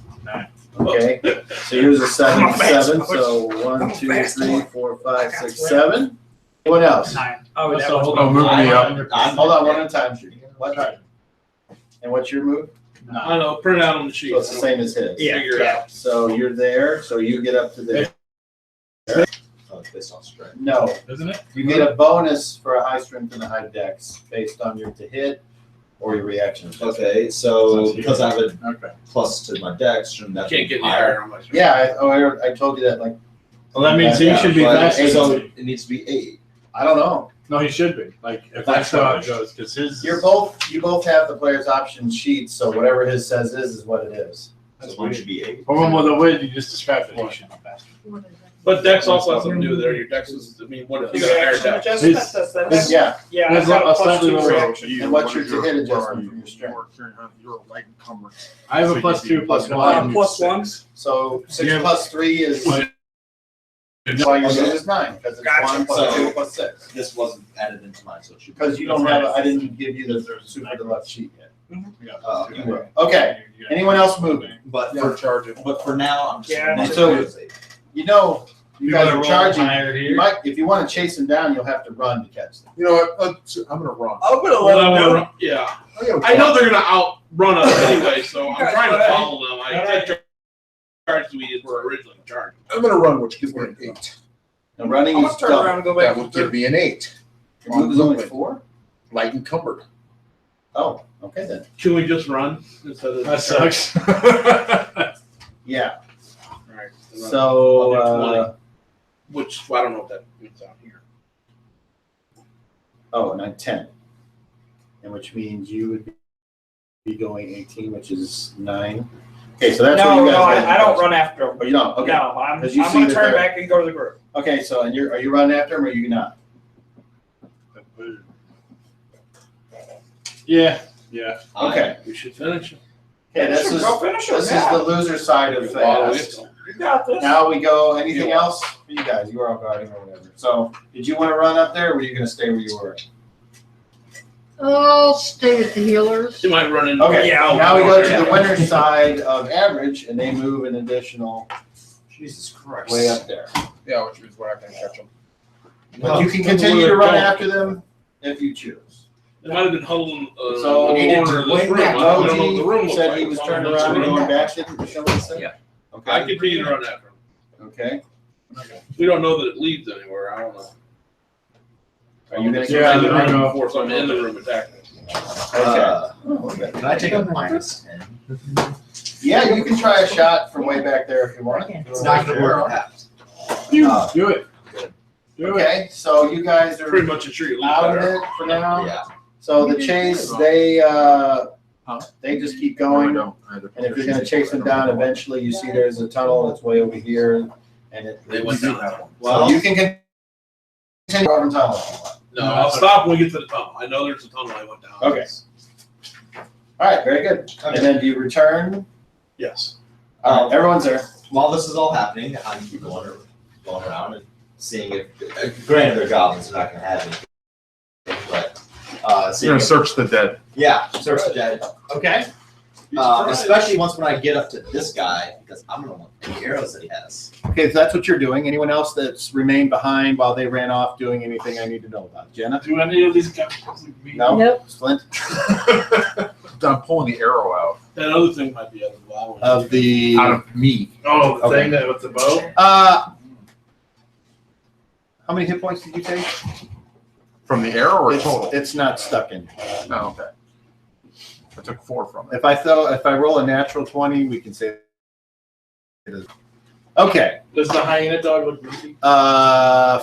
Okay. So yours is 7 I'm and a fast 7. boy. So 1, I'm a 2, fast 3, boy. 4, 5, 6, 7. Anyone else? 9. Oh, Let's that was hold Oh, on. move me up. Hold on, one at a time. What? Charge. And what's your move? I don't know. Print it out on the sheet. So it's the same as his. Yeah. Figure it out. So you're there. So you get up to the. Oh, it's based on strength. No, Isn't it? you get a bonus for a high strength and a high dex based on your to hit or your reaction. Okay, so because I have a Okay. plus to my dex, shouldn't that Can't be get any higher? higher on my screen. Yeah, I told you that like Well, that means he Yeah, should be But faster. so than me. it needs to be 8. I don't know. No, he should be. Like, if that's how it goes, because his. You both have the player's option sheet, so whatever his says is what it is. So one should be 8. Or one with the way you just described it, he should be faster. But Dex also has something to do with there. Your Dex is, I mean, what if you got a higher Dex? Adjustment, His- that's- Yeah, yeah, There's I've got a a plus slightly 2 lower reaction. And what's your What is to hit where adjustment are from your you? strength? You're a light encumbrance. I have So a you'd plus be 2, plus plus 1. Plus 1. So 6 Yeah. plus 3 is Why- why yours is 9 because it's Gotcha. 1 plus So- 2 plus 6. This wasn't added into mine, so it should be. Because you don't have. I didn't give you the super deluxe sheet yet. You will. Okay. Anyone else moving? But For for charging. but for now, I'm just. Yeah. So- You know, you guys gotta are roll charging. higher You here. might, if you want to chase them down, you'll have to run to catch them. You know what? I'm gonna run. I'm gonna Well, I wanna run- yeah. I know they're gonna outrun us anyway, so I'm trying to follow them. I said charge we were originally charged. I'm gonna run, which gives me an 8. The running I'm is gonna turn double. around and go back. That would give me an 8. Your move is only 4? Light encumbered. Oh, okay then. Can we just run instead of That sucks. Yeah. Alright. So, I'll do 20, which I don't know what that means out here. oh, 9, 10. And which means you would be going 18, which is 9. Okay, so that's what No, you guys no, got. I don't run after them. Oh, you don't? Okay. No, I'm 'Cause you see gonna that turn they're- back and go to the group. Okay, so and are you running after him or are you not? Yeah. Yeah. Okay. We should finish it. Okay, this is Go finish it, this is yeah. the loser side of fast. You got this. Now we go. Anything else for you guys? You were all guarding or whatever. So, did you want to run up there, or were you going to stay where you were? I'll stay with the healers. You might run in. Okay. Yeah, Now we go to the yeah. winner's side of average, and they move an additional Jesus Christ. way up there. Yeah, which means we're not gonna catch them. But you can continue to run after them. if you choose. It might have been huddled in So, the corner of this room. I don't know what the room Moji looked said like. he was So turned I'm around and sure. going back, didn't Michelle say? Yeah. Okay. I continue to run after him. Okay. We don't know that it leads anywhere. I don't know. Are you gonna? Yeah, in the I room know. before someone in the room attacking us. Can I take a -10? Yeah, you can try a shot from way back there if you want. It's not gonna work. Do it. Do it. Okay, so you guys are Pretty much a tree. out of it for now. Yeah. So the chase, they just keep going. And if you're gonna chase them down, eventually you see there's a tunnel that's way over here, and They went down that one. so you can continue over the tunnel if you want. No, I'll stop when we get to the tunnel. I know there's a tunnel I went down. Okay. All right, very good. And then do you return? Yes. All right, everyone's there. While this is all happening, I'm going around and seeing if, granted they're goblins, they're not gonna have anything, but, You're seeing gonna if, search the dead. yeah, search the dead. Okay. Especially once when I get up to this guy, because I'm gonna want any arrows that he has. Okay, so that's what you're doing. Anyone else that's remained behind while they ran off doing anything I need to know about? Jenna? Do any of these guys? No? Nope. Flint? I'm pulling the arrow out That other thing might be out of the wow. Of the. out of me. Oh, the Okay. thing that with the bow? How many hit points did you take? From the arrow or It's- total? It's not stuck in. No, okay. I took 4 from it. If I roll a natural 20, we can say it is. Okay. Does the hyena dog look meaty?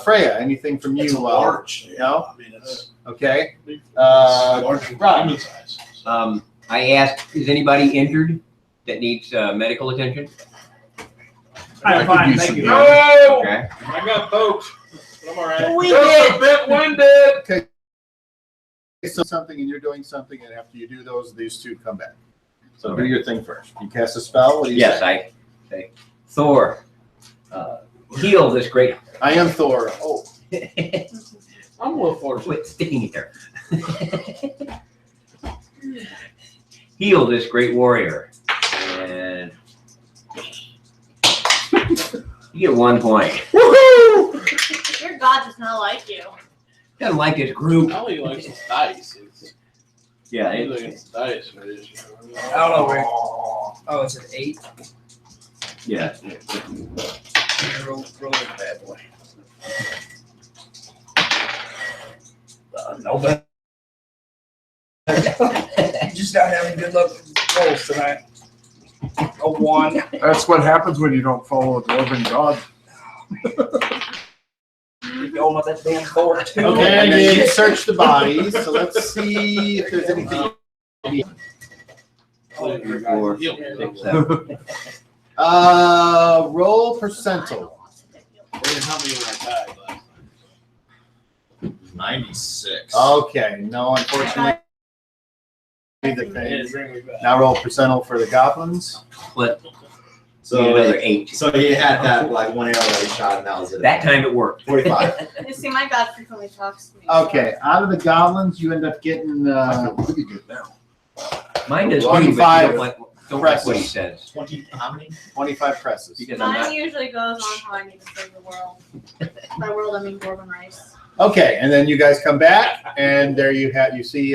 Freya, anything from you? It's a large. No? I mean, it's Okay. large for Rob. human size. I asked, is anybody injured that needs medical attention? I'm could fine, use thank some you. damage. No! Okay. I got poked. But I'm alright. We Just did. a bit winded. So something and you're doing something, and after you do those, these two come back. So do your thing first. You cast a spell? What do you Yes, say? I say, Thor, heal this great. I am Thor. Oh, I'm a little fortunate. Quit sticking here. Heal this great warrior, and you get 1 point. Your god does not like you. Doesn't like his group. All he likes is dice. Yeah, It's dice. I don't know where. Oh, it's an 8. yeah. Roll it, bad boy. No, but just not having good luck with rolls tonight. A 1. That's what happens when you don't follow a dwarven god. You're going with that damn board too. okay. And then you search the bodies. So let's see if there's anything. 2, 3, 4, 6, 7. Roll percentile. How many when I died last 96. Okay, no, unfortunately. Now roll percentile for the goblins. Split. So, Another 8. so he had that like one arrow that he shot, and that was it. That time it worked. 45. You see, my god frequently talks to me. Okay, out of the goblins, you end up getting I feel pretty good now. Mine does 25 too, but don't like what he says. 20, how many? 25 presses. Because I'm Mine not. usually goes on how I need to save the world. By world, I mean Dwarven rice. Okay, and then you guys come back, and there you see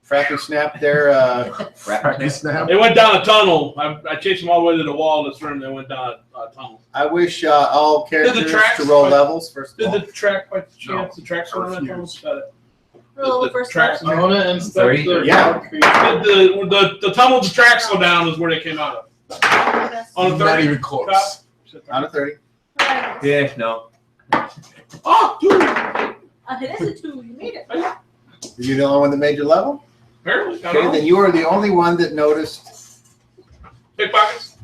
Frappy Snap there. Cracky snap. They went down a tunnel. I chased them all the way to the wall of this room. They went down a tunnel. I wish all characters tracks to roll fight- levels first of Did all. the track by chance? No, The tracks were on that tunnel. Roll The first tracks step. I want to inspect 30? the Yeah. The tunnel the tracks go down is where they came out of. On a Not 30. even close. Out of 30. Yeah, no. Oh, dude. It is a 2. You made it. Are you the only one that made your level? Apparently. I Okay, don't know. then you are the only one that noticed. Pickpockets.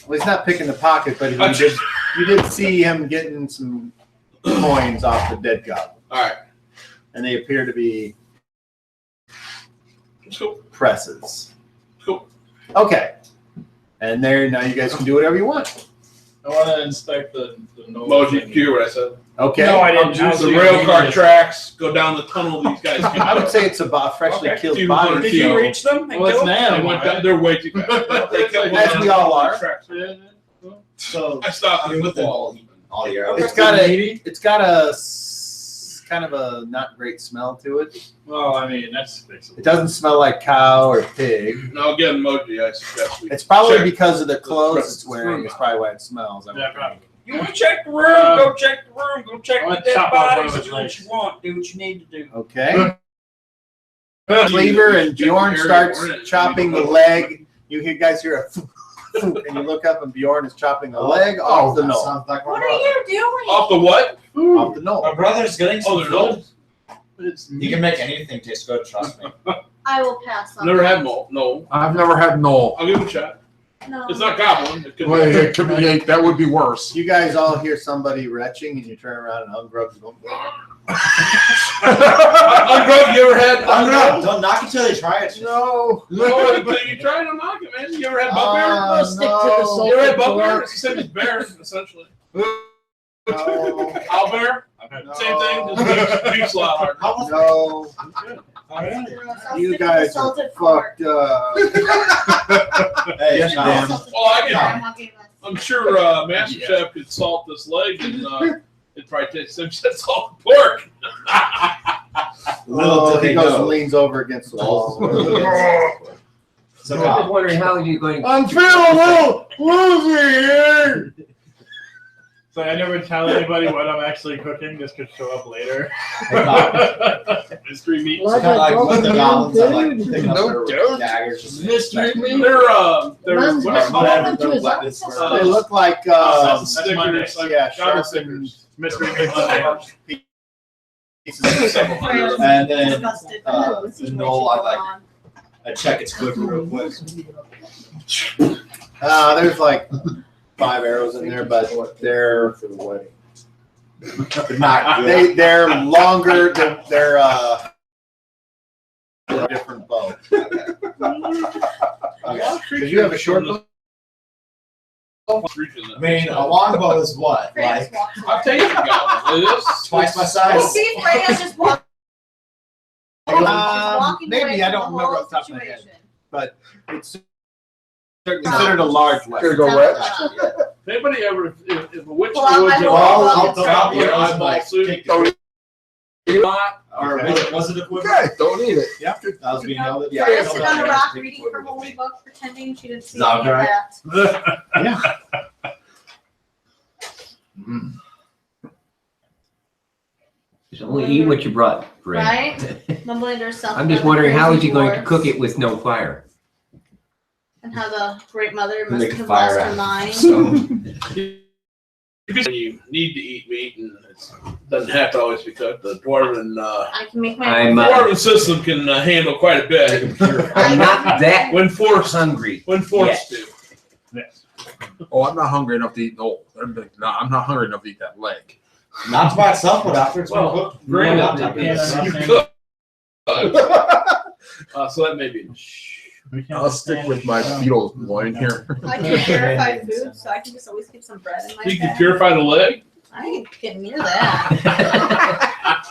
Well, he's not picking the pocket, but you did see him getting some coins off the dead goblin. All right. And they appear to be Let's go. presses. Cool. Okay. And there, now you guys can do whatever you want. I want to inspect the Moji, you hear what I said? Okay. No, I didn't. The rail car tracks go down the tunnel these guys came I out would of. say it's a freshly Okay. killed 200 body. Did you So- reach them and Well, it's kill them? an They animal, went right? down, they're way too fast. They kept As we all are. tracks. So I stopped them with the wall. All the arrows. It's got a kind of a not great smell to it. Well, I mean, that's fixable. It doesn't smell like cow or pig. No, again, Moji, I suggest we. It's probably check because of the clothes the it's wearing. It's probably why it smells. I would Yeah, think. probably. You want to check the room? Go check the room. Go check I the want to dead chop off one bodies. of its Do what legs. you want. Do what you need to do. Okay. Cleaver and Bjorn starts chopping the leg. You guys hear a and you look up and Bjorn is chopping the leg off the knoll. Sounds like What are you doing? Off the what? Off the knoll. My brother's getting some Oh, there's food. You can make anything taste good, trust me. I will pass on. Never that. had no. I've never had knoll. I'll give it a shot. No. It's not goblin. It could Well, be. it could be, that would be worse. You guys all hear somebody retching and you turn around and Ungrub's going. Ungrub, you ever had Ungrub, don't knock it till they try it. No. No, but you try to knock it, man. You ever had bugbear? Stick to the You ever had sulfur bugbear? pork. It's the same as bear, essentially. No. Owlbear? Same thing. Just beef's a lot harder. No. I'll You stick to guys the are salted pork. fucked up. Hey, Yes, no. ma'am. Salted Oh, I pork, can- Grandma gave us. I'm sure Master Chef could salt this leg and it'd probably taste the same as salted pork. Little Oh, did he they goes know. and leans over against the wall. So, I'm just wondering how is he going to. I'm feeling a little woozy here. So I never tell anybody what I'm actually cooking. This could show up later. Mystery meat. Like kind of like a what the broken goblins are like dude. picking up No their doubt. daggers. Just Mystery meat. They're Man's what is got it? one to his weapons office. for- They look like That's Monday. Stickers. yeah, Gobble sharpened stickers. Mystery meat. pieces of And then Disgusted. the Situation knoll, I going like- on. I check its quiver real quick. there's like 5 arrows in there, but they're Not good. they're longer. They're a different bow. Did you have a short bow? I mean, a longbow is what? Freya's Like walks away. I've tasted goblin. It is twice my You size? see Freya's just walking. Maybe, I don't remember off the top of my head. But it's considered a large weapon. Go red. If anybody ever, if a witch Well, I would don't Well, I'll know. drop you eyeball like suit, kick Don't it. not, Or was it a quiver? Okay, don't eat it. Yeah. That was being held. Yeah. Freya sit on a rock reading her holy book, pretending she didn't see Is that any of right? that. Just only eat what you brought, Fred. Right? Mumbling to herself. I'm just about the wondering how is crazy he going to dwarves cook it with no fire? And how the great mother must Make a have fire lost her out. mind. So, you need to eat meat and it doesn't have to always be cooked. The dwarven, I can make my I'm, dwarven system can handle quite a bit I'm not that when forced hungry. to. Yes. Oh, I'm not hungry enough to eat knoll. I'm not hungry enough to eat that leg. not by itself, but after it's been Well, cooked. granted, not to be. you could. So that may be. We can't I'll stick with my beetle loin here. I can purify food, so I can just always keep some bread in my You can bag. purify the leg. I ain't getting near that.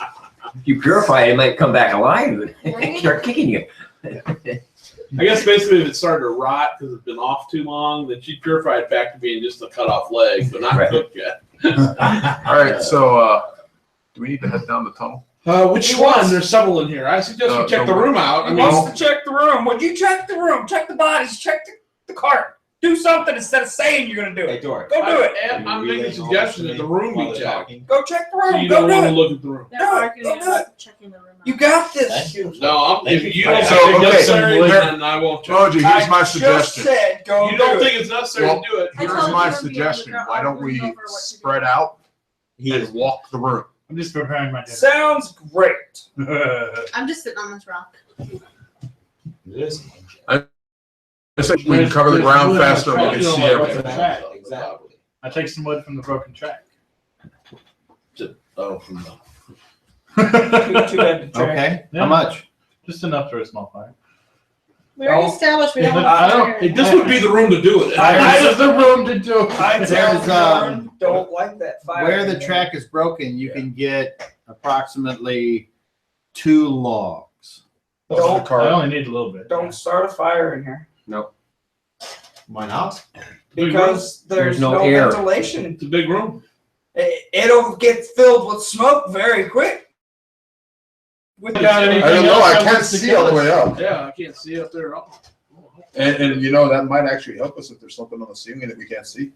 If you purify it, it might come back alive and Right? start kicking you. I guess basically if it started to rot because it's been off too long, then she purified it back to being just a cut off leg, but not Right. cooked yet. All right, so do we need to head down the tunnel? Which one? There's several in here. I suggest we check the room out. I He mean, wants to check the room. Would you check the room? Check the bodies. Check the cart. Do something instead of saying you're gonna do Hey, it. Dork. Go do it. I'm making a suggestion that the room be checked. Go check the So room. you Go don't do want to it. look at the room. They're arguing Go do about checking the room out. You got this. Thank you. No, if you don't So, think it's okay, necessary, here- then I won't check. Moji, here's I my just suggestion. said go You do don't it. think it's necessary Well, to do it. I Here's told my you to be able to suggestion. go Why don't over we and over what to spread do. out He and is. walk the room? I'm just preparing my dinner. Sounds great. I'm just sitting on this rock. I think we can cover the ground faster and we can see everything. Exactly. I take some wood from the broken track. Oh, from the. Two-ended track. Okay. Yeah. How much? Just enough for a small fire. We already established we don't Yeah, want I don't- fire. This would be the room to do it. This is the room to do it. I tell There's, Bjorn, don't like that fire. Where the track is broken, you can get approximately 2 logs. Don't I only need a little bit. don't start a fire in here Why not? because there's no no air. ventilation. It's a big room. It'll get filled with smoke very quick. With got anything I don't know, else I that can't wants to see kill all the us? way up. Yeah, I can't see up there at all. And you know, that might actually help us if there's something on the ceiling that we can't see.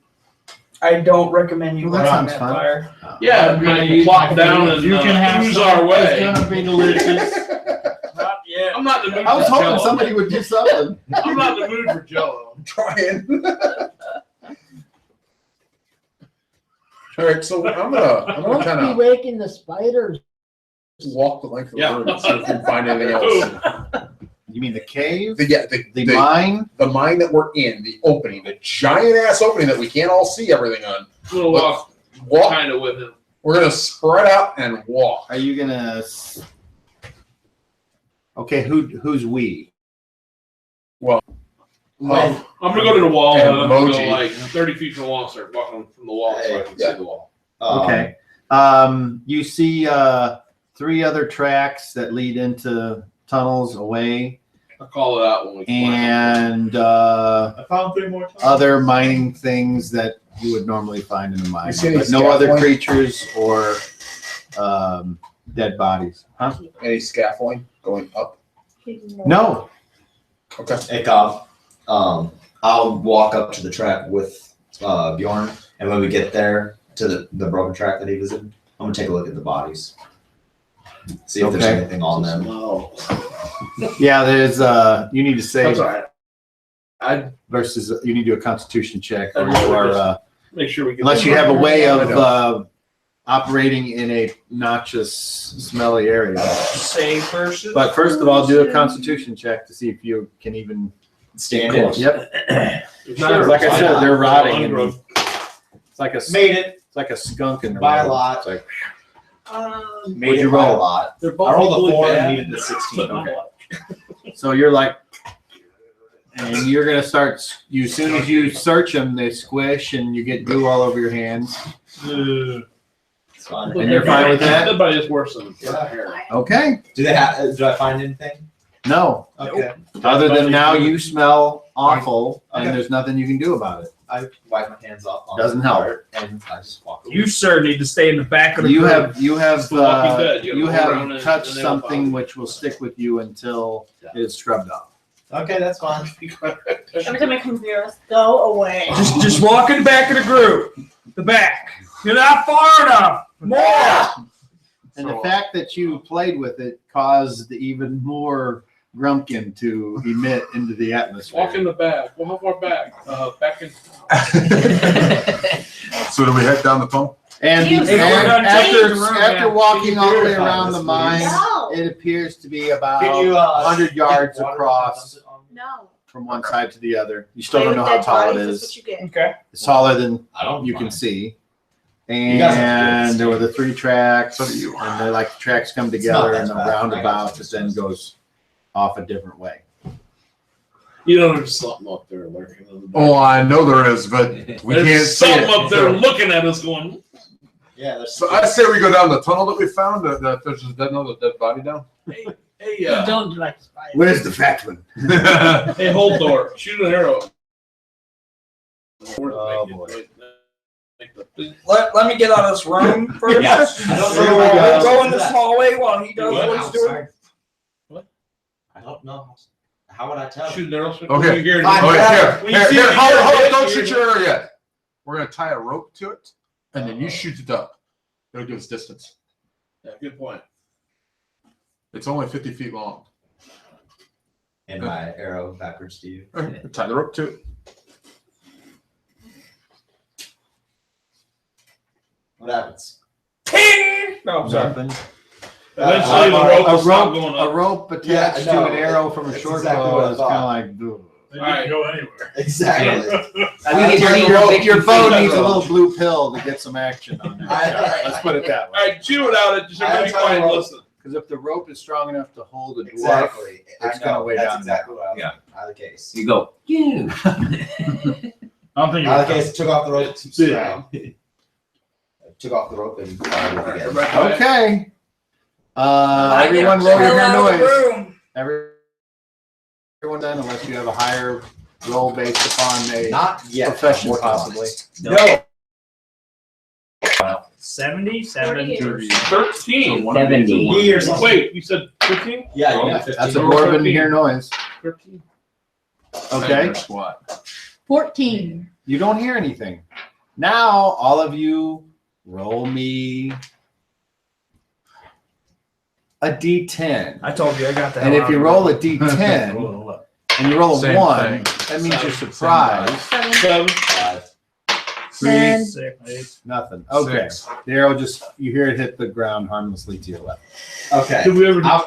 I don't recommend you Well, that lighting sounds that fun. fire. Yeah, maybe plop down and You can have ooze something our way. that's gonna be delicious. Not yet. I'm not in the mood I was for hoping Jell-O. somebody would do something. I'm not in the mood for Jell-O. I'm trying. All right, so I'm gonna Won't kind be of waking the spiders. walk the length of the Yeah. room and see if we can find anything else. You mean the cave? The mine? the mine that we're in, the opening, the giant ass opening that we can't all see everything on. I'm gonna walk Walk. kind of with him. We're gonna spread out and walk. Are you gonna? Okay, who's we? Well, I'm gonna go to the wall and and I'm gonna go Moji. like 30 feet from the wall and start walking from the wall so I can Yeah. see the wall. Okay. You see 3 other tracks that lead into tunnels away, I'll call it out when we and I found 3 more times. other mining things that you would normally find in a mine, You see any but no other scaffolding? creatures or dead bodies. Huh? Any scaffolding going up? No. Okay. Hey, Cobb. I'll walk up to the track with Bjorn, and when we get there to the broken track that he was in, I'm gonna take a look at the bodies. See if there's Okay. anything on them. No. Yeah, there's you need to save That's all right. I versus you need to do a constitution check, or I'd you rather are make sure we get unless you have a way I of operating in a noxious, smelly area. Save versus. But first of all, do a constitution check to see if you can even Stand close. in. Yep. Sure. Like I said, they're rotting. And Ungrown. it's like a Made it it's like a skunk in the by a road. lot. It's like, Made What'd it you by a roll? lot. They're I both rolled a equally 4 bad, and needed the 16. but not Okay. like- so you're like, and you're gonna start. As soon as you search them, they squish, and you get goo all over your hands. It's fine. And you're fine with that? Everybody is worse than Yeah. hair. Okay. Do they have? Do I find anything? No. Okay. Other than now you smell awful, and Okay. there's nothing you can do about it. I wipe my hands off. On Doesn't the help. cart, and I just walk away. You, sir, need to stay in the back of the You group. have It's The Walking Dead. you go around have and- touched and they will something follow. which will stick with you until it is scrubbed off. Okay, that's fine. Every time I come near us, go away. Just walk in the back of the group. The back. You're not far enough. More. And the fact that you played with it caused even more Grumpkin to emit into the atmosphere. Walk in the back. Well, how far back? Back in. So do we head down the tunnel? And, Hey, and we're done after, checking the room, after yeah. walking all the way verify around this, the mine, No. it appears to be about Can you 100 yards water across No. from one side to the other. You still Play don't know with how dead tall it bodies, that's is. what you get. Okay. It's taller than I don't. you can mind. see. You guys have to do And this. there were the 3 tracks, So do you. and they like the tracks come not together that in a bad. roundabout that then goes off a different way. You know, there's something up there lurking in the back. Oh, I know there is, but we There's can't see something it. up there looking at us going, Yeah, there's. So I say we go down the tunnel that we found. That there's just another dead body down. hey, Don't like spiders. Where's the fat one? hey, hold door. Shoot an arrow. Oh, boy. Let me get out of this room first. Yes. I don't So know. we'll go in this hallway while he does What? what he's doing. I don't know. How would I tell? Shoot an arrow. Okay. You hear it. Oh, yeah, When you here, see here, it, hold you on, hear it, don't you shoot hear your arrow yet. We're gonna tie a rope to it, and then you shoot it up. It'll give us distance. Yeah, good point. It's only 50 feet long. And my arrow backwards to you. Tie the rope to it. What happens? Ting! No, sorry. Nothing. Eventually, the rope will stop going A up. rope attached Yeah, to no, an arrow from a that's short exactly bow what I is thought. kind of like, ugh. They All right. didn't go anywhere. Exactly. Your bow needs a little blue pill to get some action on it. Let's put it that way. All right, chew it out. Just everybody I quiet and know. listen. Because if the rope is strong enough to hold a dwarf, Exactly. it's I gonna know. weigh That's down. exactly what I was. Yeah. Out of the case. You go. Yeah. I'm thinking. Out of the case. Took off the rope. Yeah. Took off the rope and fired it again. Everybody quiet. Okay. I get Everyone the roll hell out your of the noise. room. Everyone done, unless you have a higher roll based upon a Not yet. profession, I'm working on possibly. it. No. 77. 40 years. 13. 70. Years. Wait, you said 15? Yeah, you Yeah, got 15. that's a dwarven hear noise. 13. Okay. Squat. 14. You don't hear anything. Now, all of you roll me a d10. I told you I got that. And if you roll a d10 and you roll a Same 1, thing. that means you're Same surprised. 7. 5. 3, And 6. nothing. Okay. Six. The arrow just, you hear it hit the ground harmlessly to your left. Okay.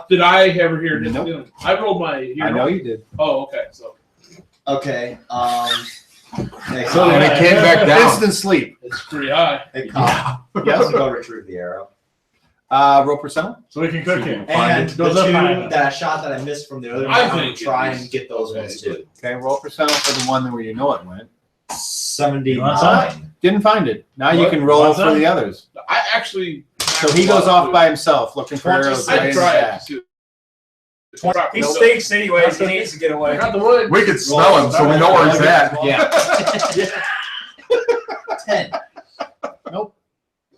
Did I ever hear this? Nope. I rolled my. I know you did. Oh, okay. So Okay. Hey, So And it came back down. Instant sleep. it's pretty high. hey, Colin, you have to go retrieve the arrow. Roll percentile. So we can cook it. And It the goes up high two enough. that shot that I missed from the other one, I I'm gonna think try it and get those ones too. Okay, roll percentile for the one where you know it went. 79. Didn't find it. Now you What? can roll What's for that? the others. I actually. So he goes off by himself looking for arrows right I in his tried. back. He stinks anyways. He needs to get I away. got the wood. We can smell him, so we know where he's at. Yeah. 10. Nope.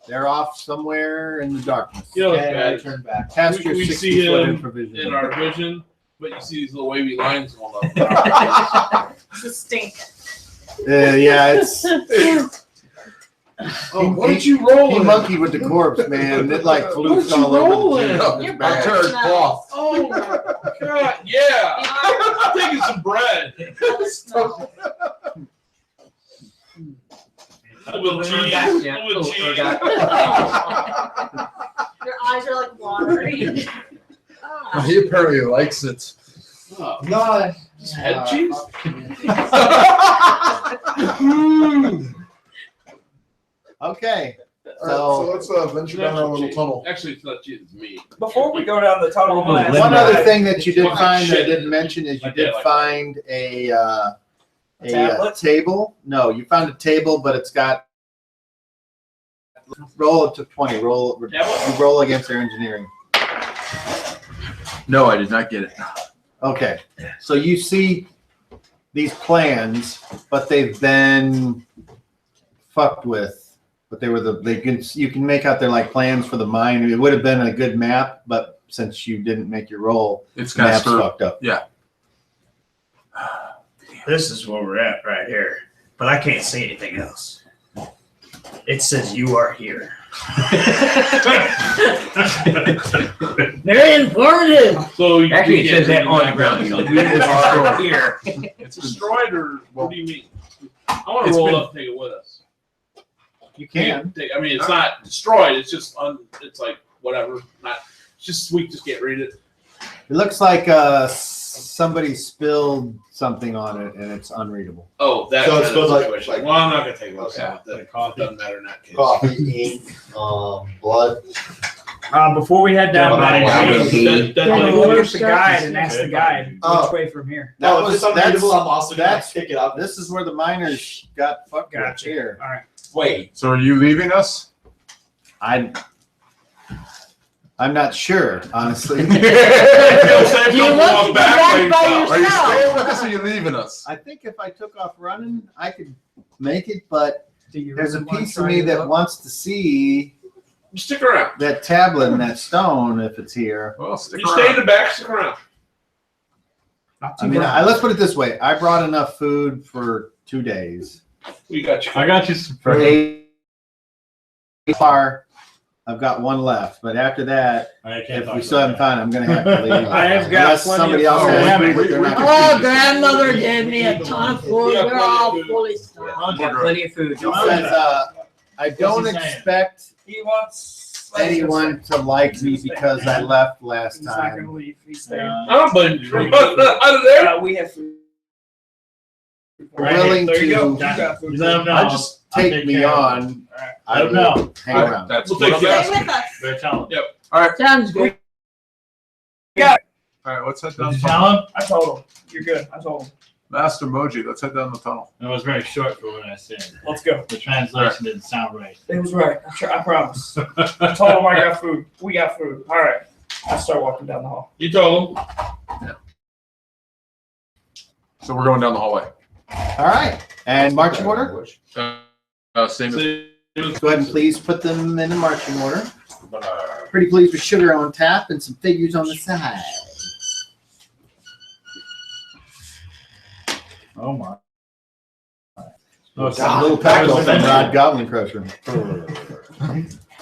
They're off somewhere in the darkness. You know, it's And I bad. turn back. Past your we 60 see foot him infravision. in our vision, but you see these little wavy lines going up. It's a stink. Yeah, it's Oh, what did you roll? he in? monkeyed with the corpse, man. It like What flukes did you all over roll the in? gym. You're It's bad. Turd cloth. Oh my god! Yeah, I'm taking some bread. Smell. With cheese. Yeah. With cheese. Your eyes are like watering. He apparently likes it. Oh, No. head cheese? Okay. So So let's venture down our little tunnel. Actually, it's not cheese, it's meat. Before we go down the tunnel, I'm gonna ask one you other guys- thing that you did Fucking find that I shit. didn't mention is you My did dad liked find a Tablet? table. No, you found a table, but it's got roll it to 20. Roll you roll against their engineering. No, I did not get it. Okay, so you see these plans, but they've been fucked with. But they were you can make out they're like plans for the mine. It would have been a good map, but since you didn't make your roll, It's the kind of map's screwed. fucked up. This is where we're at right here, but I can't see anything else. It says you are here. very informative. So you Actually, it can't says that read on the back. ground, you know, we are here. It's destroyed, or what do you mean? I want It's to roll been- up and take it with us. You can. Take, I mean, it's not destroyed. It's just it's like whatever. Not it's just we just can't read it. It looks like somebody spilled something on it and it's unreadable. Oh, that So kind it's of supposed like- situation. like- well, I'm not gonna take a look Okay. at it. That doesn't matter in that case. Coffee, ink, blood. Before we head down, That- buddy, that- we'll look at the guide and ask the guide Oh. which way from here. No, if it's unreadable, I'm also gonna that's- pick it up. This is where the miners got fucked with Gotcha. here. All right. Wait. So are you leaving us? I'm not sure, honestly. Feel safe, You don't look walk to back back way by yourself. Are you yourself. staying with us or are you leaving us? I think if I took off running, I could make it, but Do you there's a really wanna piece of try me to that look? wants to see Stick around. that tablet and that stone if it's here. Well, stick You stay in around. the back. Stick around. Not too I mean, bad. let's put it this way. I brought enough food for 2 days. We got you. I got you some For food. 8 far, I've got 1 left. But after that, I can't if talk we still haven't about found it, I'm going to have to leave. I have got Unless plenty somebody of else food. has Yeah, food but that they're not Oh, gonna grandmother gave me a ton of food. Yeah, We're all plenty of food. fully stocked. Got plenty of food. It says, I don't he saying? expect He wants anyone to like me because I left last He's not going to time. leave. He's staying. I don't blame you for running out of there. We have food. We're willing There you go. to You got food. You let him know. I just I'll take take me care of on. I Let him know. will hang around. That's We'll what take I'm care of Stay asking. with us. Better tell him. Sounds good. All right, let's head Did down you the tell tunnel. him? I told him. You're good. I told him. Master Moji, let's head down the tunnel. It was very short for what I said. Let's go. The translation didn't sound right. It was right. I promise. I told him I got food. We got food. All right. I'll start walking down the hall. You told him. So we're going down the hallway. All right. And marching order? Same as Go ahead and please put them in a marching order. Pretty please with sugar on top and some figures on the side. Oh my. A little tackle from Rod Goblin Crusher.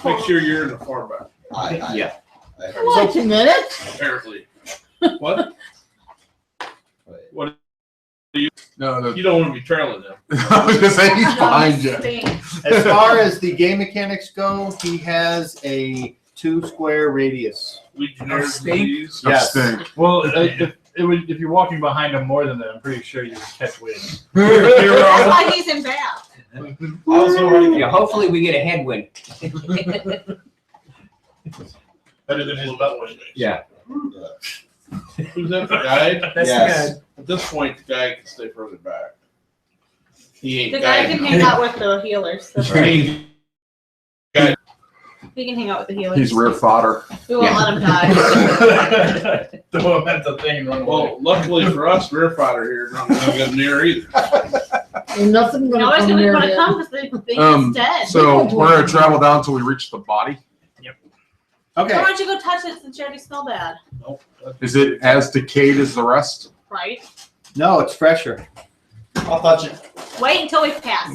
Make sure you're in the far back. Yeah. Wait a minute. Apparently. What? What? No, You don't want to be trailing them. I was gonna say he's behind you. As far as the game mechanics go, he has a 2-square radius. Legionnaires Stink? disease. Yes. Stink. Well, if you're walking behind him more than that, I'm pretty sure you can catch wind. That's why he's in bath. Yeah, hopefully we get a headwind. Better than his butt wind. Yeah. Who's that, the guide? That's Yes. good. At this point, the guy can stay further back. He ain't The guy guiding can them. hang out with the healers. That's right. He can hang out with the healers. He's rear fodder. We won't let him die. Throw him at the thing and run away. Well, luckily for us, rear fodder here is not going to get near either. Ain't nothing gonna Nobody's come gonna near want to it. come because they think it's dead. So we're gonna travel down until we reach the body. Okay. Why don't you go touch it since you already smell bad? Nope. Is it as decayed as the rest? Right? No, it's fresher. I'll touch it. Wait until we pass.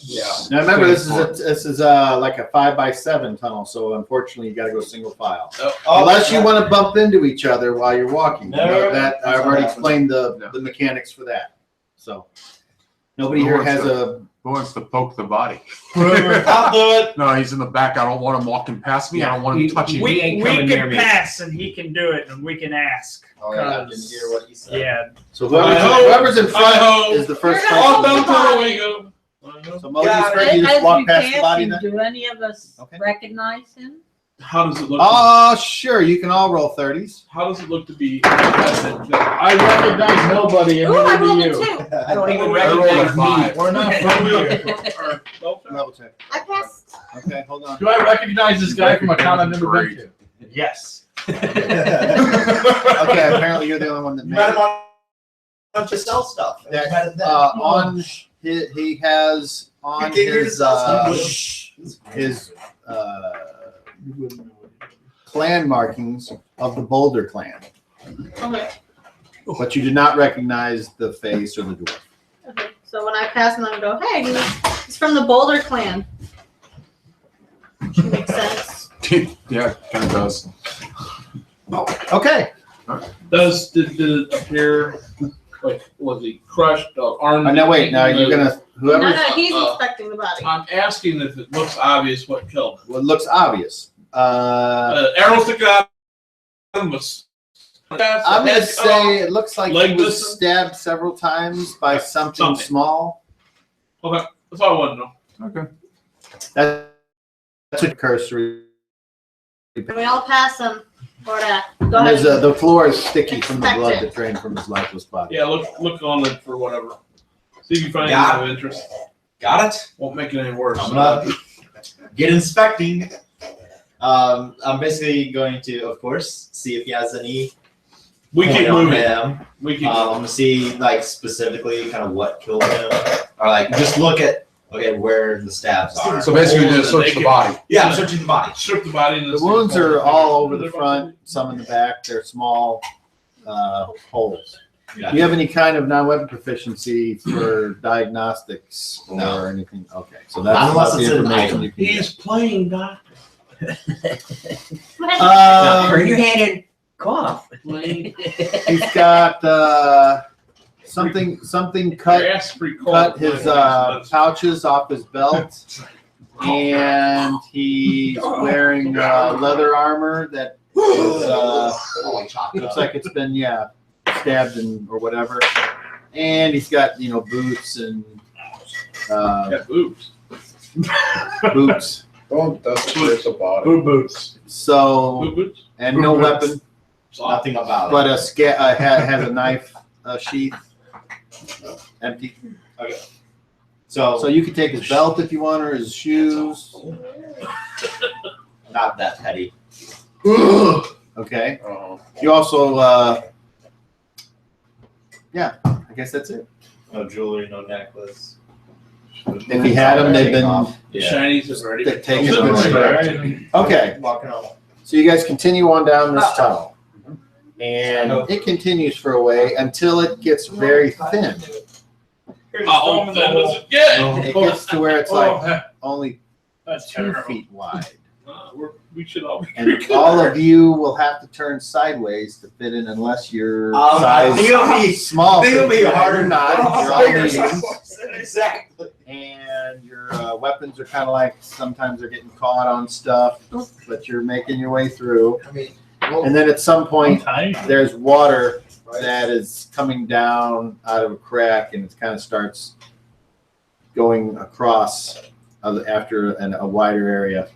Yeah. Now remember, this is like a 5x7 tunnel, so unfortunately you got to go single file. Unless you want to bump into each other while you're walking. No, That that's I've not already happening. explained No. the mechanics for that. So nobody here has a. Who wants to poke the body? I'll do it. No, he's in the back. I don't want him walking past me. I don't want him touching me. He ain't We coming near can me. pass and he can do it and we can ask. Oh, yeah, I didn't hear what he said. Yeah. So Hi-ho. whoever's in front Hi-ho. is the first You're not person. supposed Welcome to to Owego. So Moji's first. You As just walk we past the pass body him, then. do any of us Okay. recognize him? How does it look? Oh, sure. You can all roll 30s. How does it look to be? I recognize nobody and Ooh, I neither rolled do a you. 2. I don't even I rolled a recognize me. 5. We're not from here. Level check. I passed. Okay, hold on. Do I recognize this guy from a town I've never been Great. to? Yes. Okay, apparently you're the only one that You made met it. him on to sell stuff. Yeah, You met him then. on he has on You came here to his sell stuff. his clan markings of the Boulder clan, Okay. but you do not recognize the face or the dwarf. Okay. So when I pass him, I'm gonna go, hey, he's from the Boulder clan. Which makes sense. Yeah, kind of does. Okay. Did it appear like was he crushed? Armed? Now wait. Now you're gonna No, whoever. no, he's inspecting the body. I'm asking if it looks obvious what killed him. Well, it looks obvious. Arrow sticking out of him was. I'm gonna say it looks like he Leg was missing? stabbed several times by something small. Okay, that's all I want to know. Okay. That's a cursory. We all pass him. Or that. Go And ahead. the floor is sticky from the Inspect blood it. that drained from his lifeless body. Yeah, look on it for whatever. See if you find Got anything of interest. Got it. Won't make it any worse. I'm gonna get inspecting. I'm basically going to, of course, see if he has any. We point keep on moving. him. We keep. I'm gonna see like specifically kind of what killed him, or like just look at where the stabs are. So basically, you just search the body. Yeah, I'm searching the body. Strip the body. And The wounds are all over the front, some in the back. They're small holes. Yeah. Do you have any kind of non-weapon proficiency for diagnostics or No. anything? Okay, so that's Not unless the it's an information item. you can He's playing doctor. Now, turn your hand and cough. He's got something cut his pouches off his belt, and he's wearing leather armor that is, looks like it's been stabbed or whatever, and he's got boots and Got boobs. boots. Don't desecrate the body. Boot boots. So Boob boots. and no weapon, Nothing about but it. has a knife sheath, empty. So you can take his belt if you want, or his shoes. Not that petty. Okay. Uh-huh. You also, I guess that's it. No jewelry, no necklace. If you had them, they've been The shinies have already been taken taken. away. Okay, so you guys continue on down this tunnel. And it continues for a way until it gets very thin. How thin does it get? It gets to where it's like only 2 feet wide. We should all be. And all of you will have to turn sideways to fit in unless you're I think it'll be small. it'll be harder. You're not. You're all mediums. Exactly. And your weapons are kind of like sometimes they're getting caught on stuff, but you're making your way through. I mean, And then at some point, there's water that is coming down out of a crack, and it kind of starts going across after a wider area.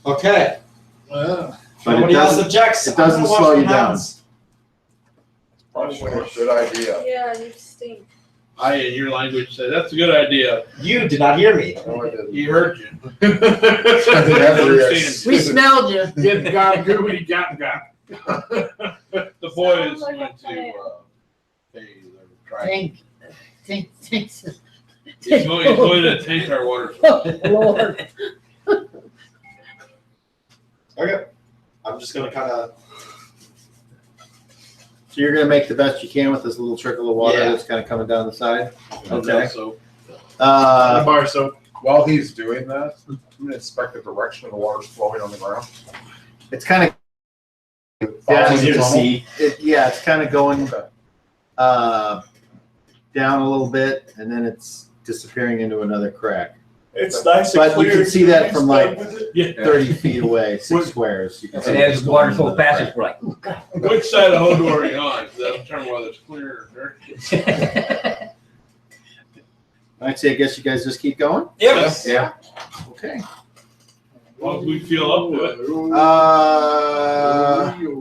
Okay. But Nobody else objects. it doesn't slow you down. Probably a good idea. Yeah, you stink. I, in your language, say that's a good idea. You did not hear me. No, I didn't. You heard you. We smelled you. Get got goobity got got. The boys Sounds like went a to plan. pay their tribe. Thanks. He's going to tank our water. Oh, Lord. Okay. I'm just gonna kind of. So you're going to make the best you can with this little trickle of water Yeah. that's kind of coming down the side. Okay. So Bar soap. While he's doing that, I'm gonna inspect the direction of the water's flowing on the ground. It's kind of Follows easier the to tunnel. see. it's kind of going Okay. down a little bit, and then it's disappearing into another crack. It's nice But you can see that from like yeah. 30 feet away, 6 squares. You can see And as water full passage, we're like, Which side of Hodor are you on? Because that'll determine whether it's clear or dirty. I'd say, I guess you guys just keep going. Yes. Yeah. Okay. As long as we feel up to it.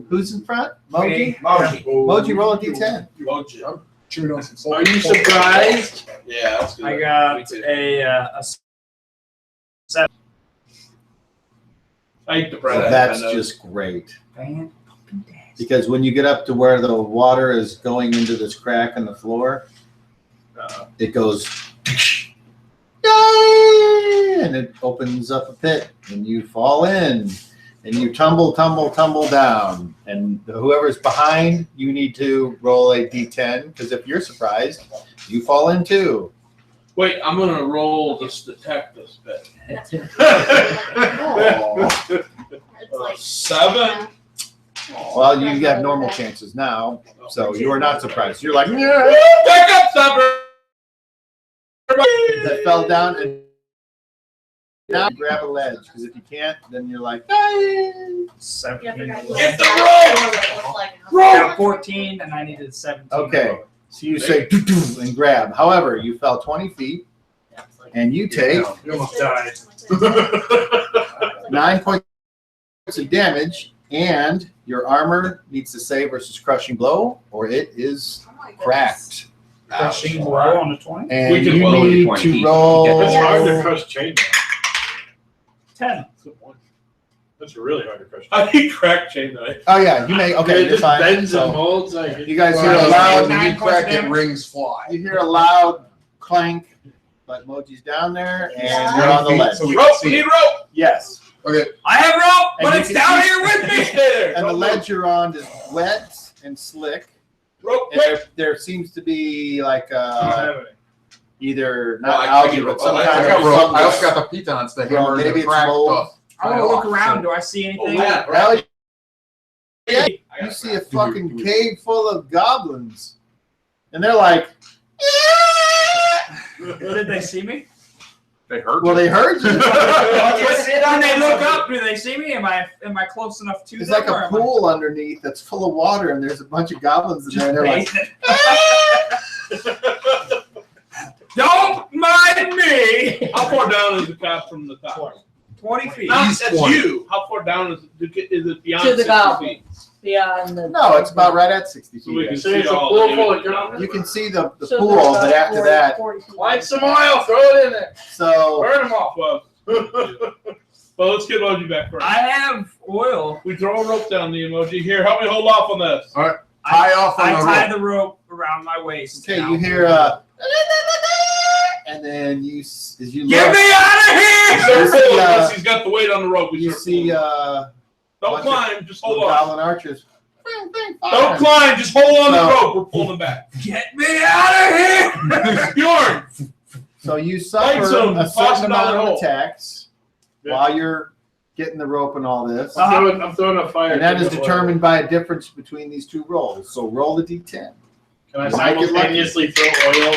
Who's in front? Moji? Moji. Moji, roll a d10. Moji. Chewing on some salt. Are you surprised? Yeah, that's good. I Me got too. a 7. I eat the bread. That's just great. Because when you get up to where the water is going into this crack in the floor, it goes, yay! And it opens up a pit, and you fall in, and you tumble down. And whoever's behind, you need to roll a d10, because if you're surprised, you fall in too. Wait, I'm gonna roll this detect this bit. It's like 7. Well, you have normal chances now, so you are not surprised. You're like, yeah! Back up, Supper! That fell down, and now you grab a ledge, because if you can't, then you're like, hey! 17. Get the I got 14, and I needed 17. Okay, so you say "Doo-doo," and grab. However, you fell 20 feet, and you take You almost died. 9 points of damage, and your armor needs to save versus crushing blow, or it is cracked. Crushing blow on the 20. And We can you roll need a 20. to roll. It's hard to crush chain. 10. That's really hard to crush. I eat crack chain knife. Oh yeah, you may. Okay, It you're just fine. bends and So molds like you guys hear a When loud. you crack it, rings fly. You hear a loud clank, but Moji's down there, and you're on the ledge. So we Rope! can We see need it. rope! Yes, Okay, I have rope, And but you it's can down see- here with me. Stay there. and the Don't ledge you're on is wet and slick, move. Rope, and quick! there seems to be like either Well, not I algae, get but rope. some I kind I of got rope. I fungus. also got the pitons to Well, hammer maybe the it's crack mold. I want to look around. Do I see Oh, anything? yeah. Well, I you got see a crack. fucking cave full of goblins, and they're like, Did they see me? They hurt well, you. they heard you. When they look up, do they see me? Am I close enough to There's them? like or a am I pool underneath that's full of water, and there's a bunch of goblins in there, and they're like, Don't mind me. How far down is the cap from the top? 20 feet. No, He's that's 20. you. How far down is it beyond To the 60 goblin. feet? Beyond the. no, it's about right at 60 So we feet. can So see it's a all pool the full of images down goblins? You there. can see the So pool, they're about but after 40 that, 40 feet. Light some oil, throw it in there. so Burn them off. Well, well, let's get Moji back first. I have oil. We throw a rope down the emoji. Here, help me hold off on this. Tie off on I the tie rope. the rope around my waist. okay, now. you hear and then you as you Get look, me out of here! You see, Unless he's got the weight on the rope. you see don't climb, just hold on. goblin archers. Don't climb, just hold on No. the rope. We're pulling him back. Get me out of here! Bjorn! So you Light suffer zone, a toss certain it down amount the of hole. attacks while you're getting the rope and all this. I'm throwing a fire. And that is determined by a difference between these two rolls. So roll the d10. Can I You might get lucky. simultaneously throw oil?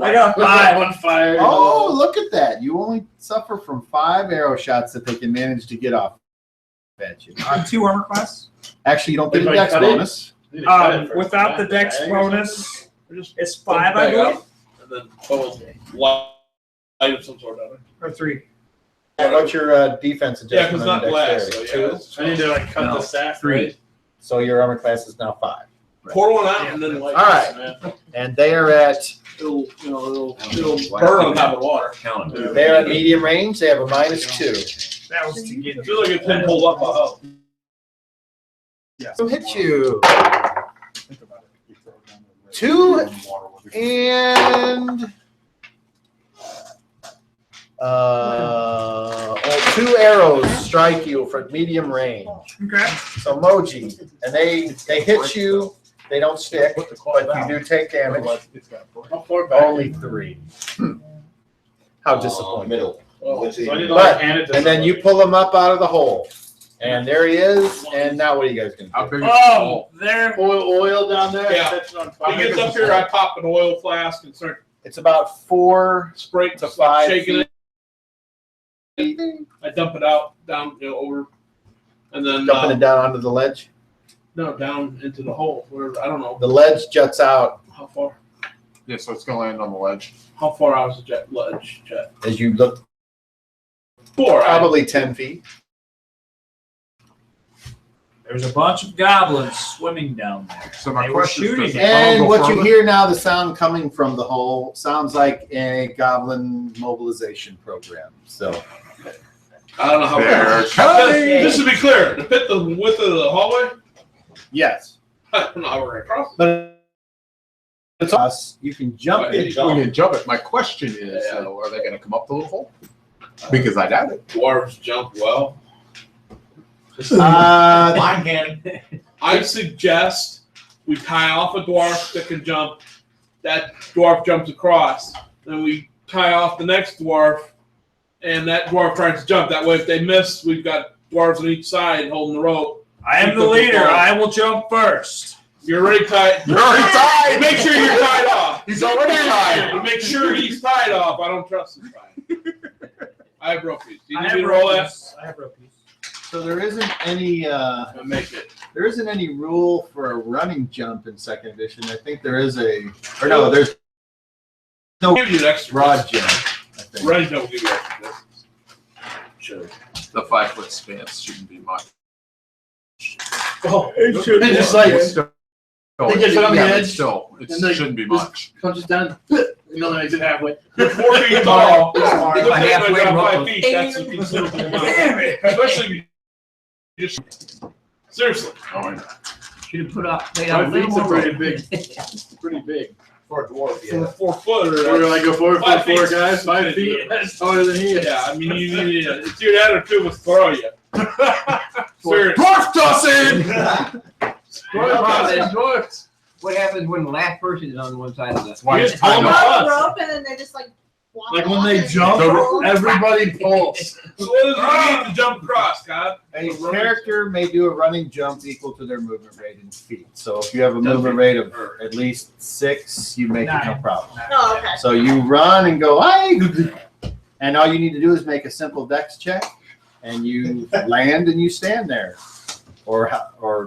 I got 5 on fire. Oh, look at that. You only suffer from 5 arrow shots that they can manage to get off at you. 2 armor class. Actually, you don't get If a I dex cut it? bonus. Without the dex bonus, Just it's 5, I believe. and then pull light of some sort on it. Or 3. What's your defense Yeah, adjustment because on not your glass. dexterity? So, yeah, 2? it's I need to like cut No, the staff. 3. Right? So your armor class is now 5. pour one out and then light. All right. And they are at It'll burn on top of the water. Count them. they're at medium range. They have a -2. That was to get I feel like it's been pulled up a hoe. So hit you. 2 and 2 arrows strike you for medium range. Okay. So Moji, and they hit you. They don't stick, but you do take damage. Only 3. How disappointing. Middle. So I need to But- like hand it to And then you somebody. pull him up out of the hole. And there he is. And now what are you guys going How to do? big is the Oh, hole? there. oil down there. Yeah. Catch it on He fire. gets up here, I pop an oil flask and start It's about 4 spraying to to 5 shaking it. feet. I dump it out down, over, and then Dumping it down onto the ledge. no, down into the hole. Whatever. I don't know The ledge juts out how far. Yeah, so it's gonna land on the ledge. How far out is the ledge? Jet. as you look, 4. probably 10 feet. There's a bunch of goblins swimming down there. So my They were question is, shooting does it. the tunnel And go what you further? hear now, the sound coming from the hole, sounds like a goblin mobilization program. So I don't know how They're far. coming! Just to be clear, to fit the width of the hallway, yes, I don't know how we're gonna cross it. but it's us. You can jump Right. it. We can jump it. My question is, Yeah. are they gonna come up the little hole? Because I doubt it. Dwarves jump well. Mine can. I suggest we tie off a dwarf that can jump. That dwarf jumps across. Then we tie off the next dwarf, and that dwarf tries to jump. That way, if they miss, we've got dwarves on each side holding the rope. I am the leader. I will jump first. You're already tied. You're already tied! Make sure you're tied off. He's already tied! Make sure he's tied off. I don't trust him tied. I have rope piece. Do you I need have me to roll that? rope. I have rope piece. So there isn't any I'll make it. there isn't any rule for a running jump in second edition. I think there is there's no I'll give you an extra broad jump. I think. Right, don't give you extra distance. Sure. The 5-foot stance shouldn't be much. Oh, It should. It's just like Still, They get it on the yeah, but edge, still, it and they shouldn't be just- much. punches down. That makes it halfway. You're 4 feet tall. If I If I halfway drop rope 5 feet, that's a considerable amount. Especially if you just seriously. Should have put up. They got a 5 little feet's a more pretty rope. big, pretty big. For a dwarf, For a yeah. 4 footer. We're like a 4 5 foot 4 feet. guy, 5 feet. That's taller than he is. Yeah, I mean, it's either that or 2 of us throw you. Seriously. Dwarf tossing! Dwarfs. What happens when the last person is on one side of the? Why You is just pull time them up? up. rope and then they just like walk Like when off they and jump, roll. everybody pulls. So what does it mean to jump across, God? A character may do a running jump equal to their movement rate in feet. So if you have a movement rate of at least 6, you make it no 9. problem. Oh, okay. So you run and go, "Hey!" And all you need to do is make a simple dex check, and you land and you stand there, or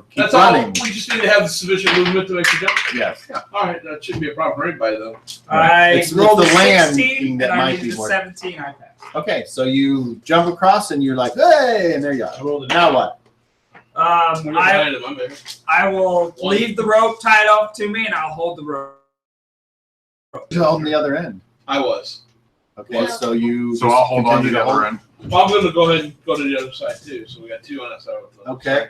keep That's all. running. We just need to have sufficient movement to make the jump. Yes. All right, that shouldn't be a problem for anybody, though. I It's rolled the a land 16 thing that and might I be needed a more- 17. I passed. Okay, so you jump across and you're like, "Hey!" And there you I go. rolled it. Now what? I will leave the rope tied off to me, and I'll hold the rope. Who's holding the other end? I was. Okay, so you. So I'll hold on to continue the hold. other end. Well, I'm going to go ahead and go to the other side, too. So we got 2 on that side. Okay.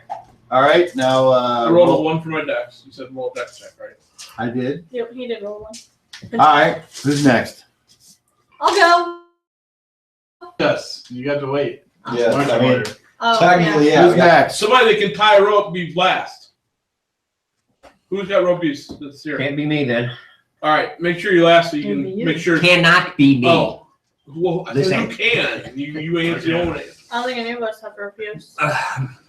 All right. Now. I rolled a 1 for my dex. You said roll a dex check, right? I did. Yep, he did roll one. All right. Who's next? I'll go. Yes, you got to wait. Yeah, Marching I mean, order. Oh, technically, yeah. yeah. Who's next? Somebody that can tie a rope be last. Who's got ropees that's here? Can't be me then. All right, make sure you last so you Can't be can you. make sure. Cannot be me. Oh, well, I said Listen. you can. You answer your own. I don't think any of us have refuse.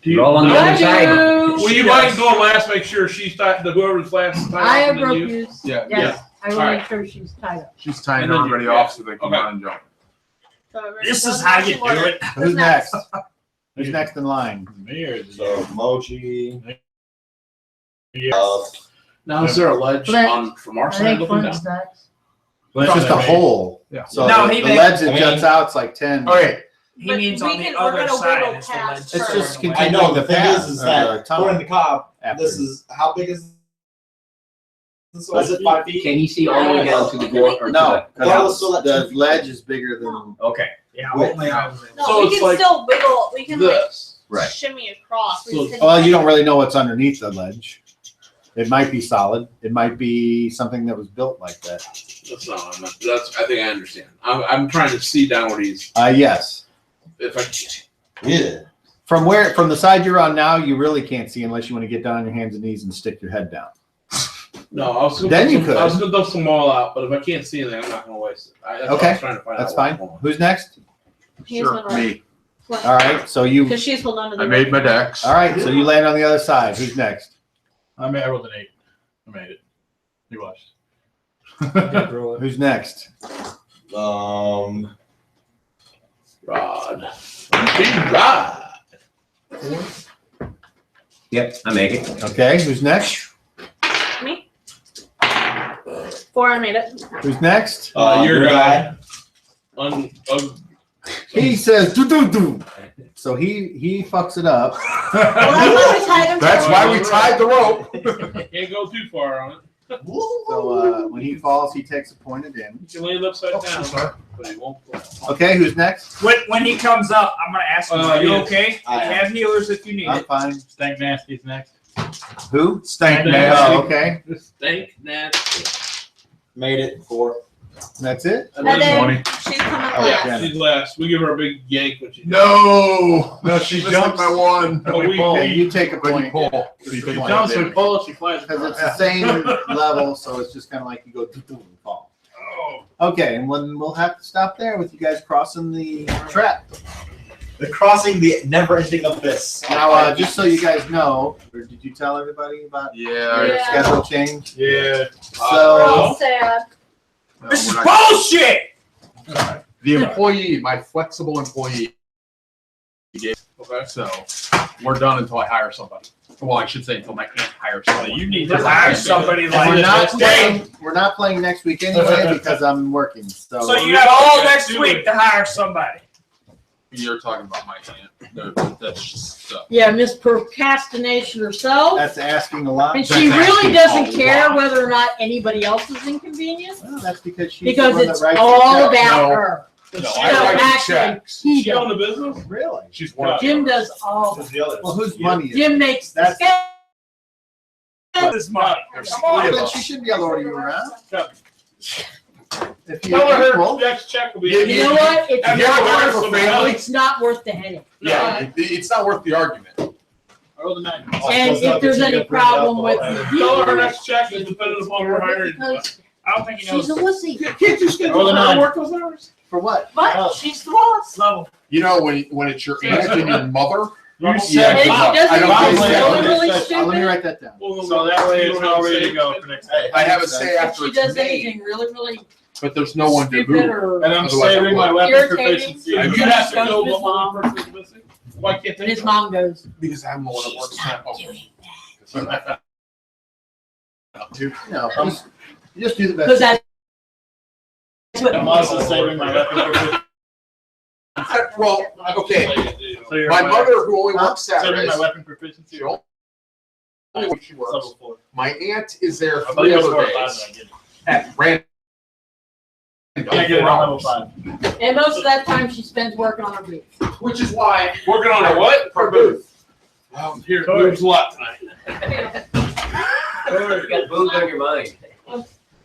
You're all on the No. other side. Well, you might go last. Make sure she's tied. Whoever's last is tied I up, have and then you. refuse. Yeah. Yes, I will Alright. make sure she's tied up. She's tying And then everybody you- off so they can okay. run and jump. So we're This going is how you marching do order. it. Who's next? Who's next in line? Me or the So Moji. yeah. Now is there a ledge Flint. on from our I side think looking Flint's down? next. It's just a hole. Yeah. So No, the, he the meant- ledge that I mean- juts out, it's like 10. Okay, He But means we on the can- we're other gonna side wiggle is the past ledge. It's first. just I continuing know, the the thing path. is or that the tunnel according to Cobb, after. this is, how big is this? Was it 5 feet? Can you see all the way down to the door? Or to No, Well, that was because still at the 2 feet. ledge is bigger than. Okay, Yeah, Wait. only I was in. No, So we it's can like still wiggle. We can like This. right. shimmy across. We So- just didn't Well, you like- don't really know what's underneath the ledge. It might be solid. It might be something that was built like that. That's not what I meant. That's. I think I understand. I'm trying to see down what he's. Yes. If I. Yeah. From the side you're on now, you really can't see unless you want to get down on your hands and knees and stick your head down. No, I was gonna Then put you some, could. I was gonna dump some wall out, but if I can't see anything, I'm not gonna waste it. That's what I Okay, was trying to find That's out fine. what's going on. Who's next? He's sure, not me. All right. So you. Because she's holding on to the I made my decks. All right. So you land on the other side. Who's next? I rolled an 8. I made it. You watched. Who's next? Um, Rod. Big Rod. Yep, I make it. Okay. Who's next? Me. 4, I made it. Who's next? Your guy. He says do do do. So he fucks it up. Well, that's why we tied him. That's to why it. we tied the rope. Can't go too far on it. So when he falls, he takes a pointed in. You can lay it upside Oh, down, sorry. but he won't. Okay. Who's next? When he comes up, I'm gonna ask him, "Are you yes. okay? I We am. have healers if you need I'm it." fine. Stank Nasty's next. Who? Stank Oh, nasty. Oh, okay. Thank that. made it 4. That's it. And then 20. she's coming Oh, last. yeah. She's last. We give her a big yank when she. No, she jumped my one. Oh, we- Okay, you take a But you point pull. She So you jumps pull. and pulls, she flies. because it's the same level, so it's just kind of like you go do do and fall. Oh. Okay, and we'll have to stop there with you guys crossing the trap. The crossing the never-ending abyss. Now, just so you guys know, or did you tell everybody about Yeah. your Yeah. schedule change? Yeah. We're all So sad. No, This is we're not- bullshit. The employee, my flexible employee. Okay. So we're done until I hire somebody. Well, I should say until I can't hire somebody. You need To hire somebody and like we're not playing next week anyway because I'm working. So, So you got all next week to hire somebody. You're talking about my aunt. That's just stuff. Yeah, Miss Procrastination herself. that's asking a lot. And she really doesn't care whether or not anybody else is inconvenienced Well, that's because she's because the one it's that writes all the check. about No. her. No, No, I write the actually, checks. he She on does. the business? Really? She's one. Jim does all. Who's the other? Well, whose money is it? Jim makes the That's- scale. This money. There's Come three on. of Then us. she shouldn't be able to order you around. If Tell her you're her equal. next check will be. You know what? It's Have you ever not worked worth for the family? It's not worth the headache. Yeah, it's not worth the argument. Roll the 9. And if there's any problem with Tell her her next check is dependent upon her hiring. because I don't think he knows she's a wussy. Can't you schedule Roll the her to 9. work those hours? For what? But she's the boss. level. You know, when it's your aunt and your mother. You And said she I doesn't don't do think really, so. really Let me stupid. write that down. So that way it's all ready to go for next time. I have a say If after she it's does made, anything really, really but there's no one to stupid move. or And I'm Otherwise I saving my would. weapon irritating, proficiency. You His have to mom know goes, what one person's missing. Why can't and they? his mom goes, Because I'm the one that works that over. No, just do the because best. that's what. I'm also saving my weapon proficiency. Well, okay, So you're my mother who only works saving Saturdays, my weapon proficiency. she only when she works. Level 4. My aunt is there I 3 believe it's other 4 or 5 days that I get it. at random. I get it on level 5. And most of that time she spends working on her booth. Which is why Working on her what? her booth. Here, moves a lot tonight. You got booze on your mind.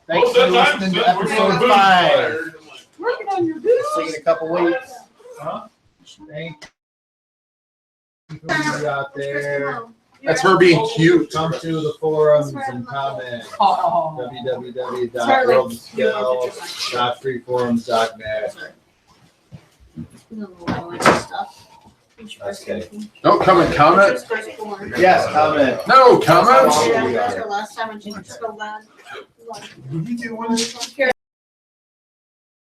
Thanks for listening to episode 5. Working on your bill. See you in a couple weeks. Thank you for being out there. That's her being cute. Come to the forums and comment. Oh. www.worldofskell.freeforums.net. Okay. No, come and comment. Yes, comment. No, comment. Last time when you just go loud. Did we do one?